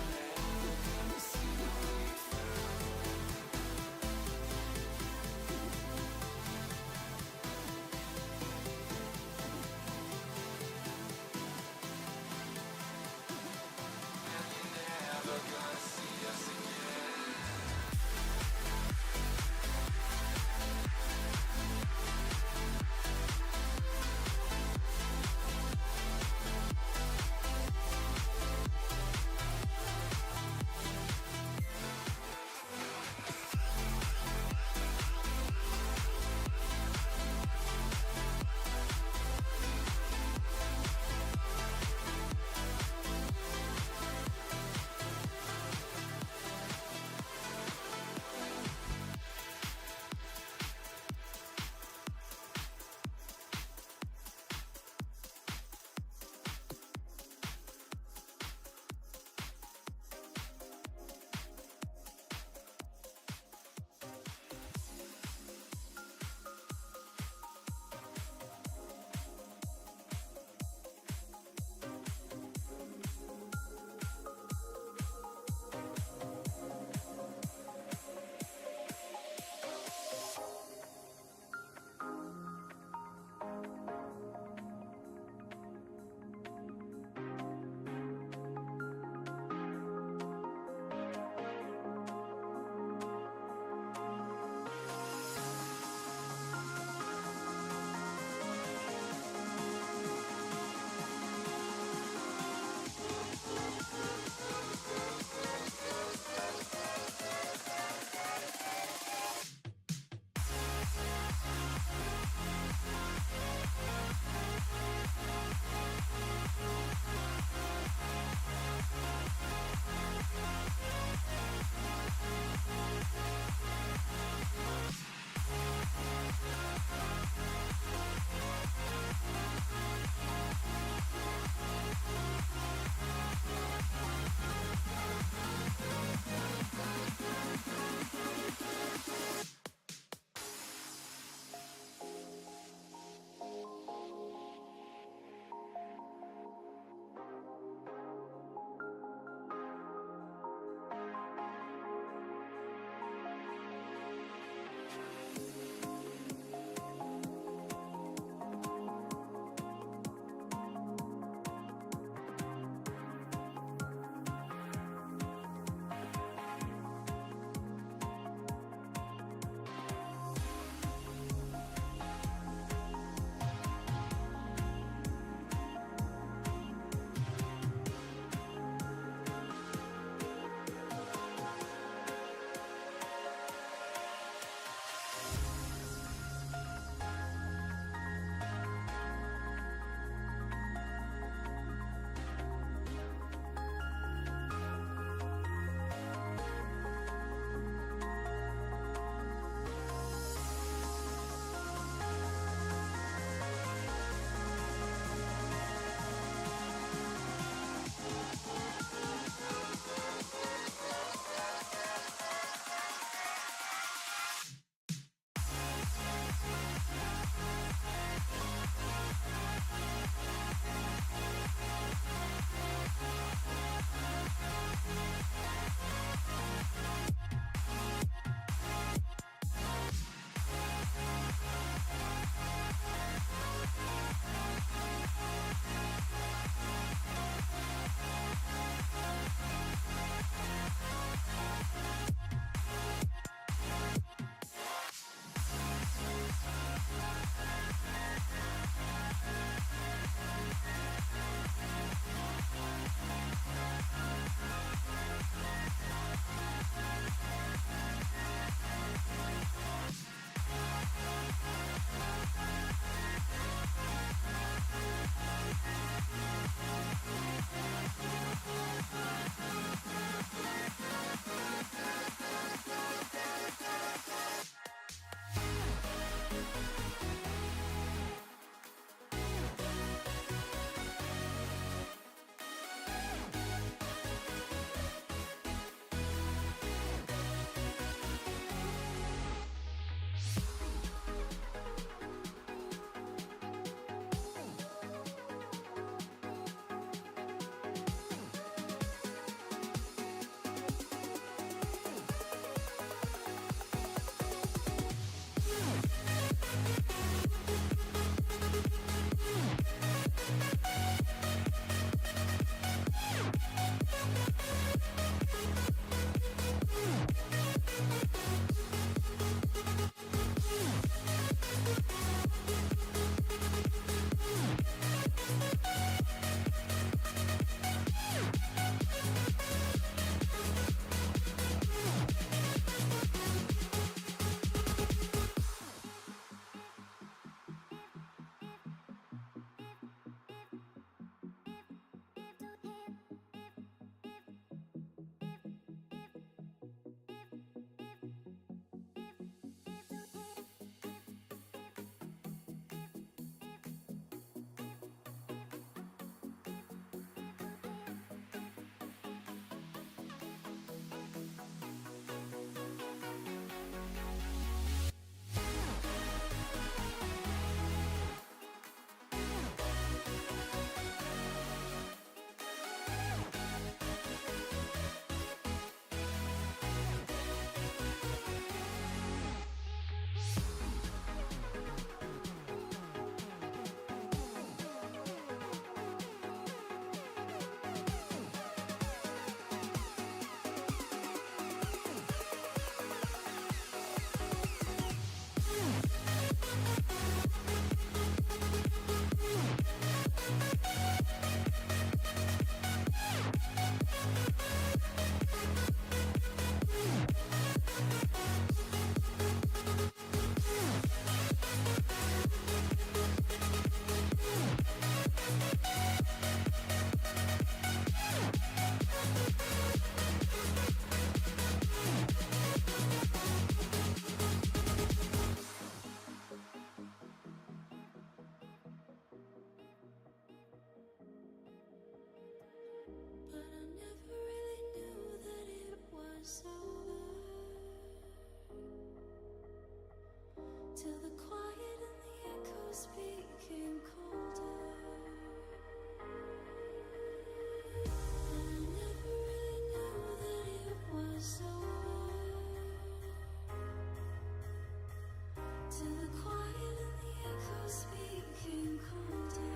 till the quiet and the echoes became colder.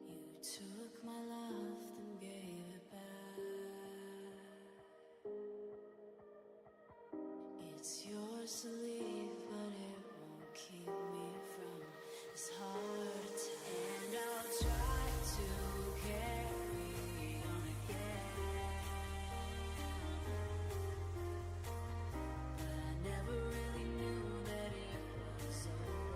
You took my love, then gave it back. It's yours to leave, but it won't keep me from this heart attack. And I'll try to carry on again, but I never really knew that it was over.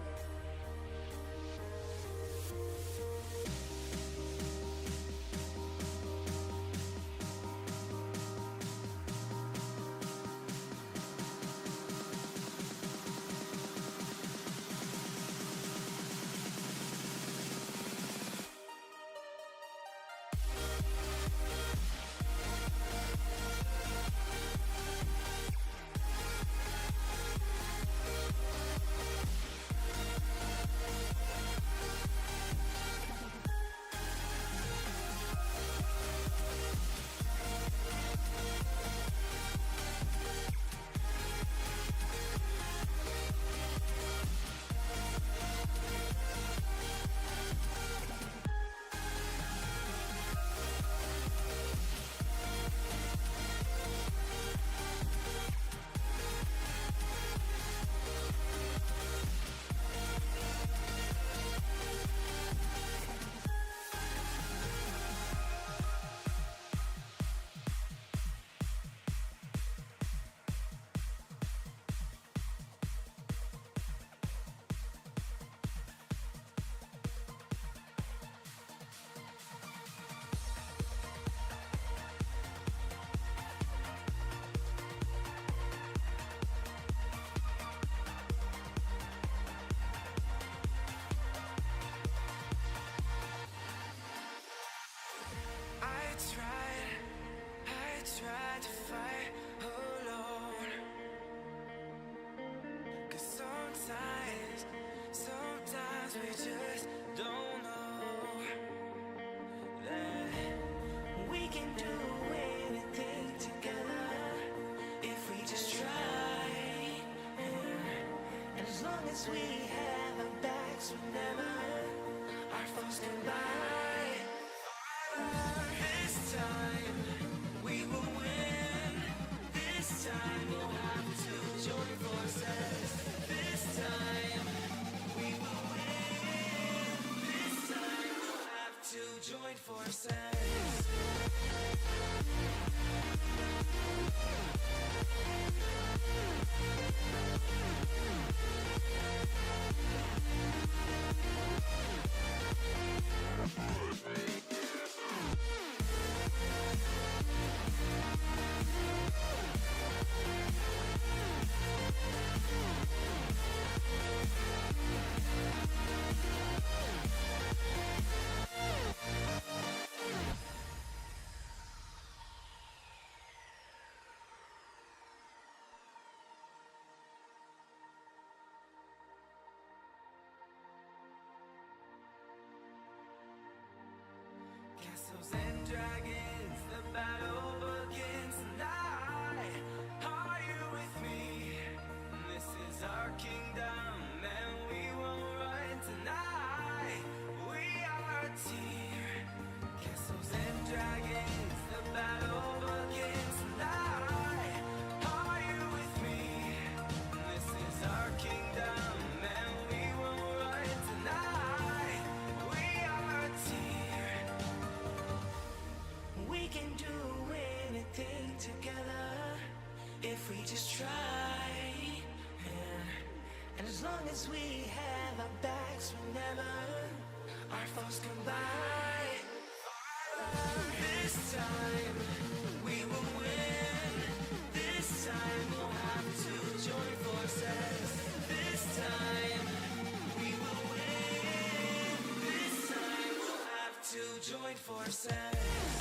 I tried to fight alone. 'Cause sometimes we just don't know that we can do anything together if we just try. And as long as we have our backs, whenever our foes combine, this time we will win. This time we'll have to join forces. This time we will win. This time we'll have to join forces. if we just try. And as long as we have our backs whenever our foes come by, this time we will win. This time we'll have to join forces. This time we will win. This time we'll have to join forces.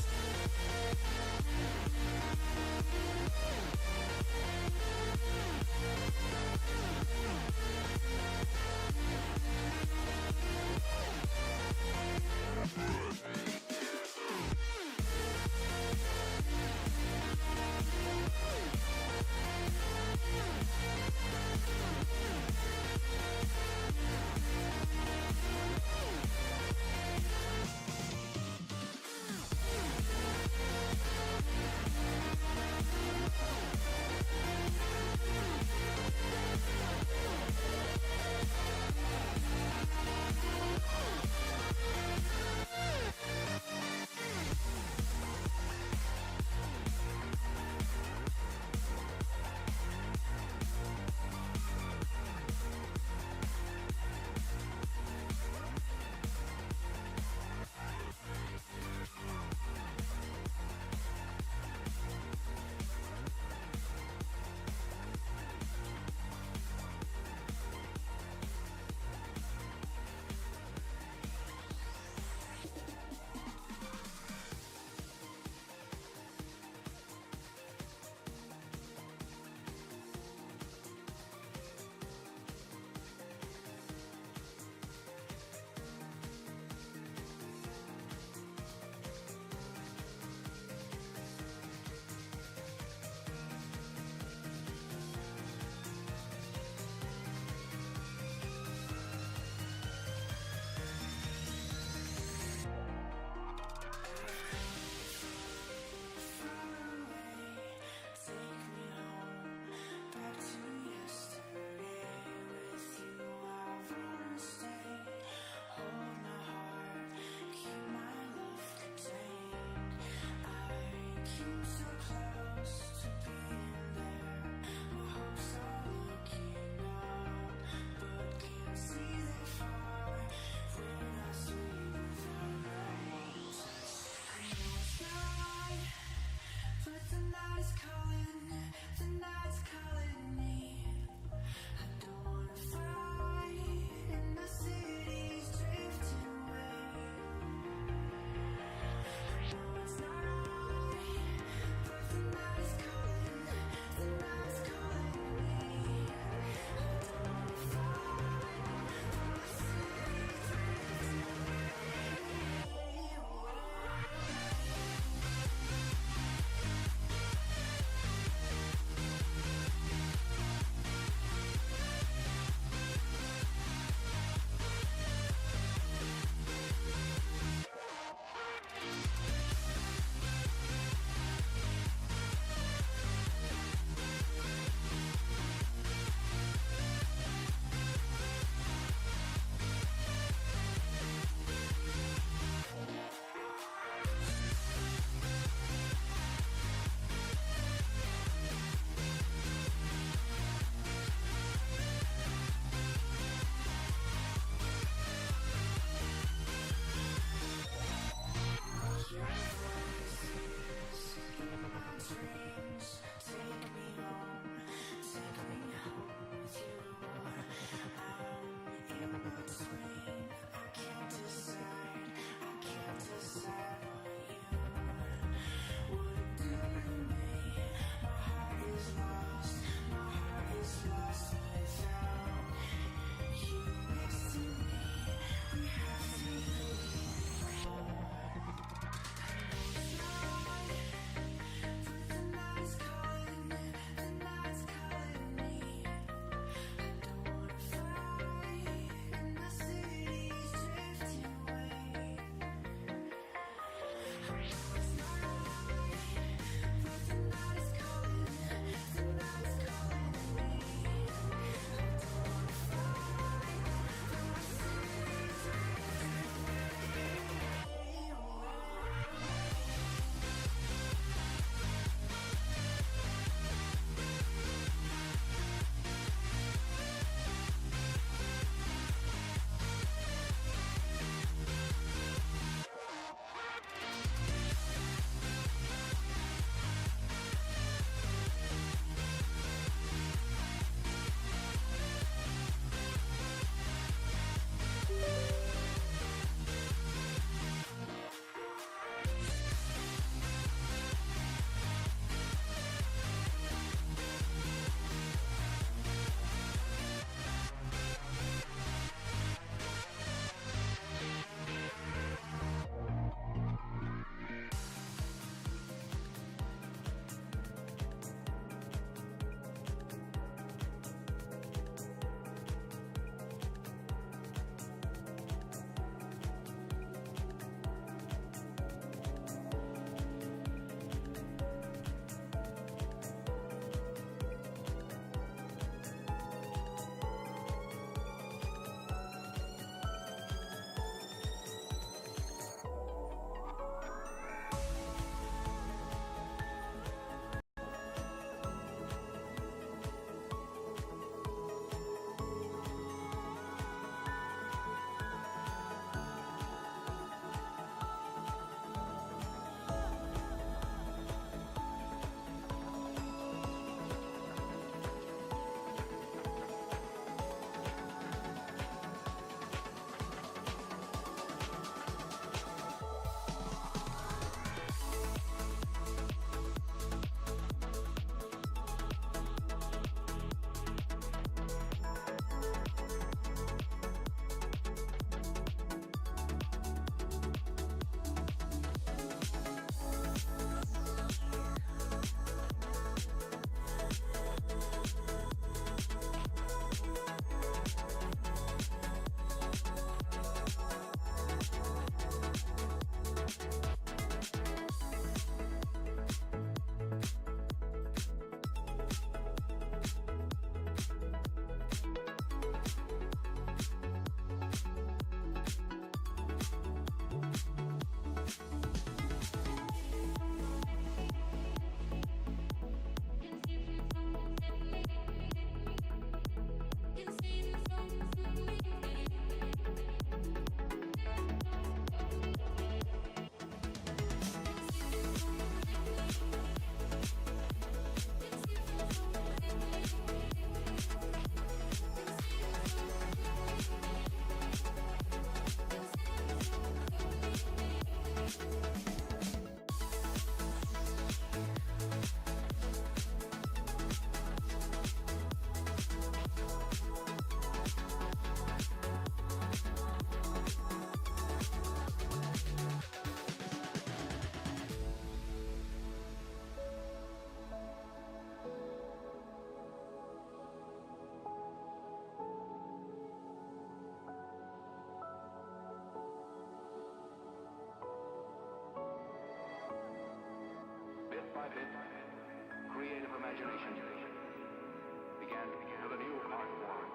and for the new art form.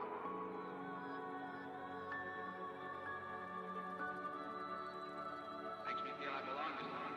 Makes me feel I belong to something.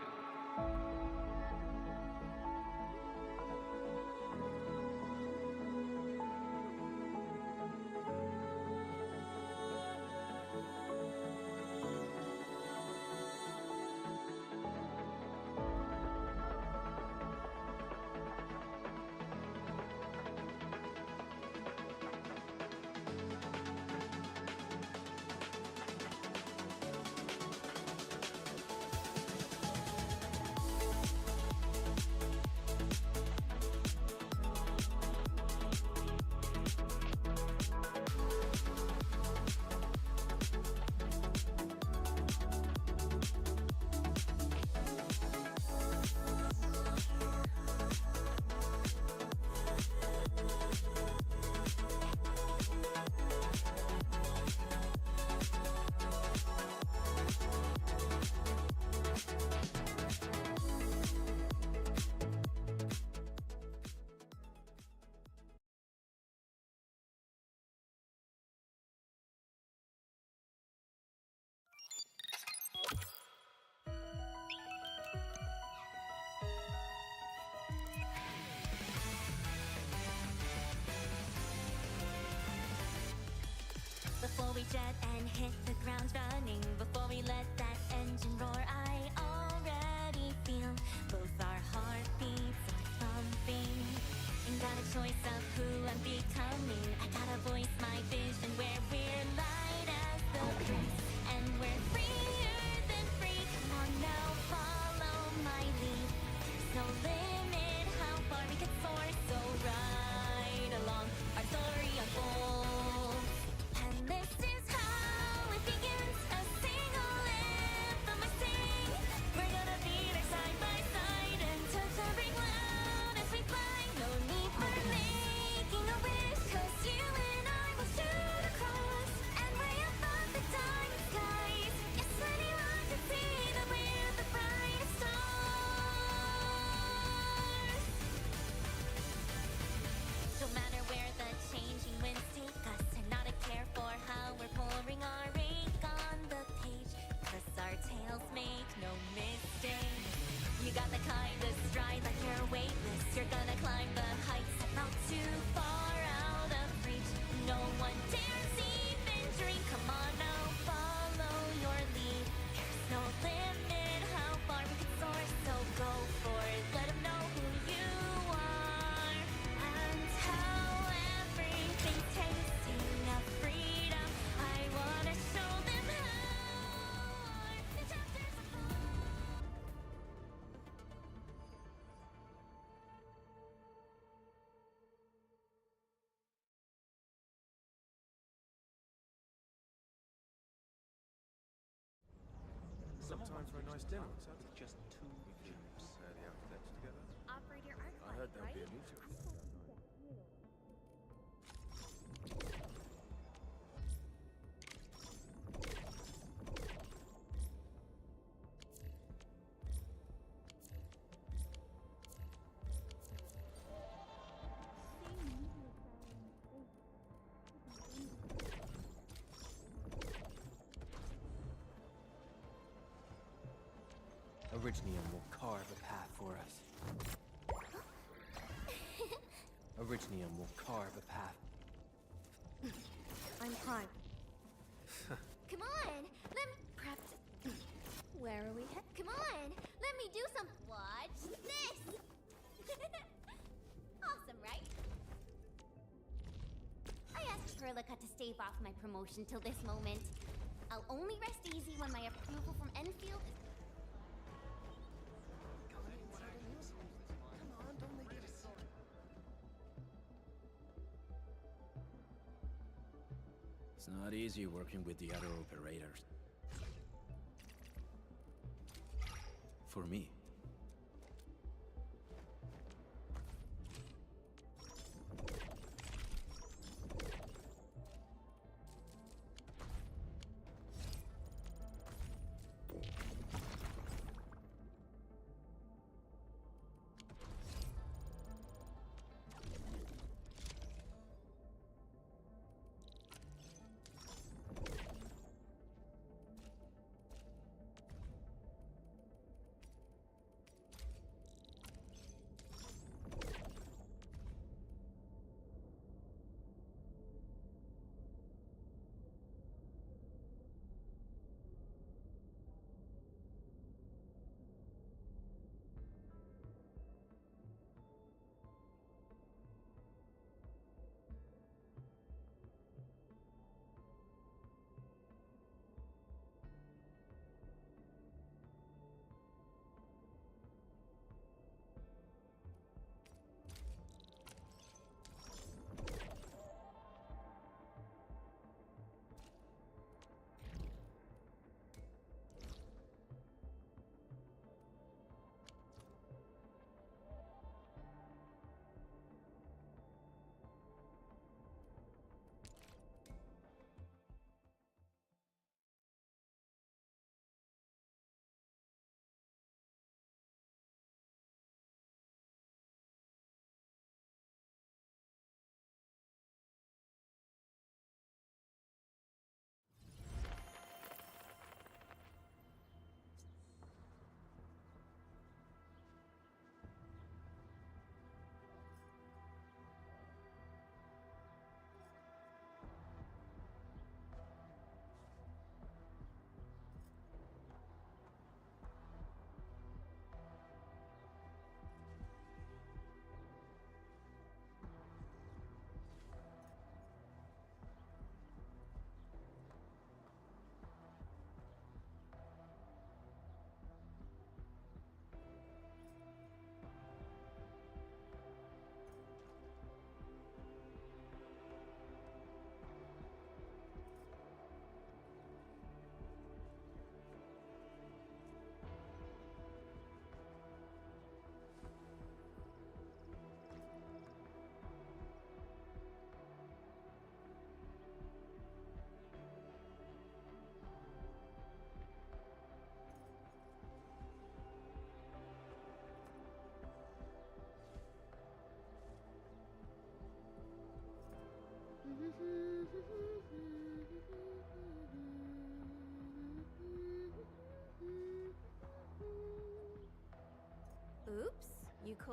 Before we jet and hit the ground running, before we let that engine roar, I already feel both our heartbeats are thumping. Ain't got a choice of who I'm becoming. I gotta voice my vision where we're light as the breeze, and we're freer than free. Come on now, follow my lead. There's no limit how far we can soar, so ride along our story unfolds. And this is how it begins, a single anthem I sing. We're gonna be there side by side and touch every cloud as we fly. No need for making a wish, 'cause you and I will shoot across and way above the diamond skies. Yes, anyone can see that we're the brightest stars. Don't matter where the changing winds take us, and not a care for how we're pouring our ink on the page, 'cause our tales make no mistake. You got the kind of stride like you're weightless. You're gonna climb the heights not too far out of reach. No one dares even dream. Come on now, follow your lead. There's no limit how far we can soar, so go for it. Let 'em know who you are and how everything's tasting of freedom. I wanna show them how the chapters unfold. Some time for a nice dinner. Just two chips. The architects together. Operator I heard there'll be a meeting. Originium will carve a path for us. Originium will carve a path. I'm Prime. Come on, let me prep. Where are we headed? Come on, let me do some. Watch this. Awesome, right? I asked Perlica to stave off my promotion till this moment. I'll only rest easy when my approval from Enfield is. It's not easy working with the other operators. For me.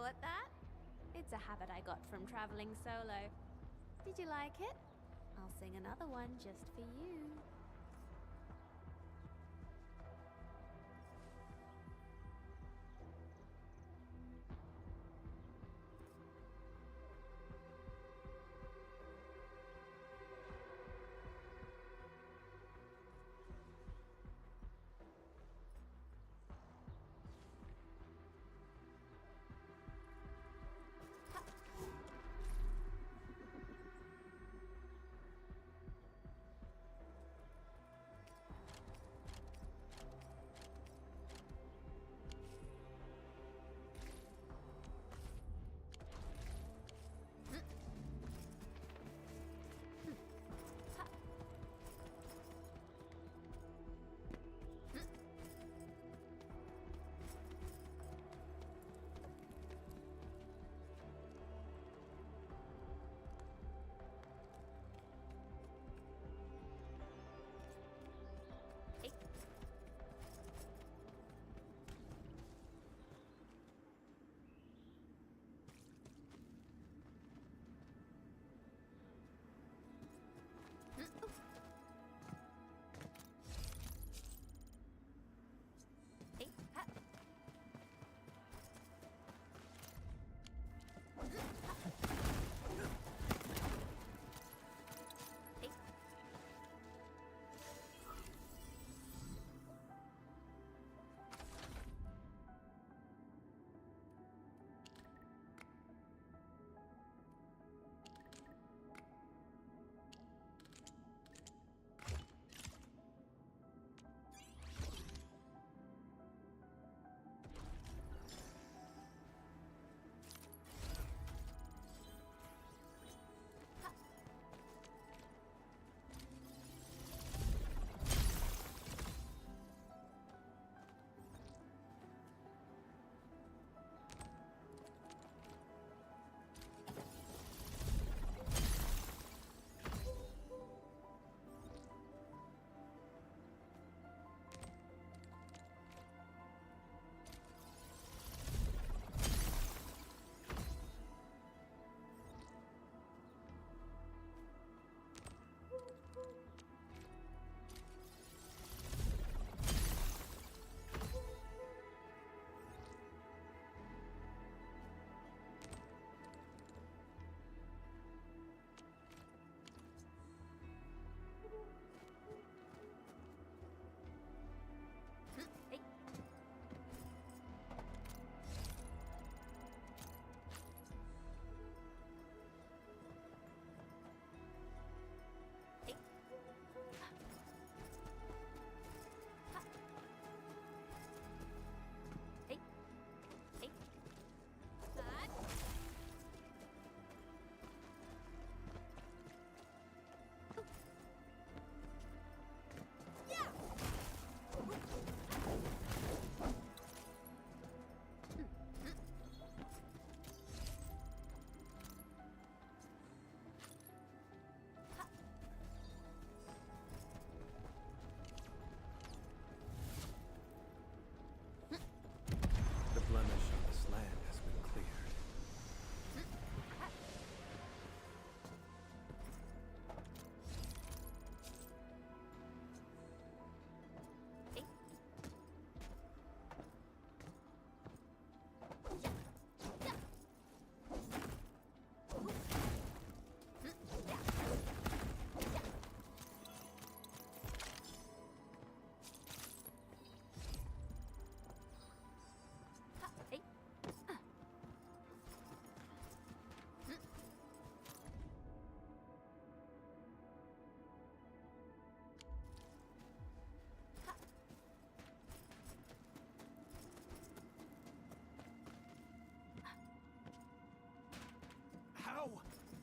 at that. It's a habit I got from traveling solo. Did you like it? I'll sing another one just for you.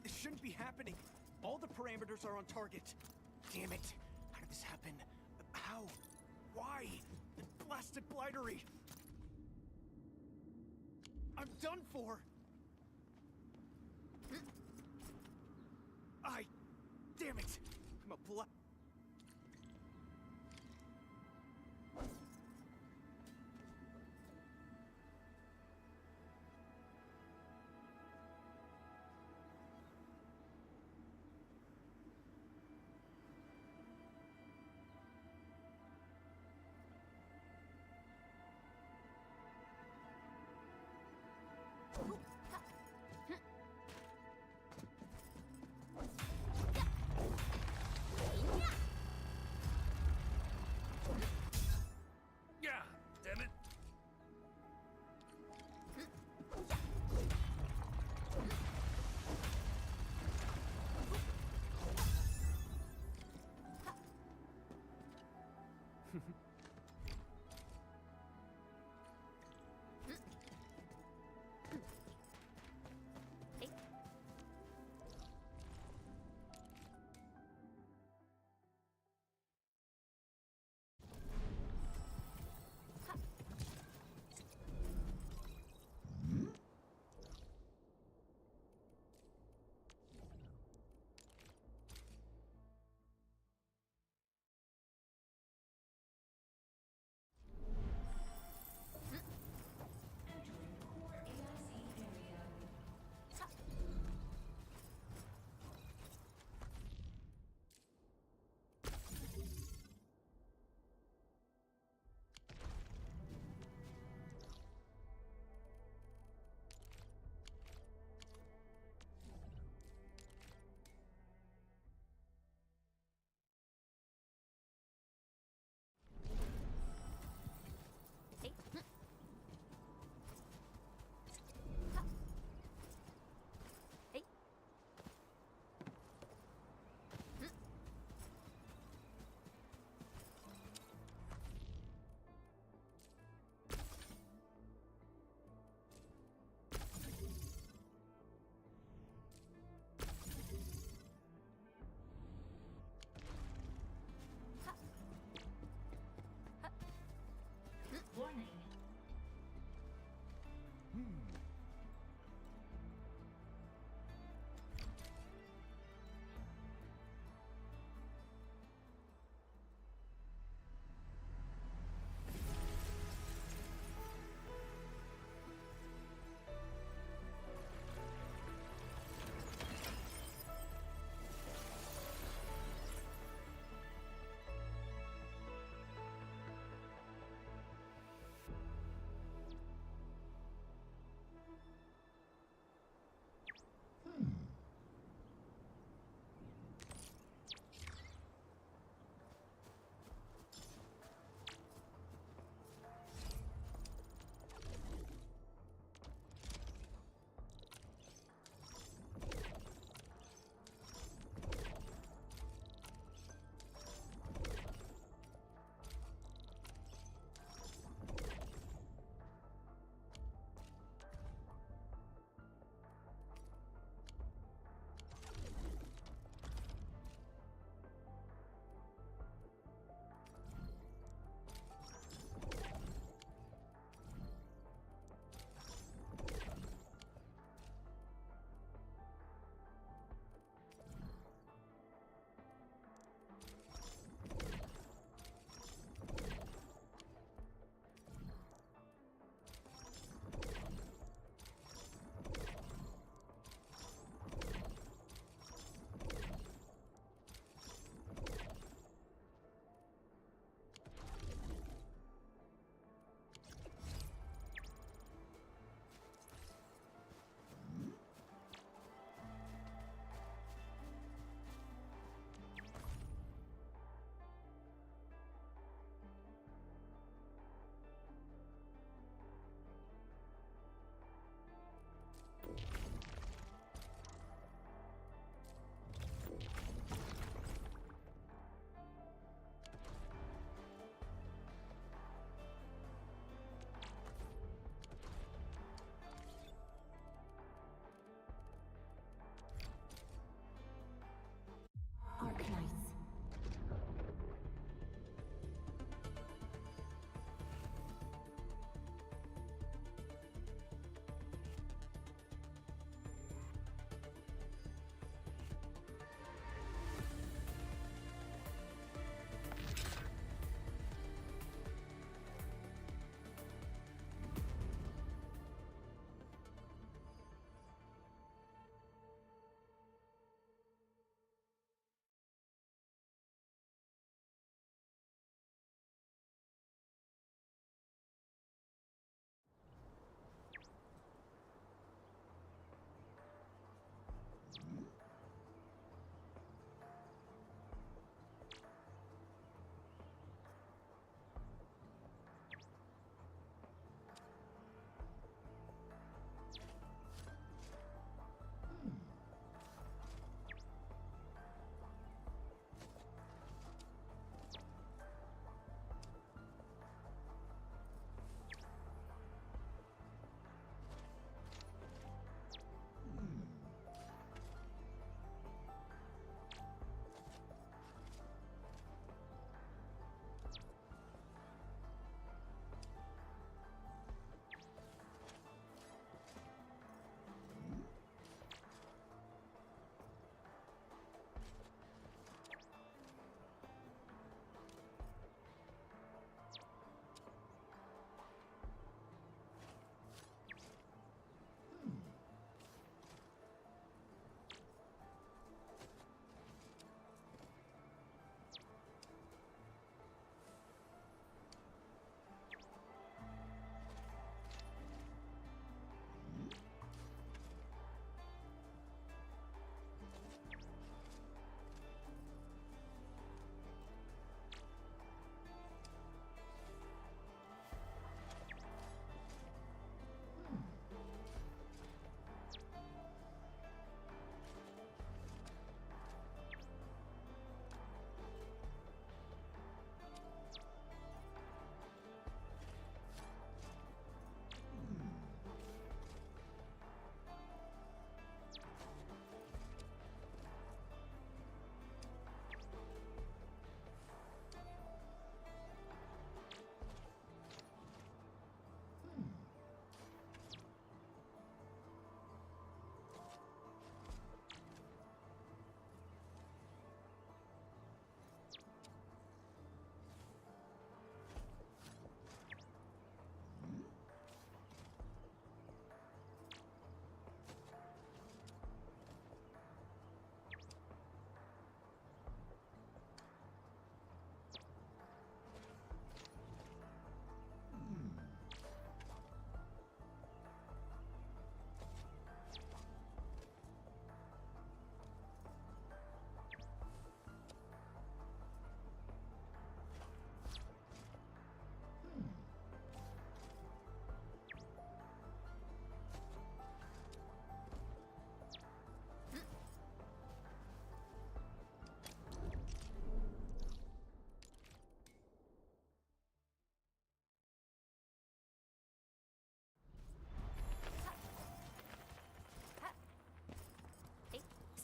This shouldn't be happening. All the parameters are on target. Damn it. How did this happen? How? Why? The blasted blightery. I'm done for. Damn it. I'm a bl-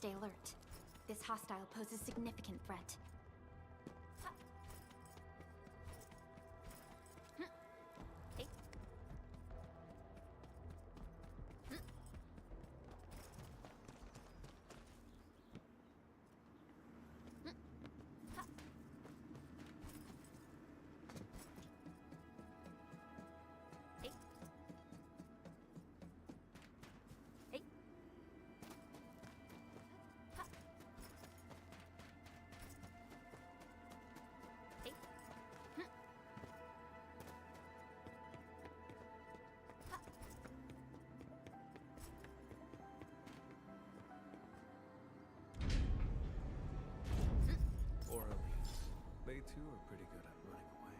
stay alert. This hostile poses significant threat. Or Elise. They too are pretty good at running away.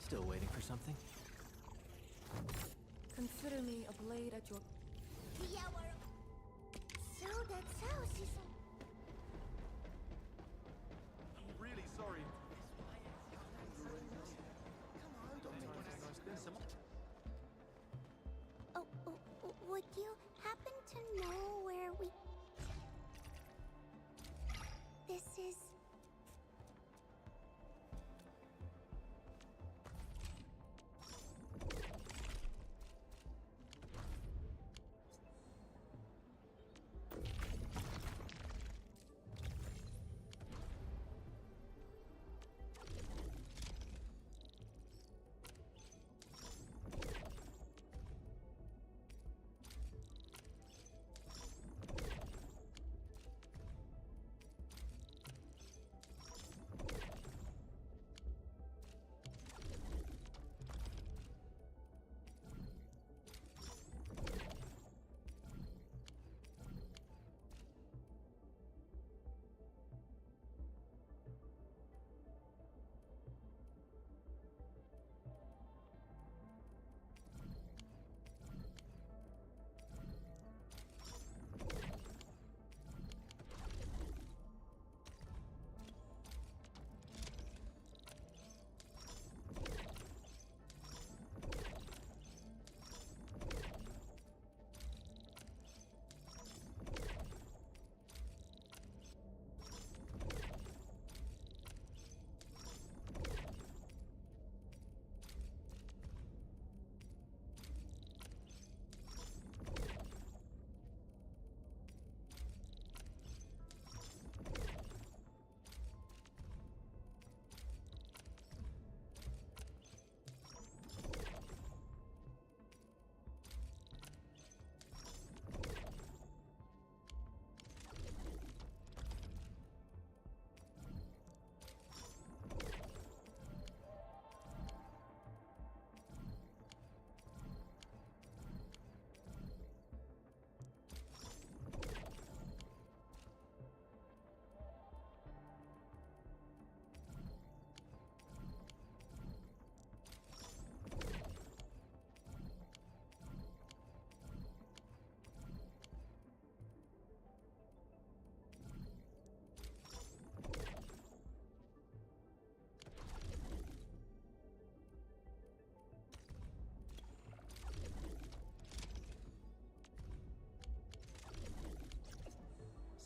Still waiting for something? Consider me a blade at your... I'm really sorry. Would you happen to know where we... This is...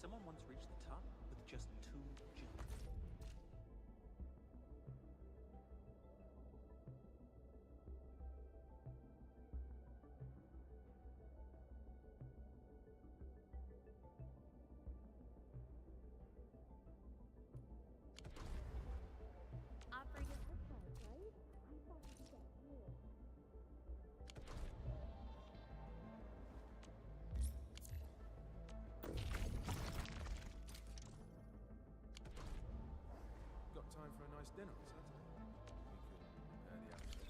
Someone once reached the top with just 2 jumps. Operator Arclight, right? I thought you did that too. Got time for a nice dinner on Saturday? We could air the after.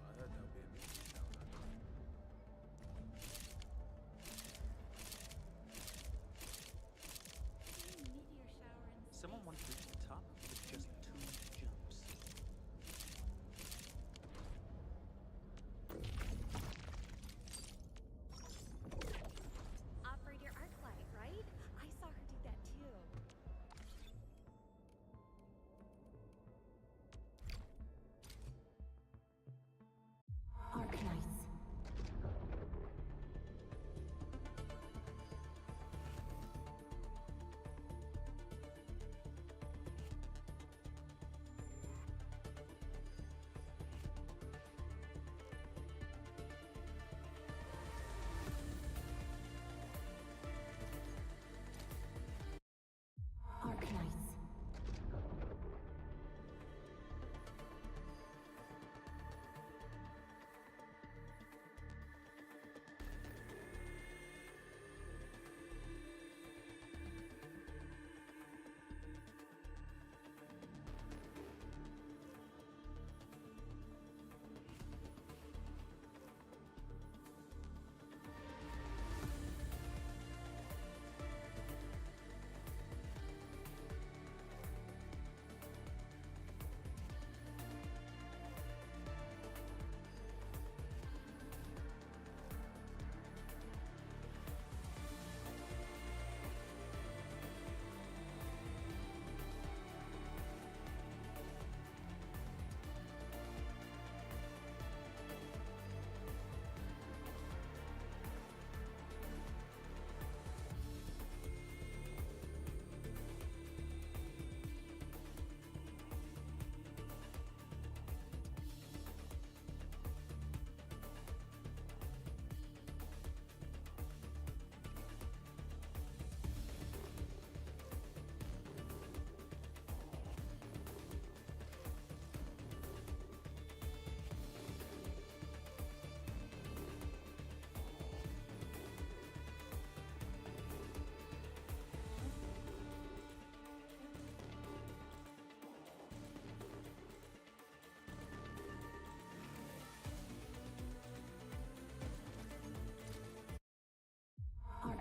I heard there'll be a meeting in town that night. Meteor shower in Someone once reached the top with just 2 jumps. Operator Arclight, right? I saw her do that too.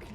Nice.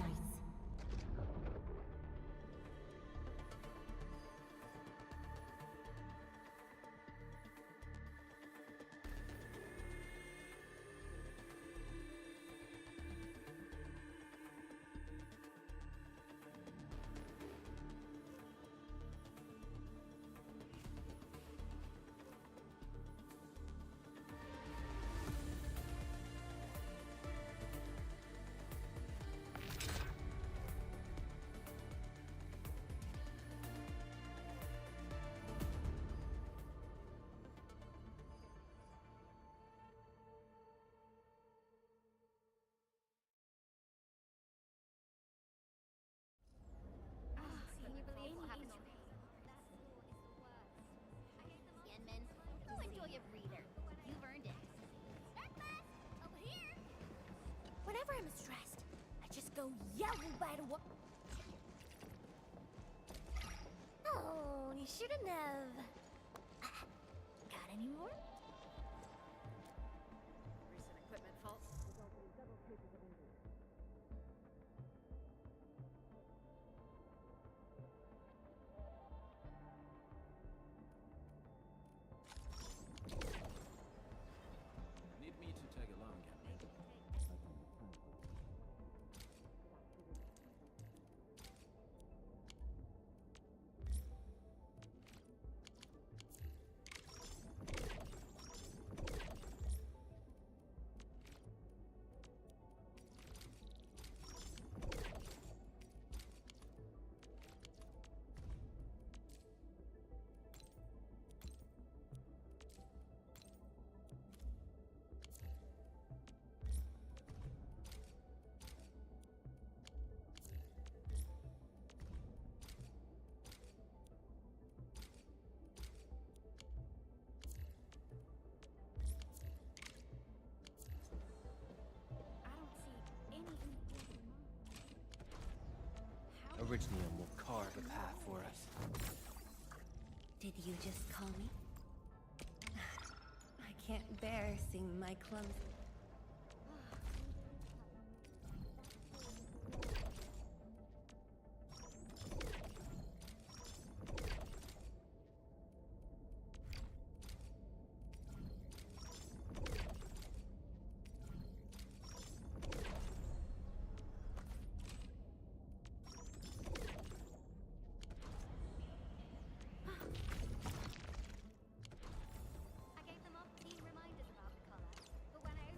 Can you believe what happened to me? Yenmin, go enjoy your breather. You've earned it. Over here. Whenever I'm stressed, I just go yelling by the wall. Oh, you shouldn't have. Got any more? Recent equipment faults resulted in several cases of injury. Need me to tag along, Captain? I don't see any Originium will carve a path for us. Did you just call me? I can't bear seeing my clumsy. I gave them off-scene reminders about the color, but when I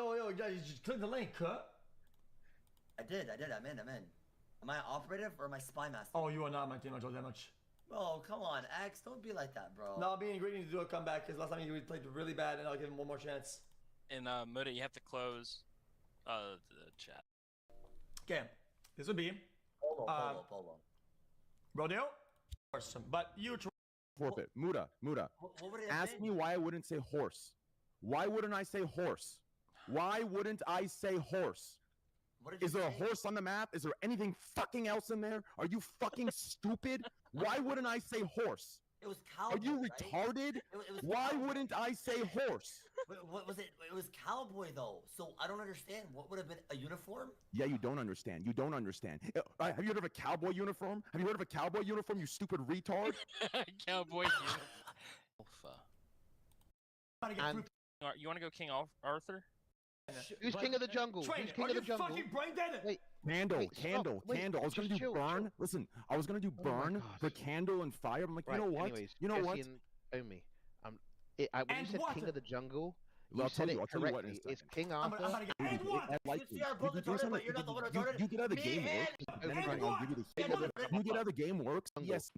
yo, just click the link, cut. I did. I'm in. Am I operative or am I spy master? Oh, you are not my team. I told you that much. Bro, come on, Axe. Don't be like that, bro. No, being greedy to do a comeback because last time you played really bad, and I'll give him one more chance. And Muda, you have to close the chat. Okay, this would be Polo. Rodeo. But you forfeit. Muda. What would it have Ask been? me why I wouldn't say horse. Why wouldn't I say horse? Why wouldn't I say horse? What did you Is there a say? horse on the map? Is there anything fucking else in there? Are you fucking stupid? Why wouldn't I say horse? It was cowboy. Are you right? retarded? It was Why cowboy. wouldn't I say horse? What was it? It was cowboy though. So I don't understand. What would have been a uniform? Yeah, you don't understand. You don't understand. Have you heard of a cowboy uniform? Have you heard of a cowboy uniform, you stupid retard? Cowboy Alpha. You want to go King Arthur? Who's King of the Jungle? Who's King of the Jungle? Fucking brain dead? Wait, Candle. Wait, stop. Wait, I was gonna just do chill, burn. chill. Listen, I was gonna do Oh my burn God. for candle and fire. I'm like, right, you know what? Anyways, You know what? Jesse and Omi. When you And said what? King of the Jungle, Well, I'll said tell you it what in a correctly. It's second. King I'm Arthur. gonna get and what? I like You see, I broke the tournament, but you're not the one who told it. You get how the Me game and- works. Then and I'll what? give you And the what? you get how the game works. Yes,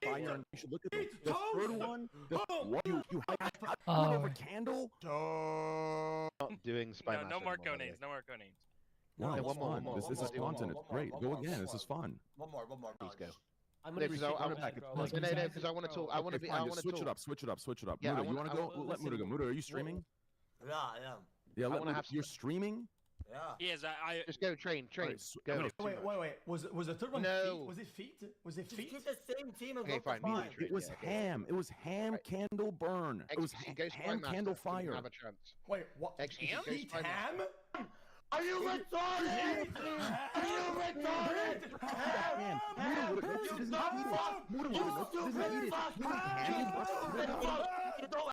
fire. And you should look at the third one. What you have Oh. over candle? Not doing spy No master more anymore, by the codenames. No more codenames. Wow, Okay, it's one more, fun. one This more, is one more, content. It's great. Go again. This is fun. One more. Please go. I'm Yeah, gonna 'cause I retreat want back, to- bro. Let's No, go. because I want to talk. I want to Okay, be. fine, I just want to switch it talk. up. Switch it up. Switch it up. Yeah, Muda, I you wanna- want to I go? wanna- Let Muda go. Muda, are you streaming? Yeah, I am. Yeah, let wanna Muda. have You're some- streaming. Yeah. He is. I Just go train. Alright, Go. okay. Wait. Was the third one No. feet? Was it feet? Was it Just feet? keep the same team and Okay, look fine, for me fine. too. It was Yeah, okay. ham. It was ham, Right. candle, burn. It was Execute, go ham, Spy candle, Master, didn't fire. Have a chance. Wait, what? Execute, go Feet Spy Master. ham? Are you retarded? Are you retarded? Ham. Muda would have. You dumb fuck! You stupid fuck! You stupid fuck!